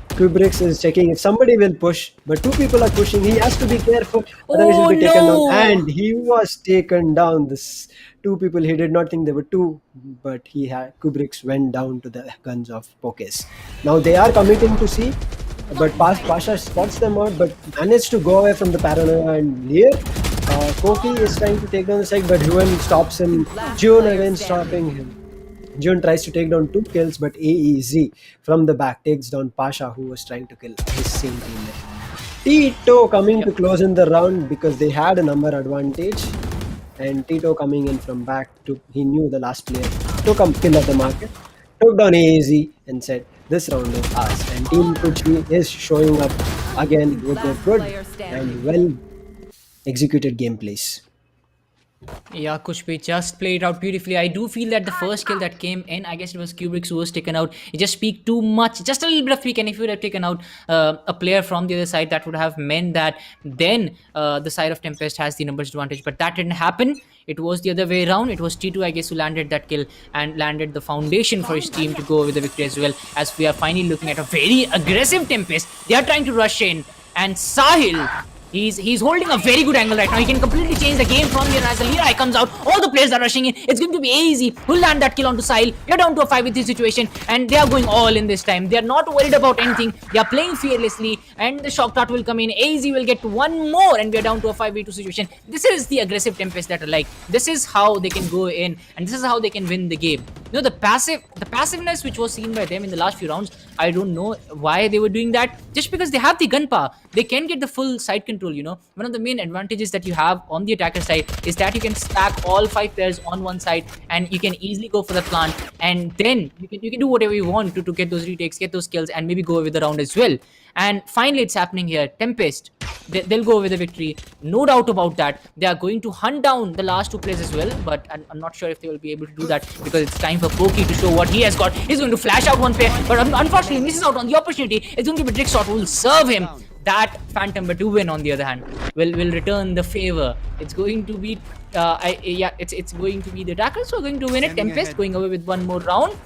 Kubrix is checking if somebody will push, but 2 people are pushing. He has to be careful, otherwise he'll be taken down. And he was taken down. This 2 people, he did not think there were 2, but Kubrix went down to the guns of Pokes. Now they are committing to C, but Pasha spots them out, but managed to go away from the paranoia. And here, Koki is trying to take down the side, but Huan stops him. June again stopping him. June tries to take down 2 kills, but AEZ from the back takes down Pasha, who was trying to kill his same teammate. Tito coming to close in the round because they had a number advantage, and Tito coming in from back he knew the last player took a kill at the market, took down AEZ and said, "This round is ours." And Team Kuch is showing up again with their good and well executed gameplays. Yeah, Kuch just played out beautifully. I do feel that the first kill that came in, I guess it was Kubrix who was taken out. He just peeked too much, just a little bit of peek, and if you would have taken out a player from the other side, that would have meant that then the side of Tempest has the numbers advantage. But that didn't happen. It was the other way around. It was T2, I guess, who landed that kill and landed the foundation for his team to go with the victory as well. As we are finally looking at a very aggressive Tempest. They are trying to rush in, and Sahil, He's holding a very good angle right now. He can completely change the game from here. As the Lerai comes out, all the players are rushing in. It's going to be easy. Who'll land that kill onto Sahil? You're down to a 5v3 situation, and they are going all in this time. They are not worried about anything. They are playing fearlessly, and the shock dart will come in. AZ will get one more, and we are down to a 5v2 situation. This is the aggressive Tempest that I like. This is how they can go in, and this is how they can win the game. You know, the passiveness which was seen by them in the last few rounds, I don't know why they were doing that. Just because they have the gunpowder, they can get the full side control. You know, one of the main advantages that you have on the attacker side is that you can stack all 5 players on one side, and you can easily go for the plant, and then you can do whatever you want to get those retakes, get those kills, and maybe go with the round as well. And finally, it's happening here. Tempest, they'll go with the victory, no doubt about that. They are going to hunt down the last 2 players as well, but I'm not sure if they will be able to do that, because it's time for Poki to show what he has got. He's going to flash out one player, but unfortunately misses out on the opportunity. It's going to be Trickshot who will serve him that Phantom, but Uwin on the other hand will return the favor. It's going to be it's going to be the attackers who are going to win it. Tempest going away with 1 more round,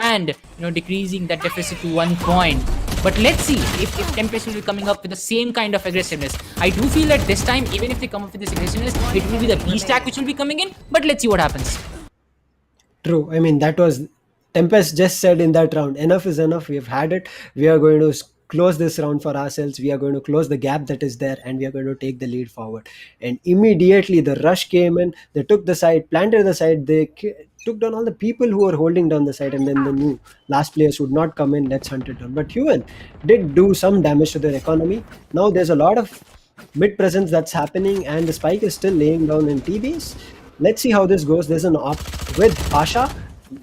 and decreasing that deficit to 1 point. But let's see if Tempest will be coming up with the same kind of aggressiveness. I do feel that this time, even if they come up with this aggressiveness, it will be the B stack which will be coming in. But let's see what happens. True. I mean, that was Tempest just said in that round, enough is enough. We've had it. We are going to close this round for ourselves. We are going to close the gap that is there, and we are going to take the lead forward. And immediately the rush came in. They took the side, planted the side. They took down all the people who were holding down the side, and then the new last players would not come in. Let's hunt it down. But Huan did do some damage to their economy. Now there's a lot of mid presence that's happening, and the spike is still laying down in TBs. Let's see how this goes. There's an op with Pasha.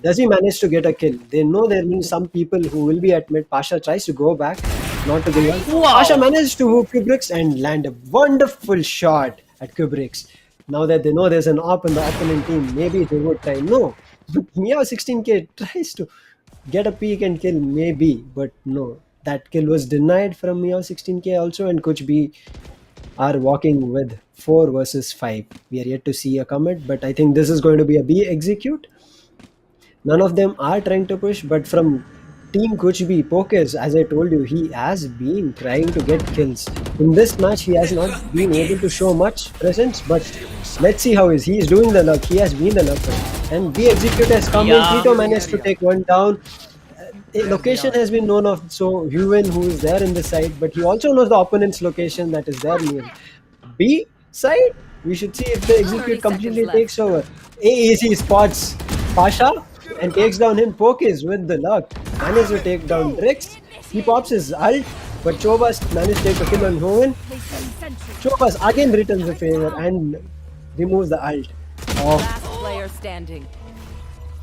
Does he manage to get a kill? They know there will be some people who will be at mid. Pasha tries to go back, not to give up. Wow. Pasha managed to hook Kubrix and land a wonderful shot at Kubrix. Now that they know there's an op in the opponent team, maybe they would try. No, Mia 16K tries to get a peek and kill, maybe, but no. That kill was denied from Mio 16K also, and Kuch B are walking with 4 versus 5. We are yet to see a commit, but I think this is going to be a B execute. None of them are trying to push, but from Team Kuch B, Pokers, as I told you, he has been trying to get kills. In this match, he has not been able to show much presence, but let's see how he is doing the luck. He has been the luck. And B execute has come in. Tito managed to take one down. A location has been known of, so Huven, who is there in the side, but he also knows the opponent's location that is there near. B side, we should see if the execute completely takes over. AEC spots Pasha and takes down him. Pokes with the luck. Managed to take down Drix. He pops his ult, but Chobas managed to take a kill on Huven. Chobas again returns the favor and removes the ult of. Last player standing.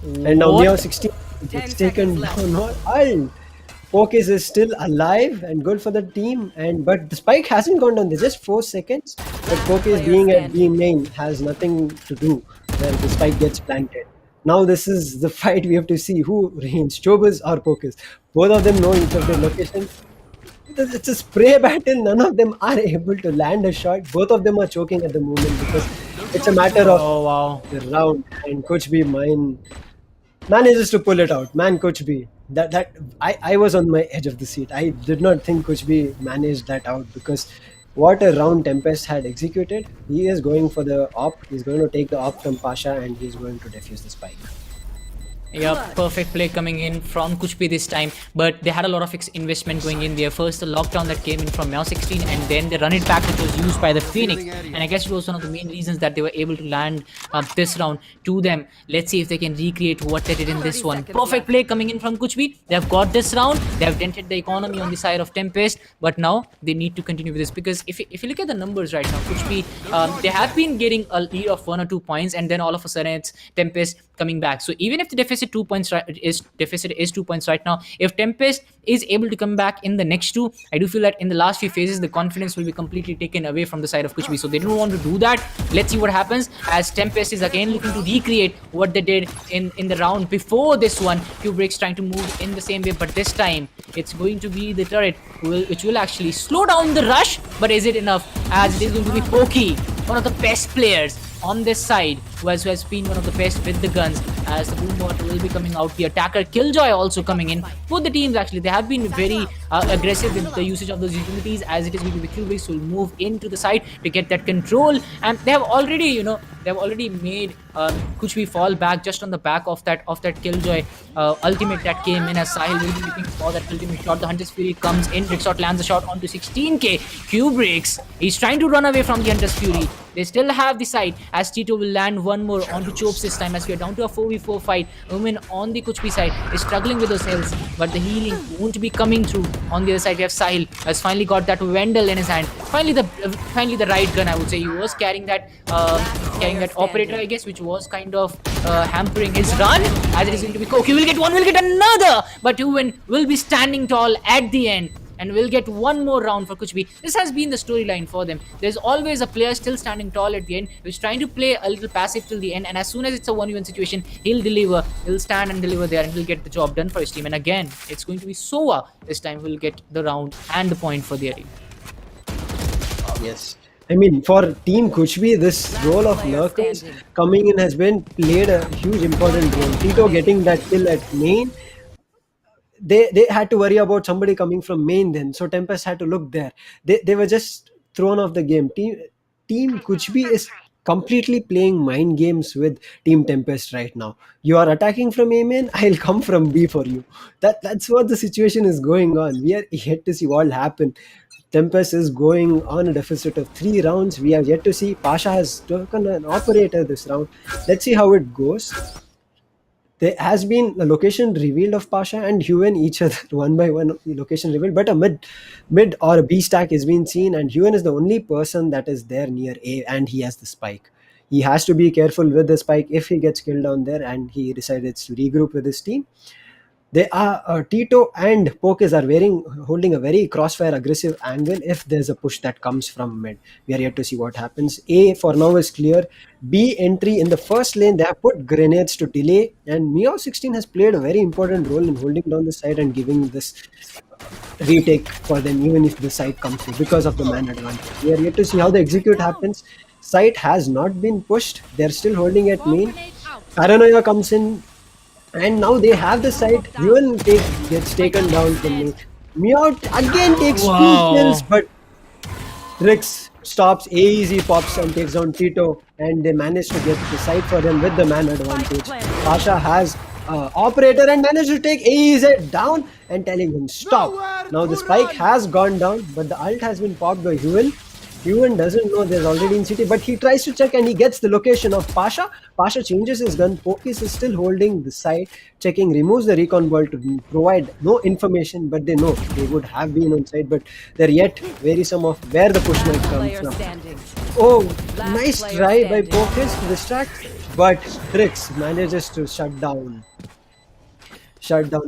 And now Neo 16 gets taken down. Ult. Pokes is still alive and good for the team, but the spike hasn't gone down. There's just 4 seconds. But Pokes being at B main has nothing to do where the spike gets planted. Now this is the fight we have to see who reigns, Chobas or Pokes. Both of them know each of their location. It's a spray battle. None of them are able to land a shot. Both of them are choking at the moment because it's a matter of the round. And Coach B manages to pull it out. Man, Coach B. I was on my edge of the seat. I did not think Coach B managed that out because what a round TempesT had executed. He is going for the op. He's going to take the op from Pasha and he's going to defuse the spike. Yeah, perfect play coming in from Kuch B this time, but they had a lot of investment going in there. First, the lockdown that came in from Mao 16, and then they run it back, which was used by the Phoenix. And I guess it was one of the main reasons that they were able to land this round to them. Let's see if they can recreate what they did in this one. Perfect play coming in from Kuch B. They have got this round. They have dented the economy on the side of TempesT, but now they need to continue with this because if you look at the numbers right now, Kuch B, they have been getting a lead of 1 or 2 points, and then all of a sudden it's TempesT coming back. So even if the deficit 2 points is 2 points right now, if TempesT is able to come back in the next 2, I do feel that in the last few phases the confidence will be completely taken away from the side of Kuch B. So they don't want to do that. Let's see what happens as TempesT is again looking to recreate what they did in the round before this one. Kubrick's trying to move in the same way, but this time it's going to be the turret which will actually slow down the rush. But is it enough? As it is going to be Pokey, one of the best players on this side, who has been one of the best with the guns, as the boom bot will be coming out. The attacker Killjoy also coming in. Both the teams actually, they have been very aggressive with the usage of those utilities, as it is going to be Kubrick will move into the side to get that control, and they have already made Kuch B fall back just on the back of that Killjoy ultimate that came in, as Sahil will be looking for that ultimate shot. The Hunter's Fury comes in, Rixot lands a shot onto 16k. Kubrick, he's trying to run away from the Hunter's Fury. They still have the side, as Tito will land one more onto Chopes this time, as we are down to a 4v4 fight. Umin on the Kuch B side is struggling with those heals, but the healing won't be coming through. On the other side, we have Sahil, has finally got that Vendel in his hand. Finally the right gun, I would say. He was carrying that operator, I guess, which was kind of hampering his run, as it is going to be Koki will get one, will get another, but Umin will be standing tall at the end and we'll get one more round for Kuch B. This has been the storyline for them. There's always a player still standing tall at the end, who's trying to play a little passive till the end, and as soon as it's a 1v1 situation, he'll deliver, he'll stand and deliver there, and he'll get the job done for his team. And again, it's going to be Sova this time who will get the round and the point for their team. Yes. I mean, for Team Kuch B, this role of lurkers coming in has been played a huge important role. Tito getting that kill at main, they had to worry about somebody coming from main then, so TempesT had to look there. They were just thrown off the game. Team Kuch B is completely playing mind games with Team TempesT right now. You are attacking from A main, I'll come from B for you. That's what the situation is going on. We are yet to see what will happen. TempesT is going on a deficit of 3 rounds. We have yet to see. Pasha has taken an operator this round. Let's see how it goes. There has been a location revealed of Pasha and Huven, each other one by one location revealed, but a mid or a B stack is being seen, and Huven is the only person that is there near A, and he has the spike. He has to be careful with the spike if he gets killed down there, and he decided to regroup with his team. They are Tito and Pokes are holding a very crossfire aggressive angle if there's a push that comes from mid. We are yet to see what happens. A for now is clear. B entry in the first lane, they have put grenades to delay, and Meow 16 has played a very important role in holding down the side and giving this retake for them, even if the site comes through because of the man advantage. We are yet to see how the execute happens. Site has not been pushed. They're still holding at main. Paranoia comes in, and now they have the site. Yuan gets taken down from me. Meow again takes 2 kills, but Rix stops. Easy pops and takes down Tito, and they manage to get the site for them with the man advantage. Pasha has operator and managed to take AZ down and telling him stop. Now the spike has gone down, but the ult has been popped by Yuan. Yuan doesn't know there's already in city, but he tries to check and he gets the location of Pasha. Pasha changes his gun. Pokis is still holding the side, checking, removes the recon ball to provide no information, but they know they would have been on side, but they're yet wary some of where the push might come from. Oh, nice try by Pokis to distract, but Drix manages to shut down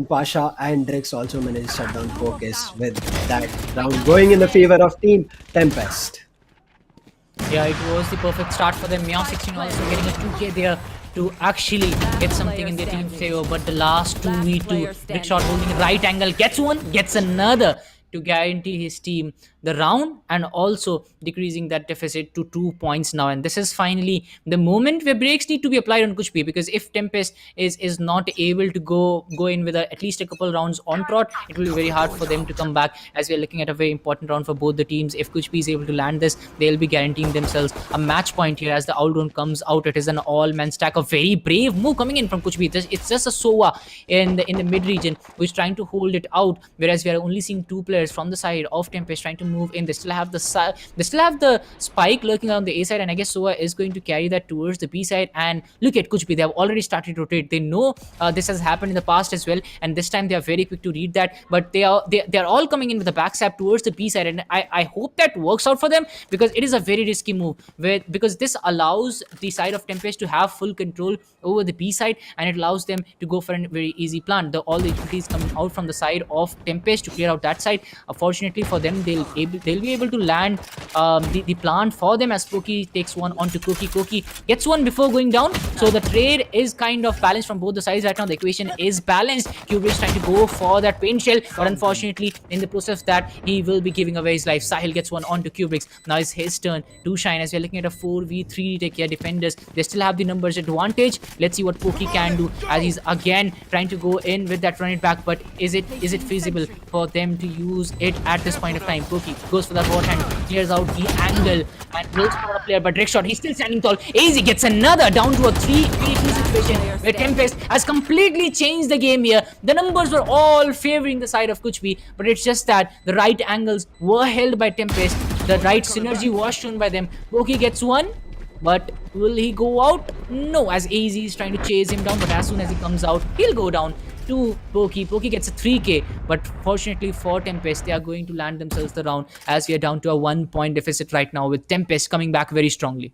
Pasha, and Drix also managed to shut down Pokis with that round going in the favor of Team TempesT. Yeah, it was the perfect start for them. Meow 16 also getting a 2k there to actually get something in their team favor, but the last 2v2, big shot holding right angle, gets one, gets another to guarantee his team the round, and also decreasing that deficit to 2 points now. And this is finally the moment where breaks need to be applied on Kuch, because if TempesT is not able to go in with at least a couple rounds on trot, it will be very hard for them to come back, as we are looking at a very important round for both the teams. If Kuch is able to land this, they'll be guaranteeing themselves a match point here as the Aldron comes out. It is an all-man stack. A very brave move coming in from Kuch. It's just a Sova in the mid region who's trying to hold it out, whereas we are only seeing 2 players from the side of TempesT trying to move in. They still have the spike lurking around the A side, and I guess Sova is going to carry that towards the B side. And look at Kuch. They have already started to rotate. They know this has happened in the past as well, and this time they are very quick to read that. But they are all coming in with the backstab towards the B side, and I hope that works out for them, because it is a very risky move because this allows the side of TempesT to have full control over the B side, and it allows them to go for a very easy plant. All the utilities coming out from the side of TempesT to clear out that side. Fortunately for them, they'll be able to land the plant for them, as Pokey takes one onto Koki. Koki gets one before going down, so the trade is kind of balanced from both the sides right now. The equation is balanced. Kubrick trying to go for that paint shell, but unfortunately in the process of that, he will be giving away his life. Sahil gets one onto Kubrick. Now it's his turn to shine, as we're looking at a 4v3 take care. Defenders, they still have the numbers advantage. Let's see what Pokey can do, as he's again trying to go in with that run it back, but is it feasible for them to use it at this point of time? Pokey goes for that bot hand, clears out the angle, and will spot a player, but trick shot, he's still standing tall. Easy gets another down to a 3v2 situation where TempesT has completely changed the game here. The numbers were all favoring the side of Kuch, but it's just that the right angles were held by TempesT. The right synergy was shown by them. Pokey gets one, but will he go out? No, as AZ is trying to chase him down, but as soon as he comes out, he'll go down to Pokey. Pokey gets a 3k, but fortunately for TempesT, they are going to land themselves the round, as we are down to a 1 point deficit right now, with TempesT coming back very strongly.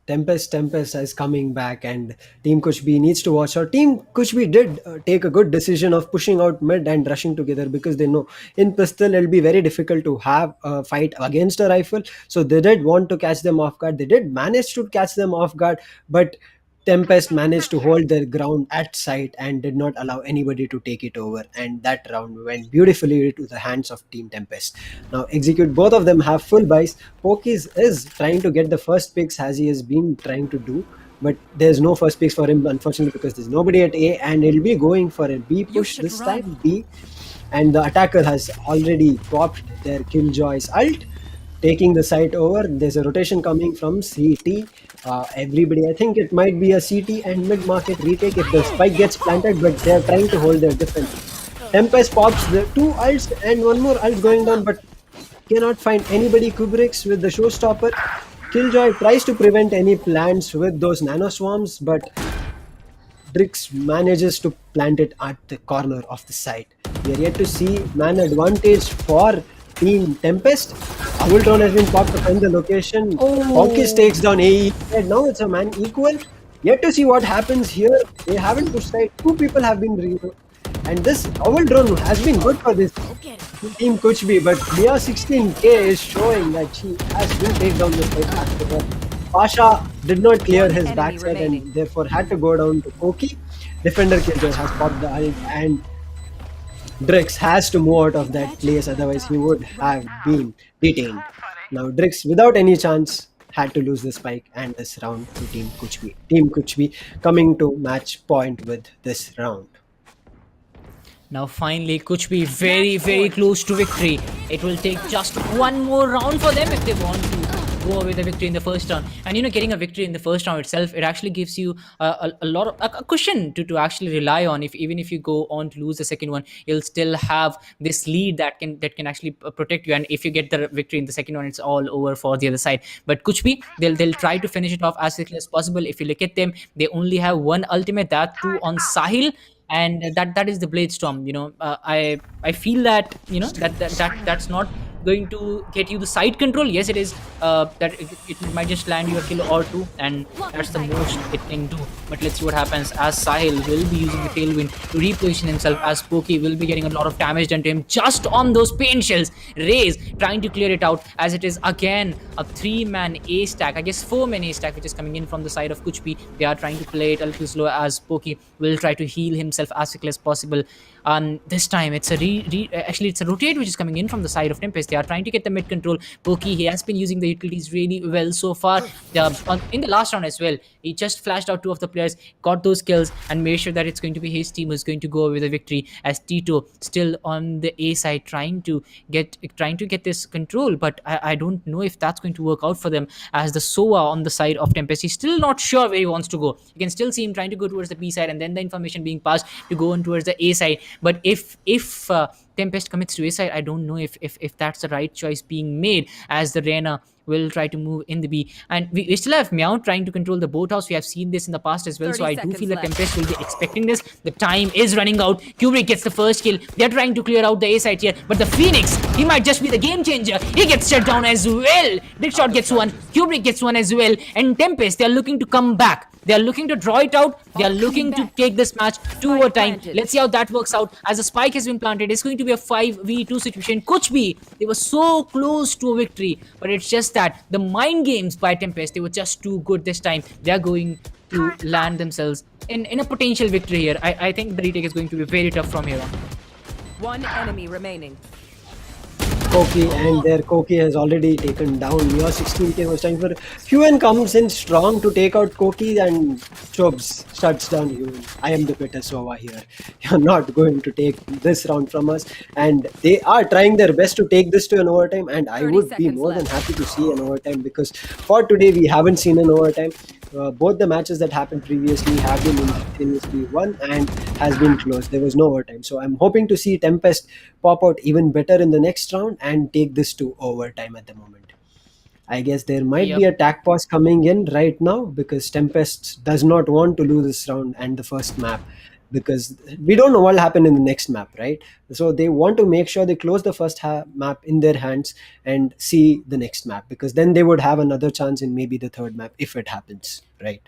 Tempest is coming back, and Team Kuch needs to watch out. Team Kuch did take a good decision of pushing out mid and rushing together, because they know in pistol it'll be very difficult to have a fight against a rifle. So they did want to catch them off guard. They did manage to catch them off guard, but TempesT managed to hold their ground at sight and did not allow anybody to take it over, and that round went beautifully to the hands of Team TempesT. Now execute, both of them have full buys. Pokis is trying to get the first picks, as he has been trying to do, but there's no first picks for him, unfortunately, because there's nobody at A, and he'll be going for a B push this time, B, and the attacker has already popped their Killjoy's ult, taking the site over. There's a rotation coming from CT. Everybody, I think it might be a CT and mid-market retake if the spike gets planted, but they're trying to hold their defense. TempesT pops the 2 ults and one more ult going down, but cannot find anybody. Kubrick's with the showstopper. Killjoy tries to prevent any plants with those nano swarms, but Drix manages to plant it at the corner of the site. We are yet to see man advantage for Team TempesT. Ultron has been popped to find the location. Hawkins takes down AE. And now it's a man equal. Yet to see what happens here. They haven't pushed side. 2 people have been And this owl drone has been good for this team Kuchbi, but Mia 16K is showing that she has will take down the side after her. Pasha did not clear his backside and therefore had to go down to Koki. Defender Killjoy has popped the ult, and Drix has to move out of that place, otherwise he would have been detained. Now Drix, without any chance, had to lose the spike and this round to Team Kuchbi. Team Kuchbi coming to match point with this round. Now finally, Kuch be very close to victory. It will take just one more round for them if they want to go away with a victory in the first round. And getting a victory in the first round itself, it actually gives you a lot of a cushion to actually rely on. Even if you go on to lose the second one, you'll still have this lead that can actually protect you. And if you get the victory in the second one, it's all over for the other side. But Kuchbi, they'll try to finish it off as quickly as possible. If you look at them, they only have one ultimate, that too on Sahil. And that is the blade storm. I feel that that's not going to get you the side control. Yes, it is that it might just land you a kill or two, and that's the most it can do. But let's see what happens, as Sahil will be using the tailwind to reposition himself, as Pokey will be getting a lot of damage done to him just on those pain shells. Raze trying to clear it out, as it is again a 3-man A stack, I guess 4-man A stack, which is coming in from the side of Kuchbi. They are trying to play it a little slow, as Pokey will try to heal himself as quickly as possible. This time it's a actually it's a rotate which is coming in from the side of Tempest. They are trying to get the mid control. Pokey, he has been using the utilities really well so far. In the last round as well, he just flashed out 2 of the players, got those kills, and made sure that it's going to be his team who's going to go away with a victory. As Tito still on the A side trying to get this control, but I don't know if that's going to work out for them, as the Sova on the side of Tempest, he's still not sure where he wants to go. You can still see him trying to go towards the B side, and then the information being passed to go on towards the A side. But if Tempest commits to A side, I don't know if that's the right choice being made, as the Reyna will try to move in the B. And we still have Meow trying to control the boat house. We have seen this in the past as well, so I do feel that Tempest will be expecting this. The time is running out. Kubrick gets the first kill. They're trying to clear out the A side here, but the Phoenix, he might just be the game changer. He gets shut down as well. Dickshot gets one, Kubrick gets one as well, and Tempest, they're looking to come back. They are looking to draw it out. They are looking to take this match to overtime. Let's see how that works out. As a spike has been planted, it's going to be a 5v2 situation. Kuchbi, they were so close to a victory, but it's just that the mind games by Tempest, they were just too good this time. They are going to land themselves in a potential victory here. I think the retake is going to be very tough from here on. One enemy remaining. Koki, and their Koki has already taken down. Your 16K was time for Huan comes in strong to take out Koki, and Chobs shuts down Huan. I am the better Sova here. You're not going to take this round from us, and they are trying their best to take this to an overtime, and I would be more than happy to see an overtime, because for today we haven't seen an overtime. Both the matches that happened previously have been instantaneously won and has been close. There was no overtime. So I'm hoping to see Tempest pop out even better in the next round and take this to overtime at the moment. I guess there might be a tack pause coming in right now, because Tempest does not want to lose this round and the first map, because we don't know what will happen in the next map, right? So they want to make sure they close the first map in their hands and see the next map, because then they would have another chance in maybe the third map if it happens, right?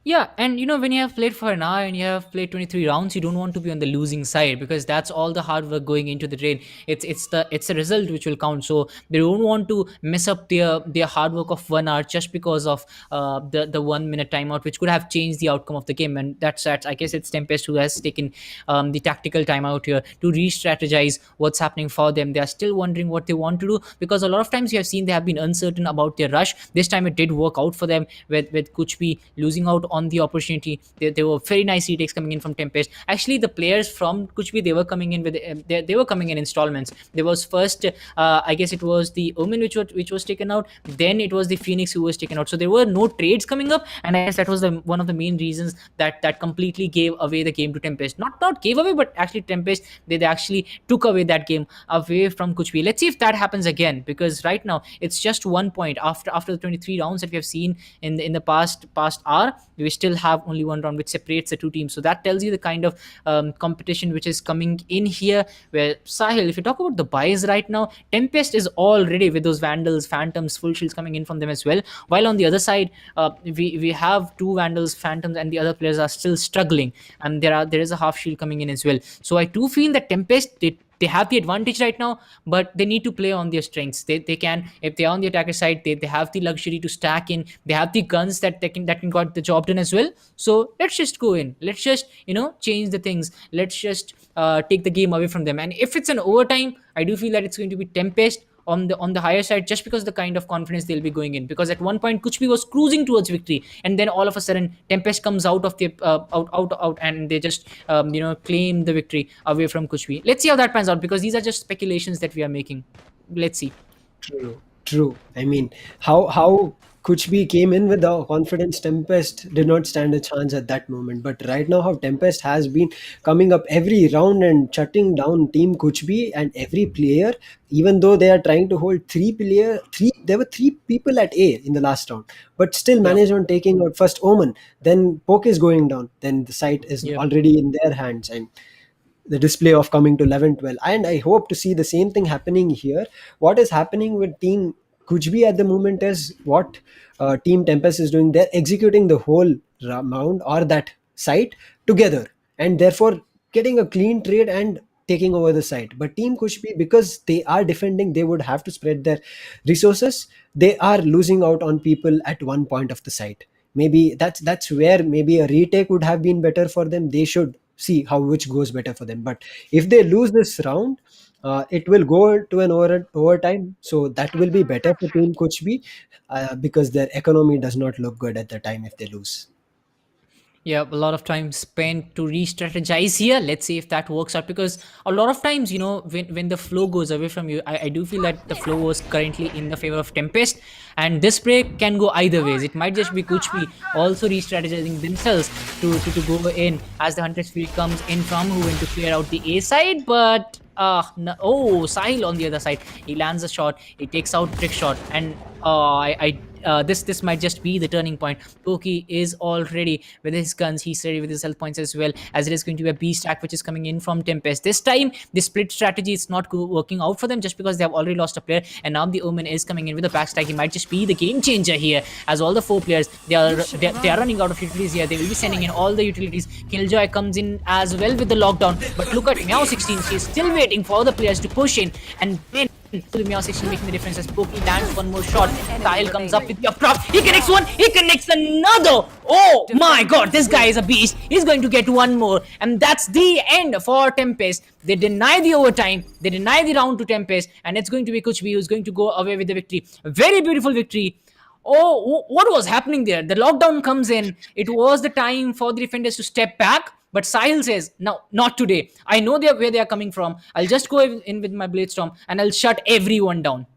Yeah, and when you have played for an hour and you have played 23 rounds, you don't want to be on the losing side, because that's all the hard work going into the drain. It's the result which will count. So they don't want to mess up their hard work of 1 hour just because of the 1 minute timeout, which could have changed the outcome of the game. And that's I guess it's Tempest who has taken the tactical timeout here to re-strategize what's happening for them. They are still wondering what they want to do, because a lot of times you have seen they have been uncertain about their rush. This time it did work out for them with Kuchbi losing out on the opportunity. There were very nice retakes coming in from Tempest. Actually, the players from Kuchbi, they were coming in with they were coming in installments. There was first, I guess it was the Omen which was taken out. Then it was the Phoenix who was taken out. So there were no trades coming up, and I guess that was one of the main reasons that completely gave away the game to Tempest. Not gave away, but actually Tempest, they actually took away that game away from Kuchbi. Let's see if that happens again, because right now it's just 1 point after the 23 rounds that we have seen in the past hour. we still have only one round which separates the two teams. So that tells you the kind of competition which is coming in here. Where Sahil, if you talk about the buys right now, TempesT is all ready with those Vandals, Phantoms, full shields coming in from them as well. While on the other side, we have two Vandals, Phantoms, and the other players are still struggling, and there is a half shield coming in as well. So I do feel that TempesT, they have the advantage right now, but they need to play on their strengths. They can, if they're on the attacker side, they have the luxury to stack in. They have the guns that can got the job done as well. So let's just go in. Let's just change the things. Let's just take the game away from them. And if it's an overtime, I do feel that it's going to be TempesT on the higher side, just because the kind of confidence they'll be going in. Because at one point Kuch was cruising towards victory, and then all of a sudden TempesT comes out of the out, and they just claim the victory away from Kuch. Let's see how that pans out, because these are just speculations that we are making. Let's see. True. I mean, how Kuchbi came in with the confidence, TempesT did not stand a chance at that moment. But right now, how TempesT has been coming up every round and shutting down Team Kuchbi and every player, even though they are trying to hold there were three people at A in the last round, but still managed on taking out first Omen, then Poke is going down, then the site is already in their hands, and the display of coming to 11-12. And I hope to see the same thing happening here. What is happening with Team Kuchbi at the moment is what Team TempesT is doing. They're executing the whole round or that site together, and therefore getting a clean trade and taking over the site. But Team Kuchbi, because they are defending, they would have to spread their resources. They are losing out on people at one point of the site. Maybe that's where maybe a retake would have been better for them. They should see which goes better for them. But if they lose this round, it will go to an overtime. So that will be better for Team Kuchbi, because their economy does not look good at the time if they lose. Yeah, a lot of time spent to re-strategize here. Let's see if that works out, because a lot of times, when the flow goes away from you, I do feel that the flow was currently in the favor of TempesT, and this break can go either ways. It might just be Kuchbi also re-strategizing themselves to go in as the Hunter's Field comes in from who went to clear out the A side, but no, Sahil on the other side, he lands a shot, he takes out trick shot, and this might just be the turning point. Poki is all ready with his guns, he's ready with his health points as well, as it is going to be a B stack which is coming in from TempesT. This time the split strategy is not working out for them, just because they have already lost a player, and now the Omen is coming in with a backstack. He might just be the game changer here, as all the four players, they are running out of utilities here. They will be sending in all the utilities. Killjoy comes in as well with the lockdown, but look at Meow16, she's still waiting for the players to push in, and then Meow16 making the difference as Poki lands one more shot. Sahil comes up with the up drop. He connects one. He connects another. Oh my god, this guy is a beast. He's going to get one more. And that's the end for TempesT. They deny the overtime. They deny the round to TempesT. And it's going to be Kuchbi who's going to go away with the victory. A very beautiful victory. Oh, what was happening there? The lockdown comes in. It was the time for the defenders to step back. But Sahil says, no, not today. I know where they are coming from. I'll just go in with my Blade Storm and I'll shut everyone down.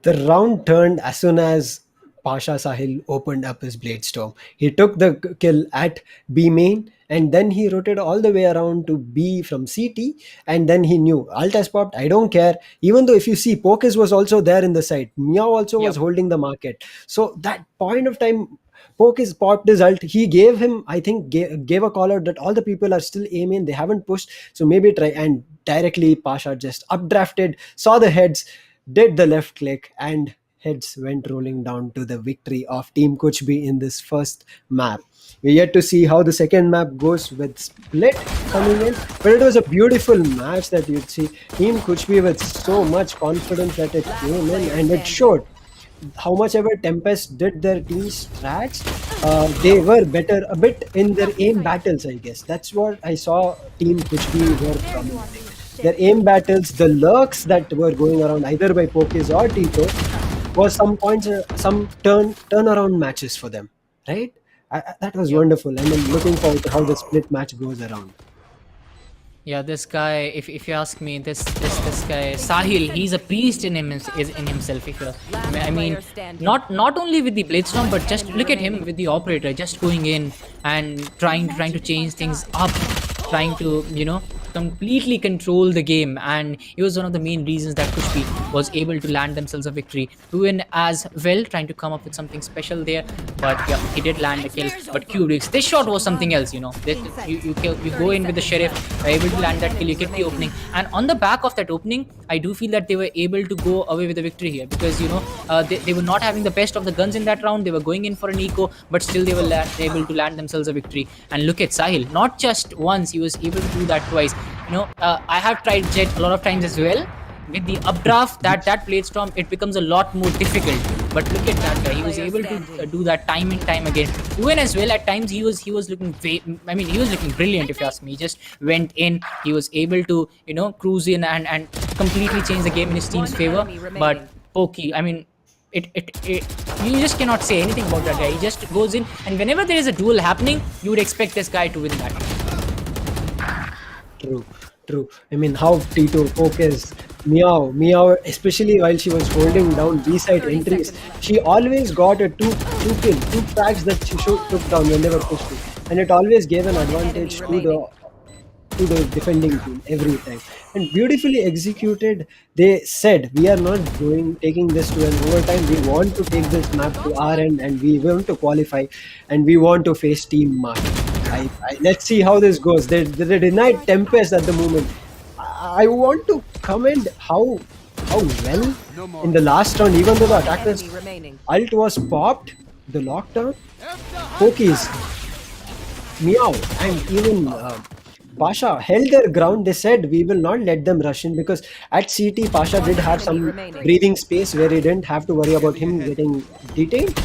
The round turned as soon as Pasha Sahil opened up his Blade Storm. He took the kill at B main, and then he rotated all the way around to B from CT, and then he knew, Alt has popped, I don't care. Even though if you see, Pokis was also there in the site. Meow also was holding the market. So that point of time, Pokis popped his ult. He gave him, I think, gave a call out that all the people are still aiming. They haven't pushed. So maybe try. And directly Pasha just updrafted, saw the heads, did the left click, and heads went rolling down to the victory of Team Kuchbi in this first map. We're yet to see how the second map goes with Split coming in. But it was a beautiful match that you'd see. Team Kuchbi with so much confidence that it came in, and it showed. How much ever TempesT did their team strats, they were better a bit in their aim battles, I guess. That's what I saw Team Kuchbi were promoting. Their aim battles, the lurks that were going around either by Pokis or Tito, was some points, some turnaround matches for them, right? That was wonderful, and I'm looking forward to how the split match goes around. Yeah, this guy, if you ask me, this guy Sahil, he's a beast in himself. If you, I mean, not only with the Blade Storm, but just look at him with the Operator, just going in and trying to change things up, trying to completely control the game, and he was one of the main reasons that Kuchpi was able to land themselves a victory. Ruin as well, trying to come up with something special there, but yeah, he did land a kill. But Qrix, this shot was something else, you know. You go in with the sheriff, are able to land that kill, you get the opening, and on the back of that opening, I do feel that they were able to go away with the victory here, because you know they were not having the best of the guns in that round. They were going in for an eco, but still they were able to land themselves a victory. And look at Sahil, not just once, he was able to do that twice. You know, I have tried Jet a lot of times as well. With the updraft, that blade storm, it becomes a lot more difficult. But look at that guy, he was able to do that time and time again. Even as well, at times he was looking he was looking brilliant, if you ask me. He just went in, he was able to, you know, cruise in and completely change the game in his team's favor. But Pokey, I mean, it you just cannot say anything about that guy. He just goes in, and whenever there is a duel happening, you would expect this guy to win that. True. I mean, how Tito, Focus, Meow, especially while she was holding down B-side entries, she always got a two frags that she took down when they were pushed to. And it always gave an advantage to the defending team every time. And beautifully executed, they said, we are not taking this to an overtime. We want to take this map to our end, and we want to qualify, and we want to face Team Mark. Let's see how this goes. They denied Tempest at the moment. I want to comment how well in the last round, even though the attacker's ult was popped, the lockdown, Pokies, Meow, and even Pasha held their ground. They said, we will not let them rush in, because at CT, Pasha did have some breathing space where he didn't have to worry about him getting detained.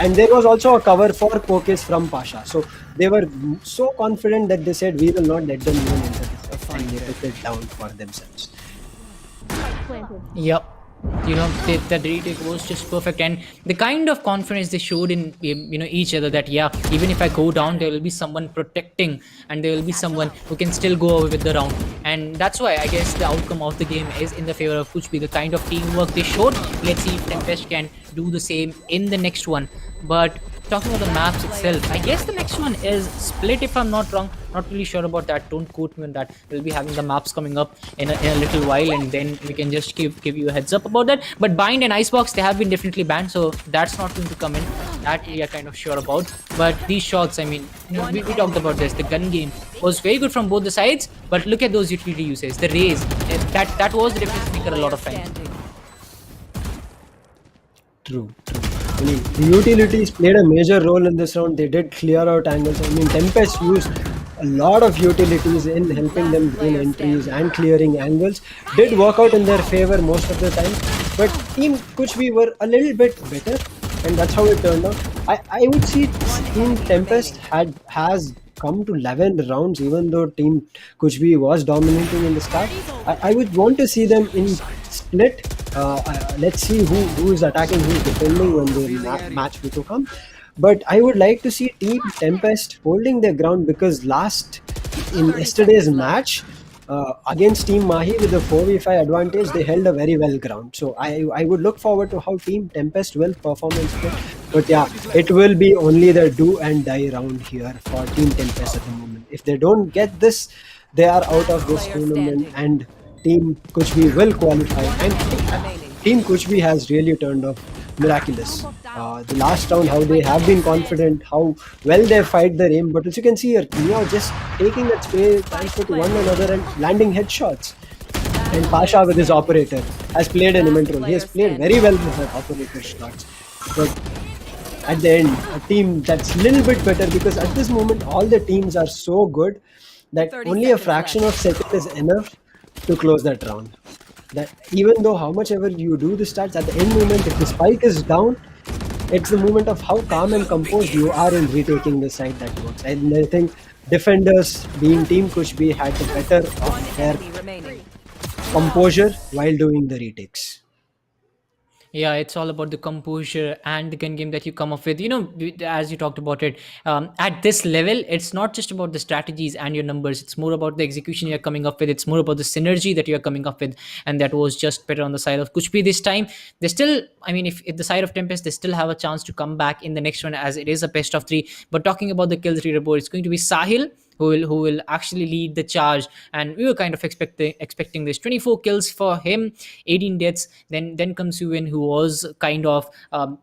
And there was also a cover for Pokes from Pasha. So they were so confident that they said, we will not let them even enter the fight, and they took it down for themselves. Yep. You know, the retake was just perfect, and the kind of confidence they showed in, you know, each other, that yeah, even if I go down, there will be someone protecting, and there will be someone who can still go away with the round. And that's why I guess the outcome of the game is in the favor of Kuchpi. The kind of teamwork they showed, let's see if TempesT can do the same in the next one. But talking about the maps itself, I guess the next one is Split, if I'm not wrong. Not really sure about that, don't quote me on that. We'll be having the maps coming up in a little while, and then we can just give you a heads up about that. But Bind and Icebox, they have been definitely banned, so that's not going to come in. That we are kind of sure about. But these shots, I mean, you know, we talked about this. The gun game was very good from both the sides, but look at those utility uses. The raise, that was the difference maker a lot of times. True. I mean, the utilities played a major role in this round. They did clear out angles. I mean, TempesT used a lot of utilities in helping them gain entries and clearing angles. Did work out in their favor most of the time. But Team Kuchvi were a little bit better, and that's how it turned out. I would see Team TempesT has come to 11 rounds, even though Team Kuchvi was dominating in the start. I would want to see them in split. Let's see who is attacking, who is defending when the match will come. But I would like to see Team TempesT holding their ground, because in yesterday's match against Team Mahi with the 4v5 advantage, they held a very well ground. So I would look forward to how Team TempesT will perform in split. But yeah, it will be only the do and die round here for Team TempesT at the moment. If they don't get this, they are out of this tournament, and Team Kuchvi will qualify. And Team Kuchvi has really turned off miraculous. The last round, how they have been confident, how well they fight their aim. But as you can see here, Mia just taking that space, transfer to one another and landing headshots. And Pasha with his operator has played an immense role. He has played very well with her operator shots. But at the end, a team that's a little bit better, because at this moment, all the teams are so good that only a fraction of second is enough to close that round. That even though how much ever you do the stats, at the end moment, if the spike is down, it's the moment of how calm and composed you are in retaking the side that works. And I think defenders, being Team Kuchbi, had the better of their composure while doing the retakes. Yeah, it's all about the composure and the gun game that you come up with. You know, as you talked about it, at this level, it's not just about the strategies and your numbers. It's more about the execution you're coming up with. It's more about the synergy that you're coming up with. And that was just better on the side of Kuchpi this time. They still, I mean, if the side of TempesT, they still have a chance to come back in the next one, as it is a best of three. But talking about the kill 3 report, it's going to be Sahil, who will actually lead the charge. And we were kind of expecting this 24 kills for him, 18 deaths. Then comes Yuan, who was kind of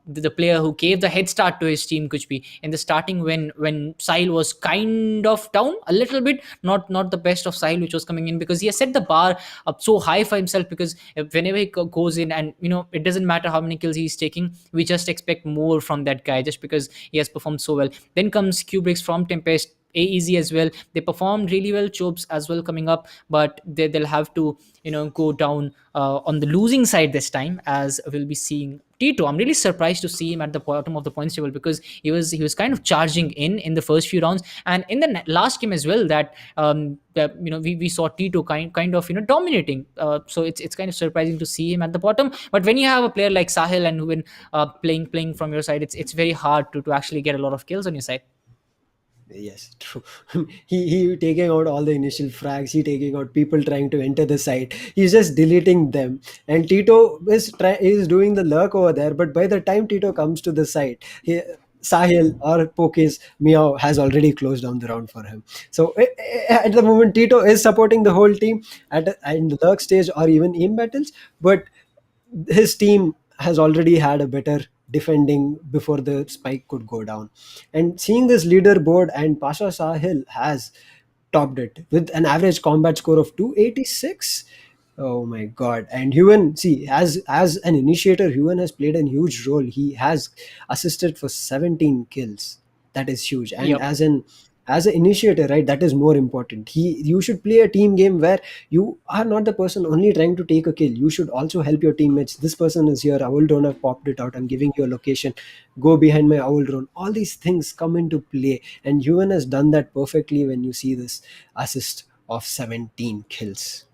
the player who gave the head start to his team, Kuchbi, in the starting when Sahil was kind of down a little bit. Not the best of Sahil which was coming in, because he has set the bar up so high for himself, because whenever he goes in, and it doesn't matter how many kills he's taking, we just expect more from that guy just because he has performed so well. Then comes Kubrix from TempesT, AEZ as well. They performed really well. Chobes as well coming up, but they'll have to go down on the losing side this time, as we'll be seeing Tito. I'm really surprised to see him at the bottom of the points table, because he was kind of charging in the first few rounds, and in the last game as well, that we saw Tito kind of dominating. So it's kind of surprising to see him at the bottom. But when you have a player like Sahil and Huin playing from your side, it's very hard to actually get a lot of kills on your side. Yes, true. He taking out all the initial frags. He taking out people trying to enter the site. He's just deleting them. And Tito is doing the lurk over there. But by the time Tito comes to the site, Sahil or Poke's Meow has already closed down the round for him. So at the moment, Tito is supporting the whole team in the lurk stage or even aim battles. But his team has already had a better defending before the spike could go down. And seeing this leaderboard, and Pasha Sahil has topped it with an average combat score of 286. Oh my god. And Huan, see, as an initiator, Huan has played a huge role. He has assisted for 17 kills. That is huge. And Yep. as an initiator, right, that is more important. You should play a team game where you are not the person only trying to take a kill. You should also help your teammates. This person is here, owl drone, I've popped it out, I'm giving you a location, go behind my owl drone. All these things come into play, and Yuan has done that perfectly when you see this assist of 17 kills.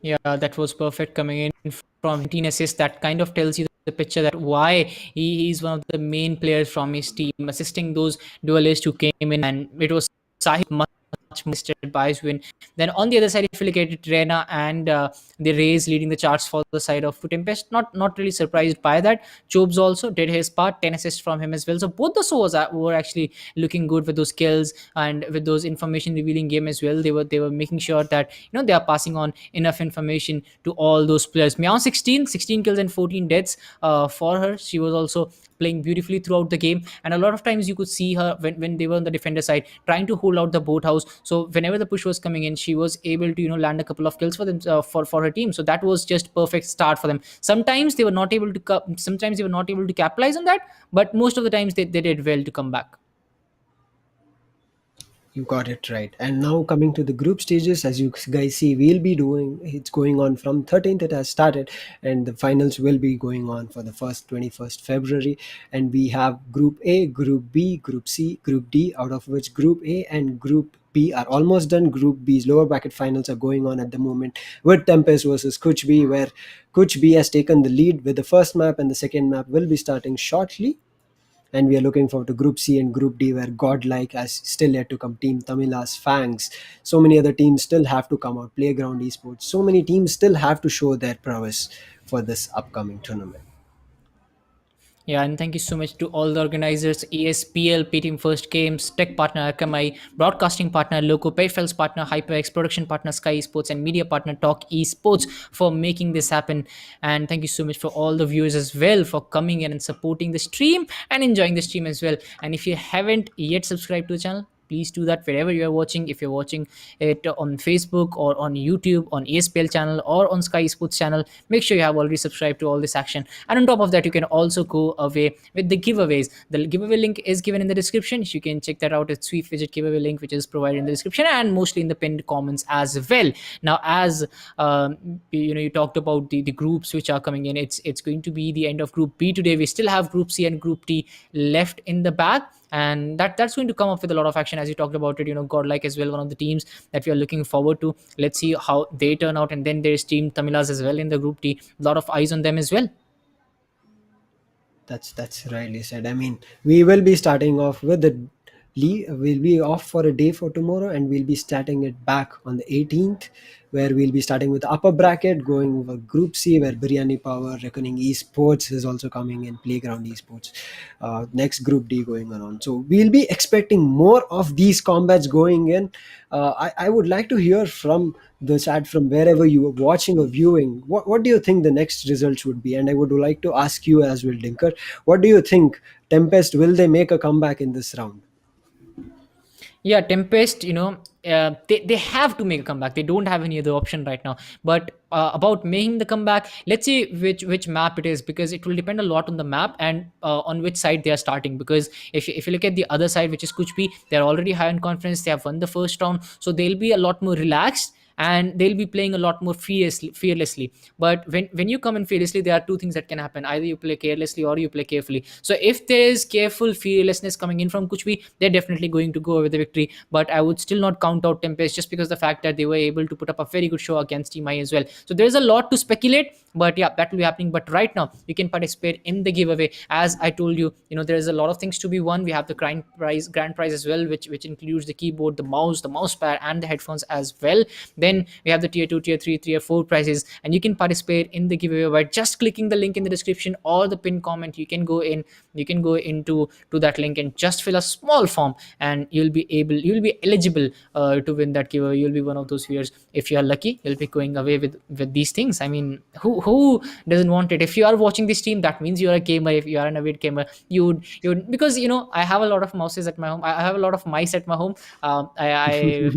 Yeah, that was perfect coming in from 18 assists. That kind of tells you the picture that why he's one of the main players from his team, assisting those duelists who came in, and it was Sahib much more assisted by his win. Then on the other side, if you look at it, Rena and the Rays leading the charts for the side of Tempest. Not really surprised by that. Chobes also did his part, 10 assists from him as well. So both the solos were actually looking good with those kills and with those information revealing game as well. They were making sure that they are passing on enough information to all those players. Meow 16 kills and 14 deaths for her. She was also playing beautifully throughout the game, and a lot of times you could see her when they were on the defender side trying to hold out the boathouse. So whenever the push was coming in, she was able to land a couple of kills for them, for her team. So that was just perfect start for them. Sometimes they were not able to capitalize on that, but most of the times they did well to come back. You got it right. And now coming to the group stages, as you guys see, it's going on from 13th. It has started, and the finals will be going on for the 21st February. And we have Group A, Group B, Group C, Group D, out of which Group A and Group B are almost done. Group B's lower bracket finals are going on at the moment with TempesT versus Kuch B, where Kuch B has taken the lead with the first map, and the second map will be starting shortly. And we are looking forward to Group C and Group D, where Godlike has still yet to come. Team Tamila's Fangs. So many other teams still have to come out. Playground Esports. So many teams still have to show their prowess for this upcoming tournament. Yeah, and thank you so much to all the organizers, ESPL, Team First Games, tech partner Akamai, broadcasting partner LOCO, Peripheral's partner HyperX, production partner SkyEsports, and media partner TalkEsport for making this happen. And thank you so much for all the viewers as well for coming in and supporting the stream and enjoying the stream as well. And if you haven't yet subscribed to the channel, please do that wherever you are watching. If you're watching it on Facebook or on YouTube, on ESPL channel or on SkyEsports channel, make sure you have already subscribed to all this action. And on top of that, you can also go away with the giveaways. The giveaway link is given in the description. You can check that out. It's Sweet Widget giveaway link, which is provided in the description and mostly in the pinned comments as well. Now, as you talked about the groups which are coming in, it's going to be the end of Group B today. We still have Group C and Group D left in the bag, and that's going to come up with a lot of action, as you talked about it. Godlike as well, one of the teams that we are looking forward to. Let's see how they turn out. And then there's Team Tamilas as well in the Group D. A lot of eyes on them as well. That's rightly said. I mean, we will be starting off with the we'll be off for a day for tomorrow, and we'll be starting it back on the 18th, where we'll be starting with the upper bracket, going with Group C, where Biryani Power, Reckoning Esports is also coming in, Playground Esports. Next Group D going on. So we'll be expecting more of these combats going in. I would like to hear from the chat, from wherever you are watching or viewing. What do you think the next results would be? And I would like to ask you as well, Dinker, what do you think? Tempest, will they make a comeback in this round? Yeah, Tempest, they have to make a comeback. They don't have any other option right now. But about making the comeback, let's see which map it is, because it will depend a lot on the map and on which side they are starting. Because if you look at the other side, which is Kuch, they're already high on confidence. They have won the first round, so they'll be a lot more relaxed, and they'll be playing a lot more fearlessly. But when you come in fearlessly, there are two things that can happen: either you play carelessly or you play carefully. So if there is careful fearlessness coming in from Kuchbi, they're definitely going to go with the victory. But I would still not count out Tempest, just because the fact that they were able to put up a very good show against Team I as well. So there's a lot to speculate, but yeah, that will be happening. But right now, you can participate in the giveaway. As I told you, there's a lot of things to be won. We have the grand prize as well, which includes the keyboard, the mouse pad, and the headphones as well. Then we have the tier 2, tier 3, tier 4 prizes, and you can participate in the giveaway by just clicking the link in the description or the pinned comment. You can go into that link and just fill a small form, and you'll be eligible to win that giveaway. You'll be one of those viewers. If you are lucky, you'll be going away with these things. I mean, who doesn't want it? If you are watching this stream, that means you're a gamer. If you are an avid gamer, you'd because I have a lot of mouses at my home. I have a lot of mice at my home. I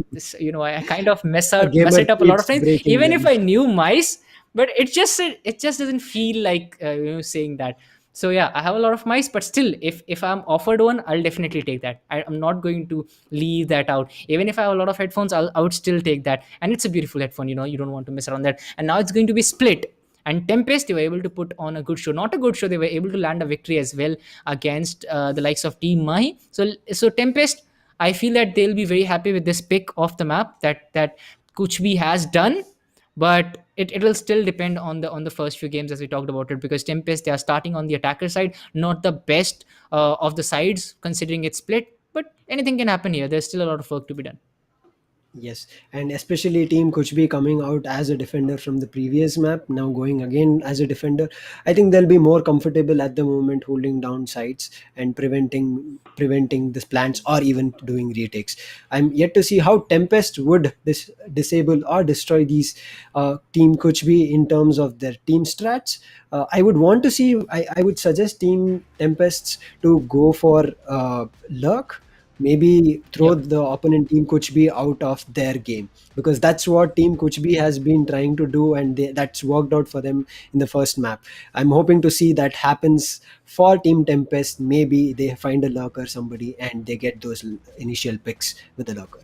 kind of mess it up a lot of times, even if I knew mice. But it just doesn't feel like saying that. So yeah, I have a lot of mice, but still, if I'm offered one, I'll definitely take that. I'm not going to leave that out. Even if I have a lot of headphones, I would still take that. And it's a beautiful headphone. You don't want to miss around that. And now it's going to be split. And Tempest, they were able to put on a good show. Not a good show, they were able to land a victory as well against the likes of Team Mahi. So Tempest, I feel that they'll be very happy with this pick of the map that Kuchbi has done. But it will still depend on the first few games, as we talked about it, because Tempest, they are starting on the attacker side, not the best of the sides considering it's split. But anything can happen here. There's still a lot of work to be done. Yes, and especially Team Kuchbi coming out as a defender from the previous map, now going again as a defender. I think they'll be more comfortable at the moment holding down sides and preventing the plants or even doing retakes. I'm yet to see how Tempest would disable or destroy these Team Kuchbi in terms of their team strats. I would want to see. I would suggest Team Tempests to go for Lurk. Maybe throw the opponent Team Kuchbi out of their game, because that's what Team Kuchbi has been trying to do, and that's worked out for them in the first map. I'm hoping to see that happens for Team Tempest. Maybe they find a lurker, somebody, and they get those initial picks with the lurker.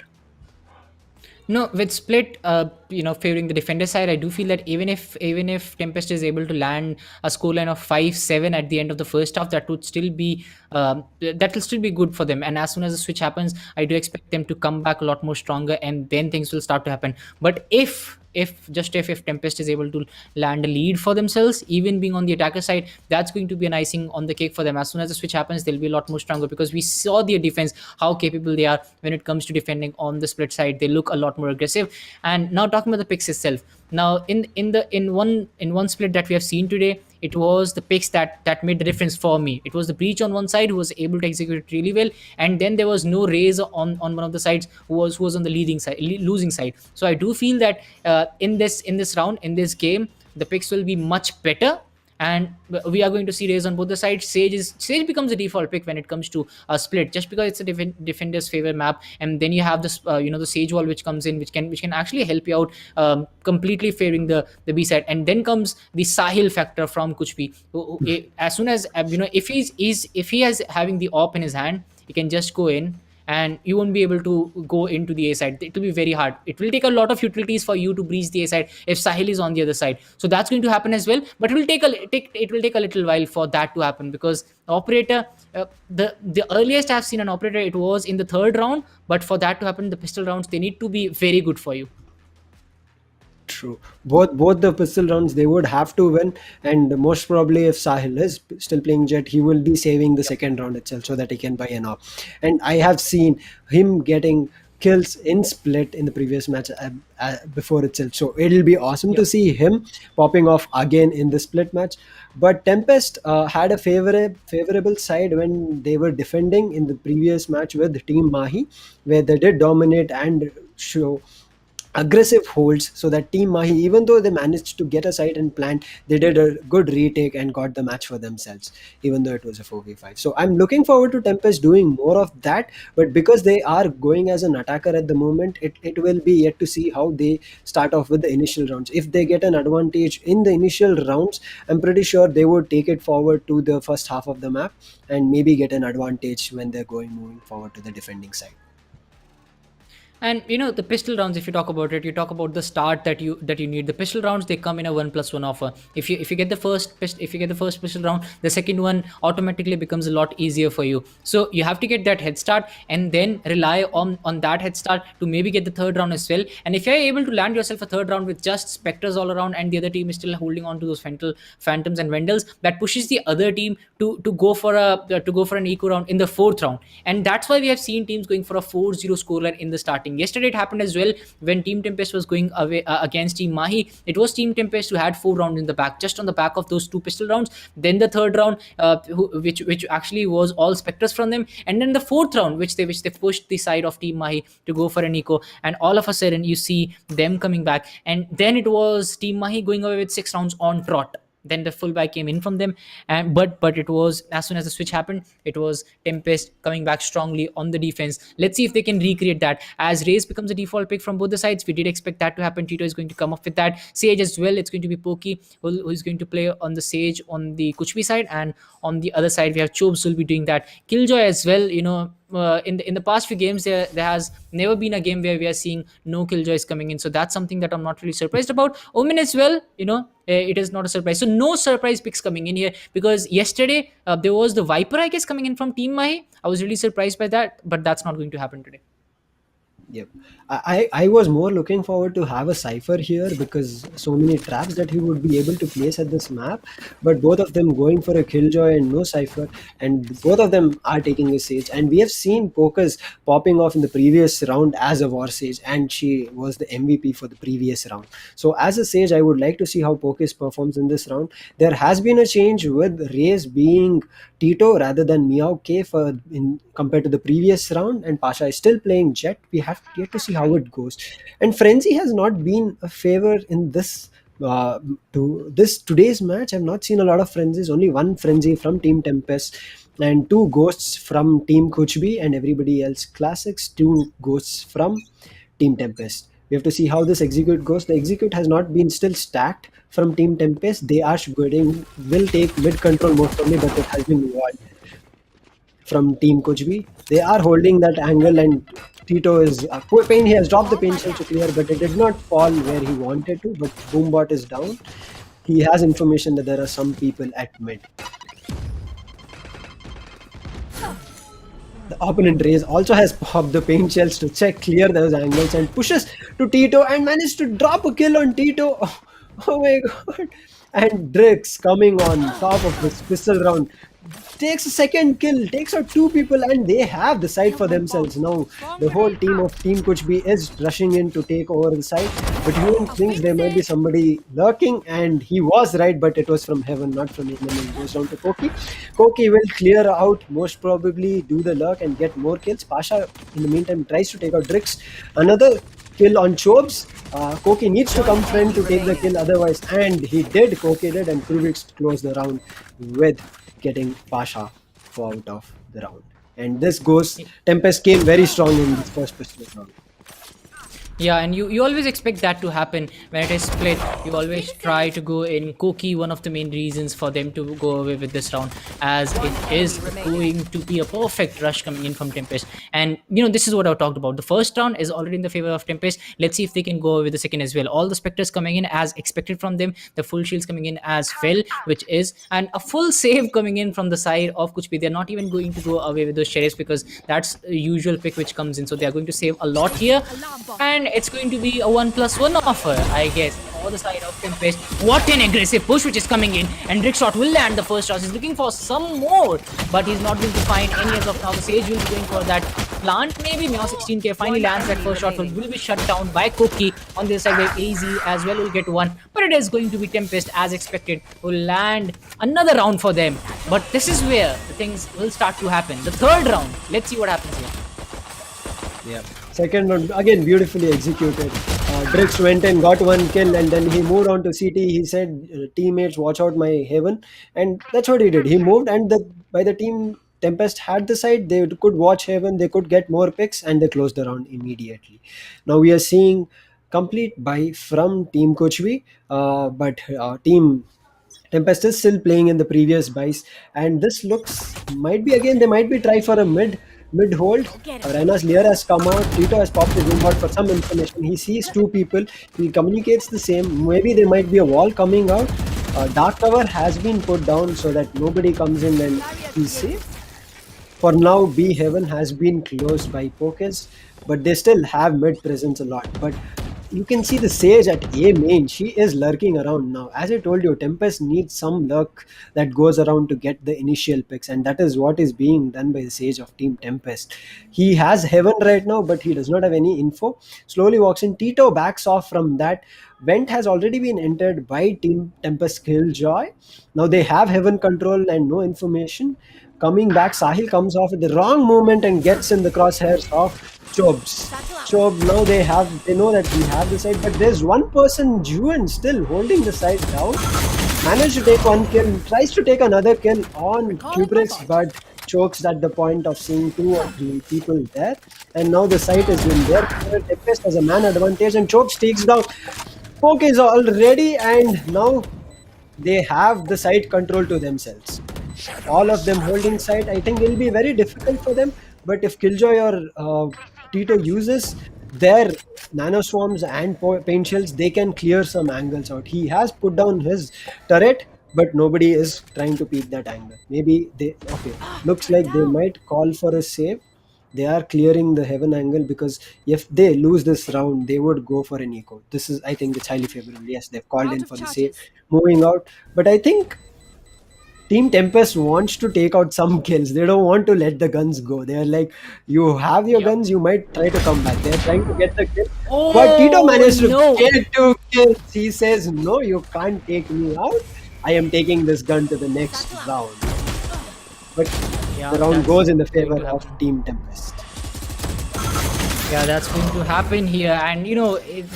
No, with split, favoring the defender side, I do feel that even if Tempest is able to land a scoreline of 5-7 at the end of the first half, that will still be good for them. And as soon as the switch happens, I do expect them to come back a lot more stronger, and then things will start to happen. But if Tempest is able to land a lead for themselves, even being on the attacker side, that's going to be an icing on the cake for them. As soon as the switch happens, they'll be a lot more stronger, because we saw their defense, how capable they are when it comes to defending on the split side. They look a lot more aggressive. And now talking about the picks itself, now in one split that we have seen today, it was the picks that made the difference for me. It was the Breach on one side, who was able to execute it really well, and then there was no Raze on one of the sides, who was on the losing side. So I do feel that in this round, in this game, the picks will be much better, and we are going to see Raze on both the sides. Sage becomes the default pick when it comes to a split, just because it's a defender's favorite map. And then you have this the Sage wall, which comes in, which can actually help you out, completely favoring the B side. And then comes the Sahil factor from Kuchbi, as soon as if he has having the op in his hand, he can just go in, and you won't be able to go into the A side. It will be very hard. It will take a lot of utilities for you to breach the A side if Sahil is on the other side. So that's going to happen as well. But it will take a little while for that to happen, because operator, the earliest I've seen an operator, it was in the third round. But for that to happen, the pistol rounds, they need to be very good for you. True. Both the pistol rounds they would have to win, and most probably if Sahil is still playing Jet, he will be saving the second round itself so that he can buy an op. And I have seen him getting kills in split in the previous match before itself. So it'll be awesome to see him popping off again in the split match. But TempesT had a favorable side when they were defending in the previous match with Team Mahi, where they did dominate and show aggressive holds, so that Team Mahi, even though they managed to get a side and plant, they did a good retake and got the match for themselves, even though it was a 4v5. So I'm looking forward to TempesT doing more of that, but because they are going as an attacker at the moment, it will be yet to see how they start off with the initial rounds. If they get an advantage in the initial rounds, I'm pretty sure they would take it forward to the first half of the map and maybe get an advantage when they're moving forward to the defending side. And the pistol rounds, if you talk about it, you talk about the start that you need. The pistol rounds, they come in a 1+1 offer. If you get the first pistol round, the second one automatically becomes a lot easier for you. So you have to get that head start and then rely on that head start to maybe get the third round as well. And if you're able to land yourself a third round with just specters all around and the other team is still holding on to those phantoms and vendors, that pushes the other team to go for an eco round in the fourth round. And that's why we have seen teams going for a 4-0 scoreline in the starting. Yesterday it happened as well when Team TempesT was going away against Team Mahi. It was Team TempesT who had 4 rounds in the back, just on the back of those 2 pistol rounds. Then the third round, which actually was all specters from them, and then the fourth round, which they pushed the side of Team Mahi to go for an eco. And all of a sudden you see them coming back, and then it was Team Mahi going away with 6 rounds on trot. Then the full buy came in from them, and but it was, as soon as the switch happened, it was TempesT coming back strongly on the defense. Let's see if they can recreate that, as Raze becomes a default pick from both the sides. We did expect that to happen. Tito is going to come up with that. Sage as well, it's going to be Pokey who's going to play on the Sage on the Kuch side, and on the other side we have Chobes who will be doing that. Killjoy as well, in the past few games there has never been a game where we are seeing no Killjoys coming in, so that's something that I'm not really surprised about. Omen as well, it is not a surprise. So no surprise picks coming in here, because yesterday there was the Viper, I guess, coming in from Team Mahi. I was really surprised by that, but that's not going to happen today. Yep. I was more looking forward to have a Cypher here, because so many traps that he would be able to place at this map, but both of them going for a Killjoy and no Cypher, and both of them are taking a Sage. And we have seen Pokers popping off in the previous round as a War Sage, and she was the MVP for the previous round. So as a Sage, I would like to see how Pokers performs in this round. There has been a change with Raze being Tito rather than Meow K compared to the previous round, and Pasha is still playing Jet. We have yet to see how it goes. And Frenzy has not been a favor in this today's match. I've not seen a lot of Frenzies. Only one Frenzy from Team TempesT and 2 Ghosts from Team Kuch, and everybody else Classics, 2 Ghosts from Team TempesT. We have to see how this execute goes. The execute has not been still stacked from Team TempesT. They are will take mid control most probably, but it has been won from Team Kuch. They are holding that angle, and Tito is pain. He has dropped the pain shell to clear, but it did not fall where he wanted to. But Boombot is down. He has information that there are some people at mid. The opponent Raze also has popped the paint shells to clear those angles and pushes to Tito and managed to drop a kill on Tito. Oh my god. And Drix coming on top of this pistol round takes a second kill, takes out 2 people, and they have the side for themselves. Now the whole team of Team Kuch is rushing in to take over the side, but Human thinks there might be somebody lurking, and he was right, but it was from heaven, not from England. And goes down to Koki. Koki will clear out, most probably do the lurk and get more kills. Pasha in the meantime tries to take out Drix. Another kill on Chobes. Koki needs to come front to take the kill otherwise, and he did. Koki did, and Kruvix closed the round with getting Pasha out of the round. And this goes, TempesT came very strong in this first pistol round. Yeah, and you always expect that to happen when it is split. You always try to go in Koki, one of the main reasons for them to go away with this round, as it is going to be a perfect rush coming in from TempesT. And this is what I talked about. The first round is already in the favor of TempesT. Let's see if they can go away with the second as well. All the Spectres coming in as expected from them. The full shields coming in as well, which is, and a full save coming in from the side of Kuch. They're not even going to go away with those sheriffs, because that's a usual pick which comes in. So they're going to save a lot here. And it's going to be a 1+1 offer, I guess, for the side of Tempest. What an aggressive push which is coming in, and Rickshot will land the first shot. He's looking for some more, but he's not going to find any as of now. The Sage will be going for that plant, maybe. Meow 16k finally lands that first shot, will be shut down by Cookie. On the other side, where AZ as well will get one, but it is going to be Tempest as expected, will land another round for them. But this is where the things will start to happen. The third round, let's see what happens here. Yeah. Second round, again, beautifully executed. Drix went and got one kill, and then he moved on to CT. He said, teammates, watch out my heaven. And that's what he did. He moved, and by the team Tempest had the side, they could watch heaven, they could get more picks, and they closed the round immediately. Now we are seeing complete buy from Team Kuch, but Team Tempest is still playing in the previous buys, and this looks might be again they might be try for a mid hold. Rena's Lear has come out. Tito has popped his inbound for some information. He sees two people. He communicates the same. Maybe there might be a wall coming out. Dark cover has been put down so that nobody comes in and he's safe. For now, B Heaven has been closed by Pokez, but they still have mid presence a lot. But you can see the Sage at A main. She is lurking around now. As I told you, Tempest needs some luck that goes around to get the initial picks, and that is what is being done by the Sage of Team Tempest. He has Heaven right now, but he does not have any info. Slowly walks in. Tito backs off from that. Vent has already been entered by Team Tempest Killjoy. Now they have Heaven control and no information. Coming back, Sahil comes off at the wrong moment and gets in the crosshairs of Chobs. Chob, now they know that we have the side, but there's one person, Juan, still holding the side down. Managed to take one kill, tries to take another kill on Kubrix, but chokes at the point of seeing 2 or 3 people there. And now the site has been there. Tempest has a man advantage, and Chokes takes down. Poke is all ready, and now they have the site control to themselves. All of them holding site. I think it will be very difficult for them, but if Killjoy or Tito uses their nano swarms and paint shells, they can clear some angles out. He has put down his turret, but nobody is trying to peek that angle. Maybe looks like they might call for a save. They are clearing the heaven angle, because if they lose this round, they would go for an eco. This is, I think, it's highly favorable. Yes, they've called in for the save, moving out. But I think Team Tempest wants to take out some kills. They don't want to let the guns go. They're like, you have your guns, you might try to come back. They're trying to get the kill. But Tito managed to get 2 kills. He says, no, you can't take me out. I am taking this gun to the next round. But the round goes in the favor of Team Tempest. Yeah, that's going to happen here, and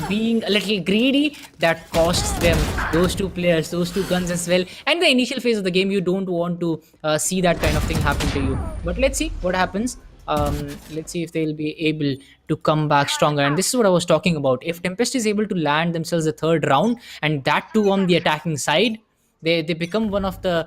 being a little greedy, that costs them those 2 players, those 2 guns as well. And the initial phase of the game, you don't want to see that kind of thing happen to you. But let's see what happens. Let's see if they'll be able to come back stronger. And this is what I was talking about. If Tempest is able to land themselves the 3rd round, and that too on the attacking side, they become one of the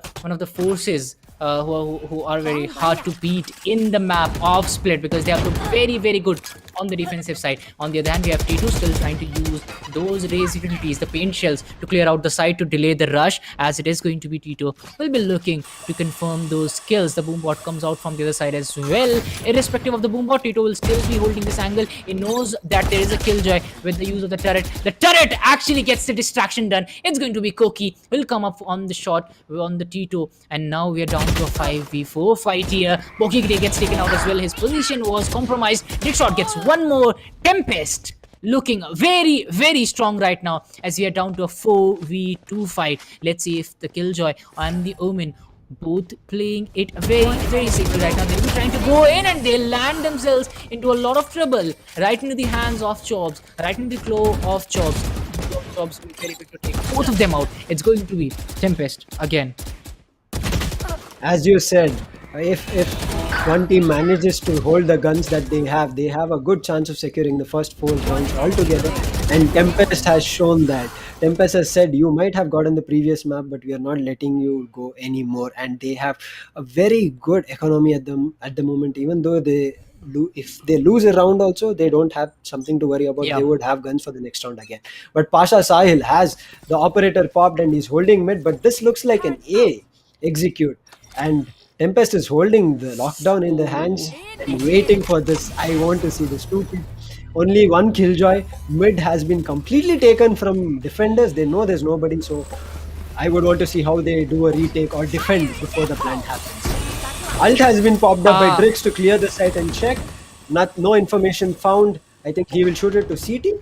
forces who are very hard to beat in the map of Split, because they have looked very, very good on the defensive side. On the other hand, we have T2 still trying to use those raised utilities, the paint shells, to clear out the side to delay the rush, as it is going to be Tito will be looking to confirm those kills. The boombot comes out from the other side as well. Irrespective of the boombot, Tito will still be holding this angle. He knows that there is a Killjoy with the use of the turret. The turret actually gets the distraction done. It's going to be Koki. Will come up on the shot on the Tito, and now we are down to a 5v4 fight here. Poki gets taken out as well. His position was compromised. Dickshot gets one more. Tempest looking very, very strong right now, as we are down to a 4v2 fight. Let's see if the Killjoy and the Omen both playing it very, very safely right now. They'll be trying to go in, and they'll land themselves into a lot of trouble, right into the hands of Chobs, right into the claw of Chobs. Chobs will be very quick to take both of them out. It's going to be Tempest again. As you said, if one team manages to hold the guns that they have a good chance of securing the first 4 rounds altogether. And Tempest has shown that. Tempest has said, you might have gotten the previous map, but we are not letting you go anymore. And they have a very good economy at the moment. Even though if they lose a round also, they don't have something to worry about. They would have guns for the next round again. But Pasha Sahil has the operator popped, and he's holding mid, but this looks like an A execute. And Tempest is holding the lockdown in the hands and waiting for this. I want to see this. only one killjoy. Mid has been completely taken from defenders. They know there's nobody, so I would want to see how they do a retake or defend before the plant happens. Ult has been popped up by Drix to clear the site and check. No information found. I think he will shoot it to CT.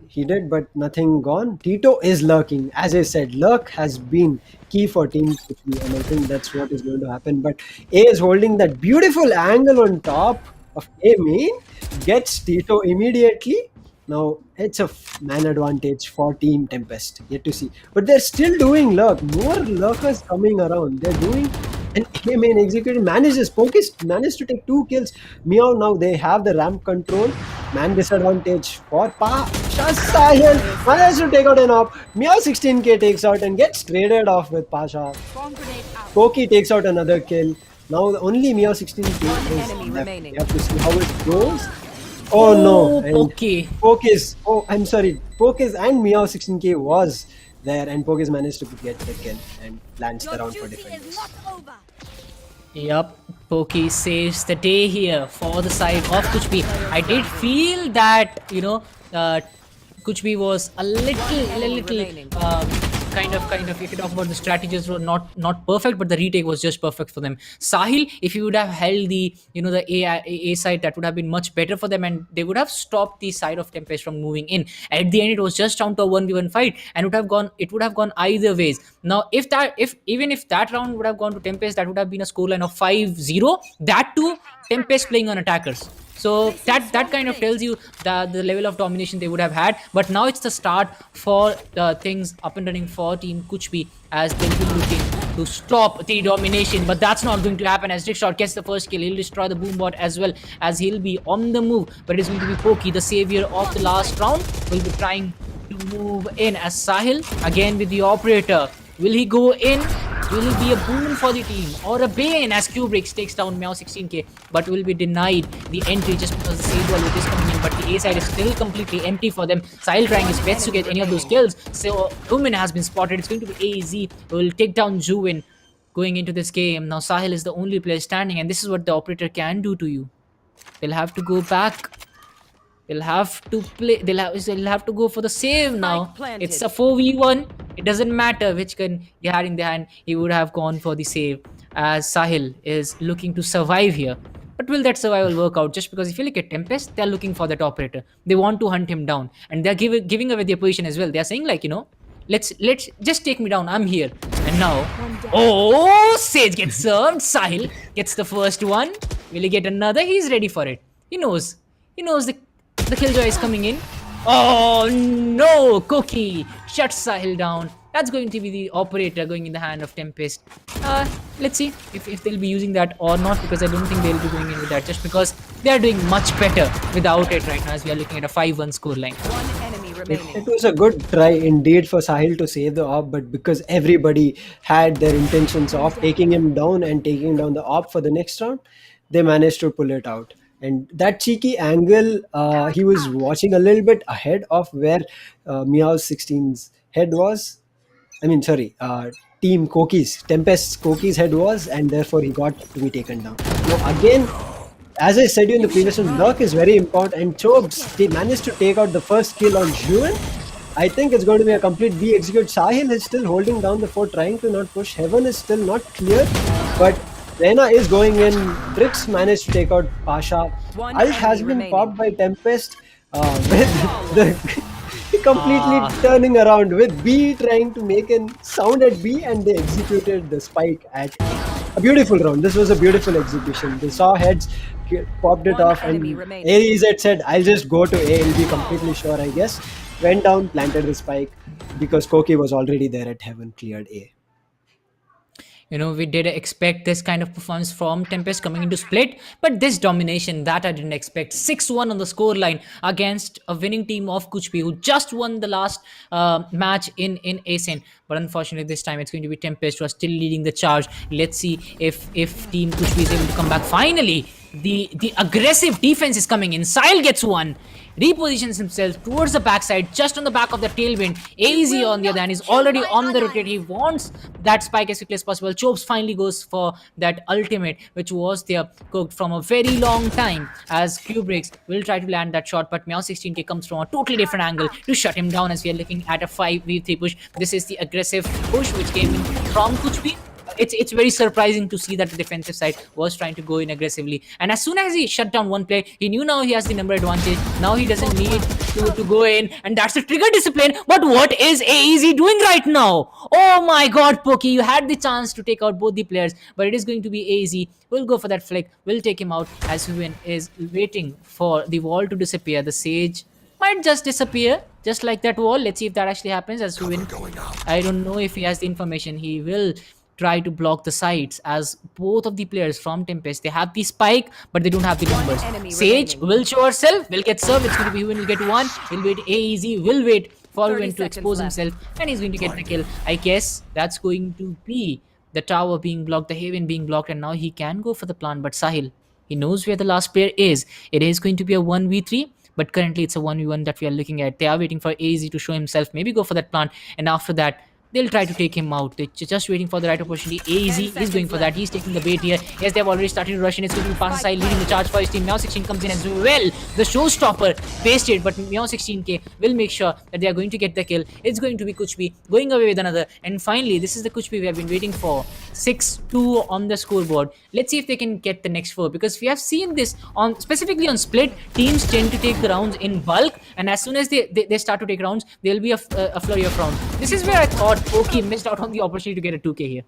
He did, but nothing gone. Tito is lurking. As I said, lurk has been key for Team Kuch, and I think that's what is going to happen. But A is holding that beautiful angle on top of A main, gets Tito immediately. Now it's a man advantage for Team Tempest. Yet to see, but they're still doing lurk. More lurkers coming around. They're doing. And A main executed manages. Pokis managed to take 2 kills. Meow now they have the ramp control. Man disadvantage for Pasha. Sahil managed to take out an op. Meow 16k takes out and gets traded off with Pasha. Poki takes out another kill. Now only Meow 16k is left. We have to see how it goes. Oh no. Pokis. Oh, I'm sorry. Pokis and Meow 16k was there, and Pokis managed to get the kill and lands the round for defenders. Yup, Pokey saves the day here for the side of Kuch. I did feel that, you know, Kuch was a little kind of, if you talk about the strategies were not perfect, but the retake was just perfect for them. Sahil, if you would have held the, you know, the A side, that would have been much better for them, and they would have stopped the side of Tempest from moving in. At the end, it was just down to a 1v1 fight, and it would have gone either ways. Now, even if that round would have gone to Tempest, that would have been a scoreline of 5-0. That too, Tempest playing on attackers. So that kind of tells you the level of domination they would have had. But now it's the start for things up and running for Team Kuch, as they'll be looking to stop the domination. But that's not going to happen, as Dickshot gets the first kill. He'll destroy the boombot as well, as he'll be on the move. But it's going to be Pokey, the savior of the last round, will be trying to move in, as Sahil again with the operator. Will he go in? Will he be a boon for the team or a bane, as Kubrix takes down Meow 16k, but will be denied the entry just because the save wall is coming in. But the A side is still completely empty for them. Sahil trying his best to get any of those kills. So Umin has been spotted. It's going to be AZ who will take down Juwin going into this game. Now Sahil is the only player standing, and this is what the operator can do to you. They'll have to go back. They'll have to play. They'll have to go for the save now. It's a 4v1. It doesn't matter which gun he had in the hand. He would have gone for the save, as Sahil is looking to survive here. But will that survival work out? Just because if you look at Tempest, they're looking for that operator. They want to hunt him down, and they're giving away their position as well. They're saying, like, you know, let's just take me down. I'm here. And now, oh, Sage gets served. Sahil gets the first one. Will he get another? He's ready for it. He knows the killjoy is coming in. Oh no, Cookie shuts Sahil down. That's going to be the operator going in the hand of Tempest. Let's see if they'll be using that or not, because I don't think they'll be going in with that, just because they are doing much better without it right now, as we are looking at a 5-1 scoreline. It was a good try indeed for Sahil to save the op, but because everybody had their intentions of taking him down and taking down the op for the next round, they managed to pull it out. And that cheeky angle, he was watching a little bit ahead of where Meow 16's head was. I mean, sorry, Team Koki's, Tempest's Koki's head was, and therefore he got to be taken down. Now again, as I said in the previous one, luck is very important, and Chobs, they managed to take out the first kill on Juan. I think it's going to be a complete B execute. Sahil is still holding down the fort, trying to not push. Heaven is still not clear, but Rena is going in. Drix managed to take out Pasha. Ult has been popped by Tempest, with the completely turning around, with B trying to make a sound at B, and they executed the spike at a beautiful round. This was a beautiful execution. They saw heads, popped it off, and AZ said, I'll just go to A, I'll be completely sure, I guess. Went down, planted the spike, because Koki was already there at Heaven, cleared A. You know, we did expect this kind of performance from Tempest coming into Split, but this domination, that I didn't expect. 6-1 on the scoreline against a winning team of Kuch, who just won the last match in ASEAN. But unfortunately, this time it's going to be Tempest who are still leading the charge. Let's see if Team Kuch is able to come back. Finally, the aggressive defense is coming in. Sile gets one, repositions himself towards the backside, just on the back of the tailwind. AZ on the other hand is already on the rotate. He wants that spike as quickly as possible. Chopes finally goes for that ultimate, which was there cooked from a very long time, as Kubrick's will try to land that shot, but Meow 16K comes from a totally different angle to shut him down, as we are looking at a 5v3 push. This is the aggressive push which came in from Kuch. It's very surprising to see that the defensive side was trying to go in aggressively, and as soon as he shut down one play, he knew now he has the number advantage. Now he doesn't need to go in, and that's the trigger discipline. But what is AEZ doing right now? Oh my god, Pokey, you had the chance to take out both the players, but it is going to be AEZ. We'll go for that flick, we'll take him out, as Huen is waiting for the wall to disappear. The Sage might just disappear, just like that wall. Let's see if that actually happens, as Huen, I don't know if he has the information. He will try to block the sides, as both of the players from TempesT, they have the spike, but they don't have the numbers. Sage will show herself, will get served. It's going to be Huen will get one. Will wait AEZ, will wait for Huen to expose himself, and he's going to get the kill. I guess that's going to be the tower being blocked, the Haven being blocked, and now he can go for the plant. But Sahil, he knows where the last player is. It is going to be a 1v3, but currently it's a 1v1 that we are looking at. They are waiting for AEZ to show himself, maybe go for that plant, and after that they'll try to take him out. They're just waiting for the right opportunity. AEZ is going for that. He's taking the bait here. Yes, they've already started to rush in. It's going to be past the side, leading the charge for his team. Meow 16 comes in as well. The showstopper pasted, but Meow 16K will make sure that they are going to get the kill. It's going to be Kuchbi going away with another. And finally, this is the Kuchbi we have been waiting for. 6-2 on the scoreboard. Let's see if they can get the next 4, because we have seen this on specifically on split. Teams tend to take the rounds in bulk, and as soon as they start to take rounds, there will be a flurry of rounds. This is where I thought Pokey missed out on the opportunity to get a 2K here.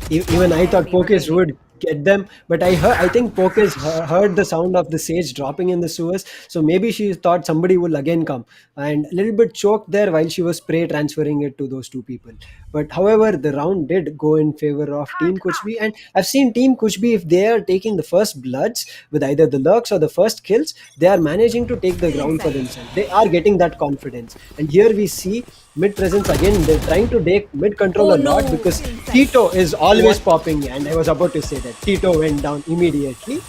Even I thought Pokes would get them, but I think Pokes heard the sound of the Sage dropping in the sewers, so maybe she thought somebody will again come, and a little bit choked there while she was spray transferring it to those two people. But however, the round did go in favor of Team Kuchbi, and I've seen Team Kuchbi, if they are taking the first bloods with either the lurks or the first kills, they are managing to take the ground for themselves. They are getting that confidence, and here we see mid presence again. They're trying to take mid control a lot, because Tito is always popping, and I was about to say that Tito went down immediately.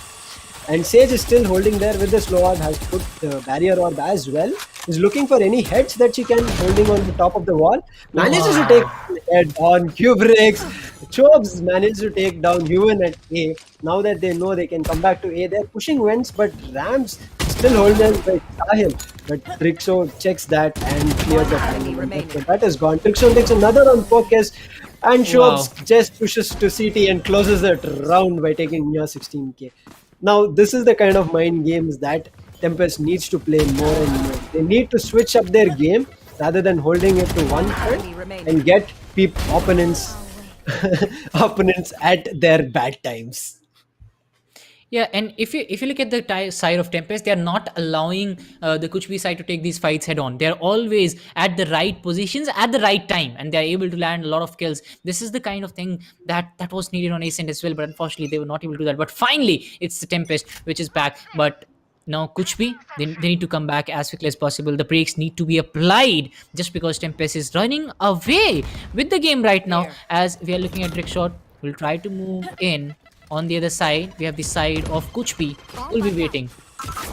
And Sage is still holding there with the slow orb, has put the barrier orb as well. Is looking for any heads that she can, holding on the top of the wall. Manages to take head on Kubrick's. Chobs managed to take down Huen at A. Now that they know they can come back to A, they're pushing Vents, but Rams still holding by Sahil. But Trixo checks that and clears the final. So that is gone. Trixo takes another on Pokes, and Chobs just pushes to CT and closes that round by taking near 16K. Now, this is the kind of mind games that TempesT needs to play more and more. They need to switch up their game rather than holding it to one side and get opponents at their bad times. Yeah, and if you look at the side of TempesT, they are not allowing the Kuchbi side to take these fights head on. They are always at the right positions at the right time, and they are able to land a lot of kills. This is the kind of thing that was needed on Ascent as well, but unfortunately they were not able to do that. But finally, it's the TempesT which is back. But now Kuchbi, they need to come back as quickly as possible. The brakes need to be applied, just because TempesT is running away with the game right now. As we are looking at Trickshot, we'll try to move in. On the other side, we have the side of Kuchbi. We'll be waiting.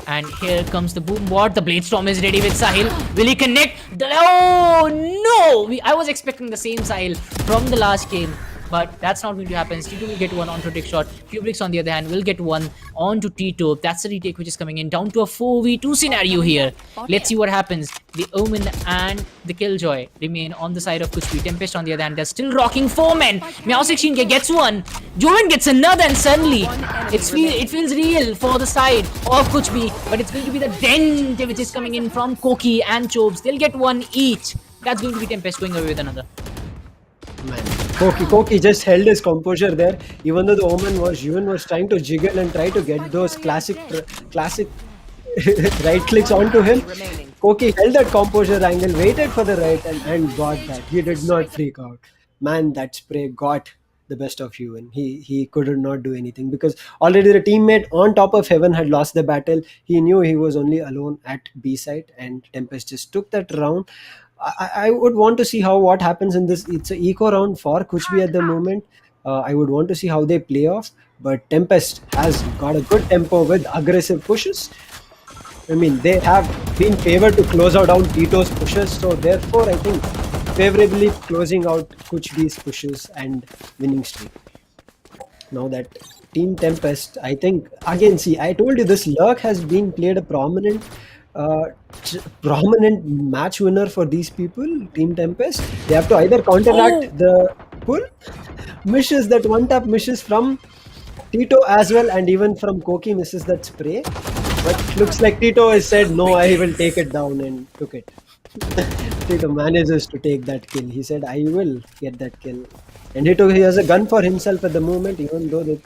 And here comes the boom bot. The Blade Storm is ready with Sahil. Will he connect? Oh no! I was expecting the same Sahil from the last game, but that's not going to happen. Tito will get one onto Trickshot. Kubrick's on the other hand will get one onto Tito. That's the retake which is coming in. Down to a 4v2 scenario here. Let's see what happens. The Omen and the Killjoy remain on the side of Kuchbi. TempesT on the other hand, they're still rocking 4 men. Meow 16K gets one. Joven gets another, and suddenly it feels real for the side of Kuchbi. But it's going to be the dent which is coming in from Koki and Chobes. They'll get one each. That's going to be TempesT going away with another. Man, Koki just held his composure there, even though the Omen was trying to jiggle and try to get those classic right clicks onto him. Koki held that composure angle, waited for the right, and got that. He did not freak out. Man, that spray got the best of Huen. He could not do anything, because already the teammate on top of Heaven had lost the battle. He knew he was only alone at B side, and TempesT just took that round. I would want to see what happens in this. It's an eco round for Kuchbi at the moment. I would want to see how they play off. But Tempest has got a good tempo with aggressive pushes. I mean, they have been favored to close out down Tito's pushes, so therefore I think favorably closing out Kuch B's pushes and winning streak. Now that Team Tempest, I think again, see, I told you this Lurk has been played a uh, prominent match winner for these people. Team Tempest, they have to either counteract the pull misses, that one tap misses from Tito as well, and even from Koki misses that spray. But looks like Tito has said no, I will take it down, and took it. Tito manages to take that kill. He said, I will get that kill. And he has a gun for himself at the moment, even though they...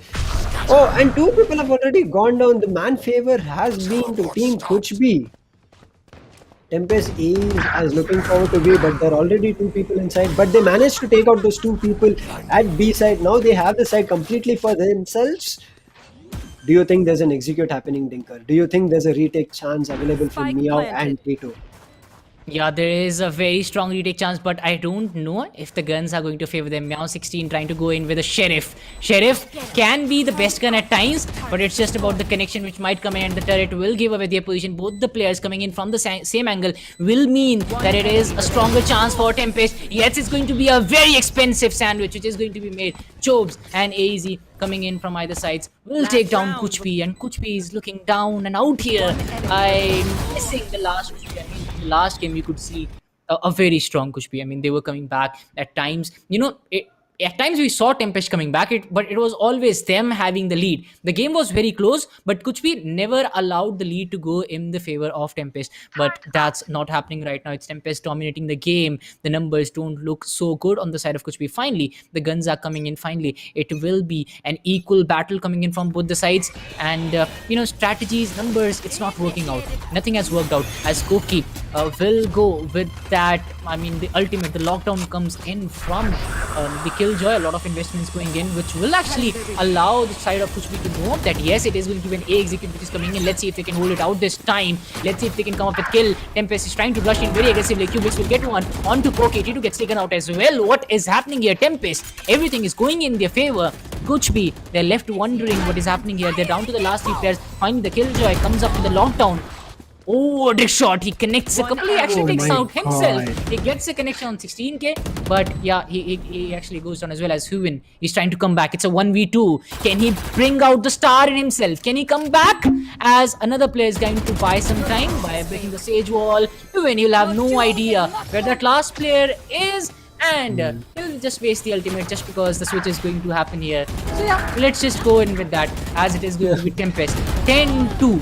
Oh, and two people have already gone down. The man favor has been to Team Kuch B. Tempest A is looking forward to B, but there are already two people inside. But they managed to take out those two people at B side. Now they have the side completely for themselves. Do you think there's an execute happening, Dinker? Do you think there's a retake chance available for Meow and Tito? Yeah, there is a very strong retake chance, but I don't know if the guns are going to favor them. Meow 16 trying to go in with a Sheriff. Sheriff can be the best gun at times, but it's just about the connection which might come in, and the turret will give away their position. Both the players coming in from the same angle will mean that it is a stronger chance for Tempest. Yes, it's going to be a very expensive sandwich which is going to be made. Chobes and AZ coming in from either sides will take down Kuch B, and Kuch B is looking down and out here. I'm missing the last Kuch B. I mean, the last game you could see a very strong Kuch B. I mean, they were coming back at times. At times we saw Tempest coming back, but it was always them having the lead. The game was very close, but Kuch B never allowed the lead to go in the favor of Tempest. But that's not happening right now. It's Tempest dominating the game. The numbers don't look so good on the side of Kuch B. Finally, the guns are coming in. Finally, it will be an equal battle coming in from both the sides. And, strategies, numbers, it's not working out. Nothing has worked out. As Koki will go with that, I mean, the ultimate, the lockdown comes in from the Killjoy. A lot of investments going in, which will actually allow the side of Kuch B to know that yes, it is going to be an A execute which is coming in. Let's see if they can hold it out this time. Let's see if they can come up with kill. Tempest is trying to rush in very aggressively. Cubix will get one onto Koki. T2 gets taken out as well. What is happening here? Tempest, everything is going in their favor. Kuch B, they're left wondering what is happening here. They're down to the last three players. Finally, the Killjoy comes up with the lockdown. Oh, a dick shot. He connects a couple. He actually takes out himself. He gets a connection on 16k. But yeah, he actually goes down as well as Huin. He's trying to come back. It's a 1v2. Can he bring out the star in himself? Can he come back? As another player is going to buy some time by breaking the sage wall. Huin, he'll have no idea where that last player is. And he'll just waste the ultimate just because the switch is going to happen here. So yeah, let's just go in with that as it is going to be Tempest. 10-2.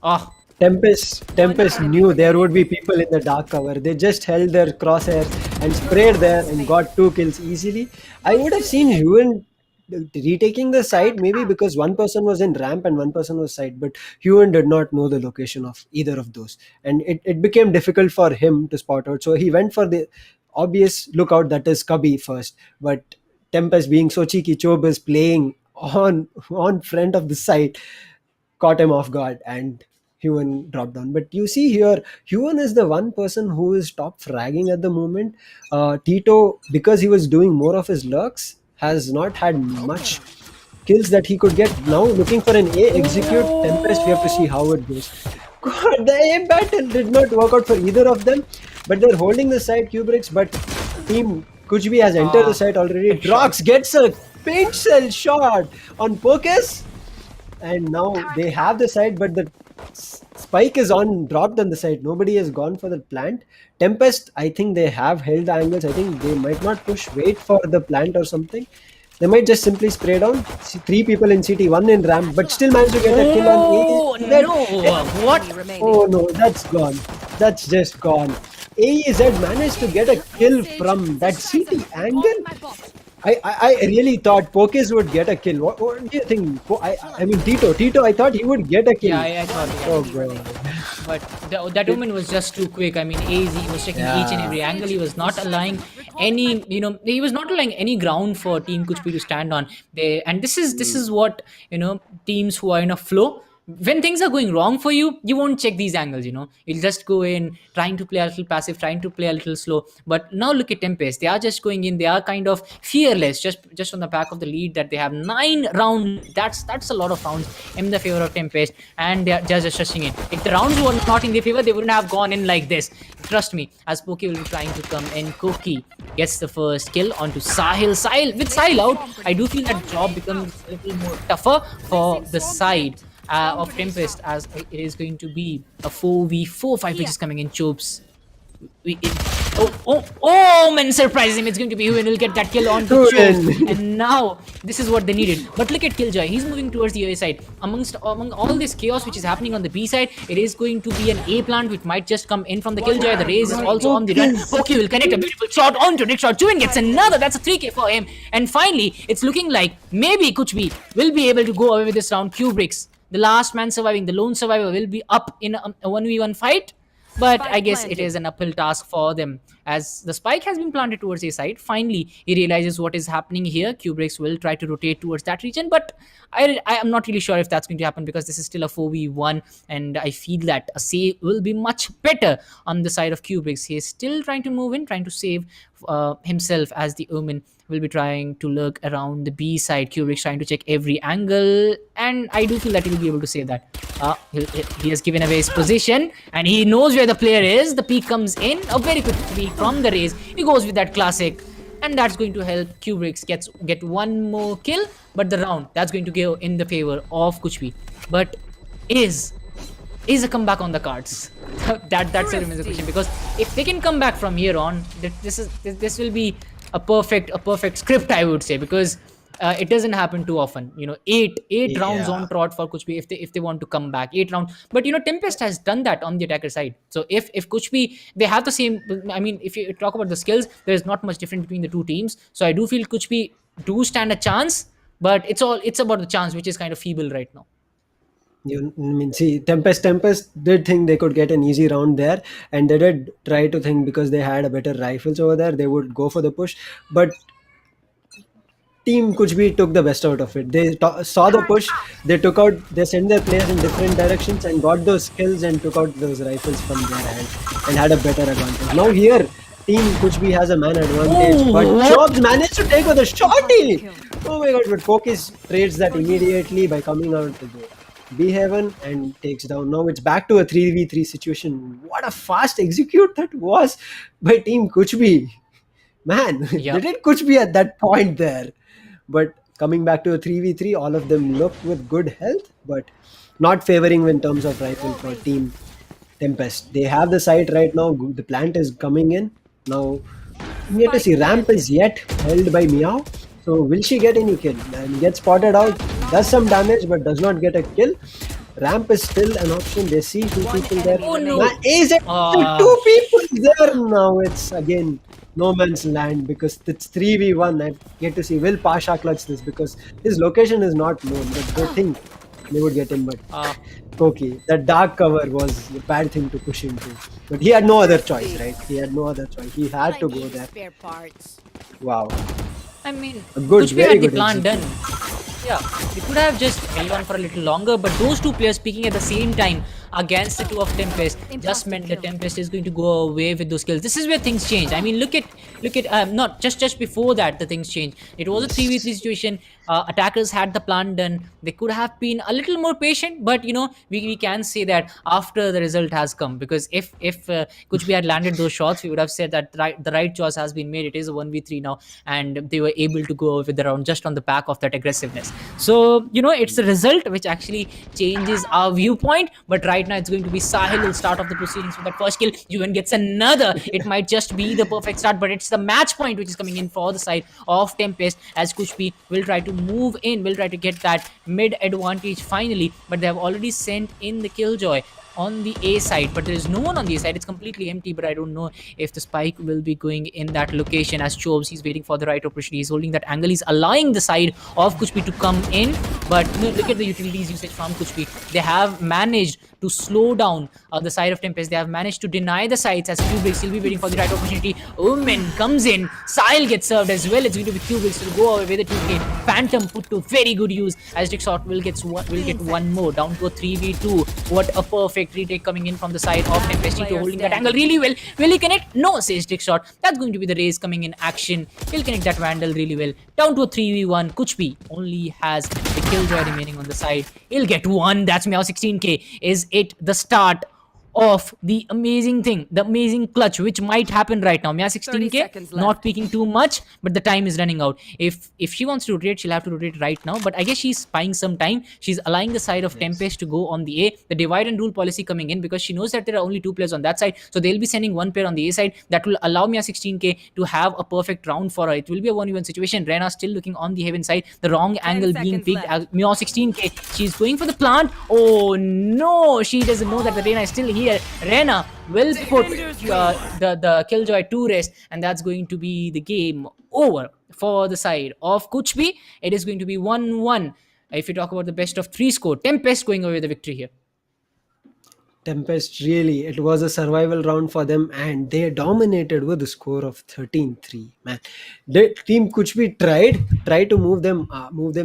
Oh. Tempest knew there would be people in the dark cover. They just held their crosshairs and sprayed there and got 2 kills easily. I would have seen Huan retaking the site maybe because one person was in ramp and one person was side, but Huan did not know the location of either of those. And it became difficult for him to spot out. So he went for the obvious lookout, that is Cubby first. But Tempest, being so cheeky, Chob is playing on front of the site, caught him off guard and Huan dropped down. But you see here, Huan is the one person who is top fragging at the moment. Tito, because he was doing more of his lurks, has not had much kills that he could get. Now looking for an A execute. Tempest, we have to see how it goes. God, the A battle did not work out for either of them, but they're holding the side, Kubrix. But Team Kuch B has entered the site already. Drox gets a paint cell shot on Pokes, and now they have the side, but the spike is dropped on the side. Nobody has gone for the plant. Tempest, I think they have held the angles. I think they might not push, wait for the plant or something. They might just simply spray down. 3 people in CT, 1 in ramp, but still manage to get a kill on A. No! What? Oh no, that's gone. That's just gone. AEZ managed to get a kill from that CT angle. I really thought Pokes would get a kill. What do you think? I mean Tito, I thought he would get a kill. Yeah, I thought. Oh god. But that moment was just too quick. I mean, AZ was checking each and every angle. He was not allowing any, he was not allowing any ground for Team Kuch B to stand on. And this is what, teams who are in a flow when things are going wrong for you, you won't check these angles, you'll just go in trying to play a little passive, trying to play a little slow. But now look at TempesT, they are just going in, they are kind of fearless, just on the back of the lead that they have. 9 rounds, that's a lot of rounds in the favor of TempesT, and they are just rushing in. If the rounds were not in their favor, they wouldn't have gone in like this, trust me. As Poki will be trying to come in, Koki gets the first kill onto Sahil. With Sahil out, I do feel that job becomes a little more tougher for the side of TempesT, as it is going to be a 4v4 fight which is coming in. Chopes. Man surprises him. It's going to be who will get that kill on to Chopes. And now this is what they needed. But look at Killjoy. He's moving towards the A side. Among all this chaos which is happening on the B side, it is going to be an A plant which might just come in from the Killjoy. The Raze is also on the run. Poki will connect a beautiful shot onto Rickshot. Juin gets another. That's a 3k for him. And finally, it's looking like maybe Kuch will be able to go away with this round. Kubrix, the last man surviving, the lone survivor, will be up in a 1v1 fight. But I guess it is an uphill task for them, as the spike has been planted towards A side. Finally, he realizes what is happening here. Kubrix will try to rotate towards that region, but I am not really sure if that's going to happen, because this is still a 4v1, and I feel that a save will be much better on the side of Kubrix. He is still trying to move in, trying to save himself, as the Omen will be trying to lurk around the B side. Kubrix trying to check every angle, and I do feel that he will be able to save that. He has given away his position, and he knows where the player is. The peek comes in, a very quick peek from the Raze. He goes with that classic, and that's going to help Kubrix get one more kill. But the round, that's going to go in the favor of Kuch. But is a comeback on the cards? That's a question, because if they can come back from here on, this will be a perfect script, I would say, because it doesn't happen too often. 8 rounds on trot for Kuch if they want to come back. 8 rounds. But TempesT has done that on the attacker side. So if Kuch, they have the same. I mean, if you talk about the skills, there is not much difference between the two teams. So I do feel Kuch do stand a chance, but it's about the chance, which is kind of feeble right now. TempesT did think they could get an easy round there, and they did try to think, because they had a better rifles over there, they would go for the push. But Team Kuch took the best out of it. They saw the push, they sent their players in different directions and got those kills and took out those rifles from their hand and had a better advantage. Now here, Team Kuch has a man advantage, but Jobs managed to take with a shotty. Oh my god, but Focus trades that immediately by coming out to the B heaven and takes down. Now it's back to a 3v3 situation. What a fast execute that was by Team Kuch. Man, they did Kuch at that point there. But coming back to a 3v3, all of them look with good health, but not favoring in terms of rifle for Team TempesT. They have the site right now. The plant is coming in. Now, we have to see. Ramp is yet held by Meow. So will she get any kill? And gets spotted out, does some damage but does not get a kill. Ramp is still an option. They see 2 people there. Oh no! Is it 2 people there now? It's again no man's land, because it's 3v1. I get to see, will Pasha clutch this, because his location is not known, but they think they would get him. But Koki, that dark cover was a bad thing to push into. But he had no other choice, right? He had no other choice. He had to go there. Wow. I mean, Kuch had the plan done. Yeah, they could have just held on for a little longer, but those 2 players speaking at the same time against the 2 of TempesT just meant that TempesT is going to go away with those kills. This is where things change. I mean, look at not just before that the things changed. It was a 3v3 situation. Attackers had the plan done. They could have been a little more patient, but we can say that after the result has come, because if Kuch had landed those shots, we would have said that the right choice has been made. It is a 1v3 now, and they were able to go with the round just on the back of that aggressiveness. So it's the result which actually changes our viewpoint. But right now it's going to be Sahil will start off the proceedings with that first kill. Juven gets another. It might just be the perfect start, but it's the match point which is coming in for the side of TempesT, as Kuch will try to move in, will try to get that mid advantage finally. But they have already sent in the Killjoy on the A side, but there is no one on the A side. It's completely empty, but I don't know if the spike will be going in that location. As Chobes, he's waiting for the right opportunity. He's holding that angle. He's allowing the side of Kuch to come in, but look at the utilities usage from Kuch. They have managed to slow down the side of Tempest. They have managed to deny the sides as Kubrick will be waiting for the right opportunity. Omen comes in. Sile gets served as well. It's going to be Kubrick to go away with the 2K. Phantom put to very good use as Dixot will get one more down to a 3v2. What a perfect retake coming in from the side of TempesT holding that angle really well. Will he connect? No, says Dixot. That's going to be the raise coming in action. He'll connect that Vandal really well. Down to a 3v1. Kuchbi only has the Killjoy remaining on the side. He'll get one. That's Meow 16k. Is it the start of the amazing thing, the amazing clutch which might happen right now? Mia 16k not peaking too much, but the time is running out. If she wants to rotate, she'll have to rotate right now, but I guess she's buying some time. She's allowing the side of Tempest to go on the A. The divide and rule policy coming in because she knows that there are only 2 players on that side, so they'll be sending 1 player on the A side. That will allow Mia 16k to have a perfect round for her. It will be a 1v1 situation. Rena still looking on the heaven side, the wrong angle being picked as Mia 16k. She's going for the plant. Oh no, she doesn't know that the Rena is still here. Rena will put the Killjoy to rest, and that's going to be the game over for the side of Kuchbi. It is going to be 1-1. If you talk about the best of 3 score, Tempest going away with the victory here. Tempest, really, it was a survival round for them and they dominated with a score of 13-3. Man, Team Kuchbi tried to move them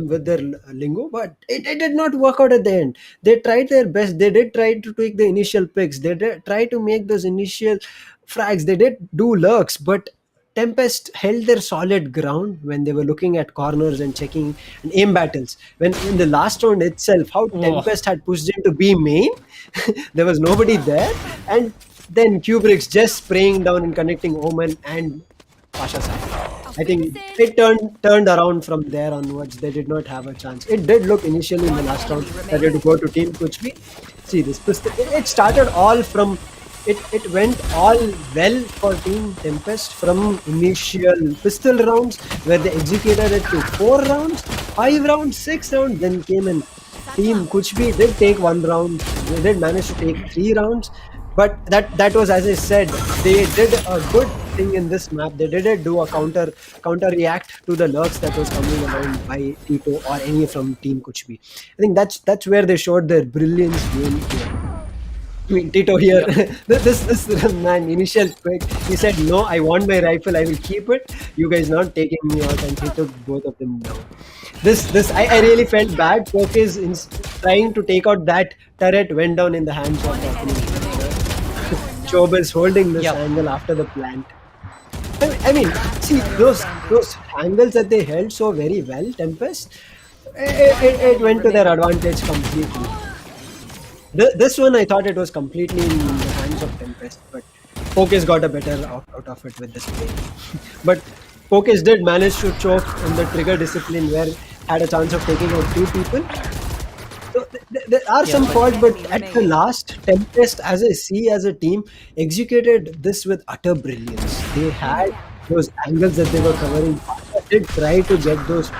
with their lingo, but it did not work out at the end. They tried their best. They did try to take the initial picks. They did try to make those initial frags. They did do lurks, but Tempest held their solid ground when they were looking at corners and checking and aim battles. When in the last round itself, how Tempest had pushed into B main, there was nobody there, and then Kubrick's just spraying down and connecting Omen and Pasha side. I think it turned around from there onwards. They did not have a chance. It did look initially in the last round that it would go to Team Kuchbi. See this pistol. It started all from. It went all well for Team Tempest from initial pistol rounds where they executed it to 4 rounds, 5 rounds, 6 rounds, then came in. Team Kuchbi did take 1 round, they did manage to take 3 rounds, but that was, as I said, they did a good thing in this map. They didn't do a counter react to the lurks that was coming around by Tito or any from Team Kuchbi. I think that's where they showed their brilliance game here. I mean, Tito here, this man, initial pick, he said, no, I want my rifle, I will keep it. You guys not taking me out, and he took both of them down. I really felt bad. Poke is trying to take out that turret, went down in the hands of Chob is holding this angle after the plant. I mean, see, those angles that they held so very well, Tempest, it went to their advantage completely. This one, I thought it was completely in the hands of Tempest, but Pokes got a better out of it with this play. But Pokes did manage to choke in the trigger discipline where had a chance of taking out 2 people. So there are some faults, but at the last, Tempest, as I see as a team, executed this with utter brilliance. They had those angles that they were covering. They did try to get those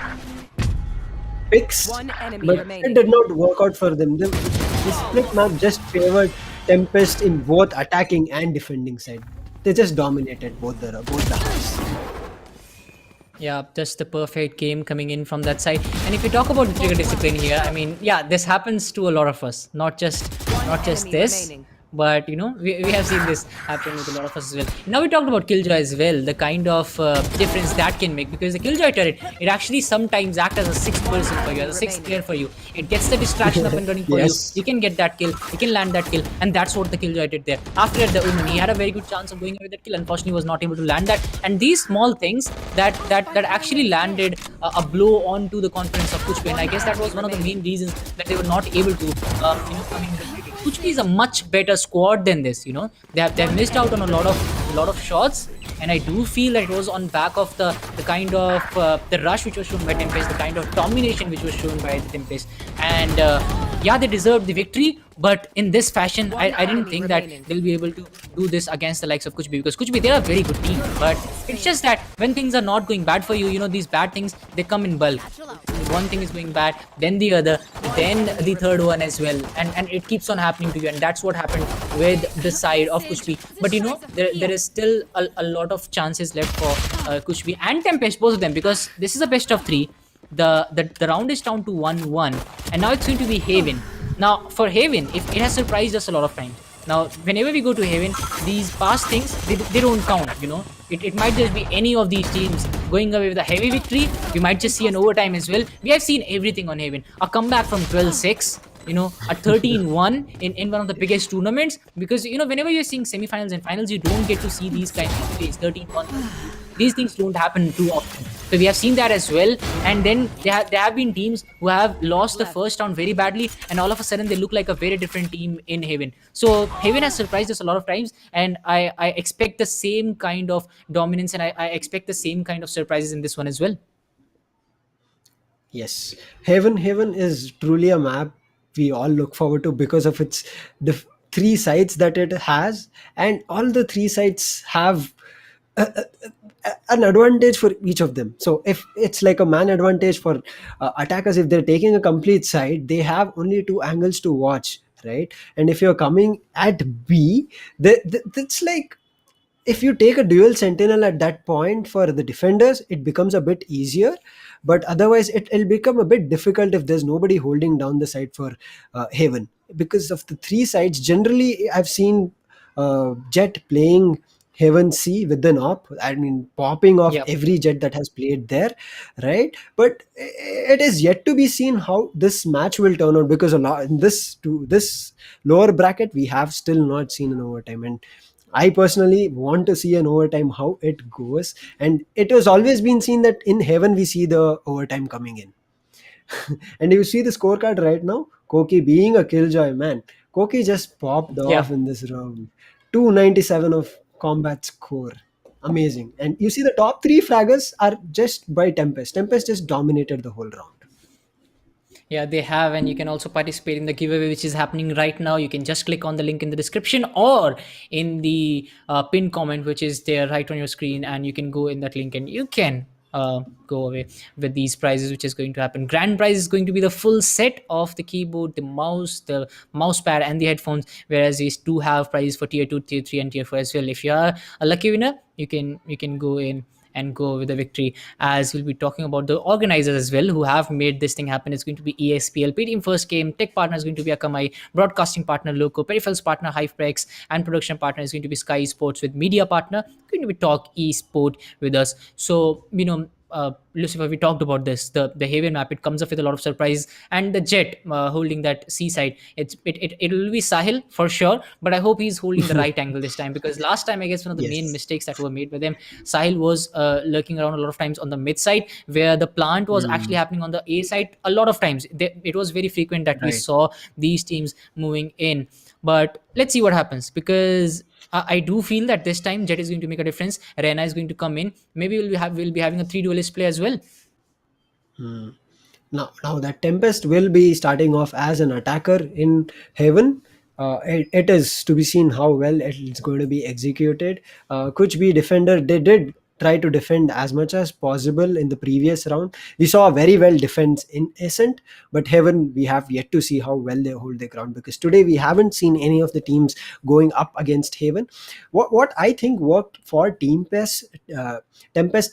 picks, but it did not work out for them. The split map just favored Tempest in both attacking and defending side. They just dominated both the halves. Yeah, just the perfect game coming in from that side. And if you talk about the trigger discipline here, I mean, yeah, this happens to a lot of us. Not just this. But, you know, we have seen this happen with a lot of us as well. Now we talked about Killjoy as well, the kind of difference that can make, because the Killjoy turret, it actually sometimes acts as a 6th person for you, as a 6th player for you. It gets the distraction up and running for you. You can get that kill, you can land that kill, and that's what the Killjoy did there. After the Omen, he had a very good chance of going away with that kill. Unfortunately, was not able to land that. And these small things that actually landed a blow onto the confidence of Kuchbi. And I guess that was one of the main reasons that they were not able to, coming in the Kuchbi is a much better squad than this, you know. They have missed out on a lot of shots, and I do feel that it was on back of the kind of the rush which was shown by Tempest, the kind of domination which was shown by the Tempest, and yeah, they deserved the victory. But in this fashion, I didn't think that they'll be able to do this against the likes of Kuchbi, because Kuchbi, they're a very good team. But it's just that when things are not going bad for you, you know, these bad things, they come in bulk. One thing is going bad, then the other, then the third one as well. And it keeps on happening to you. And that's what happened with the side of Kuchbi. But, you know, there is still a lot of chances left for Kuchbi and Tempest, both of them, because this is a best of 3. The round is down to 1-1. And now it's going to be Haven. Now, for Haven, if it has surprised us a lot of times. Now, whenever we go to Haven, these past things, they don't count, you know. It might just be any of these teams going away with a heavy victory. We might just see an overtime as well. We have seen everything on Haven. A comeback from 12-6, you know, a 13-1 in one of the biggest tournaments. Because, you know, whenever you're seeing semifinals and finals, you don't get to see these kinds of plays, 13-1. These things don't happen too often. So we have seen that as well. And then there have been teams who have lost the first round very badly, and all of a sudden they look like a very different team in Haven. So Haven has surprised us a lot of times, and I expect the same kind of dominance, and I expect the same kind of surprises in this one as well. Yes, Heaven is truly a map we all look forward to because of its the three sides that it has, and all the three sides have an advantage for each of them. So if it's like a man advantage for attackers, if they're taking a complete side, they have only two angles to watch, right? And if you're coming at B, that's like, if you take a dual sentinel at that point for the defenders, it becomes a bit easier, but otherwise it'll become a bit difficult if there's nobody holding down the side for Haven. Because of the three sides, generally I've seen Jet playing Heaven C with an op, I mean popping off Yep. every Jet that has played there, right? But it is yet to be seen how this match will turn out, because a lot in this lower bracket we have still not seen an overtime, and I personally want to see an overtime how it goes. And it has always been seen that in Heaven we see the overtime coming in. And you see the scorecard right now, Koki being a killjoy, man. Koki just popped Yeah. off in this round. 297 of combat score. Amazing. And you see the top three fraggers are just by TempesT. TempesT just dominated the whole round. Yeah, they have, and you can also participate in the giveaway, which is happening right now. You can just click on the link in the description or in the pinned comment, which is there right on your screen, and you can go in that link and you can go away with these prizes, which is going to happen. Grand prize is going to be the full set of the keyboard, the mouse pad, and the headphones. Whereas these do have prizes for tier 2, tier 3, and tier 4 as well. If you are a lucky winner, you can go in and go with the victory, as we'll be talking about the organizers as well, who have made this thing happen. It's going to be ESPL, Team First Game, tech partner is going to be Akamai, broadcasting partner LOCO, peripherals partner HyperX, and production partner is going to be SkyEsports, with media partner going to be TalkEsport with us. So, you know, Lucifer, we talked about this. The Haven map, it comes up with a lot of surprise, and the Jet holding that seaside. It will be Sahil for sure, but I hope he's holding the right angle this time, because last time I guess one of the main mistakes that were made by them, Sahil was lurking around a lot of times on the mid side, where the plant was actually happening on the A side a lot of times. It was very frequent that we Right. saw these teams moving in. But let's see what happens, because I do feel that this time Jet is going to make a difference. Rena is going to come in. Maybe we'll be having a 3 duelist play as well. Now that TempesT will be starting off as an attacker in Heaven. It is to be seen how well it's going to be executed. Kuch be defender, they did try to defend as much as possible in the previous round. We saw a very well defense in Ascent, but Heaven, we have yet to see how well they hold their ground, because today we haven't seen any of the teams going up against Haven. What I think worked for TempesT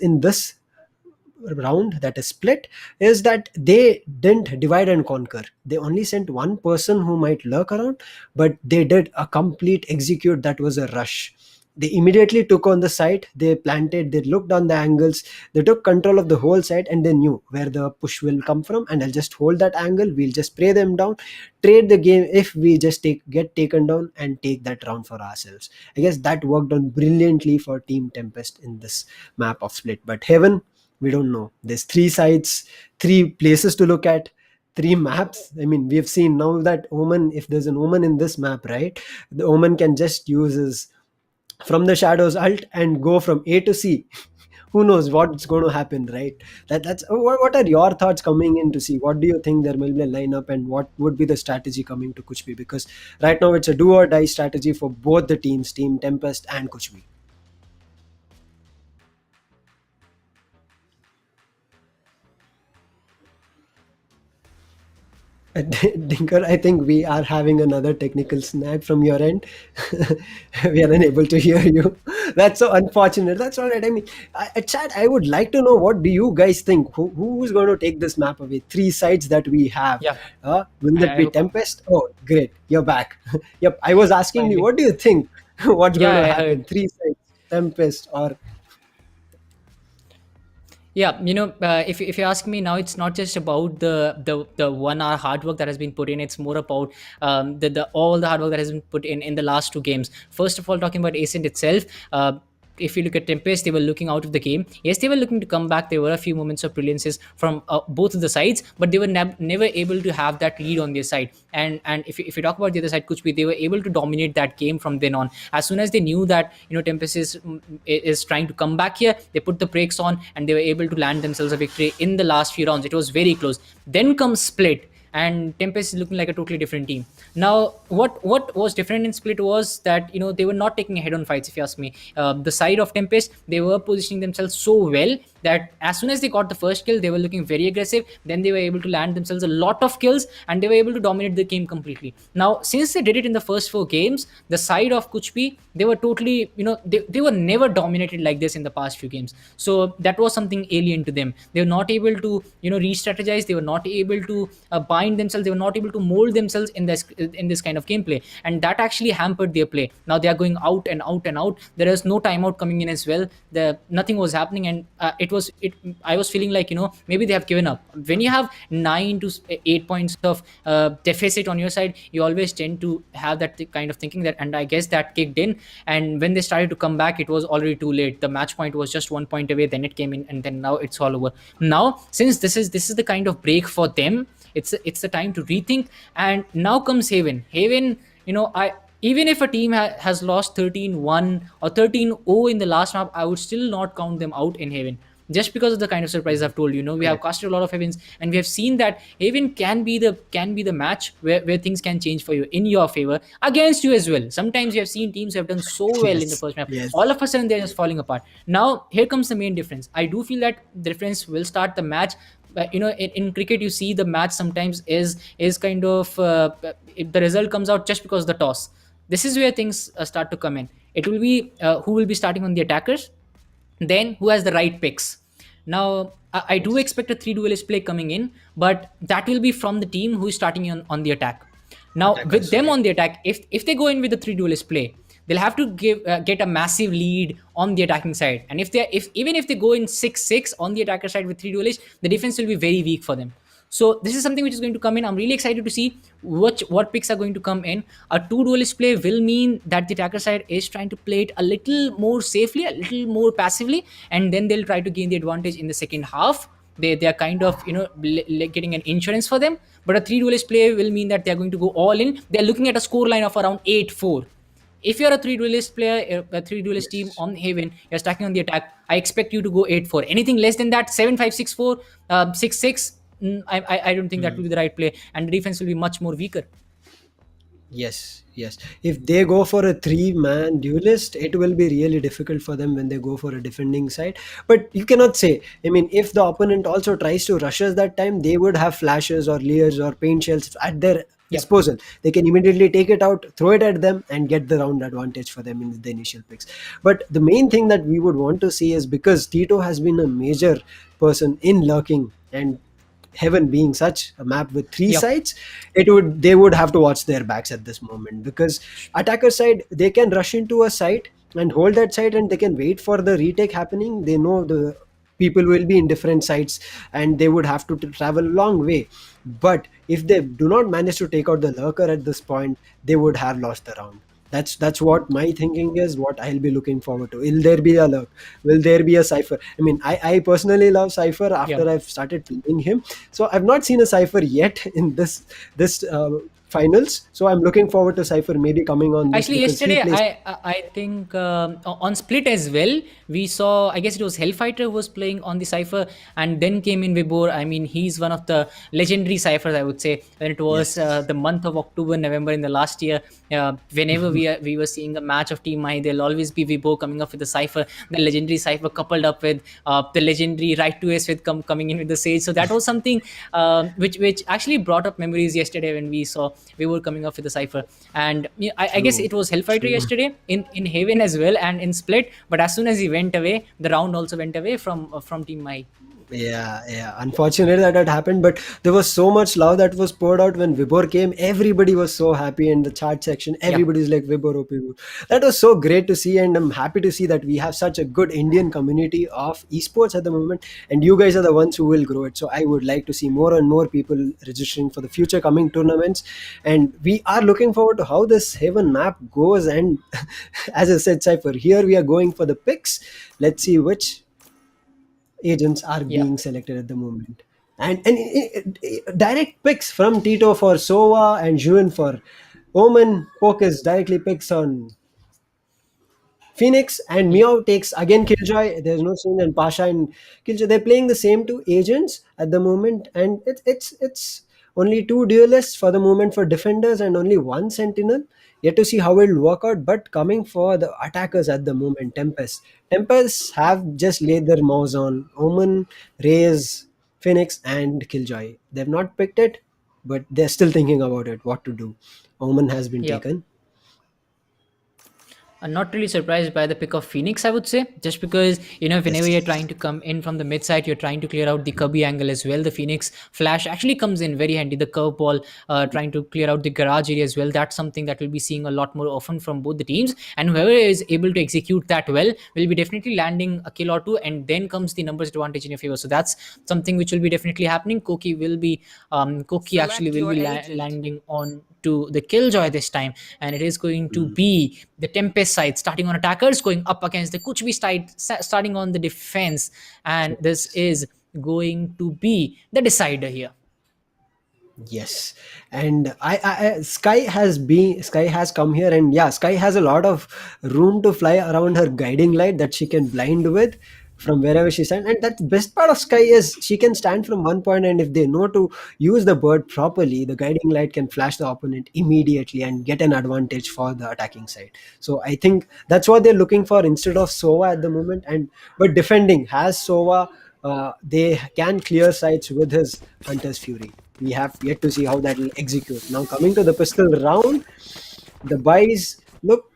in this round, that is split, is that they didn't divide and conquer. They only sent one person who might lurk around, but they did a complete execute that was a rush. They immediately took on the site, they planted, they looked on the angles, they took control of the whole site, and they knew where the push will come from, and I'll just hold that angle, we'll just spray them down, trade the game if we just get taken down, and take that round for ourselves. I guess that worked on brilliantly for Team TempesT in this map of split. But Heaven, we don't know. There's three sides, three places to look at, three maps. I mean, we have seen now that Omen, if there's an Omen in this map, right, the Omen can just use his from the shadows alt and go from A to C. Who knows what's going to happen, right? That's what are your thoughts coming in to see? What do you think there will be a lineup, and what would be the strategy coming to Kuchbi? Because right now it's a do or die strategy for both the teams, Team TempesT and Kuchbi. Dinker, I think we are having another technical snag from your end. We are unable to hear you. That's so unfortunate. That's all right. I mean, chat, I would like to know, what do you guys think? Who's going to take this map away? Three sides that we have. Yeah. Will that I be hope- Tempest? Oh, great. You're back. Yep. I was asking you, Finally. what do you think? What's Yeah, going to I happen? heard. Three sides, Tempest, or Yeah, if you ask me now, it's not just about the 1 hour hard work that has been put in. It's more about the all the hard work that has been put in the last two games. First of all, talking about Ascent itself. If you look at Tempest, they were looking out of the game. Yes, they were looking to come back. There were a few moments of brilliances from both of the sides, but they were never able to have that lead on their side. And if you talk about the other side, Kuch, they were able to dominate that game from then on. As soon as they knew that Tempest is trying to come back here, they put the brakes on and they were able to land themselves a victory in the last few rounds. It was very close. Then comes Split, and Tempest is looking like a totally different team. Now, what was different in Split was that they were not taking head-on fights. If you ask me, the side of Tempest, they were positioning themselves so well that as soon as they got the first kill, they were looking very aggressive. Then they were able to land themselves a lot of kills, and they were able to dominate the game completely. Now, since they did it in the first 4 games, the side of Kuchpi, they were totally, they were never dominated like this in the past few games. So that was something alien to them. They were not able to, re-strategize. They were not able to bind themselves. They were not able to mold themselves in this kind of gameplay, and that actually hampered their play. Now they are going out and out and out. There is no timeout coming in as well. Nothing was happening, and I was feeling like maybe they have given up. When you have 9 to 8 points of deficit on your side, you always tend to have that kind of thinking that, and I guess that kicked in. And when they started to come back, it was already too late. The match point was just 1 point away. Then it came in, and then now it's all over. Now, since this is the kind of break for them, it's the time to rethink. And now comes Haven. Haven, even if a team has lost 13-1 or 13-0 in the last map, I would still not count them out in Haven, just because of the kind of surprise I've told you. We have casted a lot of Havens, and we have seen that Haven can be the match where things can change for you in your favor, against you as well. Sometimes you have seen teams who have done so well in the first map, all of a sudden they're just falling apart. Now here comes the main difference. I do feel that the difference will start the match. But in cricket, you see the match sometimes is kind of the result comes out just because of the toss. This is where things start to come in. It will be who will be starting on the attackers, then who has the right picks. Now I do expect a 3 duelist play coming in, but that will be from the team who is starting on the attack. Now with them on the attack, if they go in with the 3 duelist play, they'll have to get a massive lead on the attacking side. And even if they go in 6-6 on the attacker side with 3 duelists, the defense will be very weak for them. So this is something which is going to come in. I'm really excited to see what picks are going to come in. A 2 duelist play will mean that the attacker side is trying to play it a little more safely, a little more passively, and then they'll try to gain the advantage in the second half. They are kind of getting an insurance for them. But a 3 duelist play will mean that they're going to go all in. They're looking at a score line of around 8-4. If you're a 3 duelist player, a 3 duelist team on Haven, you're stacking on the attack, I expect you to go 8-4. Anything less than that, 7-5, 6-4, 6-6, I don't think that will be the right play, and the defense will be much more weaker. Yes. If they go for a 3-man duelist, it will be really difficult for them when they go for a defending side. But you cannot say, I mean, if the opponent also tries to rush us that time, they would have flashes or layers or paint shells at their disposal. They can immediately take it out, throw it at them, and get the round advantage for them in the initial picks. But the main thing that we would want to see is, because Tito has been a major person in lurking, and Heaven being such a map with 3 sides, they would have to watch their backs at this moment, because attacker side, they can rush into a site and hold that site, and they can wait for the retake happening. They know the people will be in different sites, and they would have to travel a long way. But if they do not manage to take out the lurker at this point, they would have lost the round. That's what my thinking is, what I'll be looking forward to. Will there be a lurk? Will there be a Cypher? I mean, I personally love Cypher after I've started playing him. So I've not seen a Cypher yet in this finals. So I'm looking forward to Cypher maybe coming on. Actually, yesterday I think on Split as well, we saw, I guess it was Hellfighter who was playing on the Cypher, and then came in Vibor. I mean, he's one of the legendary Cyphers, I would say. When it was the month of October, November in the last year, whenever we were seeing a match of Team Mai, there'll always be Vibor coming up with the Cypher, the legendary Cypher coupled up with the legendary Right to S with coming in with the Sage. So that was something which actually brought up memories yesterday when we saw Vibor coming up with the Cypher. And I guess it was Hellfighter yesterday in Haven as well and in Split. But as soon as he went away, the round also went away from Team Mai. Yeah. Unfortunately, that had happened, but there was so much love that was poured out when Vibor came. Everybody was so happy in the chat section. Everybody's like Vibor OP. That was so great to see, and I'm happy to see that we have such a good Indian community of esports at the moment, and you guys are the ones who will grow it. So I would like to see more and more people registering for the future coming tournaments, and we are looking forward to how this Haven map goes. And as I said, Cypher, here we are going for the picks. Let's see which agents are being selected at the moment, and direct picks from Tito for Sova and Juin for Omen. Focus directly picks on Phoenix, and Meow takes again Killjoy. There's no Sin and Pasha and Killjoy. They're playing the same two agents at the moment, and it's only two duelists for the moment for defenders and only one sentinel. Yet to see how it'll work out. But coming for the attackers at the moment, Tempest have just laid their mouse on Omen, Raze, Phoenix, and Killjoy. They've not picked it, but they're still thinking about it, what to do. Omen has been taken. I'm not really surprised by the pick of Phoenix, I would say, just because, whenever you're trying to come in from the mid side, you're trying to clear out the Kirby angle as well. The Phoenix flash actually comes in very handy. The curve ball, trying to clear out the garage area as well. That's something that we'll be seeing a lot more often from both the teams. And whoever is able to execute that well will be definitely landing a kill or two, and then comes the numbers advantage in your favor. So that's something which will be definitely happening. Koki will be, landing on to the Killjoy this time, and it is going to be the Tempest side starting on attackers, going up against the Kuch side starting on the defense, and this is going to be the decider here. Yes, and Sky has come here, and Sky has a lot of room to fly around her guiding light that she can blind with from wherever she stands. And that best part of Sky is she can stand from one point, and if they know to use the bird properly, the guiding light can flash the opponent immediately and get an advantage for the attacking side. So I think that's what they're looking for instead of Sova at the moment. But defending has Sova, they can clear sites with his Hunter's Fury. We have yet to see how that will execute. Now coming to the pistol round, the buys look.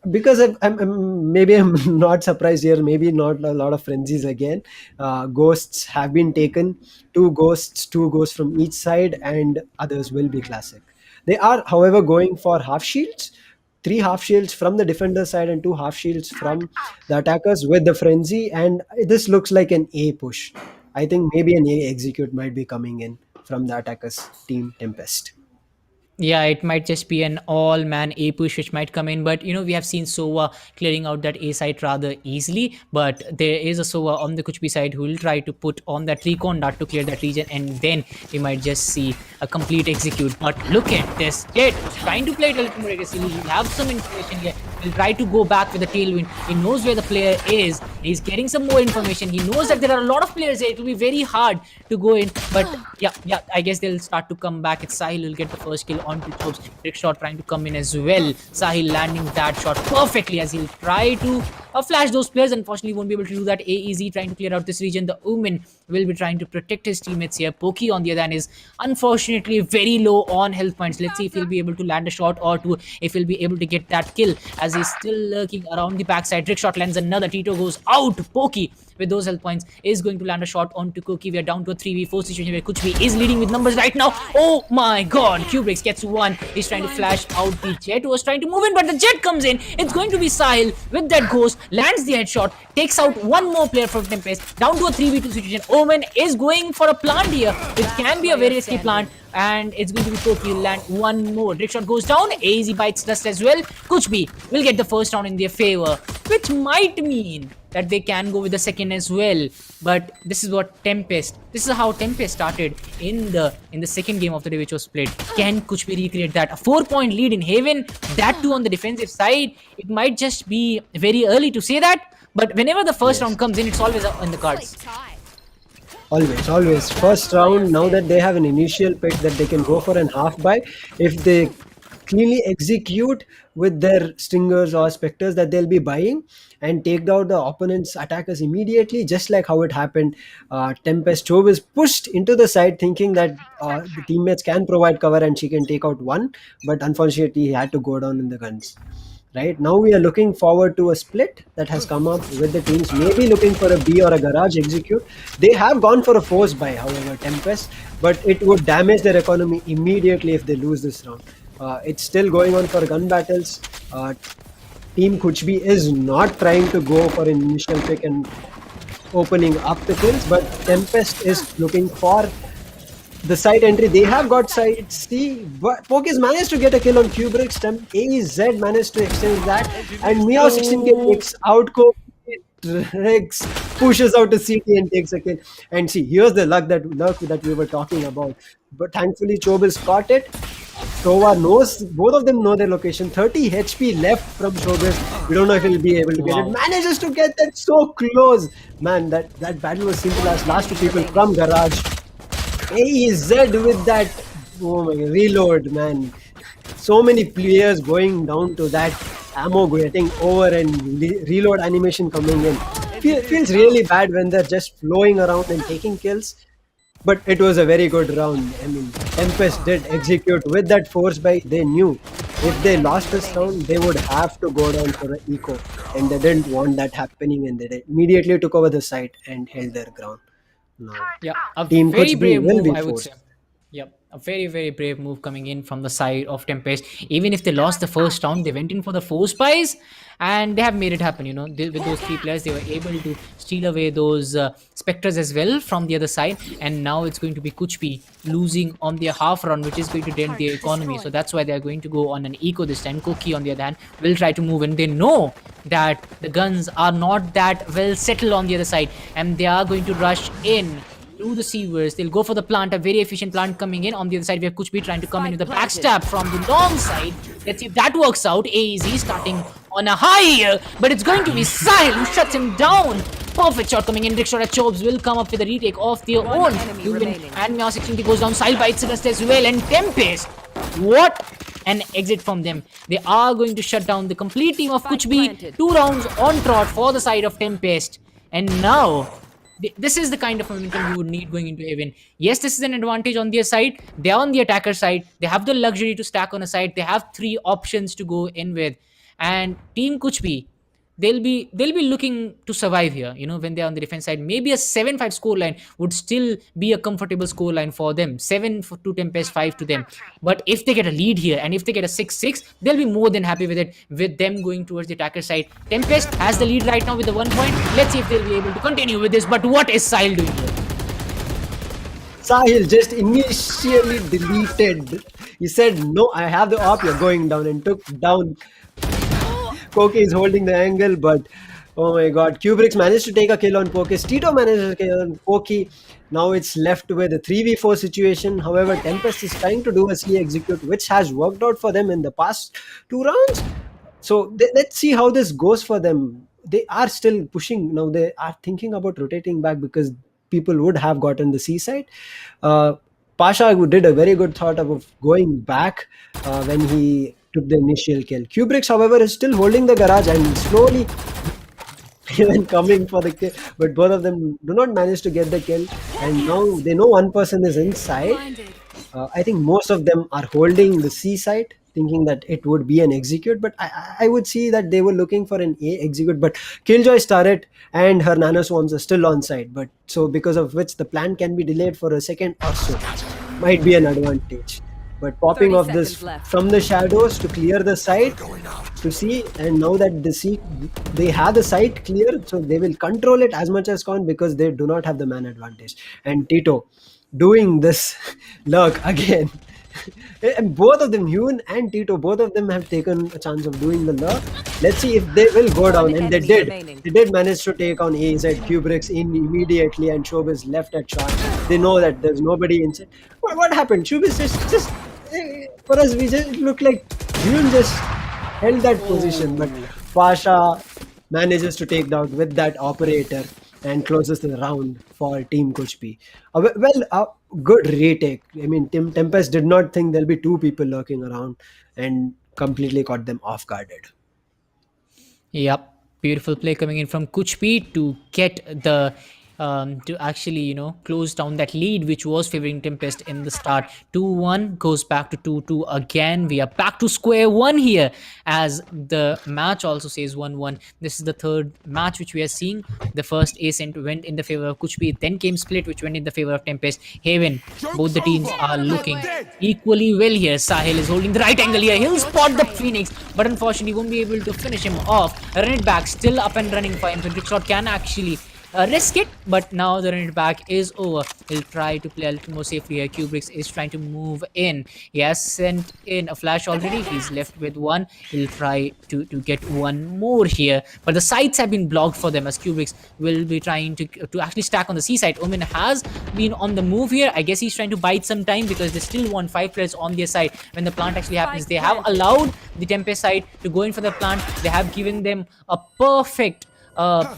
Because I'm not surprised here. Maybe not a lot of frenzies again. Ghosts have been taken. Two ghosts from each side, and others will be classic. They are, however, going for half shields. 3 half shields from the defender side and 2 half shields from the attackers with the frenzy. And this looks like an A push. I think maybe an A execute might be coming in from the attackers team Tempest. Yeah, it might just be an all-man A push which might come in, but we have seen Sova clearing out that A site rather easily, but there is a Sova on the Kuch side who will try to put on that recon dart to clear that region, and then we might just see a complete execute. But look at this Jet trying to play it a little more aggressively. He'll have some information here. He'll try to go back with the tailwind. He knows where the player is. He's getting some more information. He knows that there are a lot of players here. It will be very hard to go in, but yeah, I guess they'll start to come back. It's Sahil will get the first kill onto Chobes. Trick shot trying to come in as well. Sahil landing that shot perfectly as he'll try to flash those players. Unfortunately, won't be able to do that. AEZ trying to clear out this region. The Omen will be trying to protect his teammates here. Poki on the other hand is unfortunately very low on health points. Let's see if he'll be able to land a shot or two, if he'll be able to get that kill as he's still lurking around the backside. Trick shot lands another. Tito goes out. Poki with those health points is going to land a shot onto Koki. We are down to a 3v4 situation where Kuch is leading with numbers right now. Oh my god, Kubrix gets one. He's trying to flash out the Jet, who was trying to move in, but the Jet comes in. It's going to be Sahil with that ghost, lands the headshot, takes out one more player from Tempest, down to a 3v2 situation. Omen is going for a plant here, which can be a very risky plant, and it's going to be Koki land one more. Trick shot goes down. AZ bites dust as well. Kuchbi will get the first round in their favor, which might mean that they can go with the second as well. But this is this is how Tempest started in the second game of the day, which was played. Can Kuchbi recreate that? A 4-point lead in Haven, that too on the defensive side. It might just be very early to say that, but whenever the first round comes in, it's always on the cards. Always. First round, now that they have an initial pick that they can go for an half buy, if they cleanly execute with their stingers or specters that they'll be buying and take down the opponent's attackers immediately, just like how it happened. Tempest Chove is pushed into the side thinking that the teammates can provide cover and she can take out one, but unfortunately he had to go down in the guns. Right now we are looking forward to a split that has come up with the teams maybe looking for a B or a garage execute. They have gone for a force buy, however, Tempest, but it would damage their economy immediately if they lose this round. It's still going on for gun battles. Team Kuchbi is not trying to go for an initial pick and opening up the kills, but Tempest is looking for the side entry. They have got side C, but Pokis managed to get a kill on Kubrick's. AZ managed to extend that, and Meow 16k takes out Rex, pushes out to CT and takes a kill. And see, here's the luck that we were talking about. But thankfully, Chobis caught it. Tova knows, both of them know their location. 30 HP left from Showbiz. We don't know if he'll be able to get it. Manages to get that so close. Man, that battle was simple as last two people from Garage. AZ with that, oh my God, reload, man. So many players going down to that ammo getting over and reload animation coming in. Feels really bad when they're just flowing around and taking kills. But it was a very good round. I mean, Tempest did execute with that force buy. They knew if they lost this round, they would have to go down for an eco. And they didn't want that happening, and they immediately took over the site and held their ground. No. Yeah, a Team very Kuch brave will move, be I would forced. say. Yep, a very, very brave move coming in from the side of Tempest. Even if they lost the first round, they went in for the force buys and they have made it happen. You know, with those three players, they were able to steal away those specters as well from the other side. And now it's going to be Kuchpi losing on their half round, which is going to dent their economy. So that's why they're going to go on an eco this time. Koki, on the other hand, will try to move in. They know that the guns are not that well settled on the other side, and they are going to rush in to the Seavers. They'll go for the plant, a very efficient plant coming in. On the other side, we have Kuchbi trying to come in with the backstab from the long side. Let's see if that works out. AZ starting on a high, but it's going to be Sahil who shuts him down. Perfect shot coming in. Rickshaw Chobs will come up with a retake of their own. And Meow 60 goes down. Sahil bites it as well. And Tempest, what an exit from them. They are going to shut down the complete team of Kuchbi. 2 rounds on trot for the side of Tempest. And now this is the kind of momentum you would need going into Haven. Yes, this is an advantage on their side. They are on the attacker side. They have the luxury to stack on a side. They have 3 options to go in with. And Team Kuchbi, they'll be looking to survive here. You know, when they're on the defense side, maybe a 7-5 scoreline would still be a comfortable scoreline for them. 7 to Tempest, 5 to them. But if they get a lead here and if they get a 6-6, they'll be more than happy with it, with them going towards the attacker side. Tempest has the lead right now with the 1 point. Let's see if they'll be able to continue with this. But what is Sahil doing here? Sahil just initially deleted. He said, no, I have the op, you're going down, and took down. Koki is holding the angle, but oh my God, Kubrick managed to take a kill on Pokis. Tito managed to kill on Koki. Now it's left with a 3v4 situation. However, Tempest is trying to do a C execute, which has worked out for them in the past 2 rounds. So let's see how this goes for them. They are still pushing. Now they are thinking about rotating back because people would have gotten the C side. Pasha did a very good thought of going back when he took the initial kill. Kubrick, however, is still holding the garage and slowly even coming for the kill, but both of them do not manage to get the kill, and now they know one person is inside. I think most of them are holding the C side, thinking that it would be an execute, but I would see that they were looking for an A execute, but Killjoy's turret and her nano swarms are still on site, but so because of which the plan can be delayed for a second or so, might be an advantage. But popping off this from the shadows to clear the site to see, and now that they have the site clear, so they will control it as much as can because they do not have the man advantage. And Tito doing this lurk again. And both of them, Hyun and Tito, both of them have taken a chance of doing the lurk. Let's see if they will go down, and they did. They did manage to take on AZ. Kubrick's in immediately, and Showbiz left at shot. They know that there's nobody inside. What happened? Showbiz just for us, we just looked like Hyun just held that position, but Pasha manages to take down with that operator and closes the round for Team Kuchpi. good retake. I mean, Tempest did not think there'll be two people lurking around and completely caught them off guarded. Yep, beautiful play coming in from Kuch to get the to actually close down that lead which was favoring Tempest in the start. 2-1 goes back to 2-2 again. We are back to square one here as the match also says 1-1. This is the third match which we are seeing. The first ascent went in the favor of Kuch, then came split which went in the favor of Tempest. Haven, both the teams are looking equally well here. Sahil is holding the right angle here. He'll spot the Phoenix, but unfortunately won't be able to finish him off. Run it back, still up and running for him. So Trickshot can actually risk it, but now the run it back is over. He'll try to play a little more safely here. Kubrix is trying to move in. He has sent in a flash already. He's left with one. He'll try to get one more here, but the sides have been blocked for them as Kubrix will be trying to actually stack on the C side. Omen has been on the move here. I guess he's trying to bite some time because they still want 5 players on their side when the plant actually happens. They have allowed the Tempest side to go in for the plant. They have given them a perfect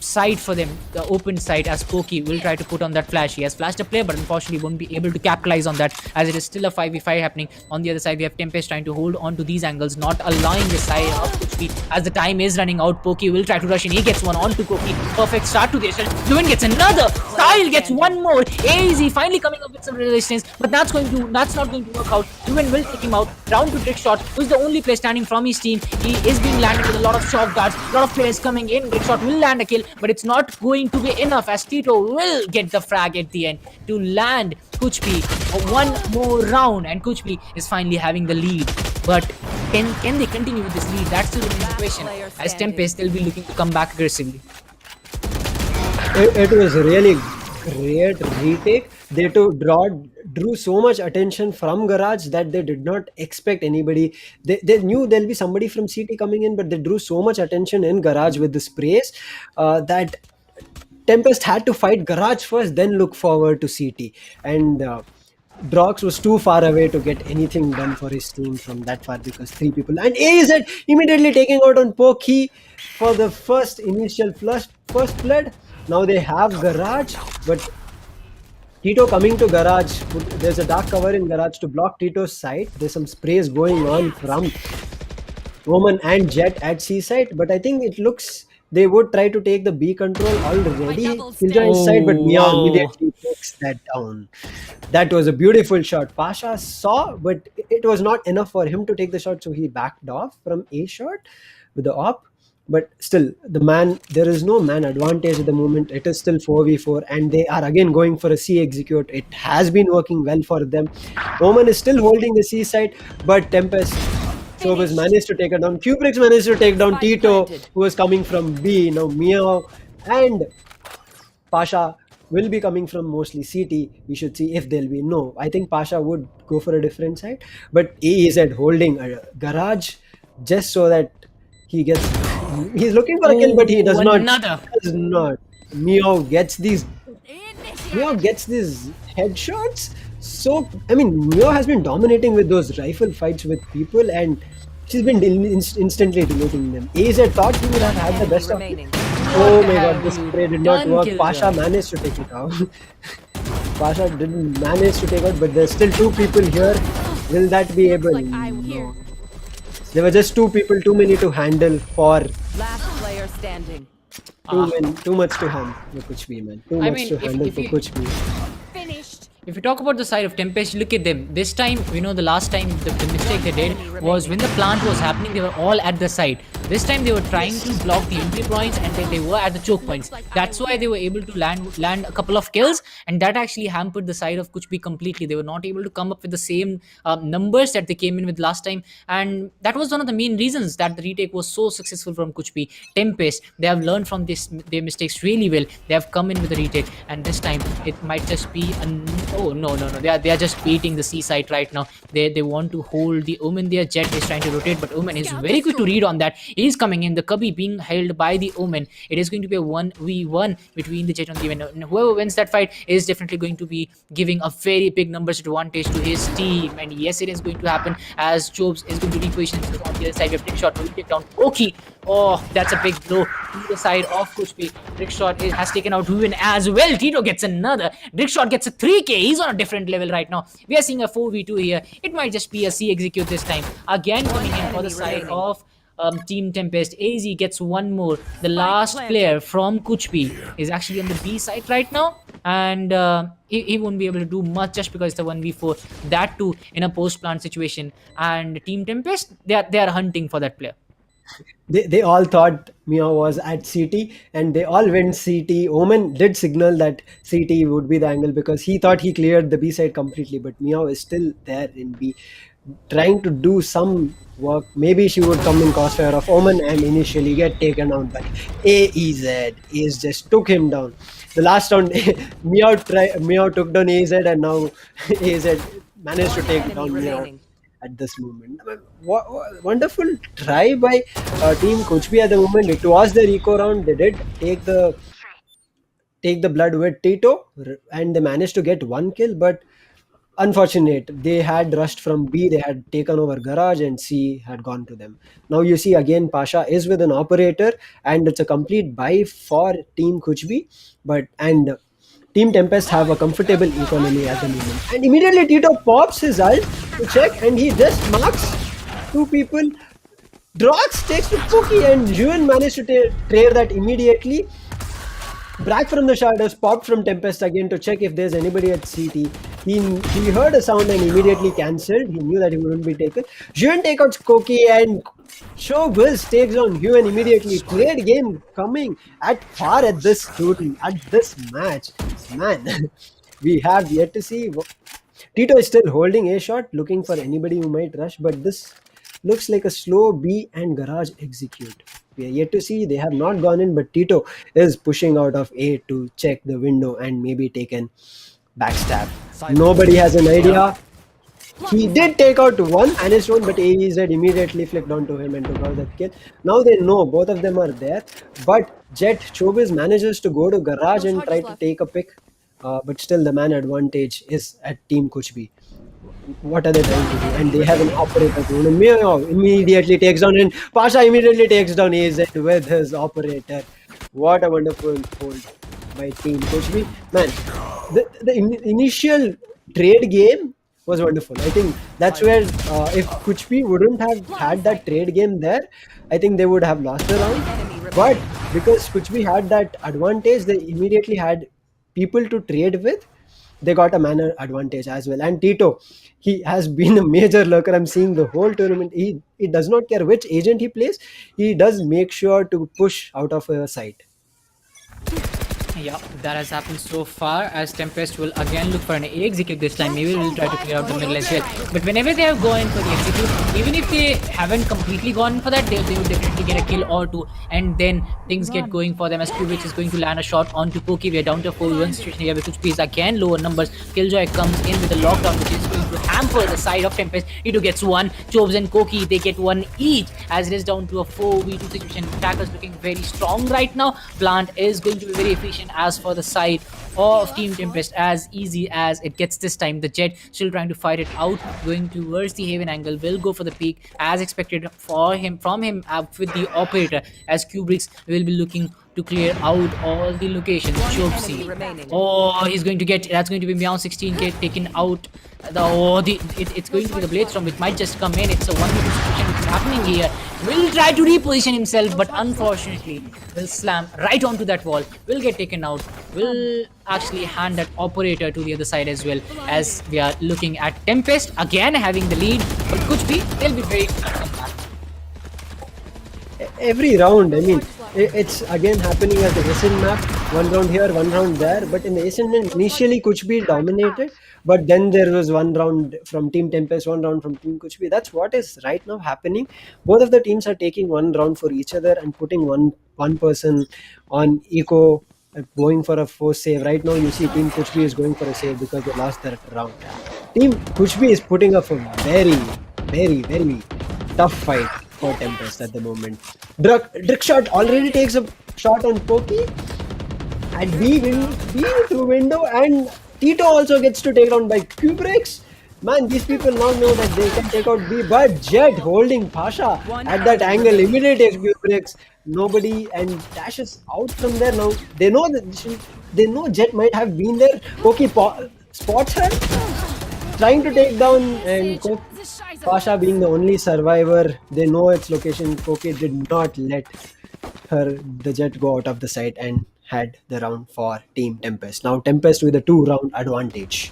side for them, the open side, as Pokey will try to put on that flash. He has flashed a player, but unfortunately won't be able to capitalize on that as it is still a 5v5 happening. On the other side, we have Tempest trying to hold on to these angles, not allowing the side of Kuch. As the time is running out, Pokey will try to rush in. He gets one onto Pokey. Perfect start to this. Lewin gets another. Style gets one more. AZ finally coming up with some resistance, but that's not going to work out. Lewin will take him out. Down to Trickshot, who's the only player standing from his team. He is being landed with a lot of shock guards. A lot of players coming in. Trickshot will land a kill, but it's not going to be enough as Tito will get the frag at the end to land Kuchpi one more round, and Kuchpi is finally having the lead. But can they continue with this lead? That's still the question. As Tempest, they'll be looking to come back aggressively. It was really great retake. They drew so much attention from Garage that they did not expect anybody. They knew there'll be somebody from CT coming in, but they drew so much attention in Garage with the sprays that Tempest had to fight Garage first, then look forward to CT. And Drox was too far away to get anything done for his team from that far because 3 people. And AZ immediately taking out on Pokey for the first initial first flood. Now they have Garage, but Tito coming to Garage. There's a dark cover in Garage to block Tito's side. There's some sprays going on from Omen and Jet at C side, but I think it looks they would try to take the B control already. Killjoy's side, but Meow immediately takes that down. That was a beautiful shot. Pasha saw, but it was not enough for him to take the shot, so he backed off from A shot with the op. But still, there is no man advantage at the moment. It is still 4v4, and they are again going for a C execute. It has been working well for them. Omen is still holding the C side, but Tempest Showbiz managed to take it down. Kubrix managed to take down Tito, who was coming from B. Now Meow and Pasha will be coming from mostly CT. We should see if there'll be. No, I think Pasha would go for a different side, but he's holding a Garage just so that he gets. He's looking for a kill, but he does not. Does not. Meow gets these headshots. So I mean, Meow has been dominating with those rifle fights with people, and she's been instantly deleting them. AZ thought he would have had the best of it. Oh my god, this spray did not work. Pasha managed to take it out. Pasha didn't manage to take out, but there's still 2 people here. Will that be able? No. There were just 2 people, too many to handle for. Last player standing. Too much to handle for Kuch B, man. Too much to handle for Kuch B. If you talk about the side of Tempest, look at them. This time, the last time the mistake they did was when the plant was happening, they were all at the side. This time they were trying to block the entry points, and they were at the choke points. That's why they were able to land a couple of kills, and that actually hampered the side of Kuch B completely. They were not able to come up with the same numbers that they came in with last time, and that was one of the main reasons that the retake was so successful from Kuch B. Tempest, they have learned from their mistakes really well. They have come in with a retake, and this time it might just be oh no, they are just beating the C side right now. They want to hold the Omen there. Jet is trying to rotate, but Omen is very quick to read on that. He's coming in. The Cubby being held by the Omen. It is going to be a 1v1 between the Jet and the Omen. And whoever wins that fight is definitely going to be giving a very big numbers advantage to his team. And yes, it is going to happen as Jobs is going to reposition himself on the other side. We have Trickshot will take down Oki. Oh, that's a big blow to the side of Kuchpi. Trickshot has taken out Ruin as well. Tito gets another. Trickshot gets a 3k. He's on a different level right now. We are seeing a 4v2 here. It might just be a C execute this time. Again coming in for the side of Team Tempest. AZ gets one more. The last player from Kuchpi is actually on the B side right now, and he won't be able to do much just because it's a 1v4. That too in a post-plant situation. And Team Tempest, they are hunting for that player. They all thought Mia was at CT and they all went CT. Omen did signal that CT would be the angle because he thought he cleared the B side completely, but Mia is still there in B, trying to do some work. Maybe she would come in crossfire of Omen and initially get taken down by AEZ. AEZ just took him down. The last round, Mia took down AEZ and now AEZ managed to take down Mia at this moment. Wonderful try by Team Kuchpi at the moment. It was the Rico round. They did take the blood with Tito and they managed to get one kill, but unfortunate. They had rushed from B, they had taken over Garage and C had gone to them. Now you see again Pasha is with an operator and it's a complete buy for Team Kuchpi, and Team Tempest have a comfortable economy at the moment. And immediately Tito pops his ult to check and he just marks two people. Drox takes to Pookie and Juan managed to trade that immediately. Brack from the shadows popped from Tempest again to check if there's anybody at CT. He heard a sound and immediately cancelled. He knew that he wouldn't be taken. Juan takes out Koki and Showbiz takes on Huan immediately. Great game coming at par at this tournament, at this match. Man, we have yet to see. Tito is still holding a shot, looking for anybody who might rush, but this looks like a slow B and Garage execute. We are yet to see. They have not gone in, but Tito is pushing out of A to check the window and maybe take an backstab. Nobody has an idea. He did take out one and his own, but AEZ immediately flicked onto him and took out that kill. Now they know both of them are there, but Jet Showbiz manages to go to Garage and try to take a pick, but still the man advantage is at Team Kuchpi. What are they trying to do? And they have an operator. Mio immediately takes down and Pasha immediately takes down AZ with his operator. What a wonderful hold by Team Kuchpi. Man, the initial trade game was wonderful. I think that's where if Kuchpi wouldn't have had that trade game there, I think they would have lost the round. But because Kuchpi had that advantage, they immediately had people to trade with. They got a manner advantage as well. And Tito, he has been a major lurker. I'm seeing the whole tournament. He does not care which agent he plays. He does make sure to push out of a site. Yeah, that has happened so far, as Tempest will again look for an A execute this time. Maybe we'll try to clear out the middle as well. But whenever they have gone for the execute, even if they haven't completely gone for that, they will definitely get a kill or two. And then things get going for them as Kubik is going to land a shot onto Poki. We are down to a 4-1 situation here with Kuchpi is again lower numbers. Killjoy comes in with a lockdown, which is going to hamper the side of Tempest. Ito gets one. Chobes and Koki, they get one each, as it is down to a 4v2 situation. Attackers looking very strong right now. Plant is going to be very efficient. As for the side of Team Tempest, as easy as it gets this time. The Jet still trying to fight it out, going towards the Haven angle, will go for the peak as expected from him with the operator, as Kubrick's will be looking to clear out all the locations. Oh, he's going to get, that's going to be Meow 16k taken out. It's going to be the Blade Storm, which might just come in. It's a 1v2 situation which is happening here. Will try to reposition himself, but unfortunately will slam right onto that wall, will get taken out, will actually hand that operator to the other side as well, as we are looking at Tempest again having the lead, but Kuchpi, they'll be very every round, I mean, it's again happening at the Ascent map. One round here, one round there. But in the Ascent, initially Kuchpi dominated. But then there was one round from Team Tempest, one round from Team Kuchpi. That's what is right now happening. Both of the teams are taking one round for each other and putting one person on eco, going for a force save. Right now you see Team Kuchpi is going for a save because they lost that round. Team Kuchpi is putting up a very, very, very tough fight for Tempest at the moment. Drickshot already takes a shot on Poki and B through window, and Tito also gets to take down by Kubrick's. Man, these people now know that they can take out B, but Jet holding Pasha at that angle, immediate HQ breaks. Nobody and dashes out from there now. They know that they know Jet might have been there. Koki spots her, trying to take down, and Pasha being the only survivor, they know its location. Koki did not let the Jet go out of the site and had the round for Team Tempest. Now Tempest with a 2-round advantage.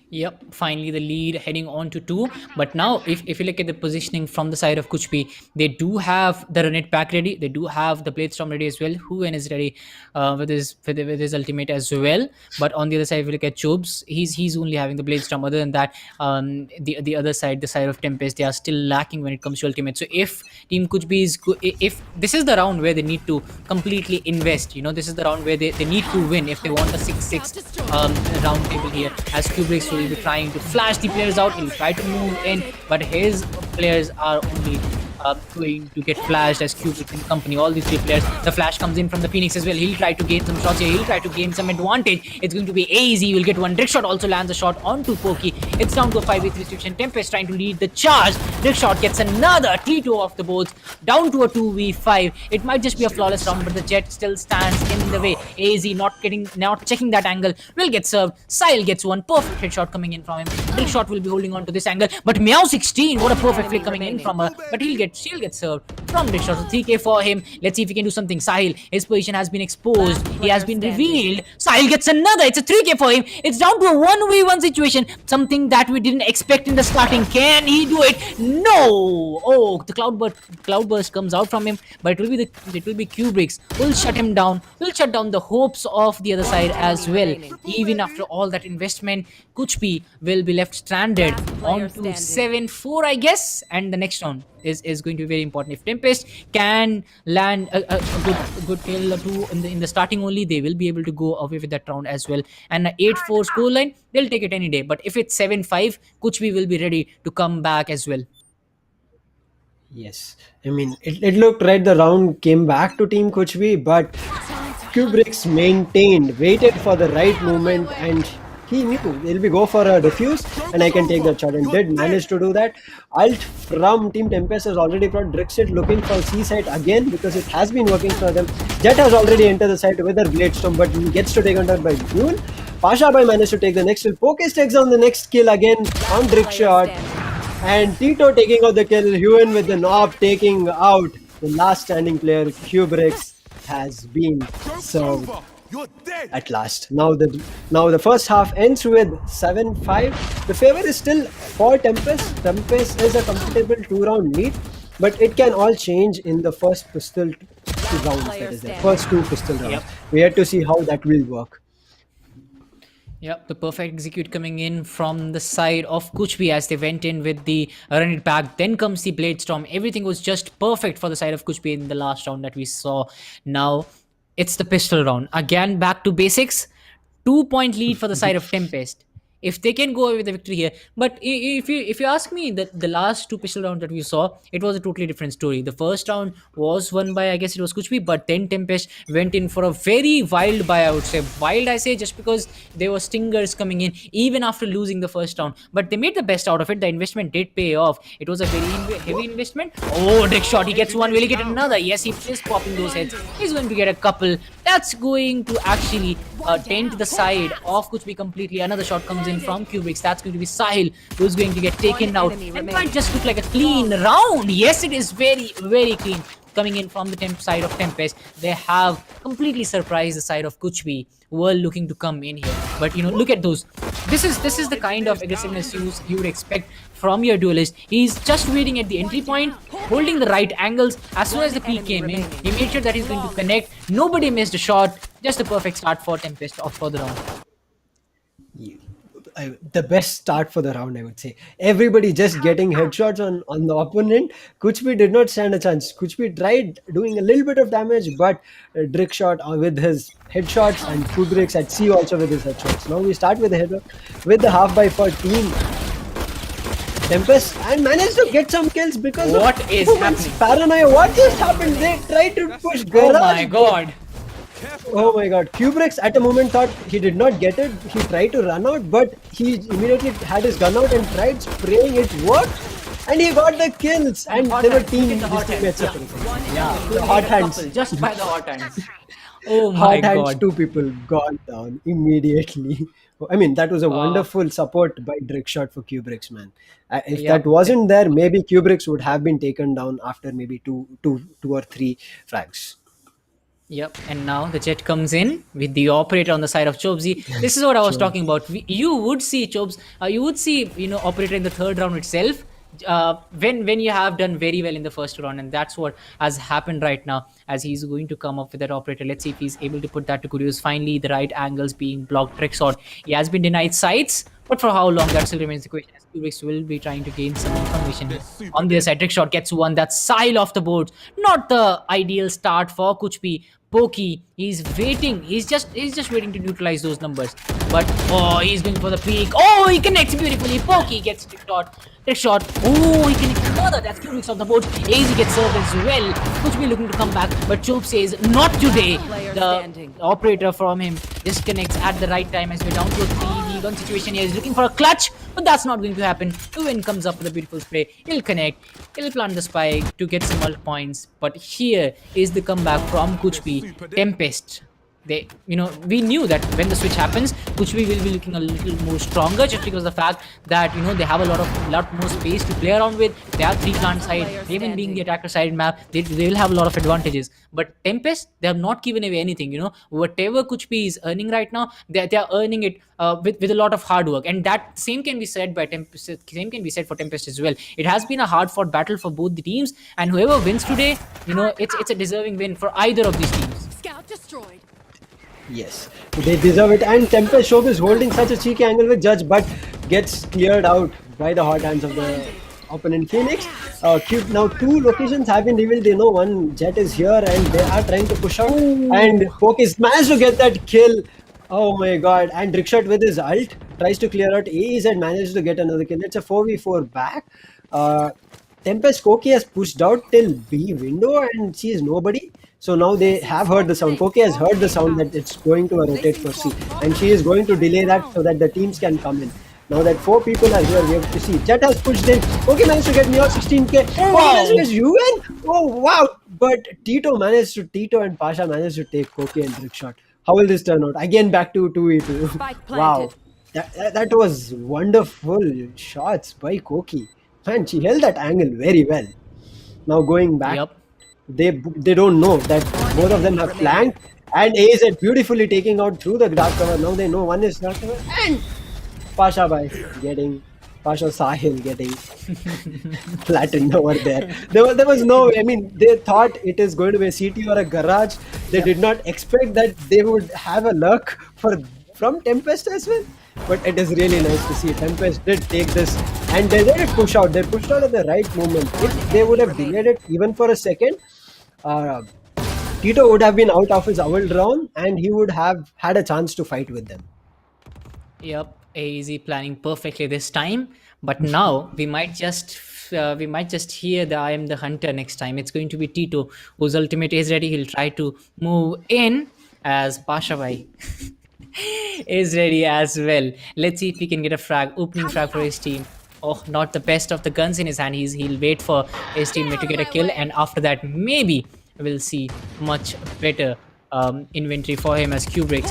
Yep, finally the lead heading on to 2. But now, if you look at the positioning from the side of Kuchpi, they do have the Runit pack ready. They do have the Bladestorm ready as well. Huan is ready with his ultimate as well. But on the other side, if you look at Chobes, he's only having the Bladestorm. Other than that, the other side, the side of Tempest, they are still lacking when it comes to ultimate. So if Team Kuchpi is if this is the round where they need to completely invest, this is the round where they need to win if they want a 6-6 round table here, as Kubrick will be trying to flash the players out. He'll try to move in, but his players are only going to get flashed as Kubrick and company. All these 3 players. The flash comes in from the Phoenix as well. He'll try to gain some shots here. He'll try to gain some advantage. It's going to be easy. We'll get one. Trickshot also lands a shot onto Poki. It's down to a 5v3 situation. Tempest trying to lead the charge. Trickshot gets another T2 off the boards. Down to a 2v5. It might just be a flawless round, but the Jet still stands in the way. AZ not checking that angle. Will get served. Sile gets one. Perfect headshot coming in from him. Trickshot will be holding on to this angle. But Meow16, what a perfect flick coming in from her. But she'll get served from Trickshot. So 3k for him. Let's see if he can do something. Sahil, his position has been exposed. He has been revealed. Sahil gets another. It's a 3k for him. It's down to a 1v1 situation. Something that we didn't expect in the starting. Can he do it? No. Oh, the cloudburst comes out from him, but it will be Kubrick's. Will shut him down. Will shut down the hopes of the other side as well. Even after all that investment, Kuchpi will be left stranded on to 7-4, I guess. And the next round is going to be very important. If Tempest can land a good kill or 2 in the starting only, they will be able to go away with that round as well. And an 8-4 scoreline, they'll take it any day. But if it's 7-5, Kuchpi will be ready to come back as well. Yes, I mean, it looked right. The round came back to Team Kuchpi, but Kubricks maintained, waited for the right moment, and he knew he'll be go for a defuse and I can take that shot, and did manage to do that. Ult from Team Tempest has already brought Drixit looking for C site again because it has been working for them. Jet has already entered the site with her Bladestorm, but he gets to take under by June. Pasha Bhai managed to take the next kill. Pokes takes on the next kill again on Drixshot. And Tito taking out the kill. Huan with the knob taking out the last standing player. Kubricks has been served at last. Now the first half ends with 7-5. The favor is still for Tempest. Tempest is a comfortable 2-round lead, but it can all change in the first pistol rounds. That is the first 2 pistol rounds. We have to see how that will work. Yep, the perfect execute coming in from the side of Kuchpi as they went in with the run it back. Then comes the Bladestorm. Everything was just perfect for the side of Kuchpi in the last round that we saw. Now it's the pistol round. Again, back to basics. 2-point lead for the side of Tempest. If they can go away with the victory here. But if you ask me, that the last 2 pistol rounds that we saw, it was a totally different story. The first round was won by, I guess it was Kuchpi, but then Tempest went in for a very wild buy, I would say. Wild, I say, just because there were stingers coming in even after losing the first round. But they made the best out of it. The investment did pay off. It was a very heavy investment. Oh, Dick shot. He gets one. Will he get another? Yes, he is popping those heads. He's going to get a couple. That's going to actually dent the side of Kuchpi completely. Another shot comes in from Kubricks. That's going to be Sahil, who's going to get taken out. And might just look like a clean round. Yes, it is very, very clean. Coming in from the side of Tempest, they have completely surprised the side of Kuchpi, who were looking to come in here. But look at those. This is the kind of aggressiveness you would expect from your duelist. He's just waiting at the entry point, holding the right angles. As soon as the peak came in, he made sure that he's going to connect. Nobody missed a shot. Just a perfect start for Tempest for the round. The best start for the round, I would say. Everybody just getting headshots on the opponent. Kuchpi did not stand a chance. Kuchpi tried doing a little bit of damage, but Drixshot with his headshots and Kubricks at C also with his headshots. Now we start with the half by for Team Tempest and managed to get some kills because what is happening? Paranoia. What just happened? They tried to push garage. Oh my god. Oh my god. Kubrick's at a moment thought he did not get it. He tried to run out, but he immediately had his gun out and tried spraying it. What? And he got the kills. And they were teammates. Yeah, The hot hands. just by the hot hands. Oh my Hot hands, god. two people gone down immediately. I mean, that was a wonderful support by Drickshot for Kubrick's, man. If Yeah. that wasn't there, maybe Kubrick's would have been taken down after maybe two or three frags. Yep, and now the jet comes in with the operator on the side of Chobsy. This is what I was talking about. You would see Chobs, you would see, operator in the third round itself. When you have done very well in the first round, and that's what has happened right now, as he's going to come up with that operator. Let's see if he's able to put that to good use. Finally, the right angles being blocked. Trickshot. He has been denied sights, but for how long, that still remains the question. Kubrick will be trying to gain some information on the other side. Trickshot gets one. That's Sile off the board. Not the ideal start for Kuchpi. Pokey, he's waiting. He's just waiting to neutralize those numbers. But he's going for the peak. Oh, he connects beautifully. Pokey gets trick shot. Oh, he connects another. That's Kubrick's on the board. Easy gets served as well. Kuchpi looking to come back, but Chope says not today. The operator from him disconnects at the right time as we're down to a 3v1 situation here. He's looking for a clutch, but that's not going to happen. Uwin comes up with a beautiful spray. He'll connect. He'll plant the spike to get some multi points. But here is the comeback from Kuchpi. TempesT. We knew that when the switch happens, Kuchpi will be looking a little more stronger, just because of the fact that they have a lot more space to play around with. They have 3 plant side, even being the attacker side map, they will have a lot of advantages. But TempesT, they have not given away anything. Whatever Kuchpi is earning right now, they are earning it with a lot of hard work, and that same can be said by TempesT. Same can be said for TempesT as well. It has been a hard fought battle for both the teams, and whoever wins today, it's a deserving win for either of these teams. Scout destroyed. Yes, they deserve it. And TempesT Show is holding such a cheeky angle with Judge, but gets cleared out by the hot hands of the opponent Phoenix. Now 2 locations have been revealed. One jet is here and they are trying to push out. And Pokey's managed to get that kill. Oh my god. And Drickshot with his ult tries to clear out A and managed to get another kill. It's a 4v4 back. TempesT Koki has pushed out till B window and sees nobody. So now they have heard the sound. Koki has heard the sound that it's going to rotate for C. And she is going to delay that so that the teams can come in. Now that 4 people are here, we have to see. Jet has pushed in. Koki managed to get near 16k. Oh, UN. Oh, wow. But Tito and Pasha managed to take Koki and Drickshot. How will this turn out? Again, back to 2v2. Wow. That was wonderful shots by Koki. Man, she held that angle very well. Now going back, they don't know that both of them have flanked, and AZ beautifully taking out through the dark cover. Now they know one is dark cover, and Pasha Sahil getting flattened over there. There was no, they thought it is going to be a CT or a garage. They did not expect that they would have a luck from TempesT as well. But it is really nice to see. TempesT did take this and they did push out. They pushed out at the right moment. If they would have delayed it even for a second, Tito would have been out of his owl round and he would have had a chance to fight with them. Yep, AZ planning perfectly this time. But now we might just hear the I am the hunter next time. It's going to be Tito, whose ultimate is ready. He'll try to move in as Pashavai is ready as well. Let's see if he can get a opening frag for his team. Oh, not the best of the guns in his hand. He'll wait for his teammate to get a kill, and after that, maybe we'll see much better inventory for him as Kubrick.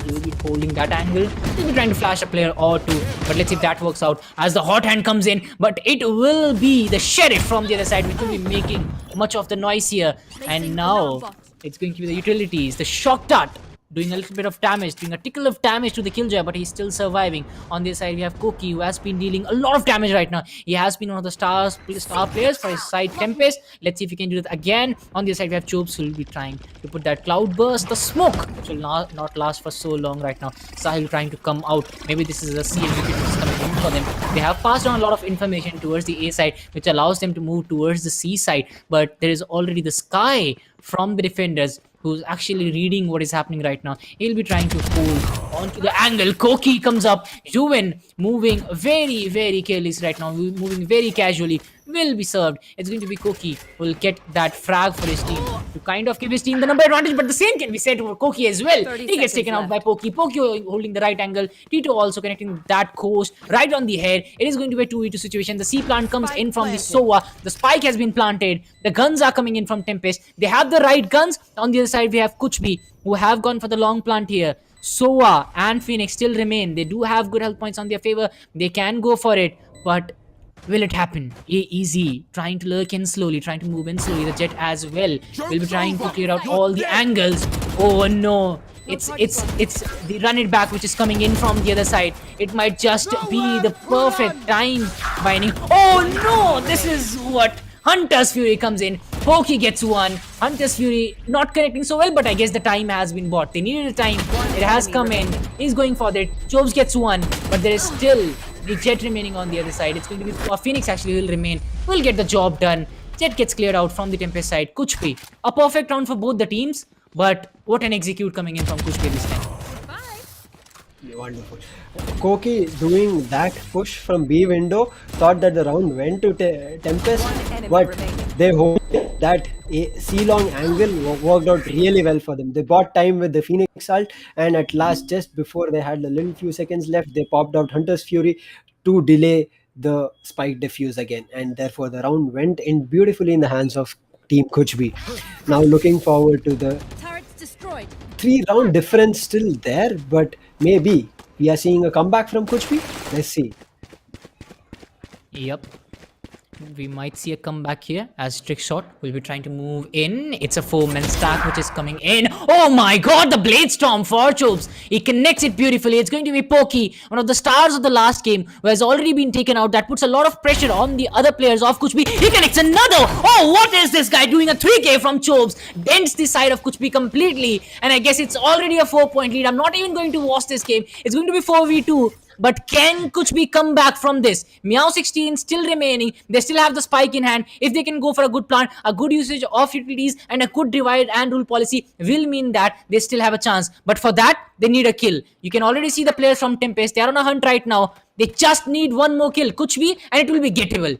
He'll be holding that angle. He'll be trying to flash a player or 2, but let's see if that works out as the hot hand comes in. But it will be the sheriff from the other side, which will be making much of the noise here. And now it's going to be the utilities, the shock dart, doing a little bit of damage, doing a tickle of damage to the Killjoy, but he's still surviving. On this side, we have Koki, who has been dealing a lot of damage right now. He has been one of the star players for his side, TempesT. Let's see if he can do it again. On the other side, we have Chopes, who will be trying to put that cloud burst, the smoke, which will not last for so long right now. Sahil trying to come out. Maybe this is a CMV which is coming in for them. They have passed on a lot of information towards the A side, which allows them to move towards the C side, but there is already the Sky from the defenders, who's actually reading what is happening right now. He'll be trying to hold onto the angle. Koki comes up. Yuwen moving very, very careless right now. Moving very casually. will be served. It's going to be Koki who will get that frag for his team to kind of give his team the number advantage, but the same can be said for Koki as well. He gets taken out by Poki. Poki holding the right angle. Tito also connecting that coast right on the head. It is going to be a 2v2 situation. The C plant comes in from the SOA. The spike has been planted. The guns are coming in from TempesT. They have the right guns. On the other side, we have Kuch who have gone for the long plant here. SOA and Phoenix still remain. They do have good health points on their favor. They can go for it, but will it happen? Easy, trying to lurk in slowly, trying to move in slowly. The Jet as well will be trying to clear out all the angles. Oh no, it's the run it back which is coming in from the other side. It might just be the perfect time binding. Oh no, this is what Hunter's Fury comes in. Poki gets one. Hunter's Fury not connecting so well, but I guess the time has been bought. They needed the time. It has come in. He's going for that. Chobes gets one, but there is still the Jet remaining on the other side. It's going to be Phoenix actually will remain. Will get the job done. Jet gets cleared out from the TempesT side. Kuch a perfect round for both the teams, but what an execute coming in from Kuch this time. Wonderful. Koki doing that push from B window, thought that the round went to TempesT, but they hold that C-long angle worked out really well for them. They bought time with the Phoenix ult, and at last, just before they had a little few seconds left, they popped out Hunter's Fury to delay the spike defuse again, and therefore the round went in beautifully in the hands of Team Kuch. Now looking forward to the 3-round difference still there, but maybe we are seeing a comeback from Kuch. Let's see. Yep. We might see a comeback here as Trickshot will be trying to move in. It's a 4-man stack which is coming in. Oh my god, the Blade Storm for Chobes. He connects it beautifully. It's going to be Poki, one of the stars of the last game, who has already been taken out. That puts a lot of pressure on the other players of Kuch. He connects another. Oh, what is this guy doing? A 3k from Chobes. Dents the side of Kuch completely. And I guess it's already a 4-point lead. I'm not even going to watch this game. It's going to be 4v2. But can Kuch come back from this? Meow16 still remaining. They still have the spike in hand. If they can go for a good plant, a good usage of utilities, and a good divide and rule policy will mean that they still have a chance. But for that, they need a kill. You can already see the players from TempesT. They are on a hunt right now. They just need one more kill. Kuch and it will be gettable.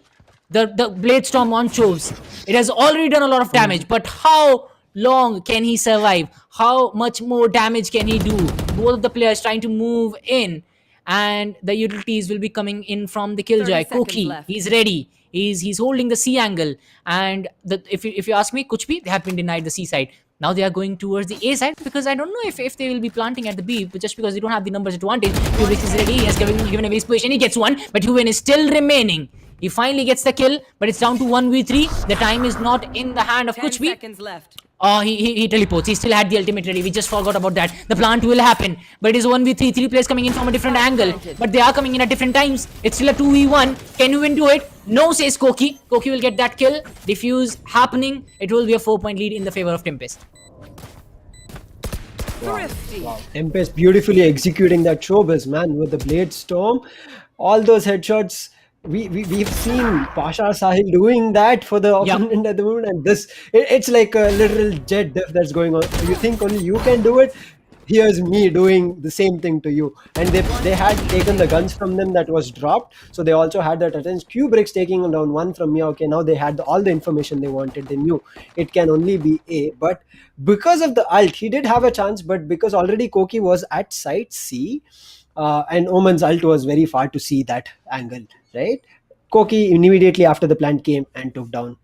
The Blade Storm on Chobes. It has already done a lot of damage. But how long can he survive? How much more damage can he do? Both of the players trying to move in. And the utilities will be coming in from the Killjoy. Koki, he's ready. He's holding the C angle. And if you ask me, Kuch they have been denied the C side. Now they are going towards the A side because I don't know if they will be planting at the B, but just because they don't have the numbers advantage. Hubix is ready. He has given away his position. He gets one, but Huven is still remaining. He finally gets the kill, but it's down to 1v3. The time is not in the hand of Kuch. 10 seconds left. Oh, he teleports. He still had the ultimate ready. We just forgot about that. The plant will happen. But it is 1v3. 3 players coming in from a different angle. But they are coming in at different times. It's still a 2v1. Can you win do it? No, says Koki. Koki will get that kill. Diffuse happening. It will be a 4-point lead in the favor of TempesT. Wow. TempesT beautifully executing that Chobes, man, with the Blade Storm. All those headshots. We've seen Pasha Sahil doing that for the opponent at the moment, and it's like a literal jet diff that's going on. You think only you can do it? Here's me doing the same thing to you. And they had taken the guns from them that was dropped, so they also had that attention. Kubrick's taking down one from me. Okay, now they had all the information they wanted. They knew it can only be A, but because of the ult, he did have a chance, but because already Koki was at site C, and Omen's ult was very far to see that angle, right? Koki immediately after the plant came and took down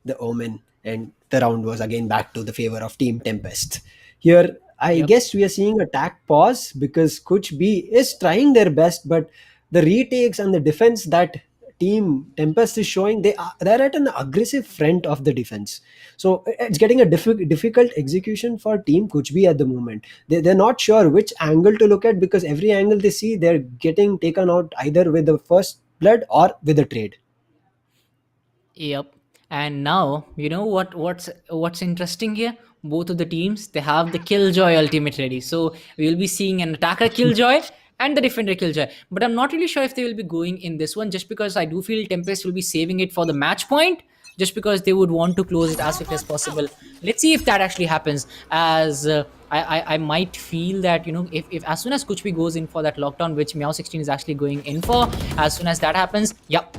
the Omen, and the round was again back to the favor of Team TempesT. Here, I guess we are seeing a tack pause because Kuch is trying their best, but the retakes and the defense that Team TempesT is showing, they're at an aggressive front of the defense. So it's getting a difficult execution for Team Kuch at the moment. They're not sure which angle to look at because every angle they see, they're getting taken out either with the first blood or with a trade. Yep. And now, you know what's interesting here? Both of the teams, they have the Killjoy ultimate ready. So we'll be seeing an attacker Killjoy and the defender Killjoy. But I'm not really sure if they will be going in this one, just because I do feel TempesT will be saving it for the match point, just because they would want to close it as quick as possible. Let's see if that actually happens, as I might feel that, you know, if as soon as Kuch goes in for that lockdown, which Meow16 is actually going in for, as soon as that happens, yep,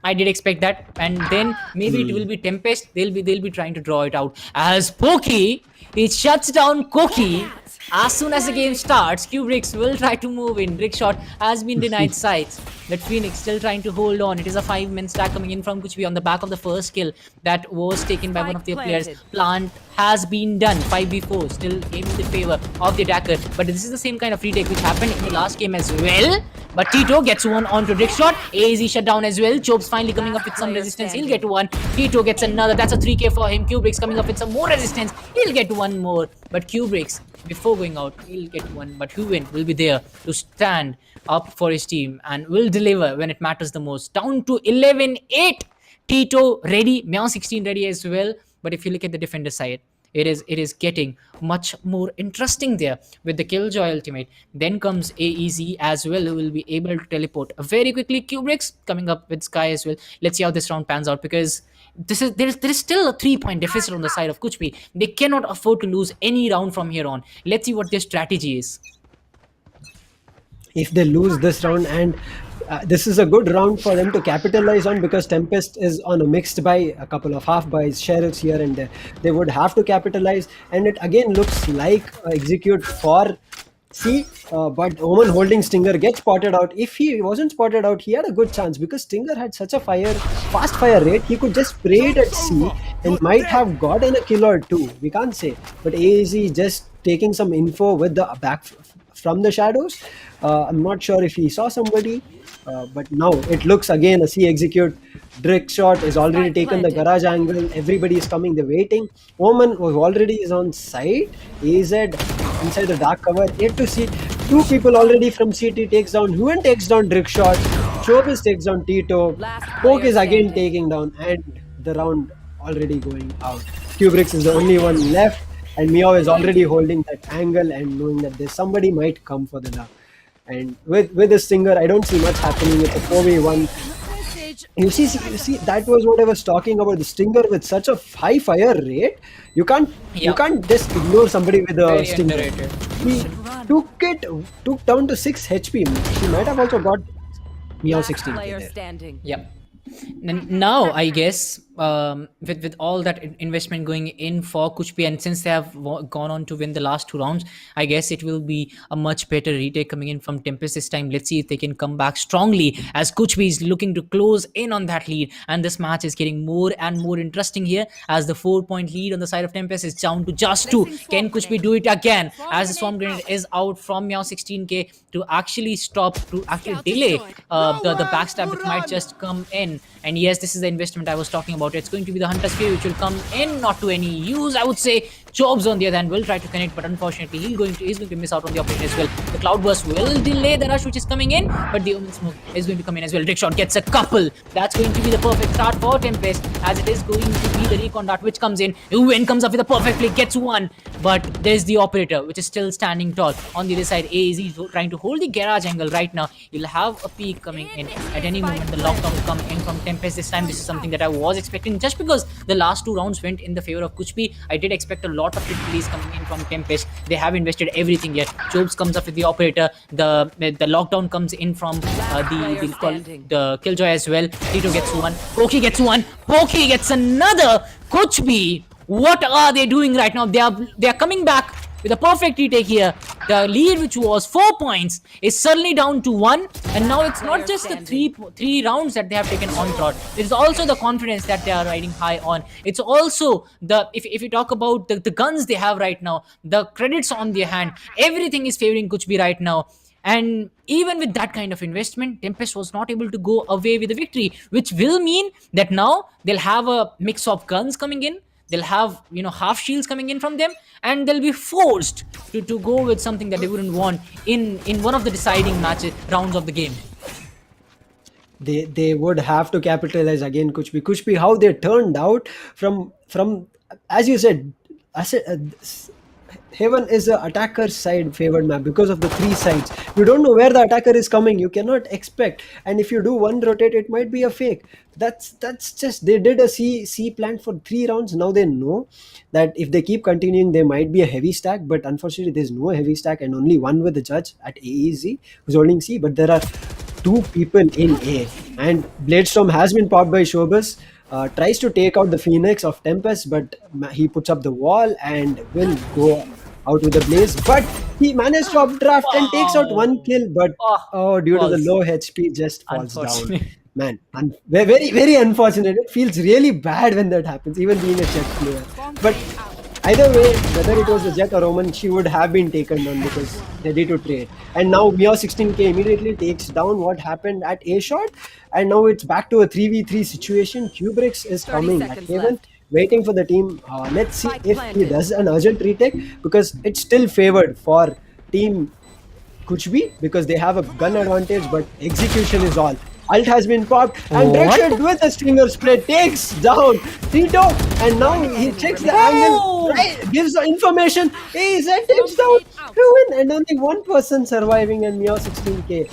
I did expect that, and then maybe it will be Tempest. They'll be trying to draw it out as Pokey. It shuts down Koki. As soon as the game starts, Kubricks will try to move in. Trickshot has been denied sights. But Phoenix still trying to hold on. It is a 5-man stack coming in from Kuchbi on the back of the first kill that was taken by one of their players. Plant has been done. 5v4 still in the favor of the attacker. But this is the same kind of retake which happened in the last game as well. But Tito gets one onto Trickshot. AZ shut down as well. Chopes finally coming up with some resistance. He'll get one. Tito gets another. That's a 3k for him. Kubricks coming up with some more resistance. He'll get one more. But Kubricks, before going out, he'll get one. But Hewin will be there to stand up for his team and will deliver when it matters the most. Down to 11-8. Tito ready. Meow16 ready as well. But if you look at the defender side, it is getting much more interesting there with the Killjoy ultimate. Then comes AEZ as well, who will be able to teleport very quickly. Kubricks coming up with Sky as well. Let's see how this round pans out, because there is still a 3-point deficit on the side of Kuchbi. They cannot afford to lose any round from here on. Let's see what their strategy is. If they lose this round, and this is a good round for them to capitalize on, because TempesT is on a mixed buy, a couple of half buys, sheriffs here and there. They would have to capitalize, and it again looks like execute for C, but Omen holding Stinger gets spotted out. If he wasn't spotted out, he had a good chance, because Stinger had such a fast fire rate. He could just spray it at C and might have gotten a kill or two. We can't say. But AZ just taking some info with the back from the shadows. I'm not sure if he saw somebody, but now it looks again a C execute. Trickshot is already taken the garage angle. Everybody is coming. They're waiting. Omen was already is on site. AZ inside the dark cover. Yet to see two people already from CT takes down. Huan takes down Trickshot. Chopis takes down Tito. Poke is again taking down, and the round already going out. Kubricks is the only one left, and Meow is already holding that angle and knowing that there's somebody might come for the love. And with the Stinger, I don't see much happening. It's a 4v1. You see, that was what I was talking about. The Stinger with such a high fire rate, you can't just ignore somebody with a Stinger. He took down to 6 HP. He might have also got Meow16. Yep. Now, I guess, with all that investment going in for Kuchbi, and since they have gone on to win the last 2 rounds, I guess it will be a much better retake coming in from TempesT this time. Let's see if they can come back strongly, as Kuchbi is looking to close in on that lead, and this match is getting more and more interesting here, as the 4-point lead on the side of TempesT is down to just 2. Can Kuchbi do it again, as the Swarm Grenade is out from Meow16k to actually delay the backstab that might just come in. And yes, this is the investment I was talking about. It's going to be the Hunter's Fury, which will come in, not to any use, I would say. Jobs on the other hand will try to connect, but unfortunately he's going to miss out on the operation as well. The Cloudburst will delay the rush which is coming in, but the Omen Smoke is going to come in as well. Trickshot gets a couple. That's going to be the perfect start for TempesT, as it is going to be the recon dart which comes in. Uwen comes up with a perfect play, gets one, but there's the operator which is still standing tall. On the other side, AZ is trying to hold the garage angle right now. He'll have a peek coming in at any moment. The lockdown will come in from TempesT this time. This is something that I was expecting, just because the last 2 rounds went in the favor of Kuchbi. I did expect a lot of hit release coming in from TempesT. They have invested everything yet. Jobs comes up with the operator. The lockdown comes in from the Killjoy as well. Tito gets one. Pokey gets one. Pokey gets another. Kuchbi, what are they doing right now? They are coming back with a perfect retake here. The lead, which was 4 points, is suddenly down to 1, and now it's not just the three rounds that they have taken on trot. It's also the confidence that they are riding high on. It's also if you talk about the guns they have right now, the credits on their hand, everything is favoring Kuchbi right now. And even with that kind of investment, TempesT was not able to go away with the victory, which will mean that now they'll have a mix of guns coming in. They'll have, half shields coming in from them, and they'll be forced to go with something that they wouldn't want in one of the deciding rounds of the game. They would have to capitalize again, Kuchbi, how they turned out from as you said, Heaven is an attacker side favored map because of the 3 sides. You don't know where the attacker is coming. You cannot expect. And if you do one rotate, it might be a fake. That's just, they did a C plant for 3 rounds. Now they know that if they keep continuing, there might be a heavy stack. But unfortunately, there's no heavy stack and only one with the judge at AEZ who's holding C. But there are two people in A. And Bladestorm has been popped by Shobus. Tries to take out the Phoenix of TempesT, but he puts up the wall and will go out with the blaze. But he managed to updraft and takes out one kill, but due to the low HP, just falls down. Man, very, very unfortunate. It feels really bad when that happens, even being a Jet player. But either way, whether it was a Jet or Omen, she would have been taken down because ready to trade. And now Mio 16k immediately takes down what happened at A shot, and now it's back to a 3v3 situation. Kubrix is coming at Haven, waiting for the team. Let's see if he does an urgent retake, because it's still favored for team Kuch because they have a gun advantage, but execution is all. Ult has been popped, and Drexel with a stinger spray takes down Tito, and now he checks the angle, gives the information. He takes down to win, and only one person surviving, and Mio 16k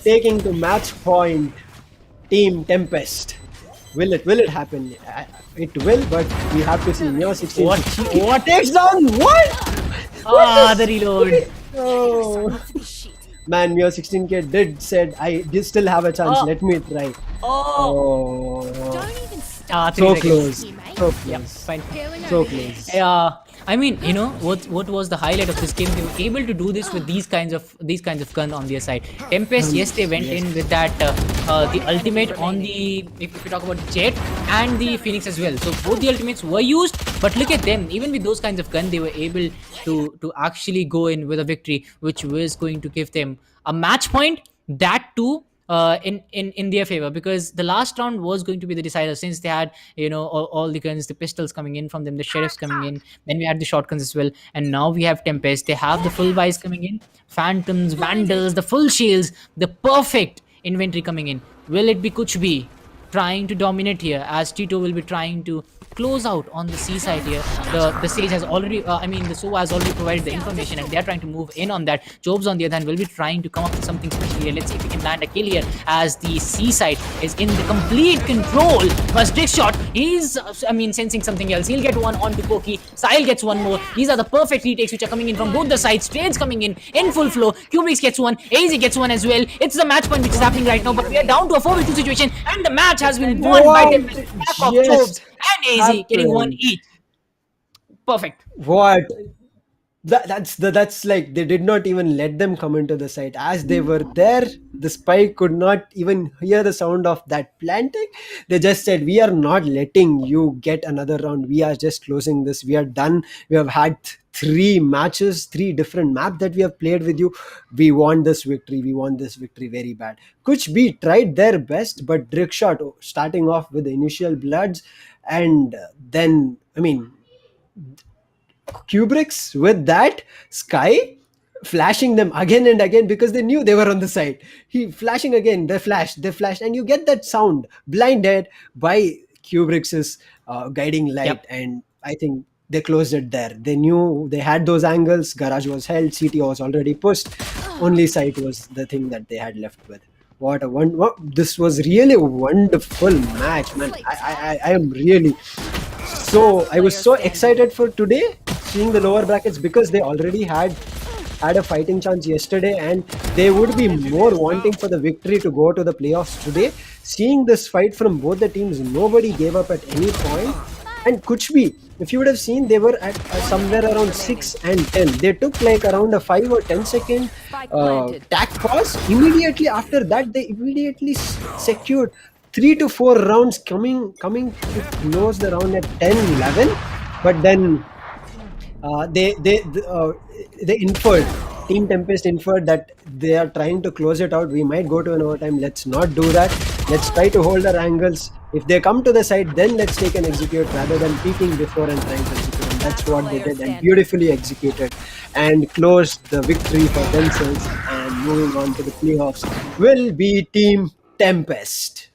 taking to match point. Team TempesT. Will it happen? It will, but we have to see. Mio 16k. What takes down? What? The reload. Oh. Man, Mio 16k did said I still have a chance. Let me try. So close. So close. Yep, fine. So close. I mean, you know what was the highlight of this game? They were able to do this with these kinds of gun on their side. TempesT, yes, they went in with that the ultimate on the, if we talk about Jet and the Phoenix as well. So both the ultimates were used, but look at them. Even with those kinds of gun, they were able to actually go in with a victory, which was going to give them a match point. That too. In their favor, because the last round was going to be the decider, since they had, you know, all the guns, the pistols coming in from them, the sheriffs coming in, then we had the shotguns as well, and now we have TempesT. They have the full buys coming in, phantoms, vandals, the full shields, the perfect inventory coming in. Will it be Kuch trying to dominate here, as Tito will be trying to close out on the C side here? The Sage has already, the SOA has already provided the information, and they are trying to move in on that. Jobs on the other hand will be trying to come up with something special here. Let's see if we can land a kill here, as the C side is in the complete control. First trick shot, he's sensing something else. He'll get one onto Koki. Sahil gets one more. These are the perfect retakes which are coming in from both the sides. Trades coming in full flow. Kubrix gets one, AZ gets one as well. It's the match point which is happening right now, but we are down to a 4v2 situation, and the match has been won by TempesT. Back of Jobs and AZ getting one each. Perfect. What? That's like they did not even let them come into the site. As they were there, the spy could not even hear the sound of that planting. They just said, we are not letting you get another round. We are just closing this. We are done. We have had 3 matches, 3 different maps that we have played with you. We want this victory. We want this victory very bad. Kuch tried their best, but Drickshot starting off with the initial bloods, and then Kubrix with that, Sky flashing them again and again because they knew they were on the side. He flashing again, they flashed, and you get that sound blinded by Kubrix's guiding light. And I think they closed it there. They knew they had those angles. Garage was held, CTO was already pushed. Only site was the thing that they had left with. This was really a wonderful match, man. I am really I was so excited for today, seeing the lower brackets, because they already had a fighting chance yesterday, and they would be more wanting for the victory to go to the playoffs today. Seeing this fight from both the teams, nobody gave up at any point. And Kuch, if you would have seen, they were at somewhere around 6 and 10. They took like around a 5 or 10 second tack pause. Immediately after that, they immediately secured 3 to 4 rounds coming to close the round at 10-11. But then they inferred, Team TempesT inferred that they are trying to close it out. We might go to an overtime. Let's not do that. Let's try to hold our angles. If they come to the side, then let's take and execute rather than peeking before and trying to execute. And that's what they did, and beautifully executed, and closed the victory for themselves. And moving on to the playoffs will be Team TempesT.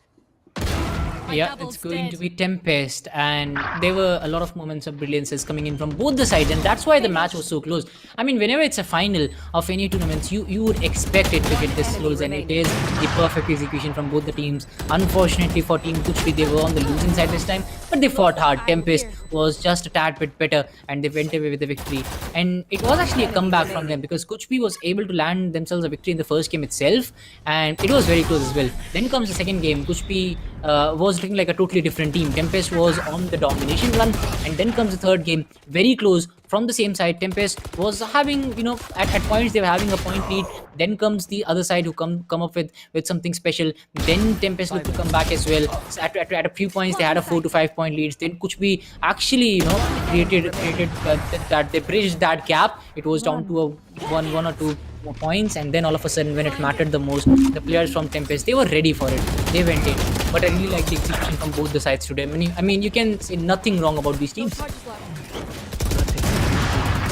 Yeah, it's going to be Tempest, and there were a lot of moments of brilliances coming in from both the sides, and that's why the match was so close. I mean, whenever it's a final of any tournaments, you would expect it to get this close, and it is the perfect execution from both the teams. Unfortunately for Team Kuchpi, they were on the losing side this time, but they fought hard. Tempest was just a tad bit better, and they went away with the victory. And it was actually a comeback from them because Kuchpi was able to land themselves a victory in the first game itself, and it was very close as well. Then comes the second game. Kuchpi was looking like a totally different team. Tempest was on the domination run, and then comes the third game, very close from the same side. Tempest was having, at points they were having a point lead. Then comes the other side who come up with something special. Then Tempest looked to come back as well. So at a few points they had a 4 to 5 point leads. Then Kuchbi actually created that they bridged that gap. It was down to a one or two points, and then all of a sudden when it mattered the most, the players from Tempest, they were ready for it. They went in. But I really like the execution from both the sides today. I mean you can say nothing wrong about these teams.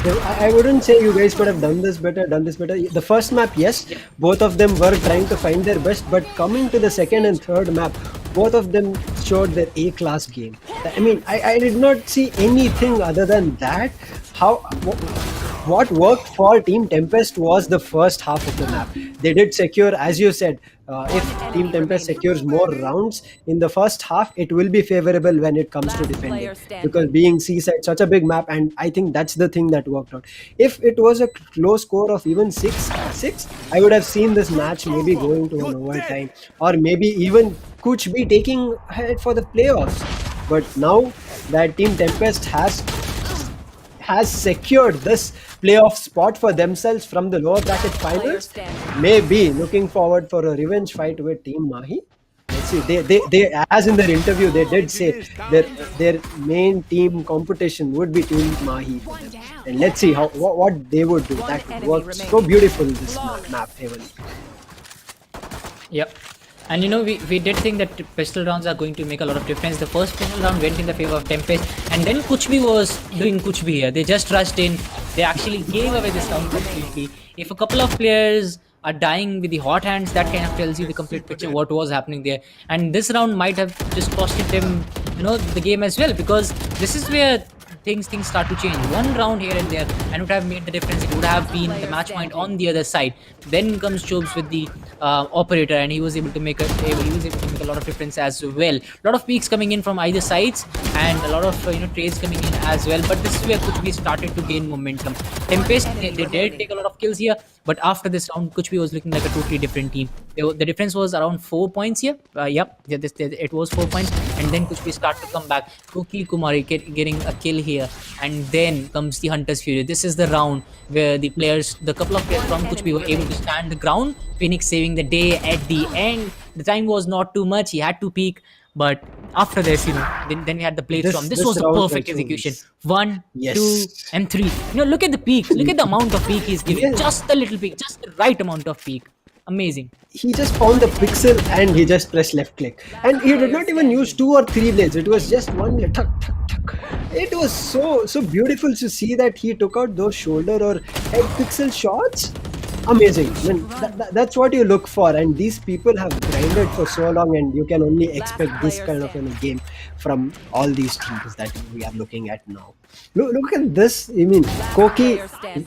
I wouldn't say you guys could have done this better. The first map, yes, both of them were trying to find their best, but coming to the second and third map, both of them showed their A-class game. I mean, I did not see anything other than that. What worked for Team Tempest was the first half of the map. They did secure, as you said, if Team Tempest secures more rounds in the first half, it will be favorable when it comes to defending. Because being Seaside, such a big map, and I think that's the thing that worked out. If it was a close score of even 6-6, I would have seen this match maybe going to an overtime, or maybe even Kuch be taking ahead for the playoffs. But now that Team Tempest has secured this playoff spot for themselves from the lower bracket finals, maybe looking forward for a revenge fight with Team Mahi. Let's see. They as in their interview they did say that their main team competition would be Team Mahi for them. And let's see what they would do. That would work so beautiful, this map even. Yep. And we did think that pistol rounds are going to make a lot of difference. The first pistol round went in the favor of Tempest, and then Kuchbi was doing Kuchbi here. They just rushed in. They actually gave away this round completely. If a couple of players are dying with the hot hands, that kind of tells you the complete picture what was happening there. And this round might have just costed them, the game as well, because this is where things start to change. One round here and there, and it would have made the difference. It would have been the match point on the other side. Then comes Chobes with the operator, and he was able to make a lot of difference as well. A lot of peaks coming in from either sides, and a lot of trades coming in as well. But this is where Kuchbi started to gain momentum. Tempest, they did take a lot of kills here, but after this round, Kuchbi was looking like a totally different team. The difference was around 4 points here. It was 4 points, and then Kuchbi started to come back. Koki Kumari getting a kill here, and then comes the Hunter's Fury. This is the round where the couple of players from Kuchbi were able to stand the ground. Phoenix saving the day at the end. The time was not too much. He had to peak, but after this, then we had the blades from. This was a perfect execution. 1, 2, and 3. Look at the peak. Look at the amount of peak he's giving. Just a little peak, just the right amount of peak. Amazing. He just found the pixel and he just pressed left click, and he did not even use 2 or 3 blades. It was just one tuck. It was so beautiful to see that he took out those shoulder or head pixel shots. Amazing. I mean, that's what you look for, and these people have grinded for so long, and you can only expect this kind of a game from all these teams that we are looking at now. Look at this. I mean, Koki,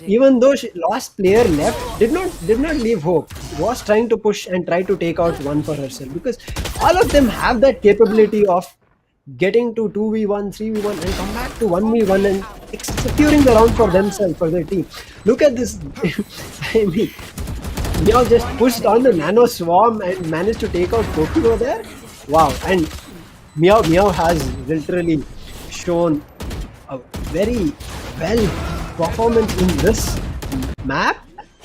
even though last player left, did not leave hope. Was trying to push and try to take out one for herself, because all of them have that capability of getting to 2v1, 3v1, and come back to 1v1 and securing the round for themselves, for their team. Look at this. I mean, Meow just pushed on the nano swarm and managed to take out Koki over there. Wow. And Meow has literally shown a very well performance in this map.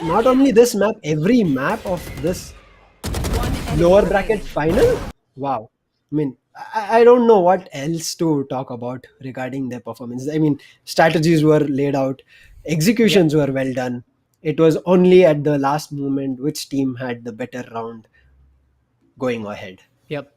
Not only this map, every map of this lower bracket final. Wow. I mean, I don't know what else to talk about regarding their performance. I mean, strategies were laid out, executions were well done. It was only at the last moment which team had the better round going ahead. Yep.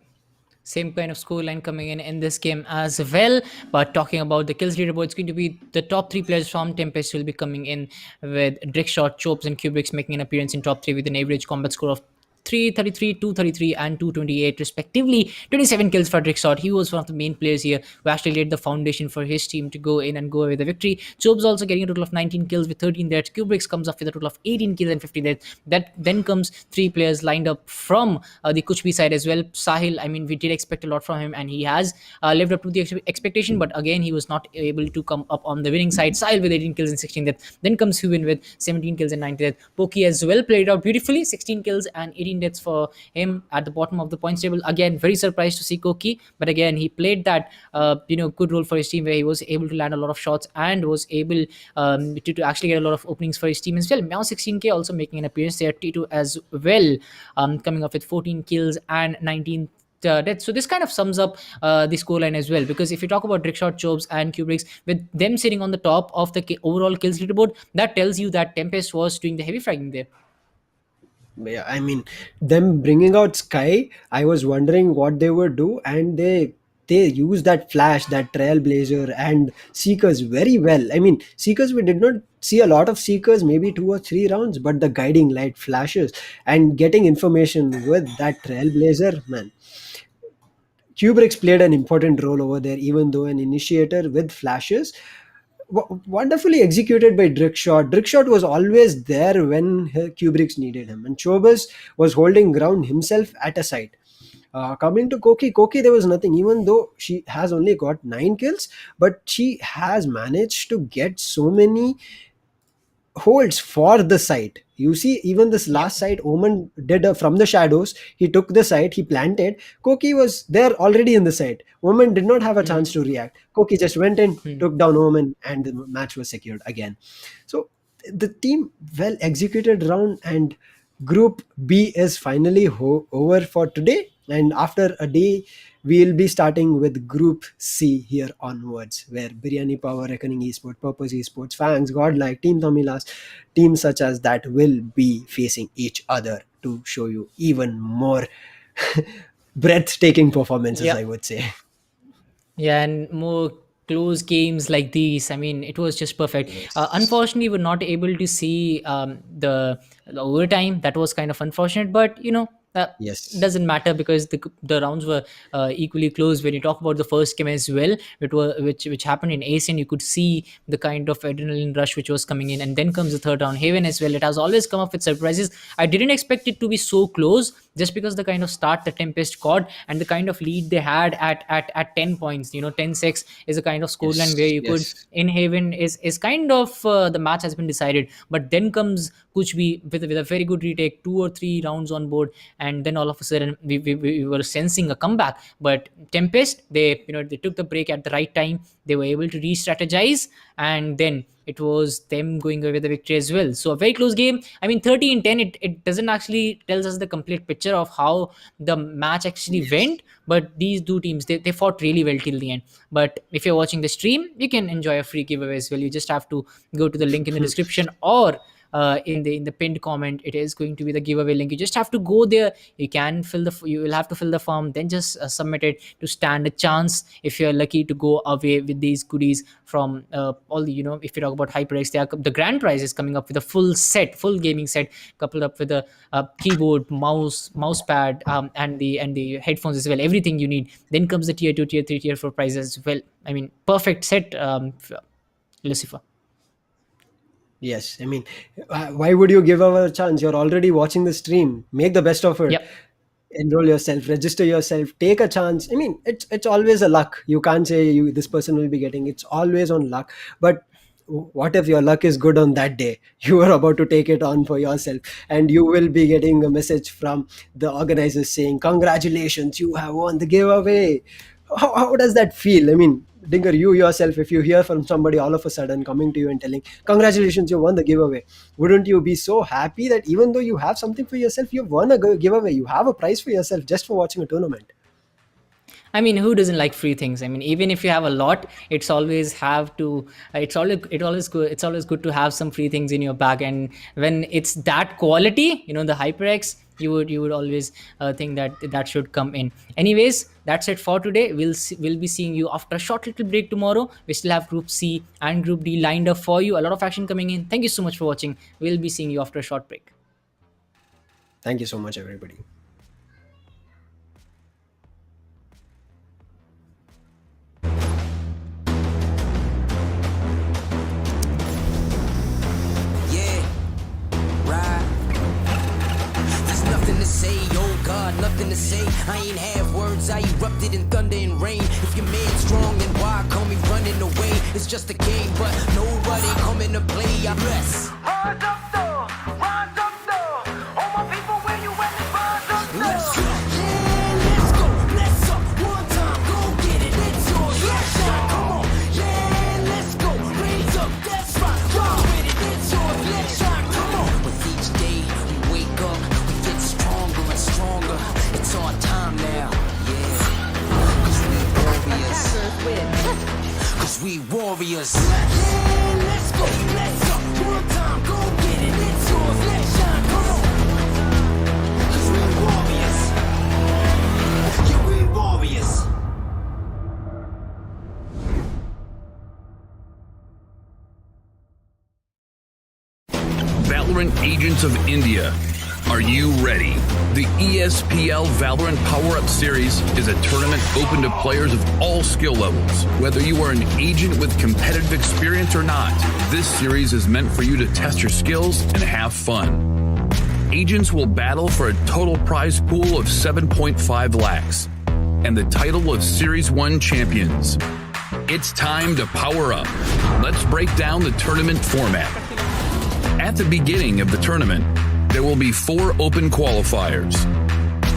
Same kind of scoreline coming in this game as well. But talking about the kills leaderboard, it's going to be the top 3 players from Tempest will be coming in, with Drickshot, Chopes, and Kubrick's making an appearance in top 3 with an average combat score of 333, 233, and 228 respectively. 27 kills for Drixot. He was one of the main players here who actually laid the foundation for his team to go in and go away with the victory. Chobes also getting a total of 19 kills with 13 deaths. Kubrix comes up with a total of 18 kills and 15 deaths. That then comes three players lined up from the Kuch B side as well. Sahil, I mean, we did expect a lot from him, and he has lived up to the expectation, but again, he was not able to come up on the winning side. Sahil with 18 kills and 16 deaths. Then comes Hubin with 17 kills and 9 deaths. Poki as well played out beautifully, 16 kills and 18 deaths for him at the bottom of the points table. Again, very surprised to see Koki, but again, he played that good role for his team where he was able to land a lot of shots and was able to actually get a lot of openings for his team as well. Meow 16k also making an appearance there. T2 as well, coming up with 14 kills and 19 deaths. So this kind of sums up the scoreline as well, because if you talk about Drickshot, Chobes, and Kubrix, with them sitting on the top of the overall kills leaderboard, that tells you that TempesT was doing the heavy fragging there. Yeah, I mean, them bringing out Sky, I was wondering what they would do, and they use that flash, that trailblazer, and seekers very well. I mean, seekers, we did not see a lot of seekers, maybe 2 or 3 rounds, but the guiding light flashes and getting information with that trailblazer, man. Kubrix played an important role over there, even though an initiator with flashes. Wonderfully executed by Drickshot. Drickshot was always there when Kubrix needed him, and Chobus was holding ground himself at a site. Coming to Koki, there was nothing. Even though she has only got 9 kills, but she has managed to get so many holds for the site. You see, even this last site, Omen did from the shadows. He took the site, he planted. Koki was there already in the site. Omen did not have a chance to react. Koki just went in, took down Omen, and the match was secured again. So the team well executed round, and Group B is finally over for today. And after a day, we'll be starting with Group C here onwards, where Biryani Power, Reckoning Esports, Purpose Esports, Fangs, Godlike, Team Tamilas, teams such as that will be facing each other to show you even more breathtaking performances, I would say. Yeah, and more close games like these. I mean, it was just perfect. Unfortunately, we're not able to see the overtime. That was kind of unfortunate, but doesn't matter because the rounds were equally close. When you talk about the first game as well, which happened in ASIAN, you could see the kind of adrenaline rush which was coming in, and then comes the third round. Haven as well. It has always come up with surprises. I didn't expect it to be so close, just because the kind of start the TempesT got and the kind of lead they had at 10 points. 10-6 is a kind of scoreline where you could in Haven is kind of the match has been decided. But then comes Kuch B with a very good retake, 2 or 3 rounds on board, and then all of a sudden we were sensing a comeback. But TempesT, they took the break at the right time. They were able to re-strategize, and then it was them going away with the victory as well. So a very close game. I mean, 30-10, it doesn't actually tells us the complete picture of how the match actually went, but these two teams, they fought really well till the end. But if you're watching the stream, you can enjoy a free giveaway as well. You just have to go to the link in the description, or in the pinned comment, it is going to be the giveaway link. You just have to go there. You will have to fill the form, then just submit it to stand a chance, if you're lucky, to go away with these goodies from all the, if you talk about HyperX, the grand prize is coming up with a full gaming set, coupled up with a keyboard, mouse pad, and the headphones as well, everything you need. Then comes the tier 2, tier 3, tier 4 prizes as well. I mean, perfect set, Lucifer. Yes, I mean, why would you give away a chance? You're already watching the stream. Make the best of it. Yep. Enroll yourself, register yourself, take a chance. I mean, it's always a luck. You can't say this person will be getting. It's always on luck. But what if your luck is good on that day? You are about to take it on for yourself, and you will be getting a message from the organizers saying, "Congratulations, you have won the giveaway." How does that feel? I mean, Dinger, you yourself, if you hear from somebody all of a sudden coming to you and telling, "Congratulations, you won the giveaway," wouldn't you be so happy that even though you have something for yourself, you've won a giveaway, you have a prize for yourself just for watching a tournament? I mean, who doesn't like free things? I mean, even if you have a lot, it's always good. It's always good to have some free things in your bag. And when it's that quality, the HyperX, you would always think that should come in. Anyways, that's it for today. We'll be seeing you after a short little break tomorrow. We still have Group C and Group D lined up for you. A lot of action coming in. Thank you so much for watching. We'll be seeing you after a short break. Thank you so much, everybody. To say, oh God, nothing to say. I ain't have words, I erupted in thunder and rain. If your man's strong, then why call me running away? It's just a game, but nobody coming to play. I'm less. Rise up, though. Rise up, though. All my people, where you at? Rise up, though. Let's go. Yeah, let's go. Let's up. One time, go get it. It's yours. Let's shine. Come on. Yeah, let's go. Raise up. That's right. Run with it. It's yours. Let's shine. Come on. With each day we wake up, stronger and stronger. It's our time now, yeah. Cause we warriors. Cause we warriors. Yeah, let's go. Let's up. One time, go get it. It's yours. Let's shine. Come on. Cause we warriors. Yeah, we warriors. Valorant Agents of India. Are you ready? The ESPL Valorant PowerUp Series is a tournament open to players of all skill levels. Whether you are an agent with competitive experience or not, this series is meant for you to test your skills and have fun. Agents will battle for a total prize pool of 7.5 lakhs and the title of Series 1 champions. It's time to power up. Let's break down the tournament format. At the beginning of the tournament, there will be 4 open qualifiers.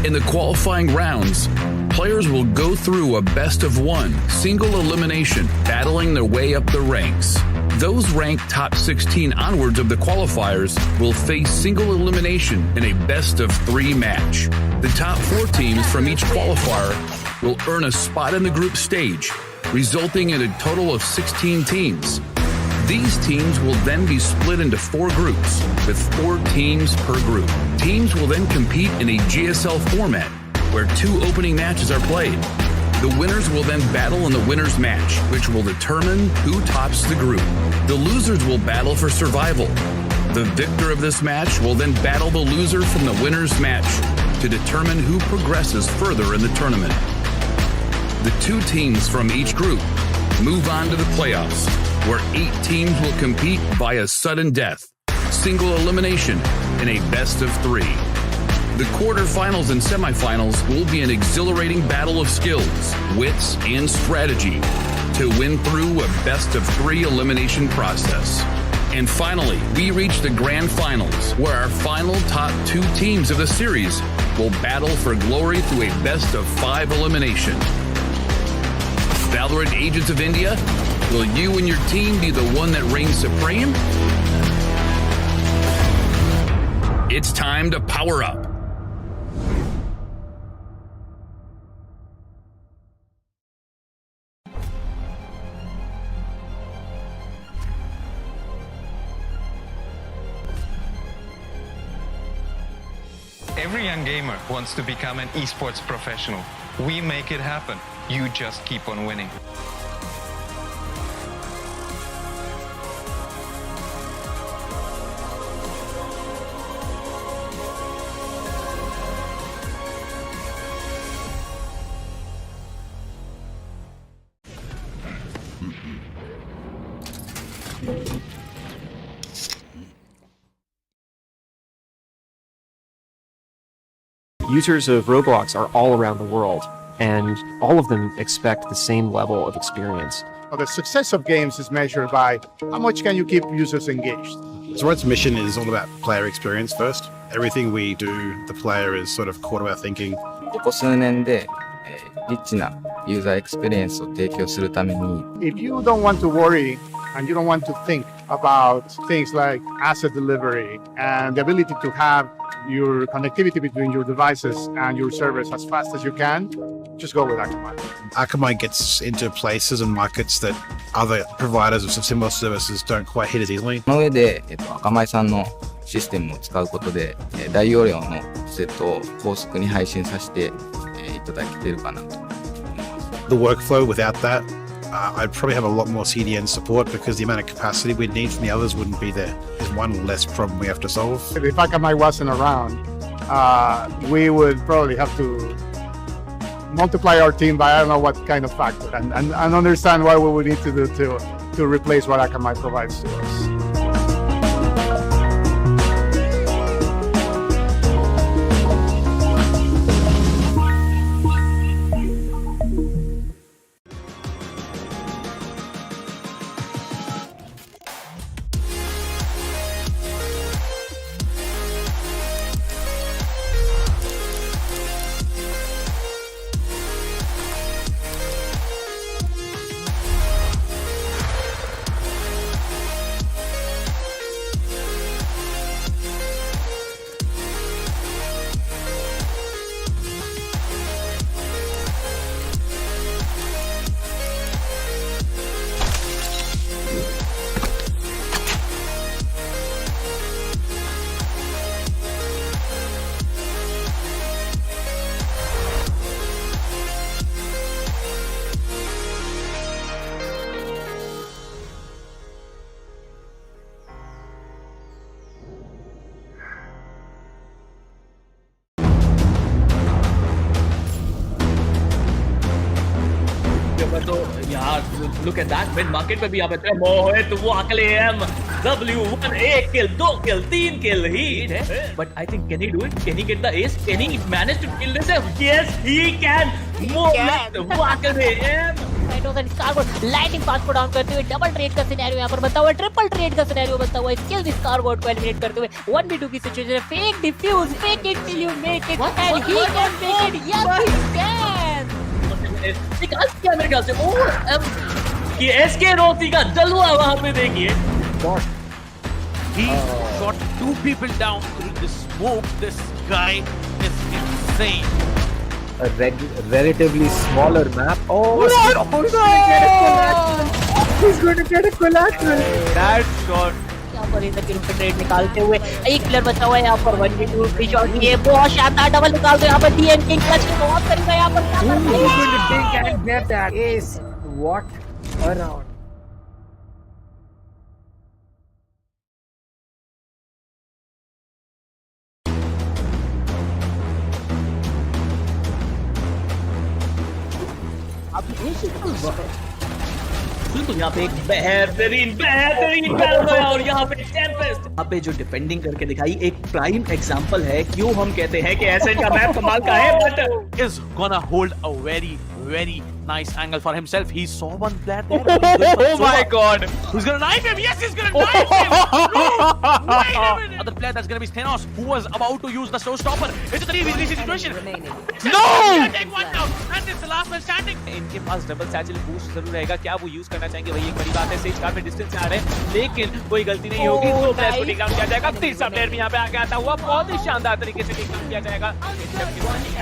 In the qualifying rounds, players will go through a best-of-1 single elimination, battling their way up the ranks. Those ranked top 16 onwards of the qualifiers will face single elimination in a best-of-3 match. The top 4 teams from each qualifier will earn a spot in the group stage, resulting in a total of 16 teams. These teams will then be split into 4 groups, with 4 teams per group. Teams will then compete in a GSL format, where 2 opening matches are played. The winners will then battle in the winner's match, which will determine who tops the group. The losers will battle for survival. The victor of this match will then battle the loser from the winner's match to determine who progresses further in the tournament. The 2 teams from each group move on to the playoffs, where 8 teams will compete via sudden death, single elimination, in a best-of-3. The quarterfinals and semifinals will be an exhilarating battle of skills, wits, and strategy to win through a best-of-3 elimination process. And finally, we reach the grand finals, where our final top 2 teams of the series will battle for glory through a best-of-5 elimination. Valorant Agents of India, will you and your team be the one that reigns supreme? It's time to power up. Every young gamer wants to become an esports professional. We make it happen. You just keep on winning. Users of Roblox are all around the world, and all of them expect the same level of experience. Well, the success of games is measured by how much can you keep users engaged. Zoroark's mission is all about player experience first. Everything we do, the player is sort of core to our thinking. ここ数年で、リッチなユーザーエクスペリエンスを提供するために If you don't want to worry and you don't want to think about things like asset delivery and the ability to have your connectivity between your devices and your servers as fast as you can, just go with Akamai. Akamai gets into places and markets that other providers of similar services don't quite hit as easily. その上で、アカマイさんのシステムを使うことで、大容量のセットを高速に配信させて、いただけているかなと思います。The workflow without that, I'd probably have a lot more CDN support because the amount of capacity we'd need from the others wouldn't be there. There's one less problem we have to solve. If Akamai wasn't around, we would probably have to multiply our team by I don't know what kind of factor, and understand what we would need to do to replace what Akamai provides to us. तो यार look at that mid market पे भी यहाँ पे मोहित वाकलेम W1 1 kill 2 kill 3 kill he but I think can he do it? Can he get the ace? Can he manage to kill this? Yes he can. Mohit वाकलेम lighting पास को down करते हुए double trade का सिनेरियो यहाँ पर बनता हुआ, ट्रिपल ट्रेड का सिनेरियो बनता हुआ, स्किल दिस स्कारबोर्ड को एलिमिनेट करते हुए 1v2 की situation, fake defuse, fake it till you make it and he can make it. Yes he can. निकाल दिया मेरे ख्याल से. और ये एसके रोती का जलवा वहां पे देखिए. He shot 2 people down through the smoke. This guy is insane. A relatively smaller map. Oh, he's going to get a collateral. That shot. यहाँ पर इधर किल पे ट्रेड निकालते हुए एक प्लेयर बचा हुआ है यहाँ पर 1v2 फ्री शॉट. ये बहुत शानदार डबल निकालते हैं यहाँ पर डीएन किंग क्लच के बहुत करीब है यहाँ पर. He's going to dig and get that ace. What a round. बिल्कुल यहाँ पे एक बेहतरीन बैटल है और यहाँ पे टेम्पेस्ट यहाँ पे जो डिफेंडिंग करके दिखाई एक प्राइम एग्जांपल है क्यों हम कहते हैं कि ऐसे का मैप कमाल का है. But is gonna hold a very nice angle for himself. He saw one player there. Oh my god. Who's gonna knife him? Yes, he's gonna knife him. No, wait a minute. Other player that's gonna be Thanos, who was about to use the showstopper. It's a 3v3 situation. No! Take one down. And it's the last man standing. इनके पास double satchel boost जरूर रहेगा. क्या वो use करना चाहेंगे वही एक बड़ी बात है. सेज काफी डिस्टेंस से आ रहे हैं लेकिन कोई गलती नहीं होगी. दो प्लेयर को टेक डाउन किया जाएगा. तीसरा प्लेयर भी यहाँ पे आके आता हुआ बहुत ही शानदार तरीके से टेक डाउन किया जाएगा.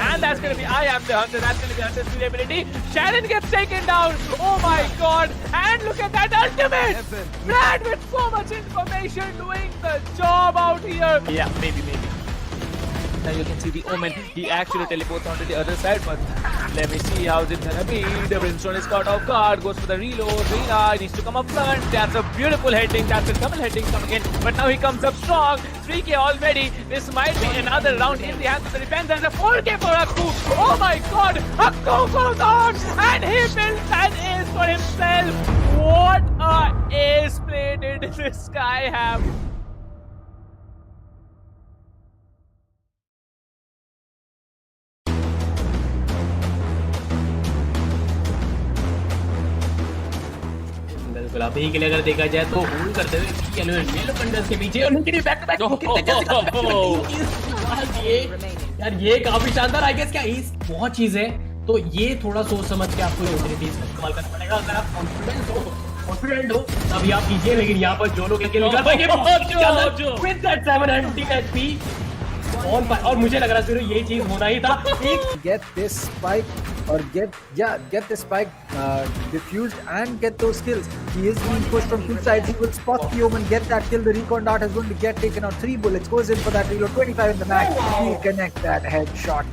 And that's gonna be I am the hunter. That's gonna be Hunter's durability. Shannon gets taken down. Oh my god. And look at that ultimate. Brad with so much information doing the job out here. Yeah, maybe. Now you can see the Omen. He actually teleports onto the other side, but let me see how's it gonna be. The Brimstone is caught off guard, goes for the reload. Rina needs to come up front. That's a beautiful heading. That's a double heading coming in, but now he comes up strong. 3k already. This might be another round in the hands of the defense. And a 4k for Akku. Oh my god. Akku goes on and he builds an ace for himself. What a ace play did this guy have. गुलाबी के लिए अगर देखा जाए तो hold करते हुए yellow कंडर्स के पीछे उनके लिए बैक टू बैक यार ये काफी शानदार. आई गेस क्या बहुत चीज है तो ये थोड़ा सोच समझ के आपको ऑपरेटिव इस्तेमाल करना पड़ेगा. अगर आप कॉन्फिडेंट हो तभी आप कीजिए. लेकिन यहाँ पर जो लोग निकाल पाएंगे विद दैट 700 HP और मुझे लग रहा है ये चीज होना ही था. Get this spike or get the spike diffused and get those kills. He is being pushed from two sides. He will spot the Omen, get that kill. The recon dart is going to get taken out. 3 bullets goes in for that reload. 25 in the mag. He connects that headshot.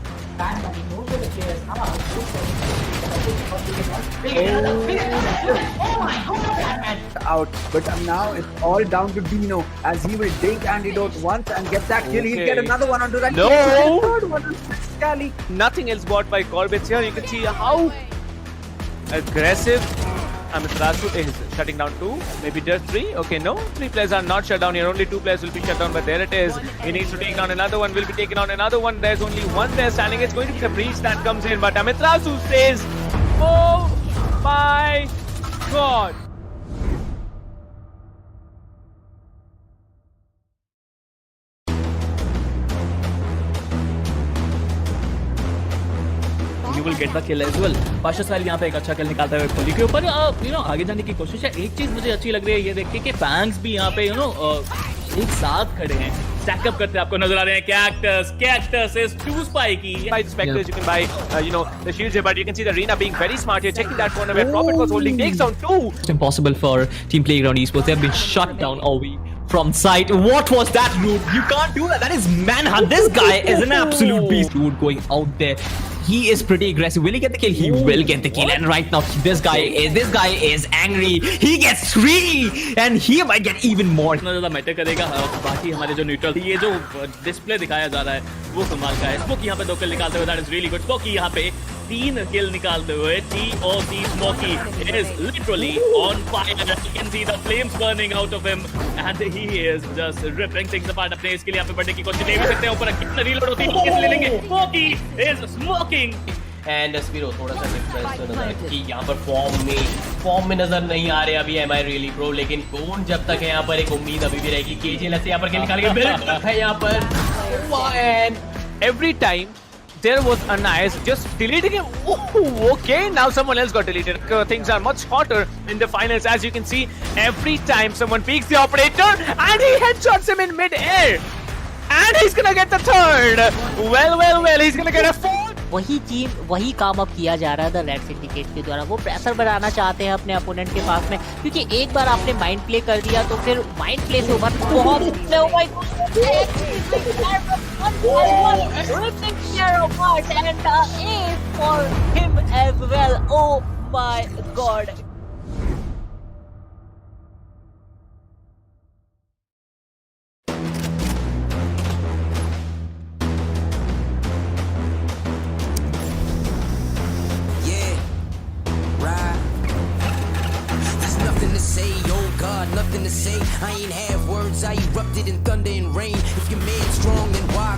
out. But now it's all down to Dino as he will dink Antidote once and get that kill. He'll get another one onto that. No! Third one on Scally. Nothing else bought by Corbett here. You can see how aggressive Amiterasu is shutting down 2, maybe just 3. Okay, no, 3 players are not shut down here. Only 2 players will be shut down, but there it is. He needs to take down another one, will be taking on another one. There's only one player standing. It's going to be the breach that comes in, but Amiterasu says, oh my god. You will get the kill as well. Pasha साहिल यहाँ पे एक अच्छा किल निकालता है कोहली के ऊपर आगे जाने की कोशिश है. एक चीज मुझे अच्छी लग रही है ये देख के कि फैंस भी यहाँ पे एक साथ खड़े हैं, स्टैक अप करते आपको नजर आ रहे हैं. Cactus is too spiky. By the specters, you can buy the shields here, but you can see the arena being very smart here, checking that corner where Prophet was holding, takes down 2. It's impossible for Team Playground Esports. They have been shut down all week from sight. What was that, dude? You can't do that. That is manhunt. This guy is an absolute beast, dude. Going out there. He is pretty aggressive. Will he get the kill? He will get the kill. And right now, this guy is angry. He gets 3, and he might get even more. इतना ज़्यादा matter करेगा. बाकी हमारे जो neutral ये जो display दिखाया जा रहा है वो कमाल का है. स्मोकी यहाँ पे 2 किल निकालते हुए, that is really good. Smoky यहाँ पे 3 किल निकालते हुए. TOC Smokey is literally on fire. You can see the flames burning out of him, and he is just ripping things apart. अपने इसके लिए यहाँ पे बढ़ने की कोशिश ले भी सकते हैं. ऊपर कितना रीलोड होती है, किस ले लेंगे. Smokey is smoking. And Spiro थोड़ा सा डिफरेंस नजर कि यहाँ पर फॉर्म में नजर नहीं आ रहे अभी एम आई रियली प्रो, लेकिन कौन जब तक है यहाँ पर एक उम्मीद अभी भी रहेगी. केजीएलएस यहाँ पर खेल निकालेंगे है यहाँ पर. And every time there was Anais just deleting him. Oh, okay, now someone else got deleted. Things are much hotter in the finals, as you can see. Every time someone peeks the operator and he headshots him in mid-air. And he's gonna get the 3rd. Well, he's gonna get a 4th. वही काम अब किया जा रहा है the red syndicate के द्वारा. वो प्रेशर बनाना चाहते हैं अपने अपोनेंट के पास में, क्योंकि एक बार आपने माइंड प्ले कर दिया तो फिर माइंड प्ले से उभर बहुत for him as well. Oh my god. Nothing to say, I ain't have words, I erupted in thunder and rain. If you're mad strong, then why